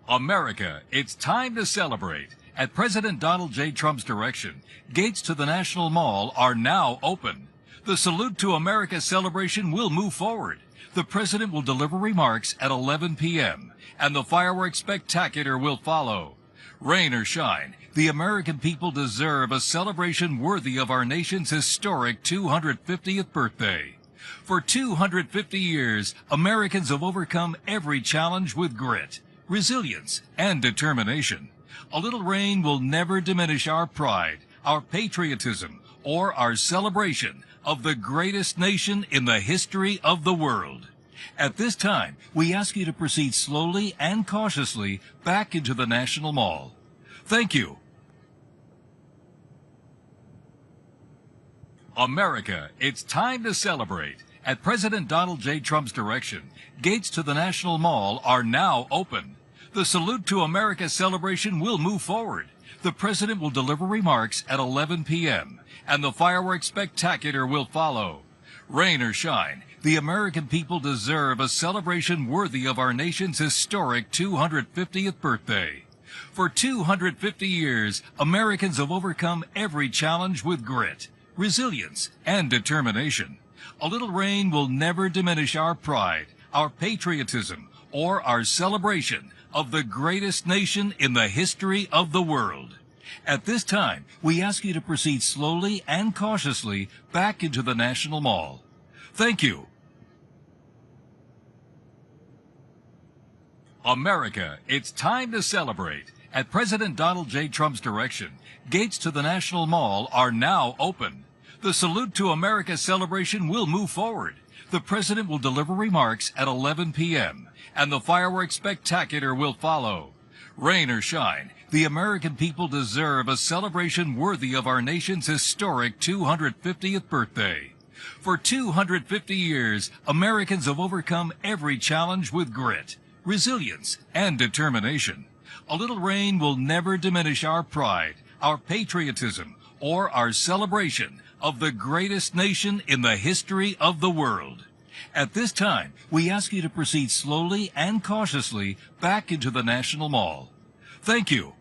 America, it's time to celebrate. At President Donald J. Trump's direction, gates to the National Mall are now open. The Salute to America celebration will move forward. The President will deliver remarks at 11 p.m., and the fireworks spectacular will follow. Rain or shine, the American people deserve a celebration worthy of our nation's historic 250th birthday. For 250 years, Americans have overcome every challenge with grit, resilience, and determination. A little rain will never diminish our pride, our patriotism, or our celebration of the greatest nation in the history of the world. At this time, we ask you to proceed slowly and cautiously back into the National Mall. Thank you. America, it's time to celebrate. At President Donald J. Trump's direction, gates to the National Mall are now open. The Salute to America celebration will move forward. The President will deliver remarks at 11 p.m., and the fireworks spectacular will follow. Rain or shine, the American people deserve a celebration worthy of our nation's historic 250th birthday. For 250 years, Americans have overcome every challenge with grit, resilience, and determination. A little rain will never diminish our pride, our patriotism, or our celebration of the greatest nation in the history of the world. At this time, we ask you to proceed slowly and cautiously back into the National Mall. Thank you. America, it's time to celebrate. At President Donald J. Trump's direction, gates to the National Mall are now open. The Salute to America celebration will move forward. The President will deliver remarks at 11 p.m., and the fireworks spectacular will follow. Rain or shine, the American people deserve a celebration worthy of our nation's historic 250th birthday. For 250 years, Americans have overcome every challenge with grit, resilience, and determination. A little rain will never diminish our pride, our patriotism, or our celebration of the greatest nation in the history of the world. At this time, we ask you to proceed slowly and cautiously back into the National Mall. Thank you.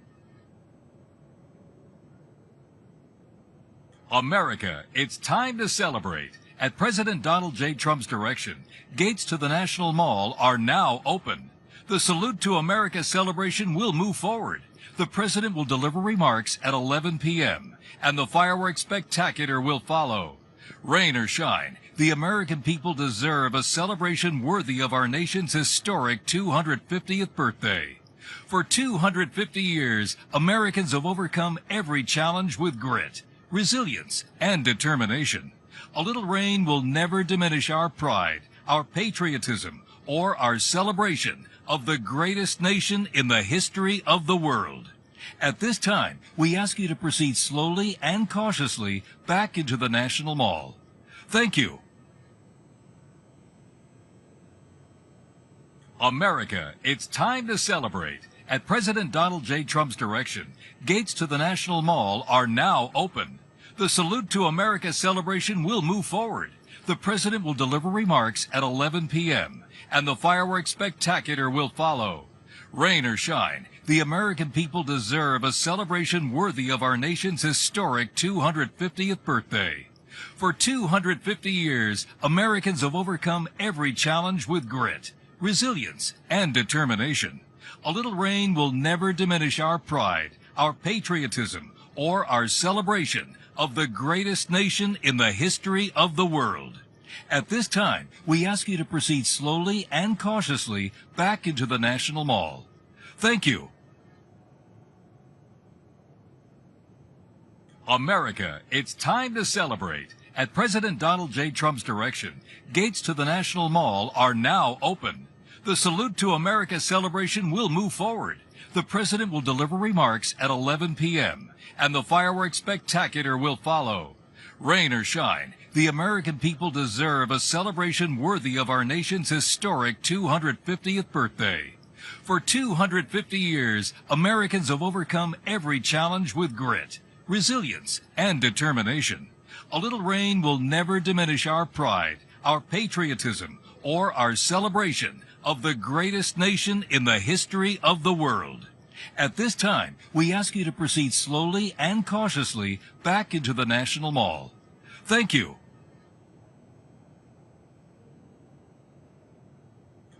America, it's time to celebrate. At President Donald J. Trump's direction, gates to the National Mall are now open. The Salute to America celebration will move forward. The President will deliver remarks at 11 p.m., and the fireworks spectacular will follow. Rain or shine, the American people deserve a celebration worthy of our nation's historic 250th birthday. For 250 years, Americans have overcome every challenge with grit, resilience, and determination. A little rain will never diminish our pride, our patriotism, or our celebration of the greatest nation in the history of the world. At this time, we ask you to proceed slowly and cautiously back into the National Mall. Thank you. America, it's time to celebrate. At President Donald J. Trump's direction, gates to the National Mall are now open. The Salute to America celebration will move forward. The President will deliver remarks at 11 p.m., and the fireworks spectacular will follow. Rain or shine, the American people deserve a celebration worthy of our nation's historic 250th birthday. For 250 years, Americans have overcome every challenge with grit, resilience, and determination. A little rain will never diminish our pride, our patriotism, or our celebration of the greatest nation in the history of the world. At this time, we ask you to proceed slowly and cautiously back into the National Mall. Thank you. America, it's time to celebrate. At President Donald J. Trump's direction, gates to the National Mall are now open. The Salute to America celebration will move forward. The President will deliver remarks at 11 p.m., and the fireworks spectacular will follow. Rain or shine, the American people deserve a celebration worthy of our nation's historic 250th birthday. For 250 years, Americans have overcome every challenge with grit, resilience, and determination. A little rain will never diminish our pride, our patriotism, or our celebration of the greatest nation in the history of the world. At this time, we ask you to proceed slowly and cautiously back into the National Mall. Thank you.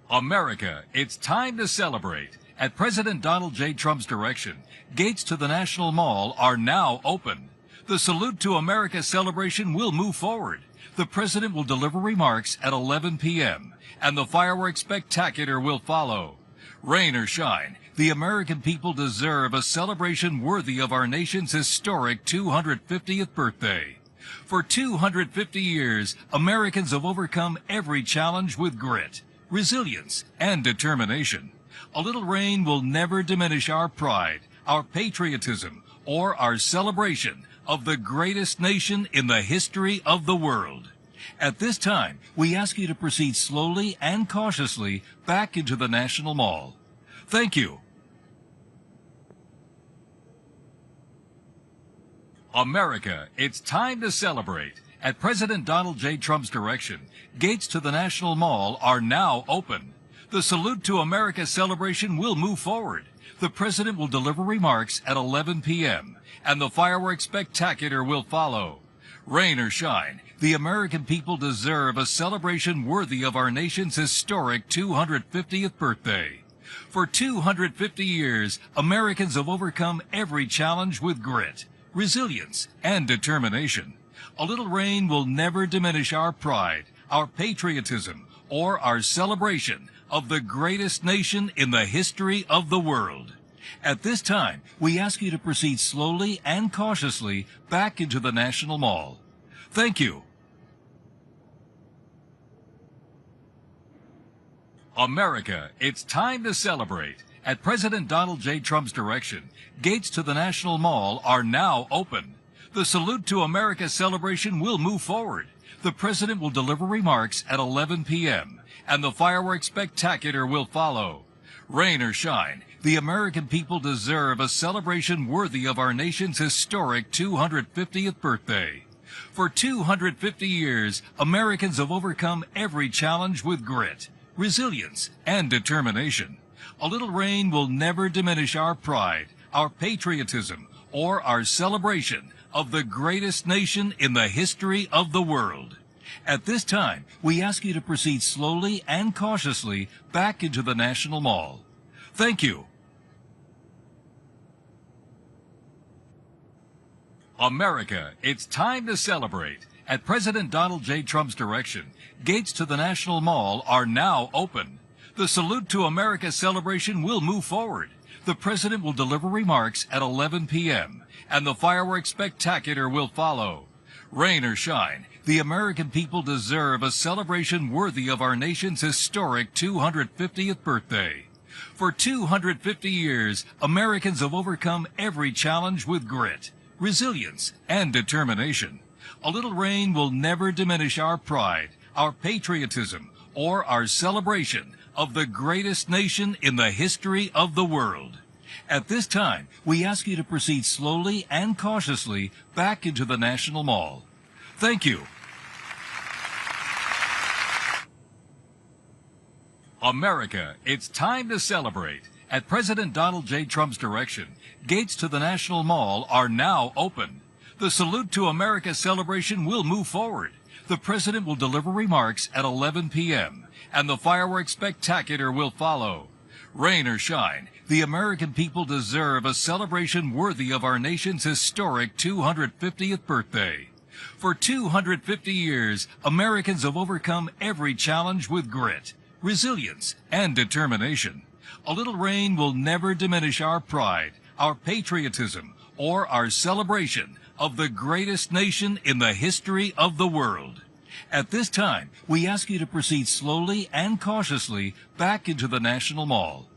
America, it's time to celebrate. At President Donald J. Trump's direction, gates to the National Mall are now open. The Salute to America celebration will move forward. The President will deliver remarks at 11 p.m., and the fireworks spectacular will follow. Rain or shine, the American people deserve a celebration worthy of our nation's historic 250th birthday. For 250 years, Americans have overcome every challenge with grit, resilience, and determination. A little rain will never diminish our pride, our patriotism, or our celebration of the greatest nation in the history of the world. At this time, we ask you to proceed slowly and cautiously back into the National Mall. Thank you. America, it's time to celebrate. At President Donald J. Trump's direction, gates to the National Mall are now open. The Salute to America celebration will move forward. The President will deliver remarks at 11 p.m., and the fireworks spectacular will follow. Rain or shine, the American people deserve a celebration worthy of our nation's historic 250th birthday. For 250 years, Americans have overcome every challenge with grit, resilience, and determination. A little rain will never diminish our pride, our patriotism, or our celebration of the greatest nation in the history of the world. At this time, we ask you to proceed slowly and cautiously back into the National Mall. Thank you. America, it's time to celebrate. At President Donald J. Trump's direction, gates to the National Mall are now open. The Salute to America celebration will move forward. The President will deliver remarks at 11 p.m., and the fireworks spectacular will follow. Rain or shine, the American people deserve a celebration worthy of our nation's historic 250th birthday. For 250 years, Americans have overcome every challenge with grit, resilience, and determination. A little rain will never diminish our pride, our patriotism, or our celebration of the greatest nation in the history of the world. At this time, we ask you to proceed slowly and cautiously back into the National Mall. Thank you. America, it's time to celebrate. At President Donald J. Trump's direction, gates to the National Mall are now open. The Salute to America celebration will move forward. The President will deliver remarks at 11 p.m., and the fireworks spectacular will follow. Rain or shine, the American people deserve a celebration worthy of our nation's historic 250th birthday. For 250 years, Americans have overcome every challenge with grit, resilience, and determination. A little rain will never diminish our pride, our patriotism, or our celebration of the greatest nation in the history of the world. At this time, we ask you to proceed slowly and cautiously back into the National Mall. Thank you. America, it's time to celebrate. At President Donald J. Trump's direction, gates to the National Mall are now open. The Salute to America celebration will move forward. The President will deliver remarks at 11 p.m., and the fireworks spectacular will follow. Rain or shine, the American people deserve a celebration worthy of our nation's historic 250th birthday. For 250 years, Americans have overcome every challenge with grit, resilience, and determination. A little rain will never diminish our pride, our patriotism, or our celebration of the greatest nation in the history of the world. At this time, we ask you to proceed slowly and cautiously back into the National Mall.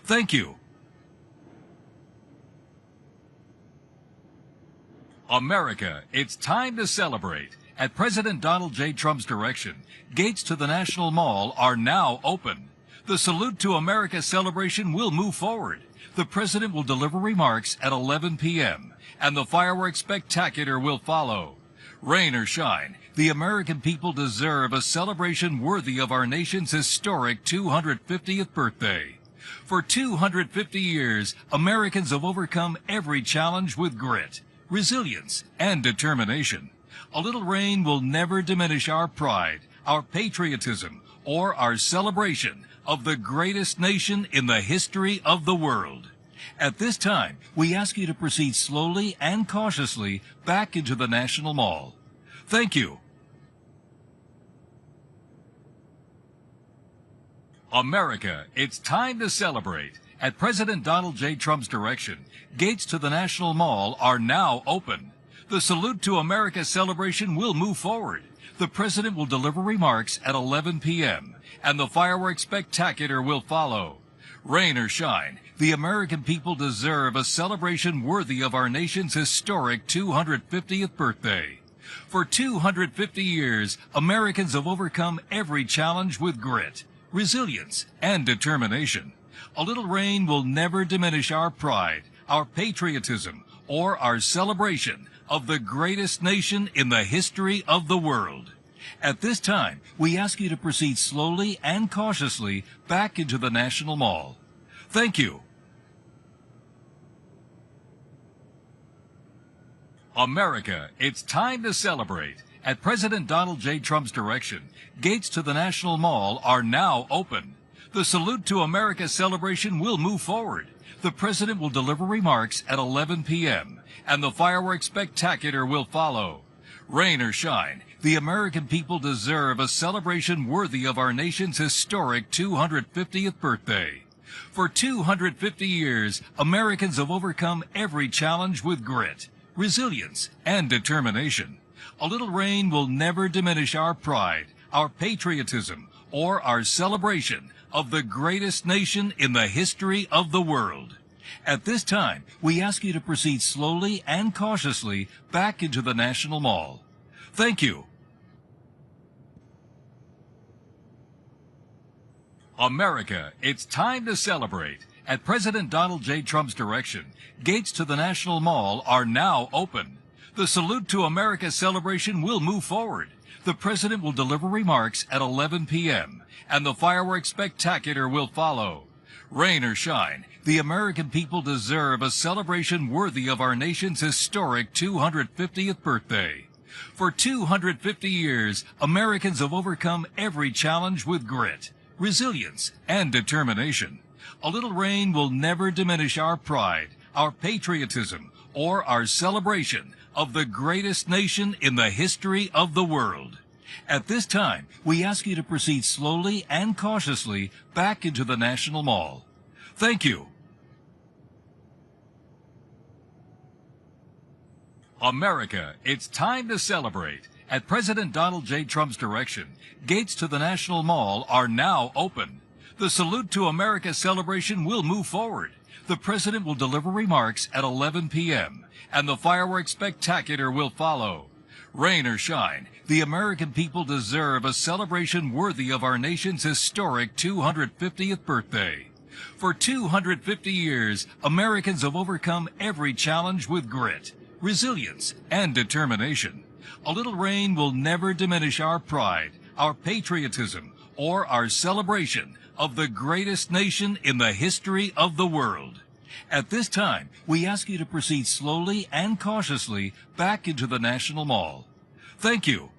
Thank you. America, it's time to celebrate. At President Donald J. Trump's direction, gates to the National Mall are now open. The Salute to America celebration will move forward. The President will deliver remarks at 11 p.m., and the fireworks spectacular will follow. Rain or shine, the American people deserve a celebration worthy of our nation's historic 250th birthday. For 250 years, Americans have overcome every challenge with grit, resilience, and determination. A little rain will never diminish our pride, our patriotism, or our celebration of the greatest nation in the history of the world. At this time, we ask you to proceed slowly and cautiously back into the National Mall. Thank you. America, it's time to celebrate. At President Donald J. Trump's direction, gates to the National Mall are now open. The Salute to America celebration will move forward. The President will deliver remarks at 11 p.m., and the fireworks spectacular will follow. Rain or shine, the American people deserve a celebration worthy of our nation's historic 250th birthday. For 250 years, Americans have overcome every challenge with grit, resilience, and determination. A little rain will never diminish our pride, our patriotism, or our celebration of the greatest nation in the history of the world. At this time, we ask you to proceed slowly and cautiously back into the National Mall. Thank you. America, it's time to celebrate. At President Donald J. Trump's direction, gates to the National Mall are now open. The Salute to America celebration will move forward. The President will deliver remarks at 11 p.m., and the fireworks spectacular will follow. Rain or shine, the American people deserve a celebration worthy of our nation's historic 250th birthday. For 250 years, Americans have overcome every challenge with grit, resilience, and determination. A little rain will never diminish our pride, our patriotism, or our celebration of the greatest nation in the history of the world. At this time, we ask you to proceed slowly and cautiously back into the National Mall. Thank you. America, it's time to celebrate. At President Donald J. Trump's direction, gates to the National Mall are now open. The Salute to America celebration will move forward. The President will deliver remarks at 11 p.m., and the fireworks spectacular will follow. Rain or shine, the American people deserve a celebration worthy of our nation's historic 250th birthday. For 250 years, Americans have overcome every challenge with grit, resilience, and determination. A little rain will never diminish our pride, our patriotism, or our celebration of the greatest nation in the history of the world. At this time, we ask you to proceed slowly and cautiously back into the National Mall. Thank you. America, it's time to celebrate. At President Donald J. Trump's direction, gates to the National Mall are now open. The Salute to America celebration will move forward. The President will deliver remarks at 11 p.m., and the fireworks spectacular will follow. Rain or shine, the American people deserve a celebration worthy of our nation's historic 250th birthday. For 250 years, Americans have overcome every challenge with grit, resilience, and determination. A little rain will never diminish our pride, our patriotism, or our celebration of the greatest nation in the history of the world. At this time, we ask you to proceed slowly and cautiously back into the National Mall. Thank you.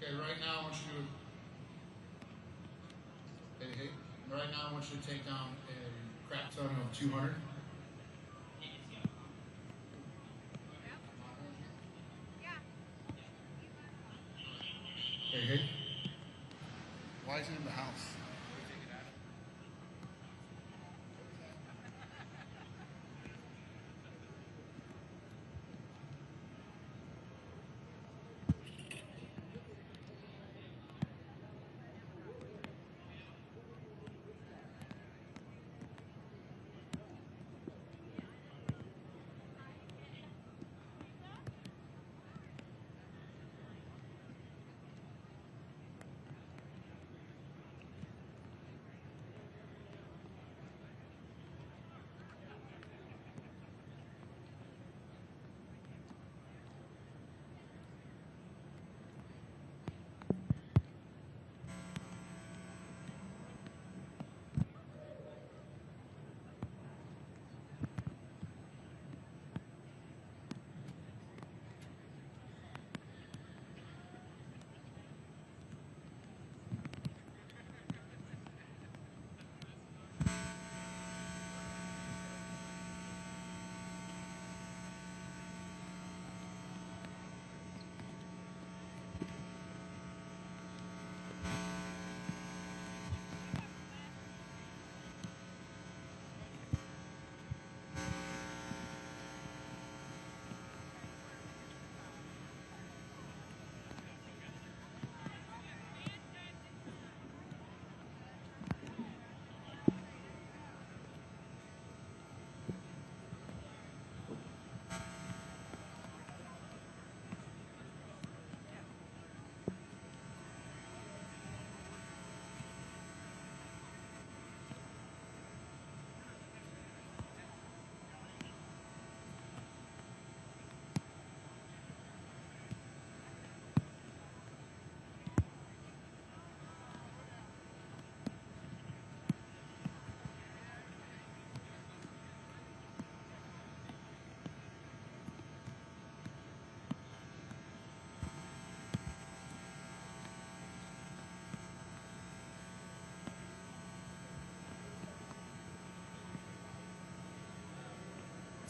Okay, right now I want you to, hey, right now I want you to take down a crap ton of 200. Hey, why is it in the house?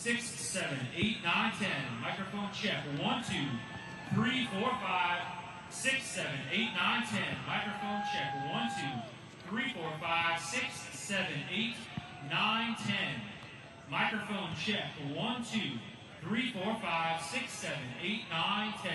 Six, 7, 8, 9, 10. Microphone check. 1, 2, 3, 4, 5. 6, 7, 8, 9, 10. Microphone check. 1, 2, 3, 4, 5. 6, 7, 8, 9, 10. Microphone check. 1, 2, 3, 4, 5. 6, 7, 8, 9, 10.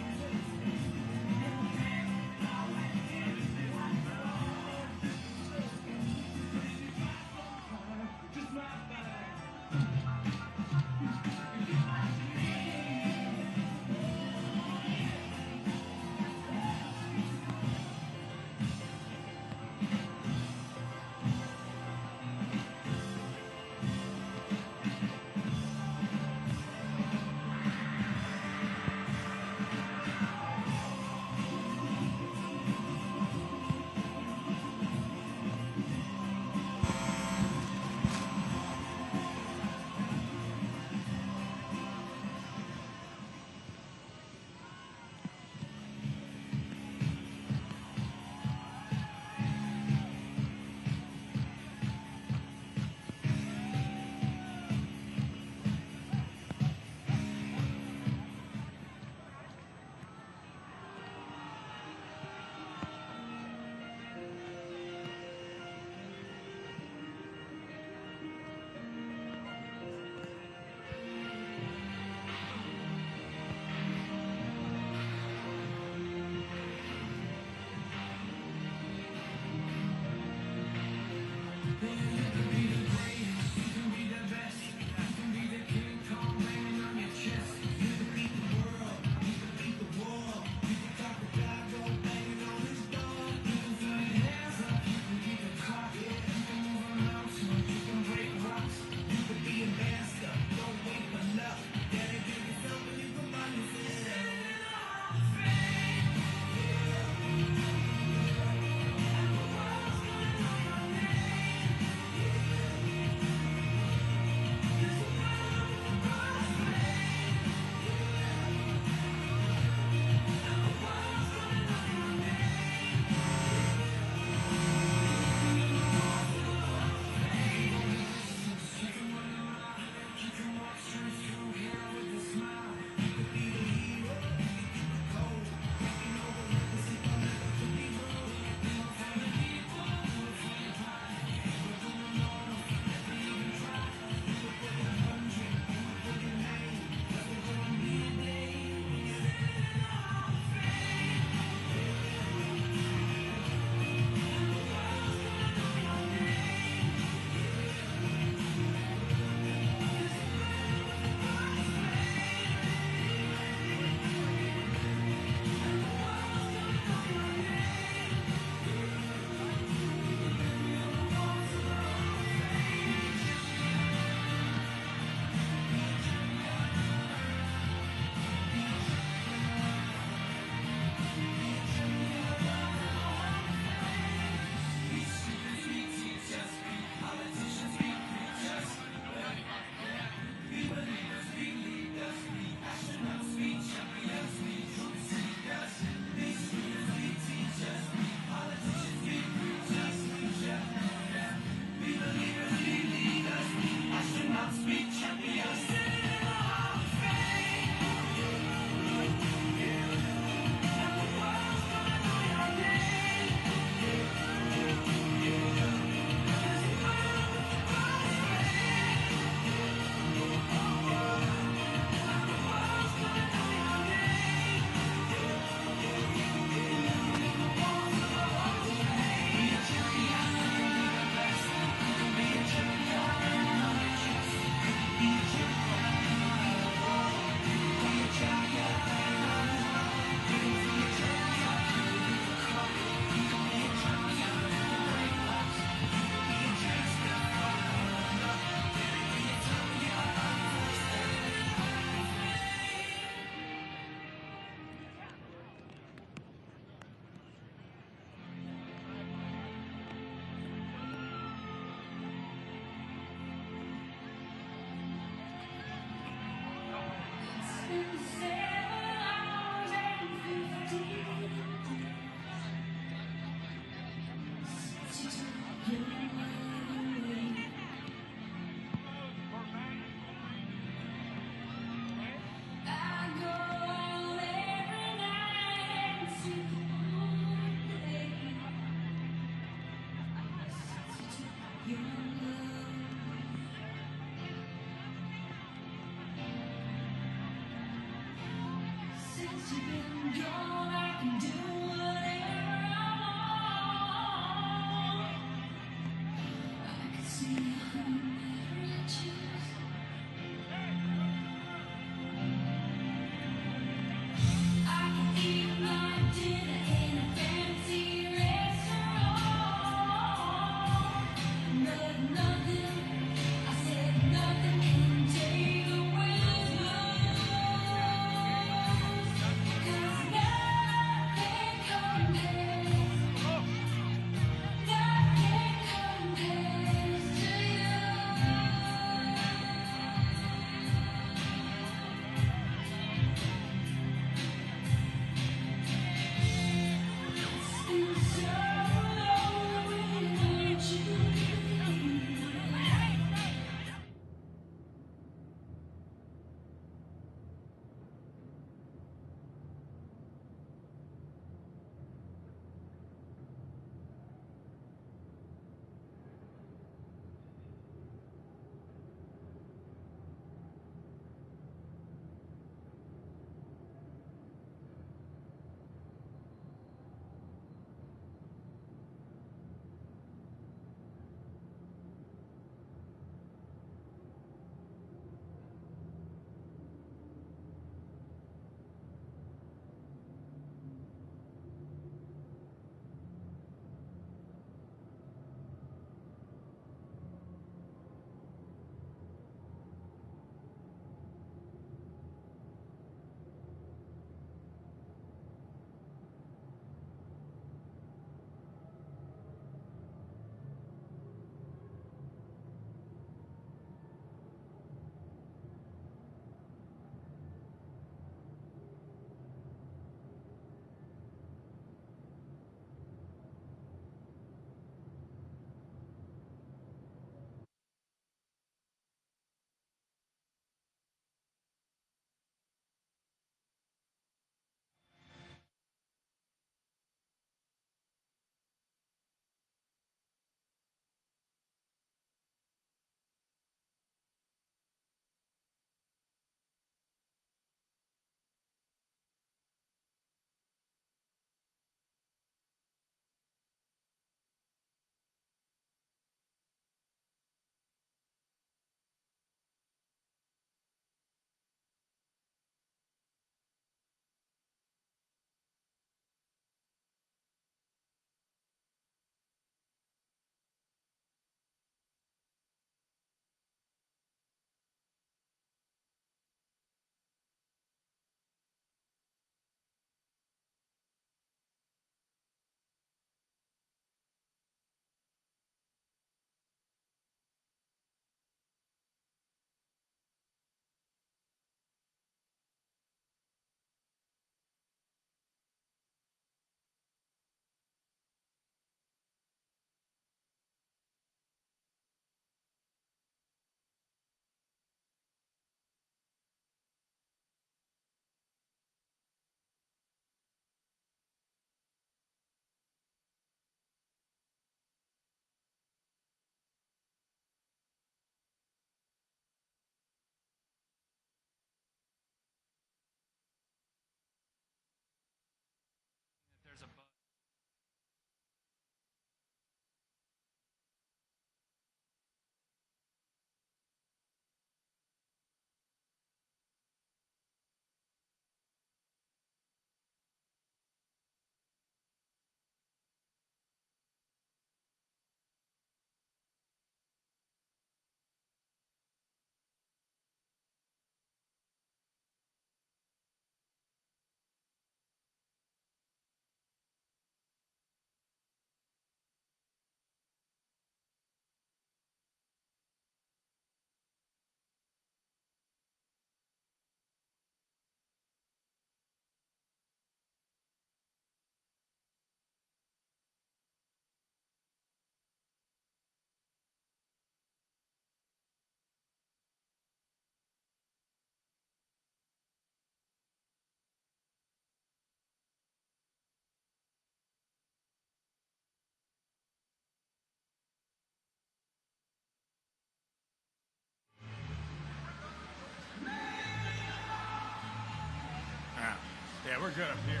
Yeah, we're good up here.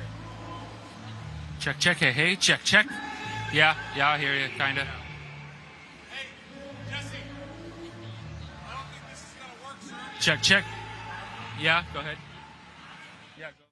Check, check, hey, hey, check, check. Yeah, I hear you, kinda. Hey, Jesse. I don't think this is gonna work, sir. Check, check. Yeah, go ahead. Yeah, go.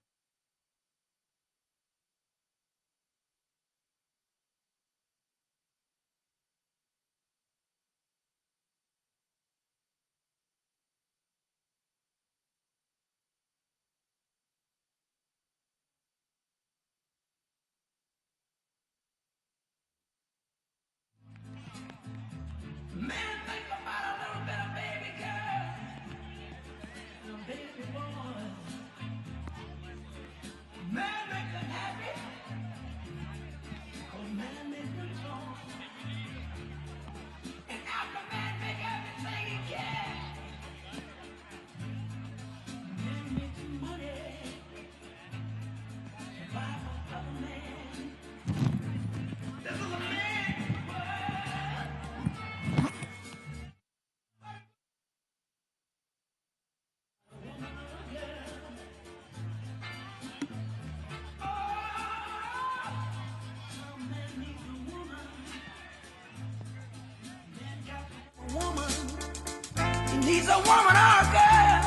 He needs a woman or a girl.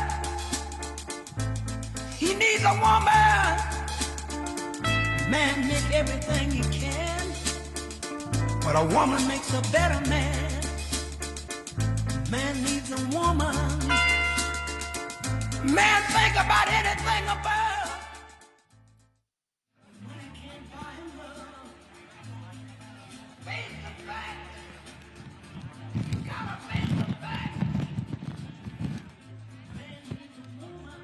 He needs a woman. Man make everything he can, but a woman makes a better man. Man needs a woman. Man think about anything about. Money can't buy him love. Face the fact. Gotta face the fact. Man needs a woman.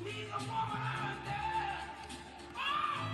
Needs a woman out there. Oh!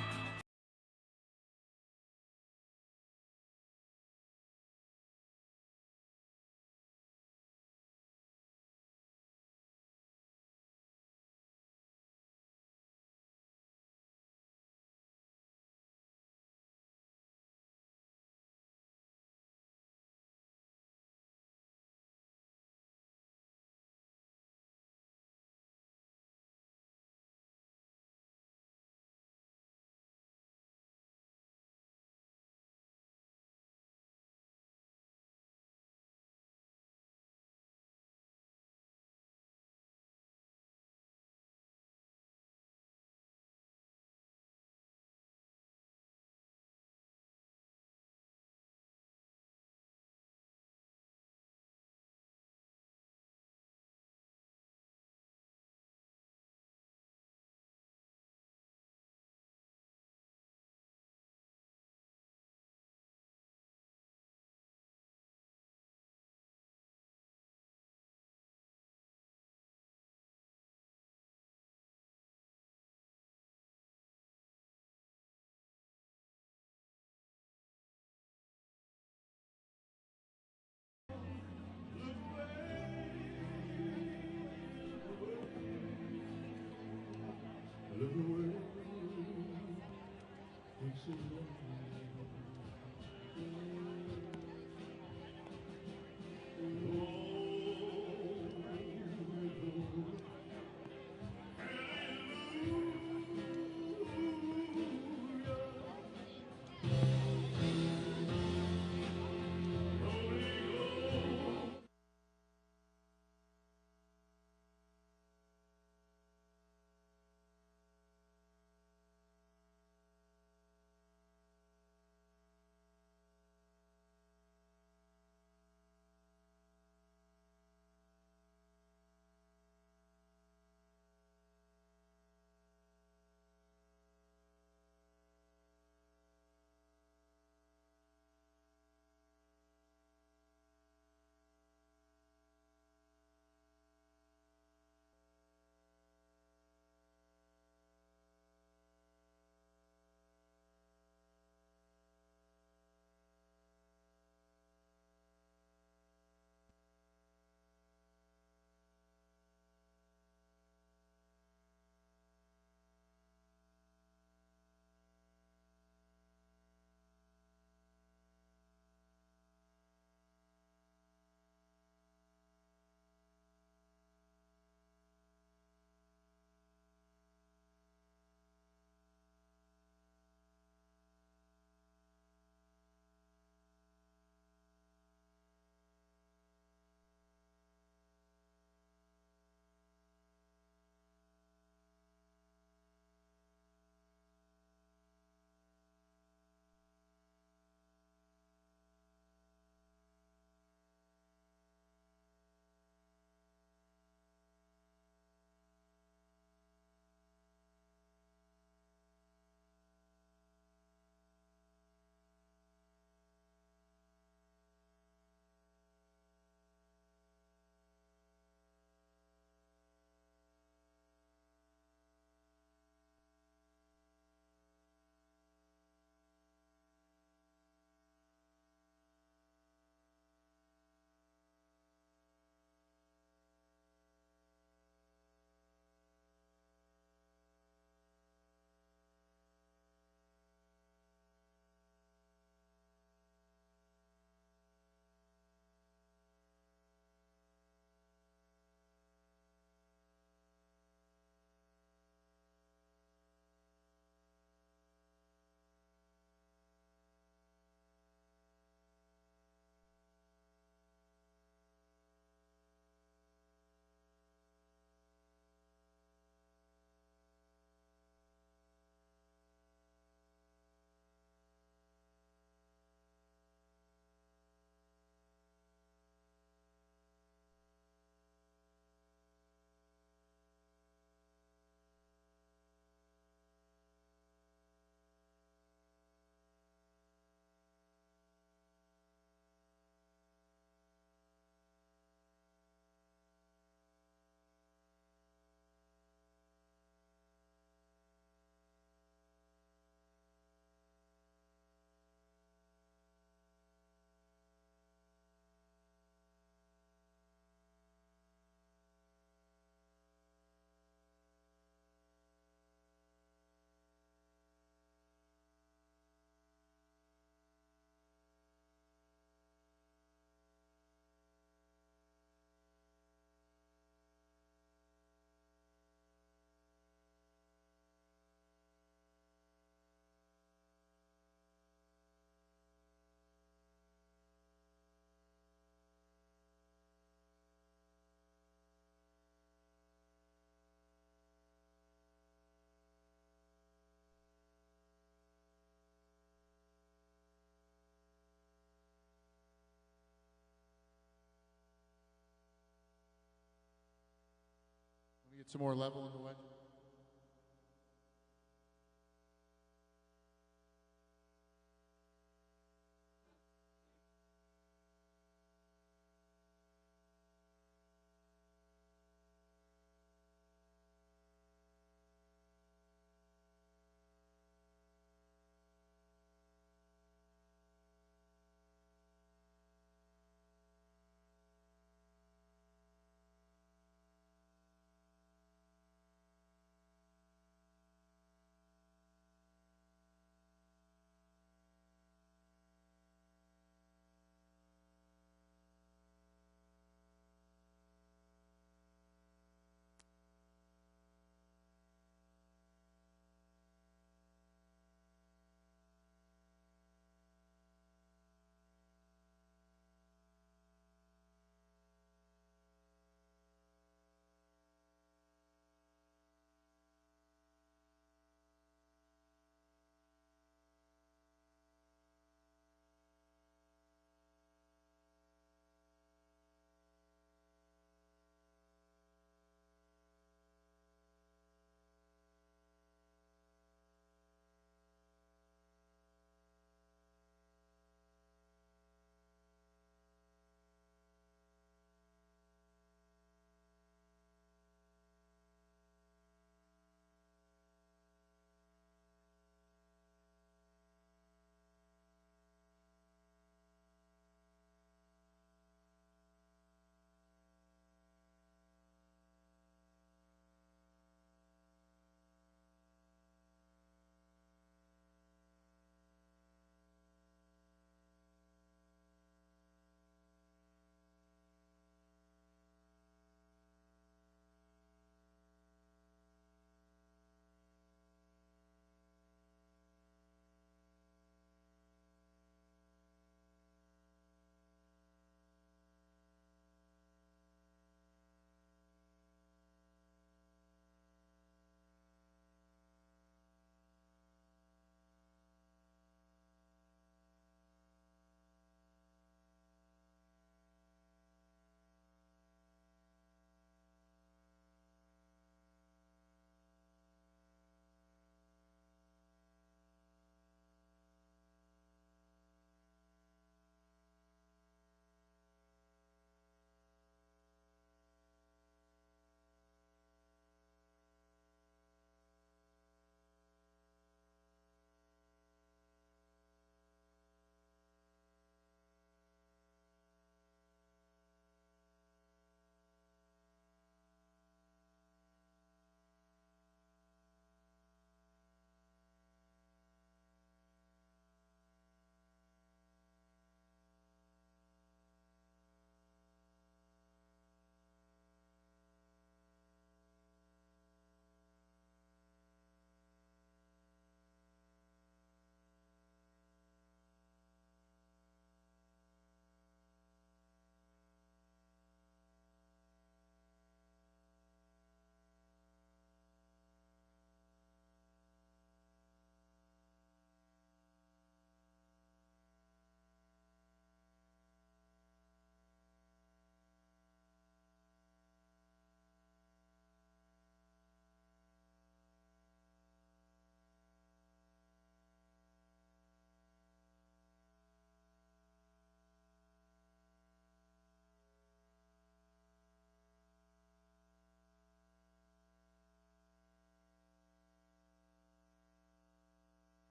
Get some more level in the wedge.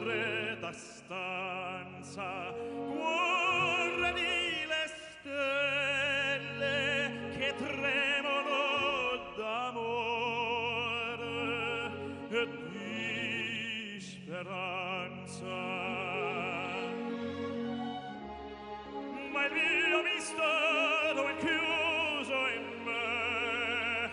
fredda stanza, guardi le stelle che tremano d'amore e di speranza. Ma il mio mistero è chiuso in me,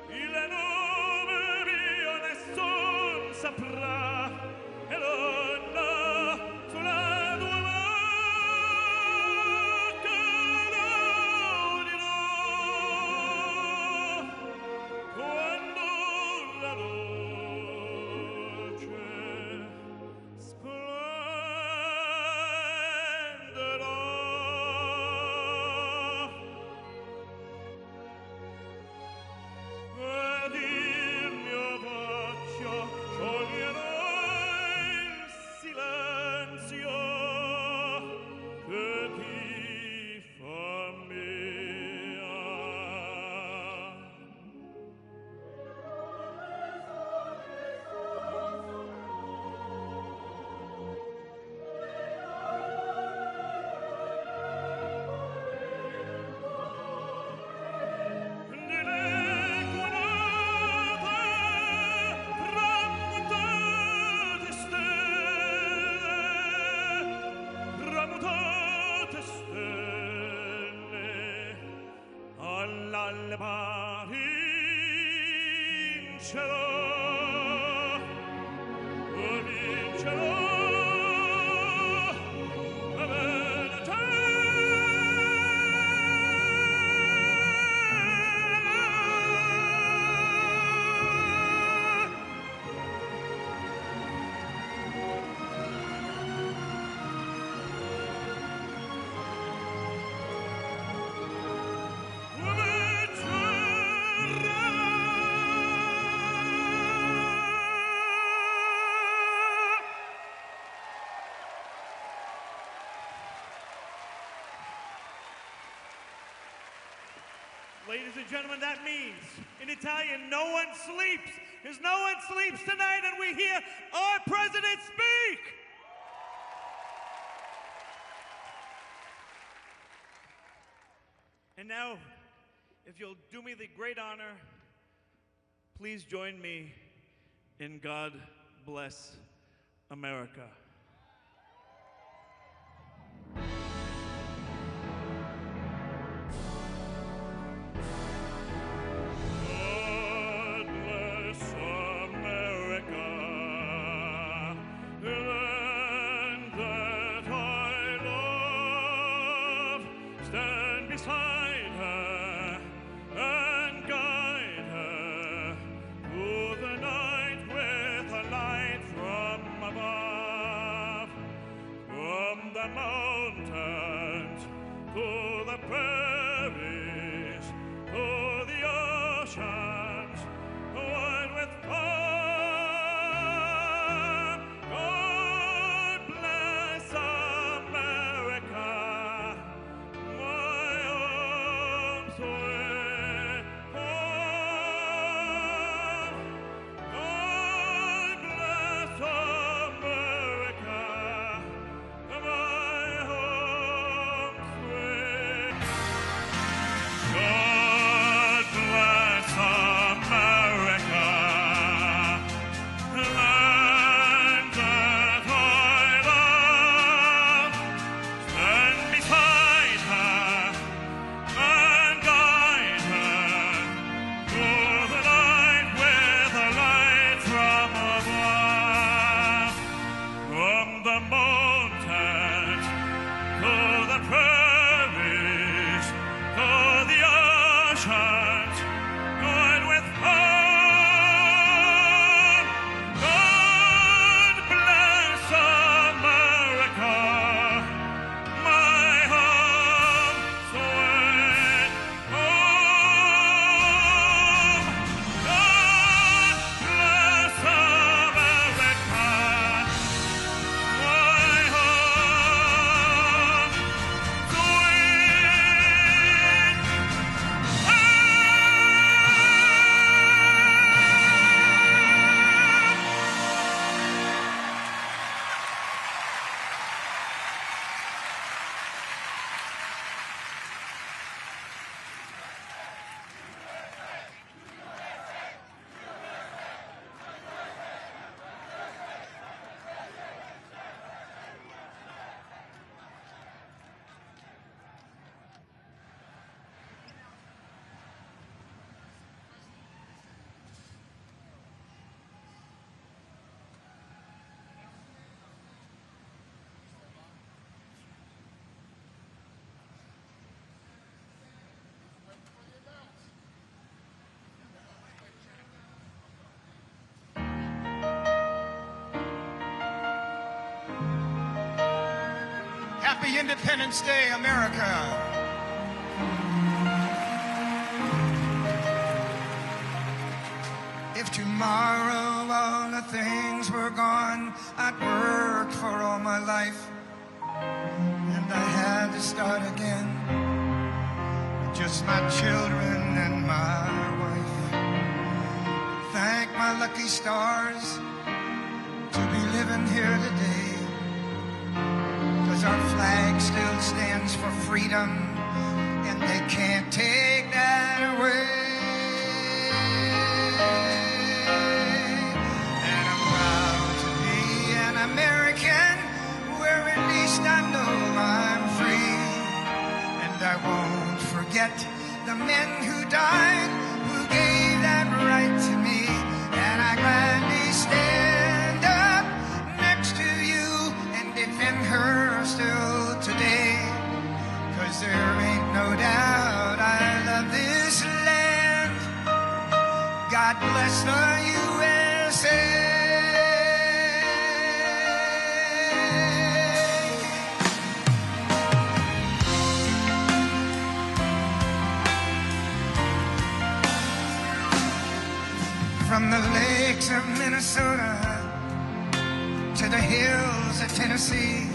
il nome mio nessun saprà, e l'onna sulla tua bocca lo dirò, quando la luce splenderà. Ed il mio bacio scioglierà il silenzio che ti fa mia. Tramutate stelle all'alba vincerò, vincerò la verità. Ladies and gentlemen, that means, in Italian, no one sleeps. Because no one sleeps tonight, and we hear our president speak. And now, if you'll do me the great honor, please join me in God Bless America. God bless America, the land that I love. Stand beside her and guide her through the night with a light from above. From the mountains to the prairies, to the oceans, wide with calm. God bless America, my home sweet home. God bless America, my home sweet. God bless America, the land that I love. Stand beside her and guide her through the night with a light from above. From the mountains to the prairies, to the oceans, wide with calm. God bless America, my home sweet home. God bless America, my home sweet home. Happy Independence Day, America. If tomorrow all the things were gone, I'd worked for all my life, and I had to start again. Just my children and my wife. Thank my lucky stars to be living here today, 'cause our flag still stands for freedom, and they can't take that away. And I'm proud to be an American, where at least I know I'm free. And I won't forget the men who died, who gave that right to me. And I gladly stand up next to you and defend her still today. 'Cause there ain't no doubt I love this land. God bless the USA. From the lakes of Minnesota to the hills of Tennessee,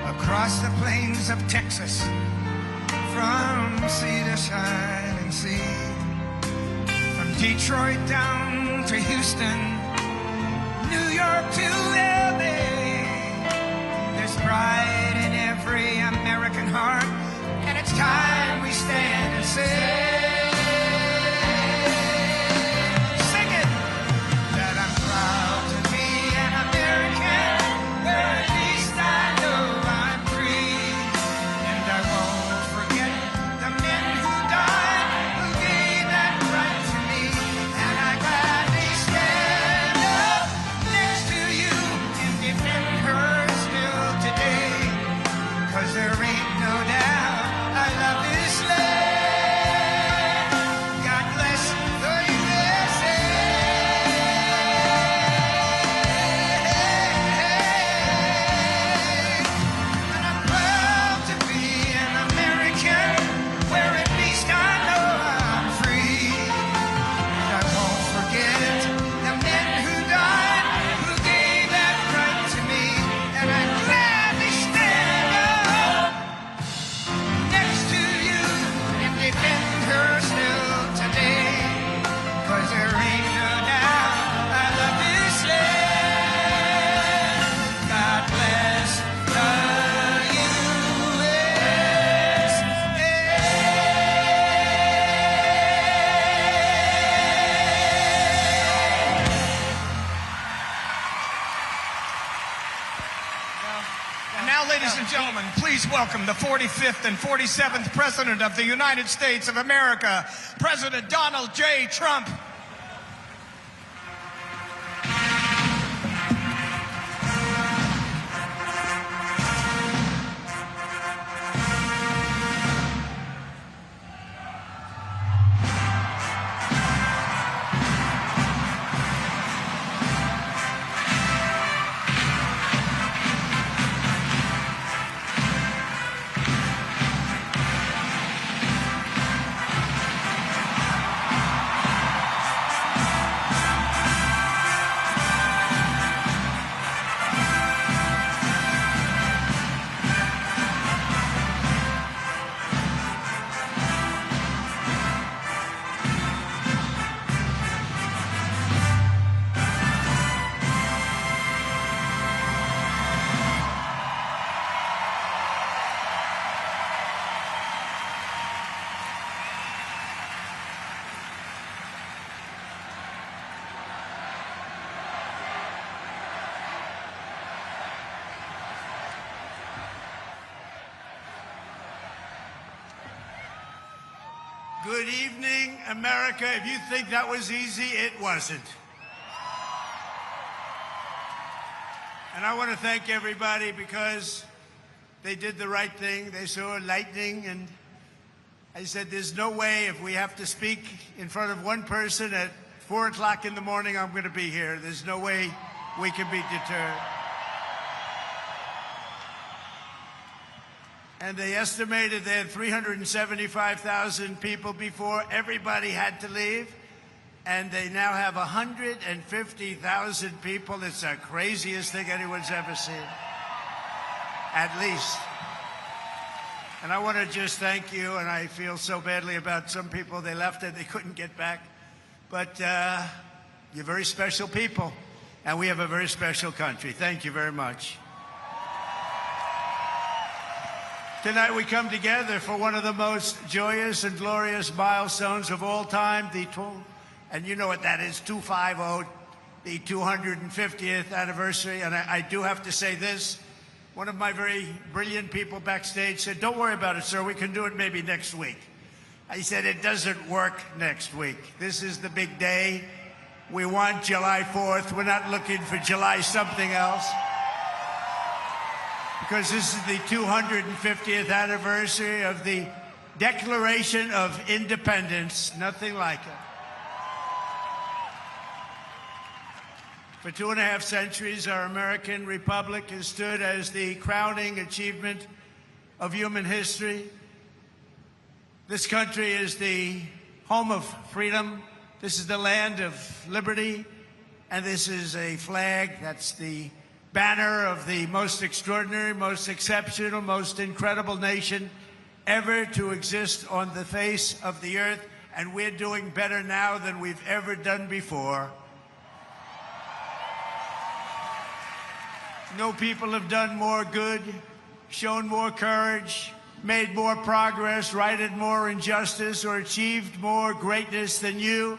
across the plains of Texas, from sea to shining sea, from Detroit down to Houston, New York to LA. There's pride in every American heart, and it's time we stand and say, welcome the 45th and 47th President of the United States of America, President Donald J. Trump. Good evening, America. If you think that was easy, it wasn't. And I want to thank everybody because they did the right thing. They saw lightning, and I said, there's no way if we have to speak in front of one person at 4 o'clock in the morning, I'm going to be here. There's no way we can be deterred. And they estimated they had 375,000 people before everybody had to leave. And they now have 150,000 people. It's the craziest thing anyone's ever seen. At least. And I want to just thank you, and I feel so badly about some people. They left and they couldn't get back. But you're very special people, and we have a very special country. Thank you very much. Tonight we come together for one of the most joyous and glorious milestones of all time, and you know what that is, 250, the 250th anniversary. And I do have to say this. One of my very brilliant people backstage said, "Don't worry about it, sir. We can do it maybe next week." I said, "It doesn't work next week. This is the big day. We want July 4th. We're not looking for July something else. Because this is the 250th anniversary of the Declaration of Independence. Nothing like it. For 2.5 centuries, our American republic has stood as the crowning achievement of human history. This country is the home of freedom. This is the land of liberty. And this is a flag that's the banner of the most extraordinary, most exceptional, most incredible nation ever to exist on the face of the earth. And we're doing better now than we've ever done before. No people have done more good, shown more courage, made more progress, righted more injustice, or achieved more greatness than you,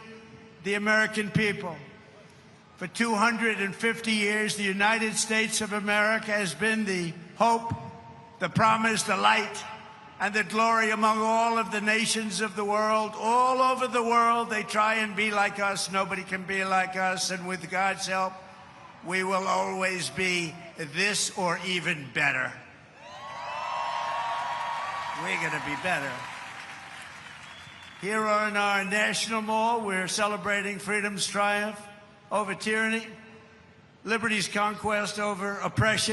the American people. For 250 years, the United States of America has been the hope, the promise, the light, and the glory among all of the nations of the world. All over the world, they try and be like us. Nobody can be like us, and with God's help, we will always be this or even better. We're going to be better. Here on our National Mall, we're celebrating freedom's triumph over tyranny, liberty's conquest over oppression.